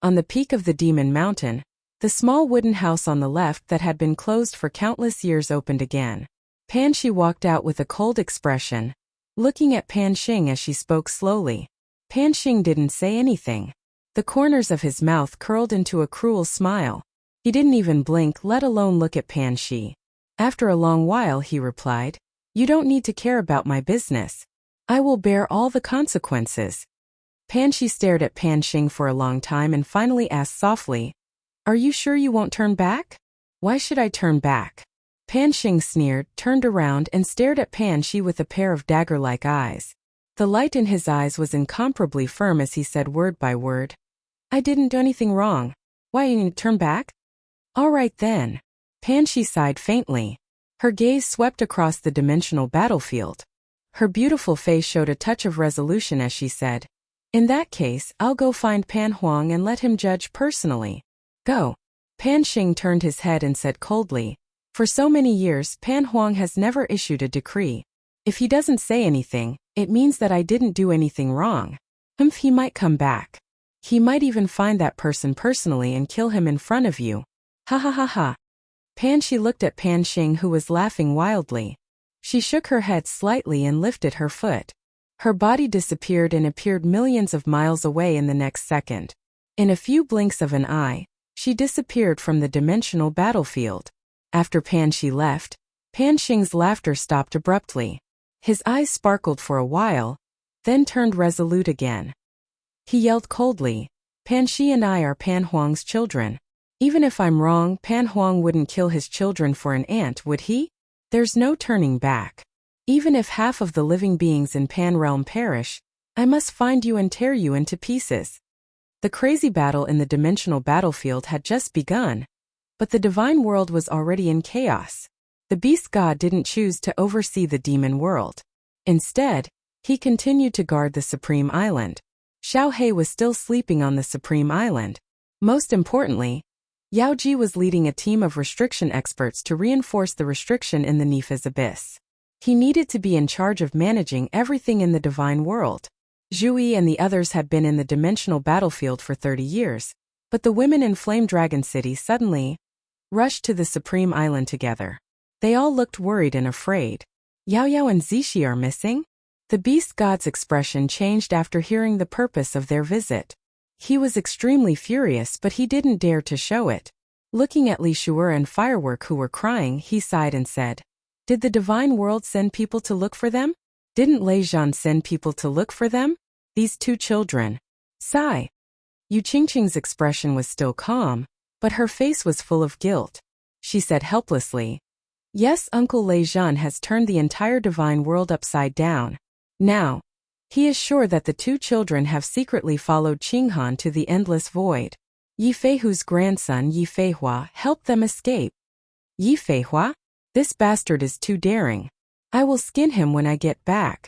On the peak of the Demon Mountain, the small wooden house on the left that had been closed for countless years opened again. Pan Xi walked out with a cold expression, looking at Pan Xing as she spoke slowly. Pan Xing didn't say anything. The corners of his mouth curled into a cruel smile. He didn't even blink, let alone look at Pan Xi. After a long while he replied, "You don't need to care about my business. I will bear all the consequences." Pan Xi stared at Pan Xing for a long time and finally asked softly, "Are you sure you won't turn back?" "Why should I turn back?" Pan Xing sneered, turned around and stared at Pan Xi with a pair of dagger-like eyes. The light in his eyes was incomparably firm as he said word by word, "I didn't do anything wrong. Why you turn back?" "All right then." Pan Xi sighed faintly. Her gaze swept across the dimensional battlefield. Her beautiful face showed a touch of resolution as she said, "In that case, I'll go find Pan Huang and let him judge personally." "Go." Pan Xing turned his head and said coldly, "For so many years, Pan Huang has never issued a decree. If he doesn't say anything, it means that I didn't do anything wrong. He might come back. He might even find that person personally and kill him in front of you." "Ha ha ha ha." Pan Xi looked at Pan Xing, who was laughing wildly. She shook her head slightly and lifted her foot. Her body disappeared and appeared millions of miles away in the next second. In a few blinks of an eye, she disappeared from the dimensional battlefield. After Pan Xi left, Pan Xing's laughter stopped abruptly. His eyes sparkled for a while, then turned resolute again. He yelled coldly, "Pan Xi and I are Pan Huang's children. Even if I'm wrong, Pan Huang wouldn't kill his children for an ant, would he? There's no turning back. Even if half of the living beings in Pan Realm perish, I must find you and tear you into pieces." The crazy battle in the dimensional battlefield had just begun, but the divine world was already in chaos. The beast god didn't choose to oversee the demon world. Instead, he continued to guard the Supreme Island. Xiao He was still sleeping on the Supreme Island. Most importantly, Yao Ji was leading a team of restriction experts to reinforce the restriction in the Nepha's abyss. He needed to be in charge of managing everything in the divine world. Zhu Yi and the others had been in the dimensional battlefield for 30 years, but the women in Flame Dragon City suddenly rushed to the Supreme Island together. They all looked worried and afraid. "Yao Yao and Zishi are missing?" The beast god's expression changed after hearing the purpose of their visit. He was extremely furious, but he didn't dare to show it. Looking at Li Shuer and Firework, who were crying, he sighed and said, "Did the divine world send people to look for them? Didn't Lei Zhan send people to look for them? These 2 children." Sigh. Yu Qingqing's expression was still calm, but her face was full of guilt. She said helplessly, "Yes, Uncle Lei Zhan has turned the entire divine world upside down. Now, he is sure that the 2 children have secretly followed Qinghan to the endless void. Yi Feihu's grandson Yi Feihua helped them escape." "Yi Feihua? This bastard is too daring. I will skin him when I get back."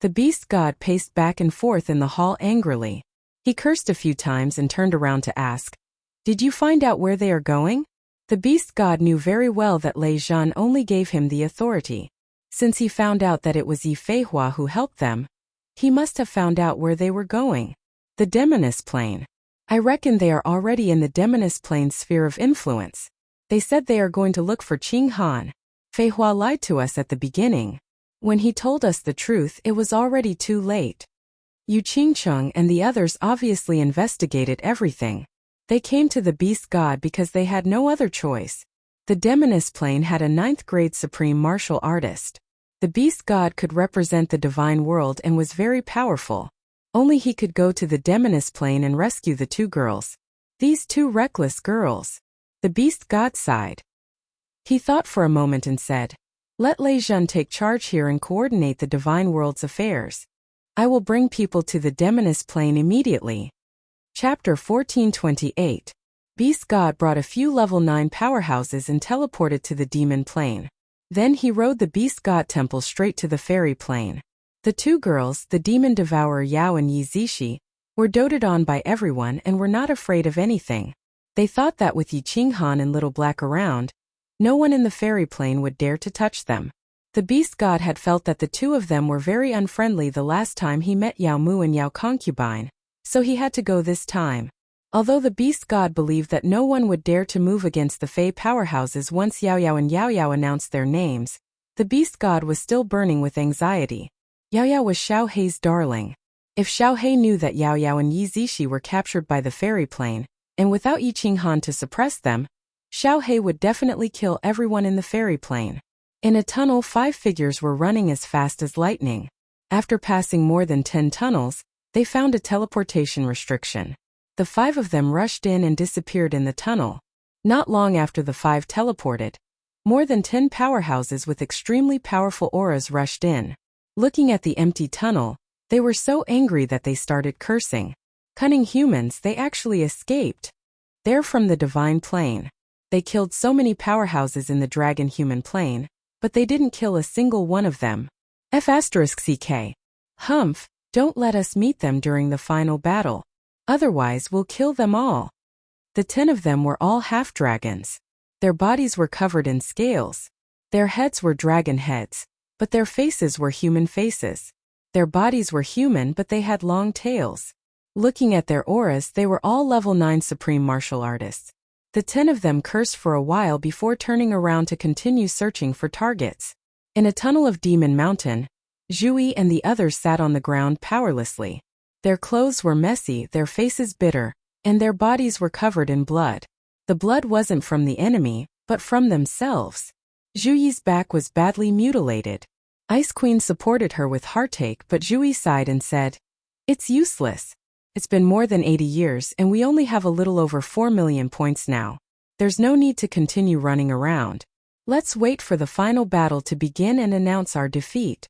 The beast god paced back and forth in the hall angrily. He cursed a few times and turned around to ask, "Did you find out where they are going?" The beast god knew very well that Lei Zhan only gave him the authority. Since he found out that it was Yi Feihua who helped them, he must have found out where they were going. "The Demoness Plane. I reckon they are already in the Demoness Plane's sphere of influence. They said they are going to look for Qing Han. Feihua lied to us at the beginning. When he told us the truth, it was already too late." Yu Qingcheng and the others obviously investigated everything. They came to the beast god because they had no other choice. The Demoness Plane had a 9th grade supreme martial artist. The beast god could represent the divine world and was very powerful. Only he could go to the demoness plane and rescue the two girls. These two reckless girls. The beast god sighed. He thought for a moment and said, "Let Lei Jun take charge here and coordinate the divine world's affairs. I will bring people to the demoness plane immediately." Chapter 1428. Beast God brought a few level 9 powerhouses and teleported to the demon plane. Then he rode the beast god temple straight to the fairy plane. The two girls, the demon devourer Yao and Yi Zishi, were doted on by everyone and were not afraid of anything. They thought that with Yi Qinghan and Little Black around, no one in the fairy plane would dare to touch them. The beast god had felt that the two of them were very unfriendly the last time he met Yao Mu and Yao Concubine, so he had to go this time. Although the beast god believed that no one would dare to move against the Fey powerhouses once Yao Yao and Yao Yao announced their names, the beast god was still burning with anxiety. Yao Yao was Xiao Hei's darling. If Xiao Hei knew that Yao Yao and Yi Zishi were captured by the fairy plane, and without Yi Qinghan to suppress them, Xiao Hei would definitely kill everyone in the fairy plane. In a tunnel, 5 figures were running as fast as lightning. After passing more than 10 tunnels, they found a teleportation restriction. The 5 of them rushed in and disappeared in the tunnel. Not long after the 5 teleported, more than 10 powerhouses with extremely powerful auras rushed in. Looking at the empty tunnel, they were so angry that they started cursing. Cunning humans, they actually escaped. They're from the divine plane. They killed so many powerhouses in the dragon-human plane, but they didn't kill a single one of them. F***ck. Humph, don't let us meet them during the final battle. Otherwise we'll kill them all. The 10 of them were all half-dragons. Their bodies were covered in scales. Their heads were dragon heads, but their faces were human faces. Their bodies were human but they had long tails. Looking at their auras, they were all level 9 supreme martial artists. The 10 of them cursed for a while before turning around to continue searching for targets. In a tunnel of Demon Mountain, Zhui and the others sat on the ground powerlessly. Their clothes were messy, their faces bitter, and their bodies were covered in blood. The blood wasn't from the enemy, but from themselves. Zhuyi's back was badly mutilated. Ice Queen supported her with heartache, but Zhui sighed and said, "It's useless. It's been more than 80 years and we only have a little over 4 million points now. There's no need to continue running around. Let's wait for the final battle to begin and announce our defeat."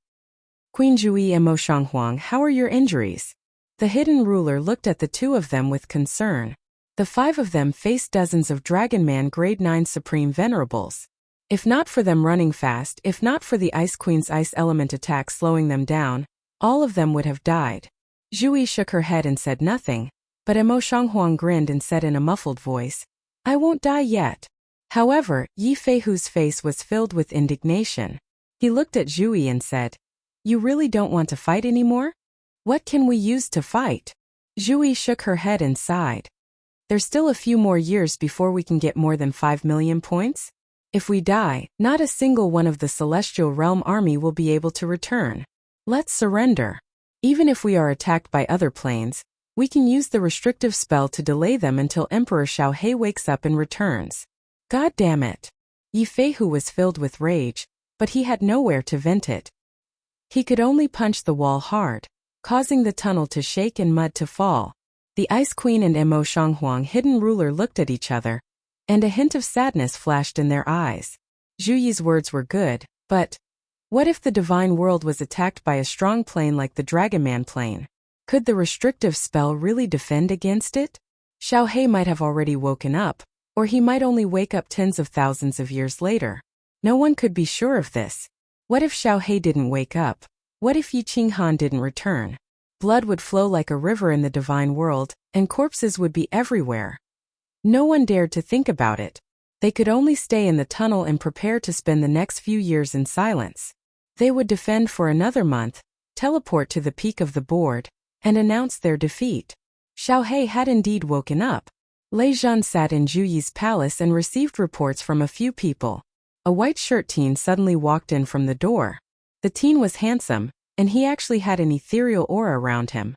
"Queen Zhui and Mo Shanghuang, how are your injuries?" The hidden ruler looked at the 2 of them with concern. The 5 of them faced dozens of Dragonman Grade 9 Supreme Venerables. If not for them running fast, if not for the Ice Queen's ice element attack slowing them down, all of them would have died. Zhui shook her head and said nothing, but Mo Shanghuang grinned and said in a muffled voice, "I won't die yet." However, Yi Feihu's face was filled with indignation. He looked at Zhui and said, "You really don't want to fight anymore? What can we use to fight?" Zhui shook her head and sighed. "There's still a few more years before we can get more than 5 million points. If we die, not a single one of the Celestial Realm army will be able to return. Let's surrender. Even if we are attacked by other planes, we can use the restrictive spell to delay them until Emperor Xiao Hei wakes up and returns." God damn it. Yi Feihu was filled with rage, but he had nowhere to vent it. He could only punch the wall hard, causing the tunnel to shake and mud to fall. The Ice Queen and Mo Shanghuang hidden ruler looked at each other, and a hint of sadness flashed in their eyes. Zhuyi's words were good, but what if the divine world was attacked by a strong plane like the Dragonman plane? Could the restrictive spell really defend against it? Xiao Hei might have already woken up, or he might only wake up tens of thousands of years later. No one could be sure of this. What if Xiao Hei didn't wake up? What if Yi Qinghan didn't return? Blood would flow like a river in the divine world, and corpses would be everywhere. No one dared to think about it. They could only stay in the tunnel and prepare to spend the next few years in silence. They would defend for another month, teleport to the peak of the board, and announce their defeat. Xiao Hei had indeed woken up. Lei Zhan sat in Zhuyi's palace and received reports from a few people. A white-shirt teen suddenly walked in from the door. The teen was handsome, and he actually had an ethereal aura around him.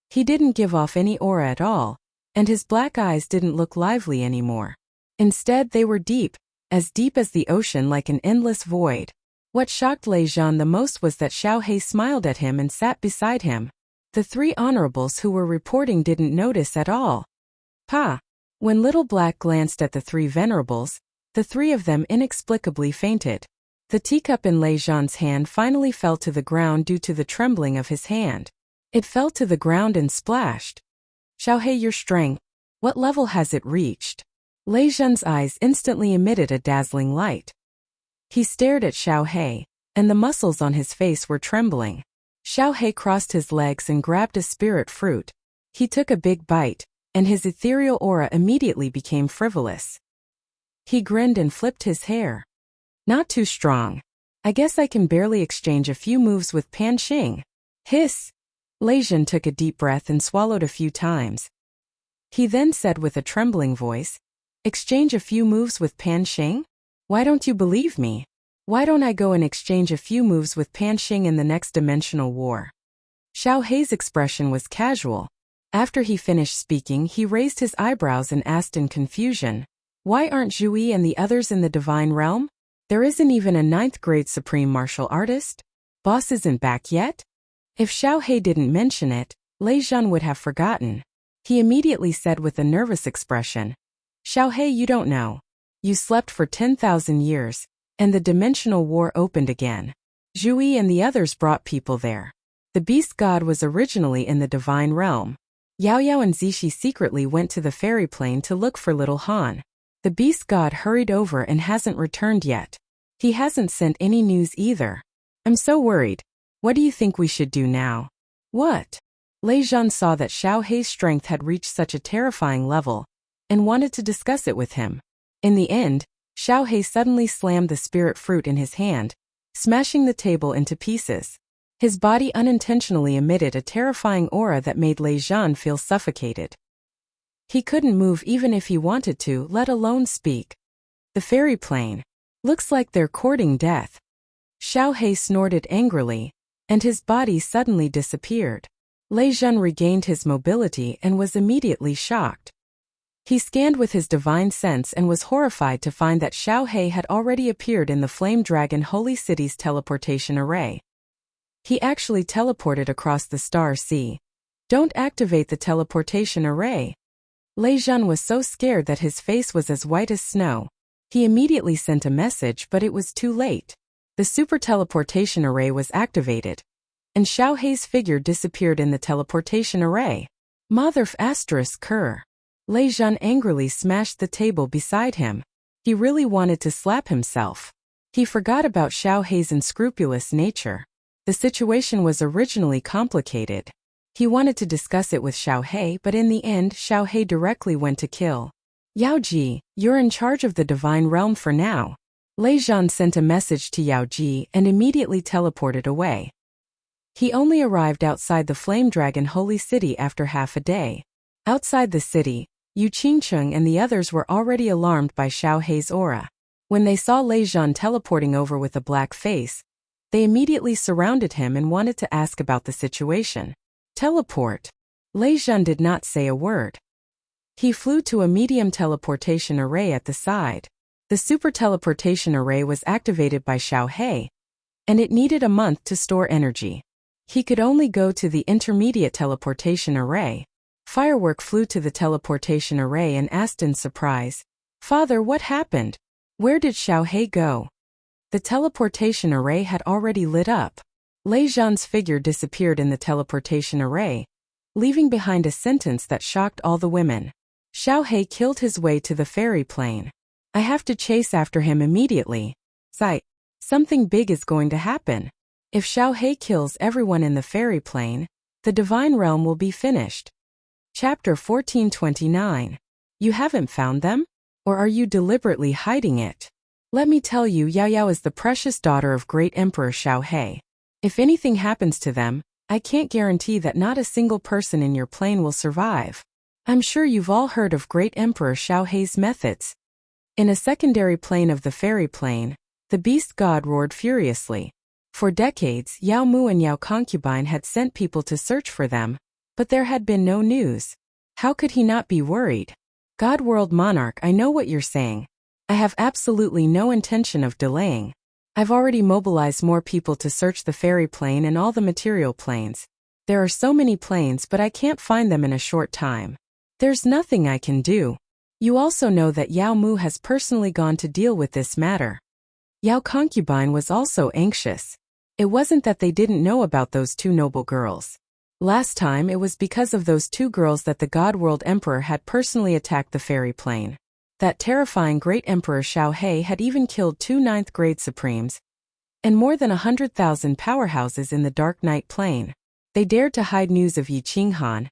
He didn't give off any aura at all, and his black eyes didn't look lively anymore. Instead, they were deep as the ocean, like an endless void. What shocked Lei Zhan the most was that Xiao He smiled at him and sat beside him. The three honorables who were reporting didn't notice at all. Pa! When Little Black glanced at the three venerables, the three of them inexplicably fainted. The teacup in Lei Zhan's hand finally fell to the ground due to the trembling of his hand. It fell to the ground and splashed. Xiao He, your strength. What level has it reached? Lei Zhan's eyes instantly emitted a dazzling light. He stared at Xiao He, and the muscles on his face were trembling. Xiao He crossed his legs and grabbed a spirit fruit. He took a big bite, and his ethereal aura immediately became frivolous. He grinned and flipped his hair. Not too strong. I guess I can barely exchange a few moves with Pan Xing. Hiss! Lei Zhan took a deep breath and swallowed a few times. He then said with a trembling voice, exchange a few moves with Pan Xing? Why don't you believe me? Why don't I go and exchange a few moves with Pan Xing in the next dimensional war? Xiao He's expression was casual. After he finished speaking, he raised his eyebrows and asked in confusion, why aren't Zhuyi and the others in the divine realm? There isn't even a 9th grade supreme martial artist? Boss isn't back yet? If Xiao He didn't mention it, Lei Zhan would have forgotten. He immediately said with a nervous expression, Xiao He, you don't know. You slept for 10,000 years, and the dimensional war opened again. Zhuyi and the others brought people there. The beast god was originally in the divine realm. Yao Yao and Zixi secretly went to the fairy plane to look for little Han. The beast god hurried over and hasn't returned yet. He hasn't sent any news either. I'm so worried. What do you think we should do now? What? Lei Zhan saw that Xiao He's strength had reached such a terrifying level, and wanted to discuss it with him. In the end, Xiao He suddenly slammed the spirit fruit in his hand, smashing the table into pieces. His body unintentionally emitted a terrifying aura that made Lei Zhan feel suffocated. He couldn't move even if he wanted to, let alone speak. The fairy plane. Looks like they're courting death. Xiao He snorted angrily, and his body suddenly disappeared. Lei Zhan regained his mobility and was immediately shocked. He scanned with his divine sense and was horrified to find that Xiao He had already appeared in the Flame Dragon Holy City's teleportation array. He actually teleported across the star sea. Don't activate the teleportation array. Lei Zhan was so scared that his face was as white as snow. He immediately sent a message, but it was too late. The super teleportation array was activated, and Xiao He's figure disappeared in the teleportation array. Motherf asterisk cur. Lei Zhan angrily smashed the table beside him. He really wanted to slap himself. He forgot about Xiao He's unscrupulous nature. The situation was originally complicated. He wanted to discuss it with Xiao He, but in the end Xiao He directly went to kill. Yao Ji, you're in charge of the divine realm for now. Lei Zhan sent a message to Yao Ji and immediately teleported away. He only arrived outside the Flame Dragon Holy City after half a day. Outside the city, Yu Qingcheng and the others were already alarmed by Xiao He's aura. When they saw Lei Zhan teleporting over with a black face, they immediately surrounded him and wanted to ask about the situation. Teleport. Lei Zhan did not say a word. He flew to a medium teleportation array at the side. The super teleportation array was activated by Xiao He, and it needed a month to store energy. He could only go to the intermediate teleportation array. Firework flew to the teleportation array and asked in surprise, Father, what happened? Where did Xiao He go? The teleportation array had already lit up. Lei Zhan's figure disappeared in the teleportation array, leaving behind a sentence that shocked all the women. Xiao He killed his way to the fairy plane. I have to chase after him immediately. Something big is going to happen. If Xiao He kills everyone in the fairy plane, the divine realm will be finished. Chapter 1429. You haven't found them? Or are you deliberately hiding it? Let me tell you, Yao Yao is the precious daughter of great Emperor Xiao He. If anything happens to them, I can't guarantee that not a single person in your plane will survive. I'm sure you've all heard of great Emperor Xiao He's methods. In a secondary plane of the fairy plane, the beast god roared furiously. For decades, Yao Mu and Yao Concubine had sent people to search for them, but there had been no news. How could he not be worried? God World Monarch, I know what you're saying. I have absolutely no intention of delaying. I've already mobilized more people to search the fairy plane and all the material planes. There are so many planes, but I can't find them in a short time. There's nothing I can do. You also know that Yao Mu has personally gone to deal with this matter. Yao Concubine was also anxious. It wasn't that they didn't know about those two noble girls. Last time it was because of those two girls that the God World Emperor had personally attacked the fairy plane. That terrifying great Emperor Xiao He had even killed 2 9th-grade Supremes and more than 100,000 powerhouses in the Dark Night plane. They dared to hide news of Yi Qinghan,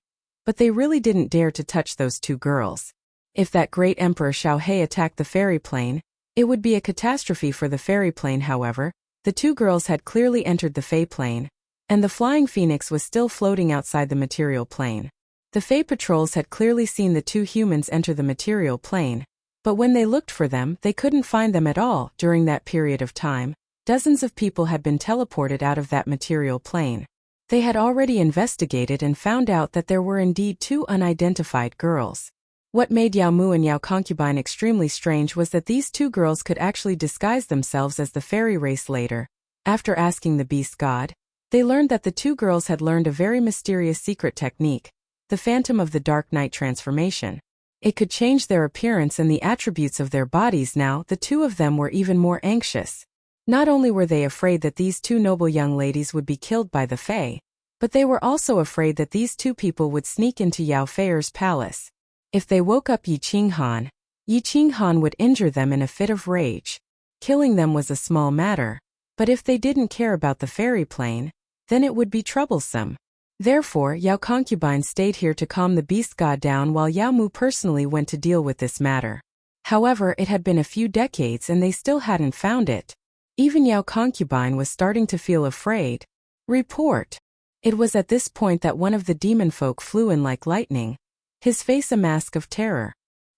but they really didn't dare to touch those two girls. If that great Emperor Xiao He attacked the fairy plane, it would be a catastrophe for the fairy plane. However, the two girls had clearly entered the Fey plane, and the flying phoenix was still floating outside the material plane. The Fey patrols had clearly seen the two humans enter the material plane, but when they looked for them, they couldn't find them at all. During that period of time, dozens of people had been teleported out of that material plane. They had already investigated and found out that there were indeed 2 unidentified girls. What made Yao Mu and Yao Concubine extremely strange was that these 2 girls could actually disguise themselves as the fairy race later. After asking the beast god, they learned that the 2 girls had learned a very mysterious secret technique, the Phantom of the Dark Night transformation. It could change their appearance and the attributes of their bodies. Now, the 2 of them were even more anxious. Not only were they afraid that these 2 noble young ladies would be killed by the Fae, but they were also afraid that these 2 people would sneak into Yao Feier's palace. If they woke up Yi Qinghan would injure them in a fit of rage. Killing them was a small matter, but if they didn't care about the fairy plane, then it would be troublesome. Therefore, Yao Concubine stayed here to calm the beast god down while Yao Mu personally went to deal with this matter. However, it had been a few decades and they still hadn't found it. Even Yao Concubine was starting to feel afraid. Report. It was at this point that one of the demon folk flew in like lightning, his face a mask of terror.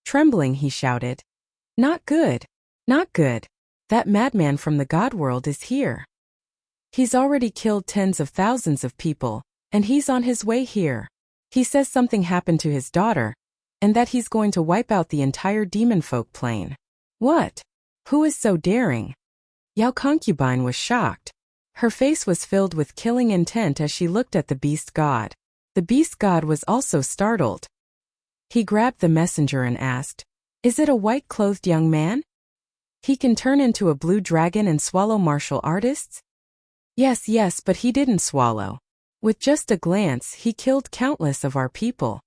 Trembling, he shouted, "Not good! Not good! That madman from the God world is here. He's already killed tens of thousands of people, and he's on his way here. He says something happened to his daughter, and that he's going to wipe out the entire demon folk plane. What? Who is so daring?" Yao Concubine was shocked. Her face was filled with killing intent as she looked at the beast god. The beast god was also startled. He grabbed the messenger and asked, "Is it a white-clothed young man? He can turn into a blue dragon and swallow martial artists?" Yes, but he didn't swallow. With just a glance, he killed countless of our people."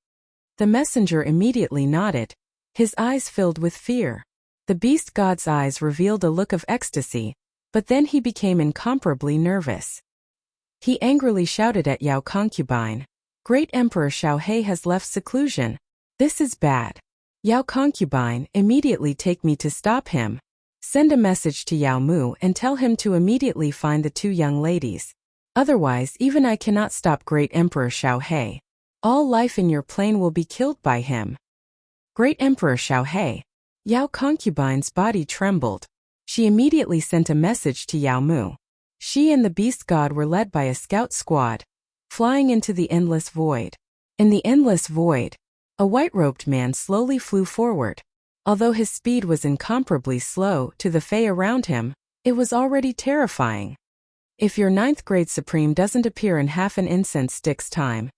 The messenger immediately nodded. His eyes filled with fear. The beast god's eyes revealed a look of ecstasy, but then he became incomparably nervous. He angrily shouted at Yao Concubine, "Great Emperor Xiao He has left seclusion. This is bad. Yao Concubine, immediately take me to stop him. Send a message to Yao Mu and tell him to immediately find the 2 young ladies. Otherwise, even I cannot stop Great Emperor Xiao He. All life in your plane will be killed by him." Great Emperor Xiao He. Yao Concubine's body trembled. She immediately sent a message to Yao Mu. She and the beast god were led by a scout squad, flying into the endless void. In the endless void, a white-robed man slowly flew forward. Although his speed was incomparably slow to the Fae around him, it was already terrifying. If your 9th-grade Supreme doesn't appear in half an incense stick's time,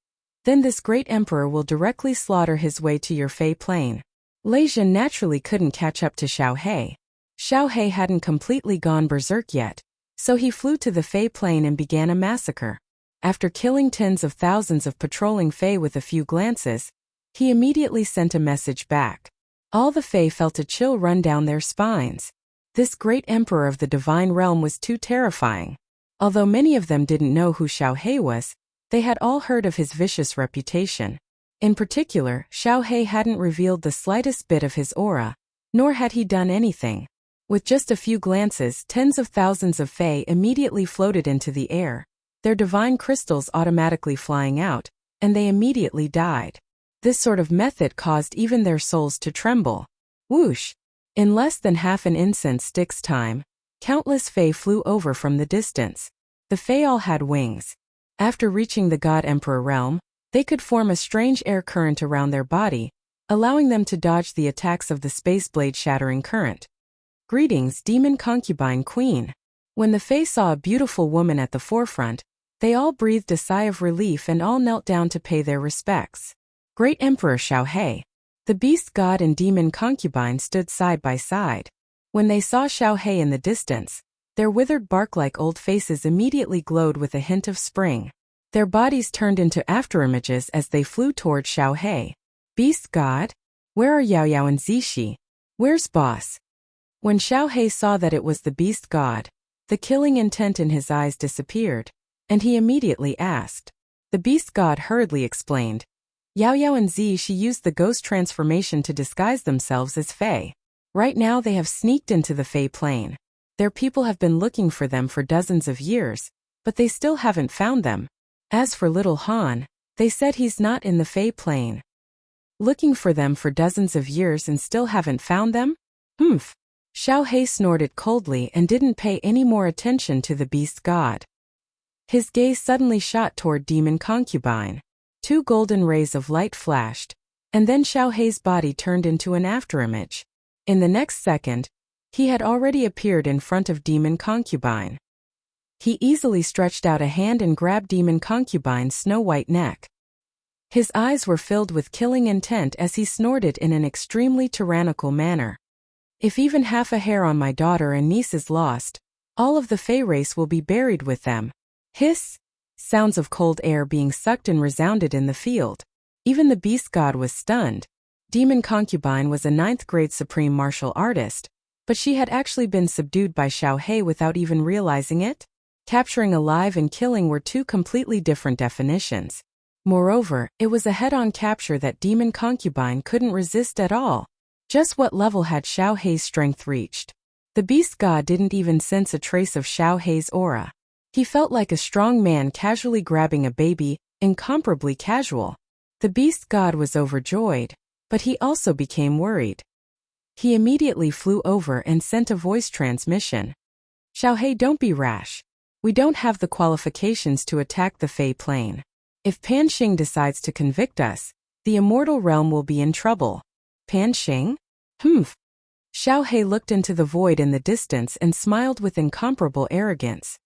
then this great emperor will directly slaughter his way to your Fey plane. Lei Jin naturally couldn't catch up to Xiao He. Xiao He hadn't completely gone berserk yet, so he flew to the Fey plane and began a massacre. After killing tens of thousands of patrolling Fey with a few glances, he immediately sent a message back. All the Fey felt a chill run down their spines. This great emperor of the divine realm was too terrifying. Although many of them didn't know who Xiao He was, they had all heard of his vicious reputation. In particular, Xiao He hadn't revealed the slightest bit of his aura, nor had he done anything. With just a few glances, tens of thousands of Fey immediately floated into the air, their divine crystals automatically flying out, and they immediately died. This sort of method caused even their souls to tremble. Whoosh! In less than half an incense stick's time, countless Fey flew over from the distance. The Fey all had wings. After reaching the God Emperor realm, they could form a strange air current around their body, allowing them to dodge the attacks of the space blade shattering current. Greetings, Demon Concubine Queen. When the Fae saw a beautiful woman at the forefront, they all breathed a sigh of relief and all knelt down to pay their respects. Great Emperor Xiaohe. The beast god and demon concubine stood side by side. When they saw Xiaohe in the distance, their withered bark-like old faces immediately glowed with a hint of spring. Their bodies turned into afterimages as they flew toward Xiaohe. Beast god? Where are Yao Yao and Zishi? Where's boss? When Xiaohe saw that it was the beast god, the killing intent in his eyes disappeared, and he immediately asked. The beast god hurriedly explained. Yao Yao and Zishi used the ghost transformation to disguise themselves as Fae. Right now they have sneaked into the Fae plane. Their people have been looking for them for dozens of years, but they still haven't found them. As for little Han, they said he's not in the Fae plane. Looking for them for dozens of years and still haven't found them? Humph. Xiaohe snorted coldly and didn't pay any more attention to the beast god. His gaze suddenly shot toward demon concubine. 2 golden rays of light flashed, and then Xiaohe's body turned into an afterimage. In the next second, he had already appeared in front of demon concubine. He easily stretched out a hand and grabbed demon concubine's snow-white neck. His eyes were filled with killing intent as he snorted in an extremely tyrannical manner. If even half a hair on my daughter and niece is lost, all of the Fae race will be buried with them. Hiss! Sounds of cold air being sucked in resounded in the field. Even the beast god was stunned. Demon concubine was a 9th grade supreme martial artist, but she had actually been subdued by Xiaohe without even realizing it. Capturing alive and killing were 2 completely different definitions. Moreover, it was a head-on capture that demon concubine couldn't resist at all. Just what level had Xiaohe's strength reached? The beast god didn't even sense a trace of Xiaohe's aura. He felt like a strong man casually grabbing a baby, incomparably casual. The beast god was overjoyed, but he also became worried. He immediately flew over and sent a voice transmission. Xiaohe, don't be rash. We don't have the qualifications to attack the Fae plane. If Pan Xing decides to convict us, the immortal realm will be in trouble. Pan Xing? Humph. Xiaohe looked into the void in the distance and smiled with incomparable arrogance.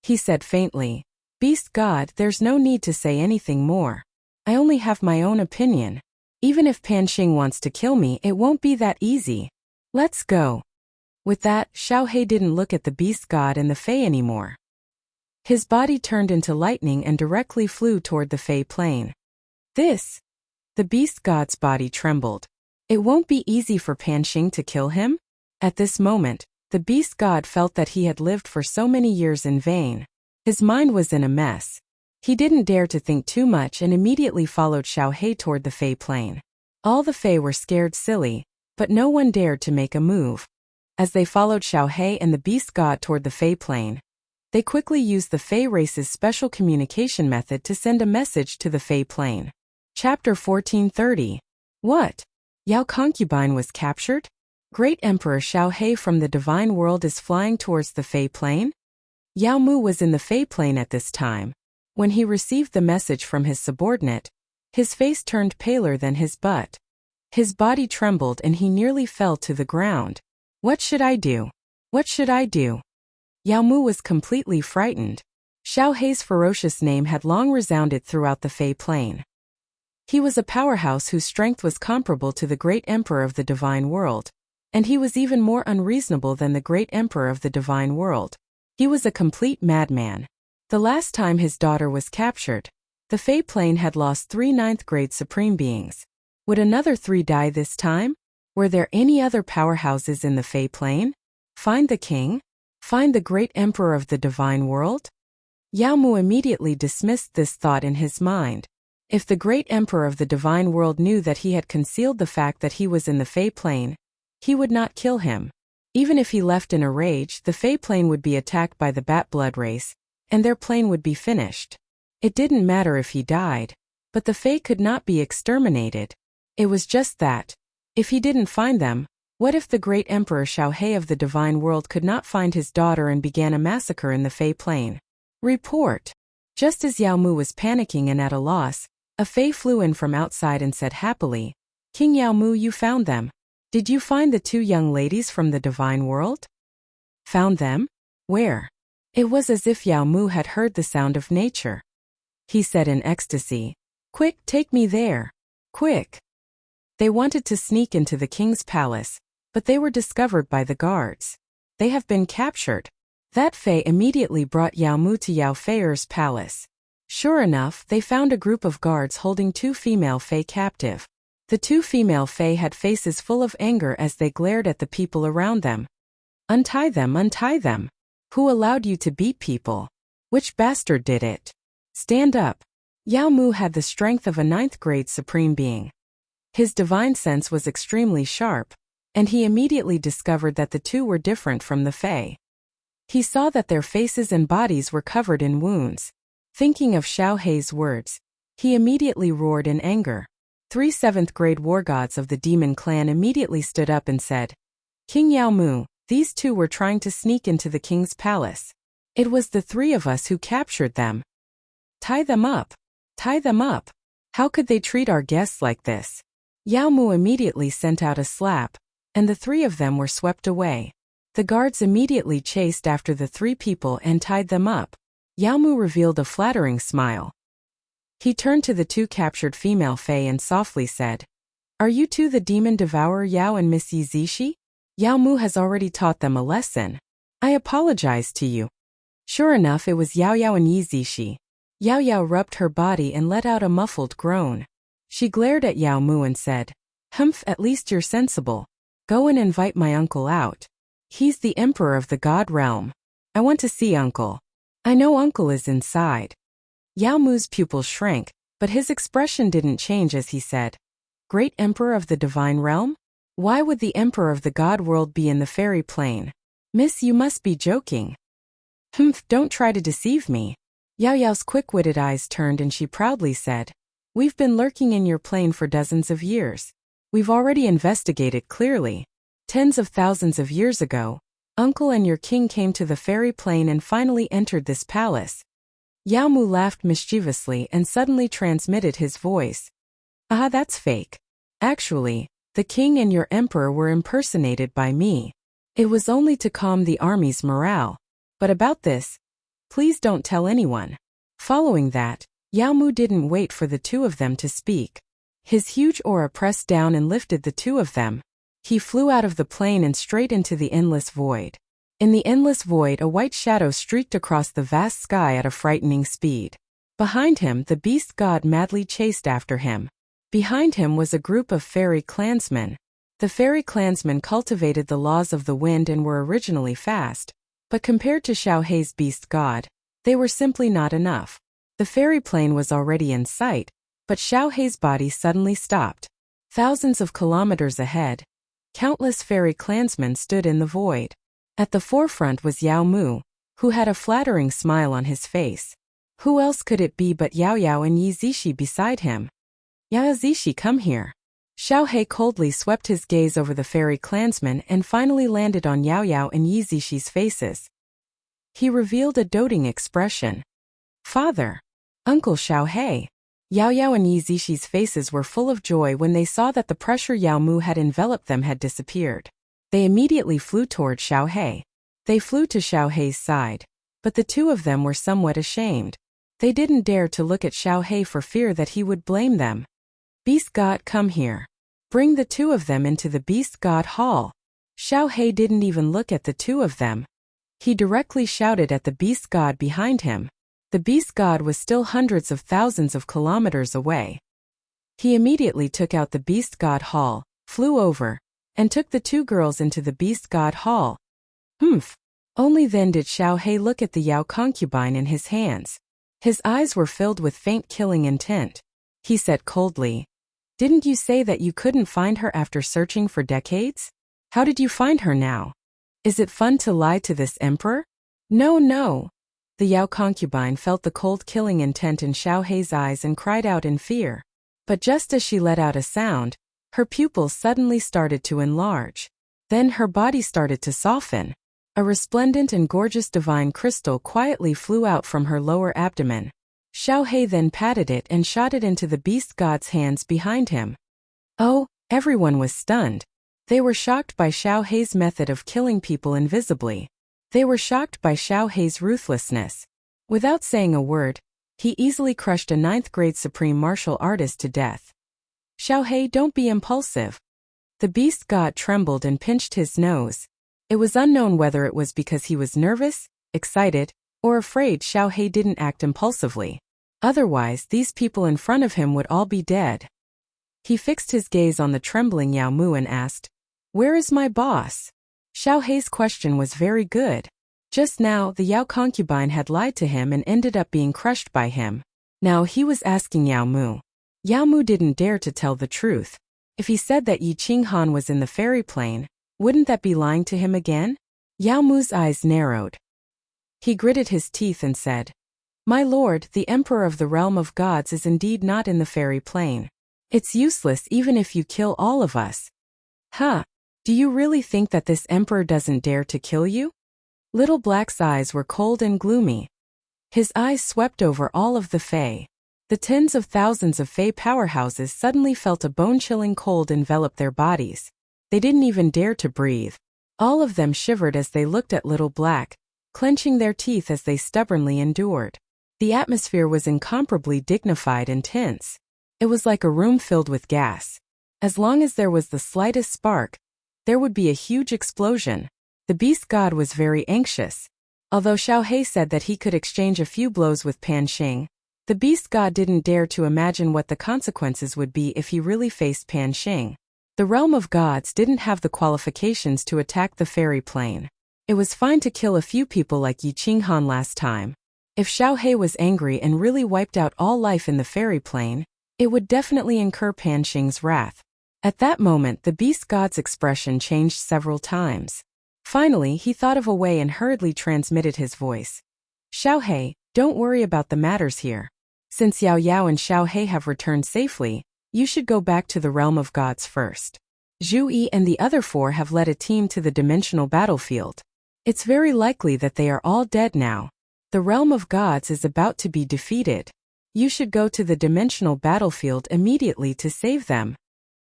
He said faintly, Beast God, there's no need to say anything more. I only have my own opinion. Even if Pan Xing wants to kill me, it won't be that easy. Let's go. With that, Xiaohe didn't look at the beast god and the Fae anymore. His body turned into lightning and directly flew toward the Fae plane. This. The beast god's body trembled. It won't be easy for Pan Xing to kill him? At this moment, the beast god felt that he had lived for so many years in vain. His mind was in a mess. He didn't dare to think too much and immediately followed Xiaohe toward the Fae plane. All the Fae were scared silly, but no one dared to make a move. As they followed Xiaohe and the beast god toward the Fae plane, they quickly used the Fae race's special communication method to send a message to the Fae plane. Chapter 1430. What? Yao concubine was captured? Great Emperor Xiaohe from the divine world is flying towards the Fae plane? Yao Mu was in the Fae plane at this time. When he received the message from his subordinate, his face turned paler than his butt. His body trembled and he nearly fell to the ground. What should I do? What should I do? Yao Mu was completely frightened. Xiaohe's ferocious name had long resounded throughout the Fae plane. He was a powerhouse whose strength was comparable to the great emperor of the divine world, and he was even more unreasonable than the great emperor of the divine world. He was a complete madman. The last time his daughter was captured, the Fae plane had lost 3 9th grade supreme beings. Would another 3 die this time? Were there any other powerhouses in the Fae plane? Find the king? Find the great emperor of the divine world? Yao Mu immediately dismissed this thought in his mind. If the great emperor of the divine world knew that he had concealed the fact that he was in the Fae plane, he would not kill him. Even if he left in a rage, the Fae plane would be attacked by the Bat Blood race, and their plane would be finished. It didn't matter if he died, but the Fae could not be exterminated. It was just that. If he didn't find them, what if the great emperor Xiaohe of the divine world could not find his daughter and began a massacre in the Fae plane? Report. Just as Yao Mu was panicking and at a loss, a Fae flew in from outside and said happily, King Yao Mu, you found them. Did you find the 2 young ladies from the divine world? Found them? Where? It was as if Yao Mu had heard the sound of nature. He said in ecstasy, "Quick, take me there. Quick." They wanted to sneak into the king's palace, but they were discovered by the guards. They have been captured. That Fei immediately brought Yao Mu to Yao Feier's palace. Sure enough, they found a group of guards holding 2 female Fei captive. The 2 female Fei had faces full of anger as they glared at the people around them. "Untie them, untie them. Who allowed you to beat people? Which bastard did it? Stand up." Yao Mu had the strength of a 9th-grade supreme being. His divine sense was extremely sharp, and he immediately discovered that the 2 were different from the Fei. He saw that their faces and bodies were covered in wounds. Thinking of Xiao Hei's words, he immediately roared in anger. 3 7th-grade war gods of the demon clan immediately stood up and said, "King Yao Mu, these 2 were trying to sneak into the king's palace. It was the 3 of us who captured them. Tie them up. Tie them up. How could they treat our guests like this?" Yao Mu immediately sent out a slap, and the 3 of them were swept away. The guards immediately chased after the 3 people and tied them up. Yao Mu revealed a flattering smile. He turned to the 2 captured female Fei and softly said, "Are you 2 the demon devourer Yao and Miss Yizishi? Yao Mu has already taught them a lesson. I apologize to you." Sure enough, it was Yao Yao and Yizishi. Yao Yao rubbed her body and let out a muffled groan. She glared at Yao Mu and said, "Humph, at least you're sensible. Go and invite my uncle out. He's the emperor of the god realm. I want to see uncle. I know uncle is inside." Yao Mu's pupils shrank, but his expression didn't change as he said, "Great emperor of the divine realm? Why would the emperor of the god world be in the fairy plane? Miss, you must be joking." "Humph, don't try to deceive me." Yao Yao's quick-witted eyes turned and she proudly said, "We've been lurking in your plane for dozens of years. We've already investigated clearly. Tens of thousands of years ago, uncle and your king came to the fairy plane and finally entered this palace." Yao Mu laughed mischievously and suddenly transmitted his voice. "Ah, that's fake. Actually, the king and your emperor were impersonated by me. It was only to calm the army's morale. But about this, please don't tell anyone." Following that, Yao Mu didn't wait for the 2 of them to speak. His huge aura pressed down and lifted the 2 of them. He flew out of the plane and straight into the endless void. In the endless void, a white shadow streaked across the vast sky at a frightening speed. Behind him, the beast god madly chased after him. Behind him was a group of fairy clansmen. The fairy clansmen cultivated the laws of the wind and were originally fast, but compared to Xiao Hei's beast god, they were simply not enough. The fairy plane was already in sight, but Xiao Hei's body suddenly stopped. Thousands of kilometers ahead, countless fairy clansmen stood in the void. At the forefront was Yao Mu, who had a flattering smile on his face. Who else could it be but Yao Yao and Yizishi beside him? "Yao Zishi, come here." Xiao Hei coldly swept his gaze over the fairy clansmen and finally landed on Yao Yao and Yizishi's faces. He revealed a doting expression. "Father! Uncle Xiao Hei!" Yao Yao and Yizishi's faces were full of joy when they saw that the pressure Yao Mu had enveloped them had disappeared. They immediately flew toward Xiao Hei. They flew to Xiao Hei's side, but the 2 of them were somewhat ashamed. They didn't dare to look at Xiao Hei for fear that he would blame them. "Beast God, come here. Bring the 2 of them into the Beast God Hall." Xiao Hei didn't even look at the 2 of them. He directly shouted at the Beast God behind him. The Beast God was still hundreds of thousands of kilometers away. He immediately took out the Beast God Hall, flew over, and took the 2 girls into the Beast God Hall. Humph! Only then did Xiao Hei look at the Yao concubine in his hands. His eyes were filled with faint killing intent. He said coldly, "Didn't you say that you couldn't find her after searching for decades? How did you find her now? Is it fun to lie to this emperor?" "No, no." The Yao concubine felt the cold killing intent in Xiao Hei's eyes and cried out in fear. But just as she let out a sound, her pupils suddenly started to enlarge. Then her body started to soften. A resplendent and gorgeous divine crystal quietly flew out from her lower abdomen. Xiao Hei then patted it and shot it into the beast god's hands behind him. Oh, everyone was stunned. They were shocked by Xiao Hei's method of killing people invisibly. They were shocked by Xiao Hei's ruthlessness. Without saying a word, he easily crushed a 9th-grade supreme martial artist to death. Xiao Hei, don't be impulsive. The beast god trembled and pinched his nose. It was unknown whether it was because he was nervous, excited, or afraid Xiao Hei didn't act impulsively. Otherwise, these people in front of him would all be dead. He fixed his gaze on the trembling Yao Mu and asked, "Where is my boss?" Xiao Hei's question was very good. Just now, the Yao concubine had lied to him and ended up being crushed by him. Now he was asking Yao Mu. Yao Mu didn't dare to tell the truth. If he said that Yi Qinghan was in the fairy plane, wouldn't that be lying to him again? Yao Mu's eyes narrowed. He gritted his teeth and said, "My lord, the emperor of the realm of gods is indeed not in the fairy plane. It's useless even if you kill all of us." "Huh? Do you really think that this emperor doesn't dare to kill you?" Little Black's eyes were cold and gloomy. His eyes swept over all of the Fae. The tens of thousands of Fae powerhouses suddenly felt a bone-chilling cold envelop their bodies. They didn't even dare to breathe. All of them shivered as they looked at Little Black, clenching their teeth as they stubbornly endured. The atmosphere was incomparably dignified and tense. It was like a room filled with gas. As long as there was the slightest spark, there would be a huge explosion. The beast god was very anxious. Although Xiao Hei said that he could exchange a few blows with Pan Xing, the beast god didn't dare to imagine what the consequences would be if he really faced Pan Xing. The realm of gods didn't have the qualifications to attack the fairy plane. It was fine to kill a few people like Yi Qinghan last time. If Xiao Hei was angry and really wiped out all life in the fairy plane, it would definitely incur Pan Xing's wrath. At that moment, the beast god's expression changed several times. Finally, he thought of a way and hurriedly transmitted his voice. "Xiao Hei, don't worry about the matters here. Since Yao Yao and Xiao Hei have returned safely, you should go back to the realm of gods first. Zhu Yi and the other 4 have led a team to the dimensional battlefield. It's very likely that they are all dead now. The realm of gods is about to be defeated. You should go to the dimensional battlefield immediately to save them."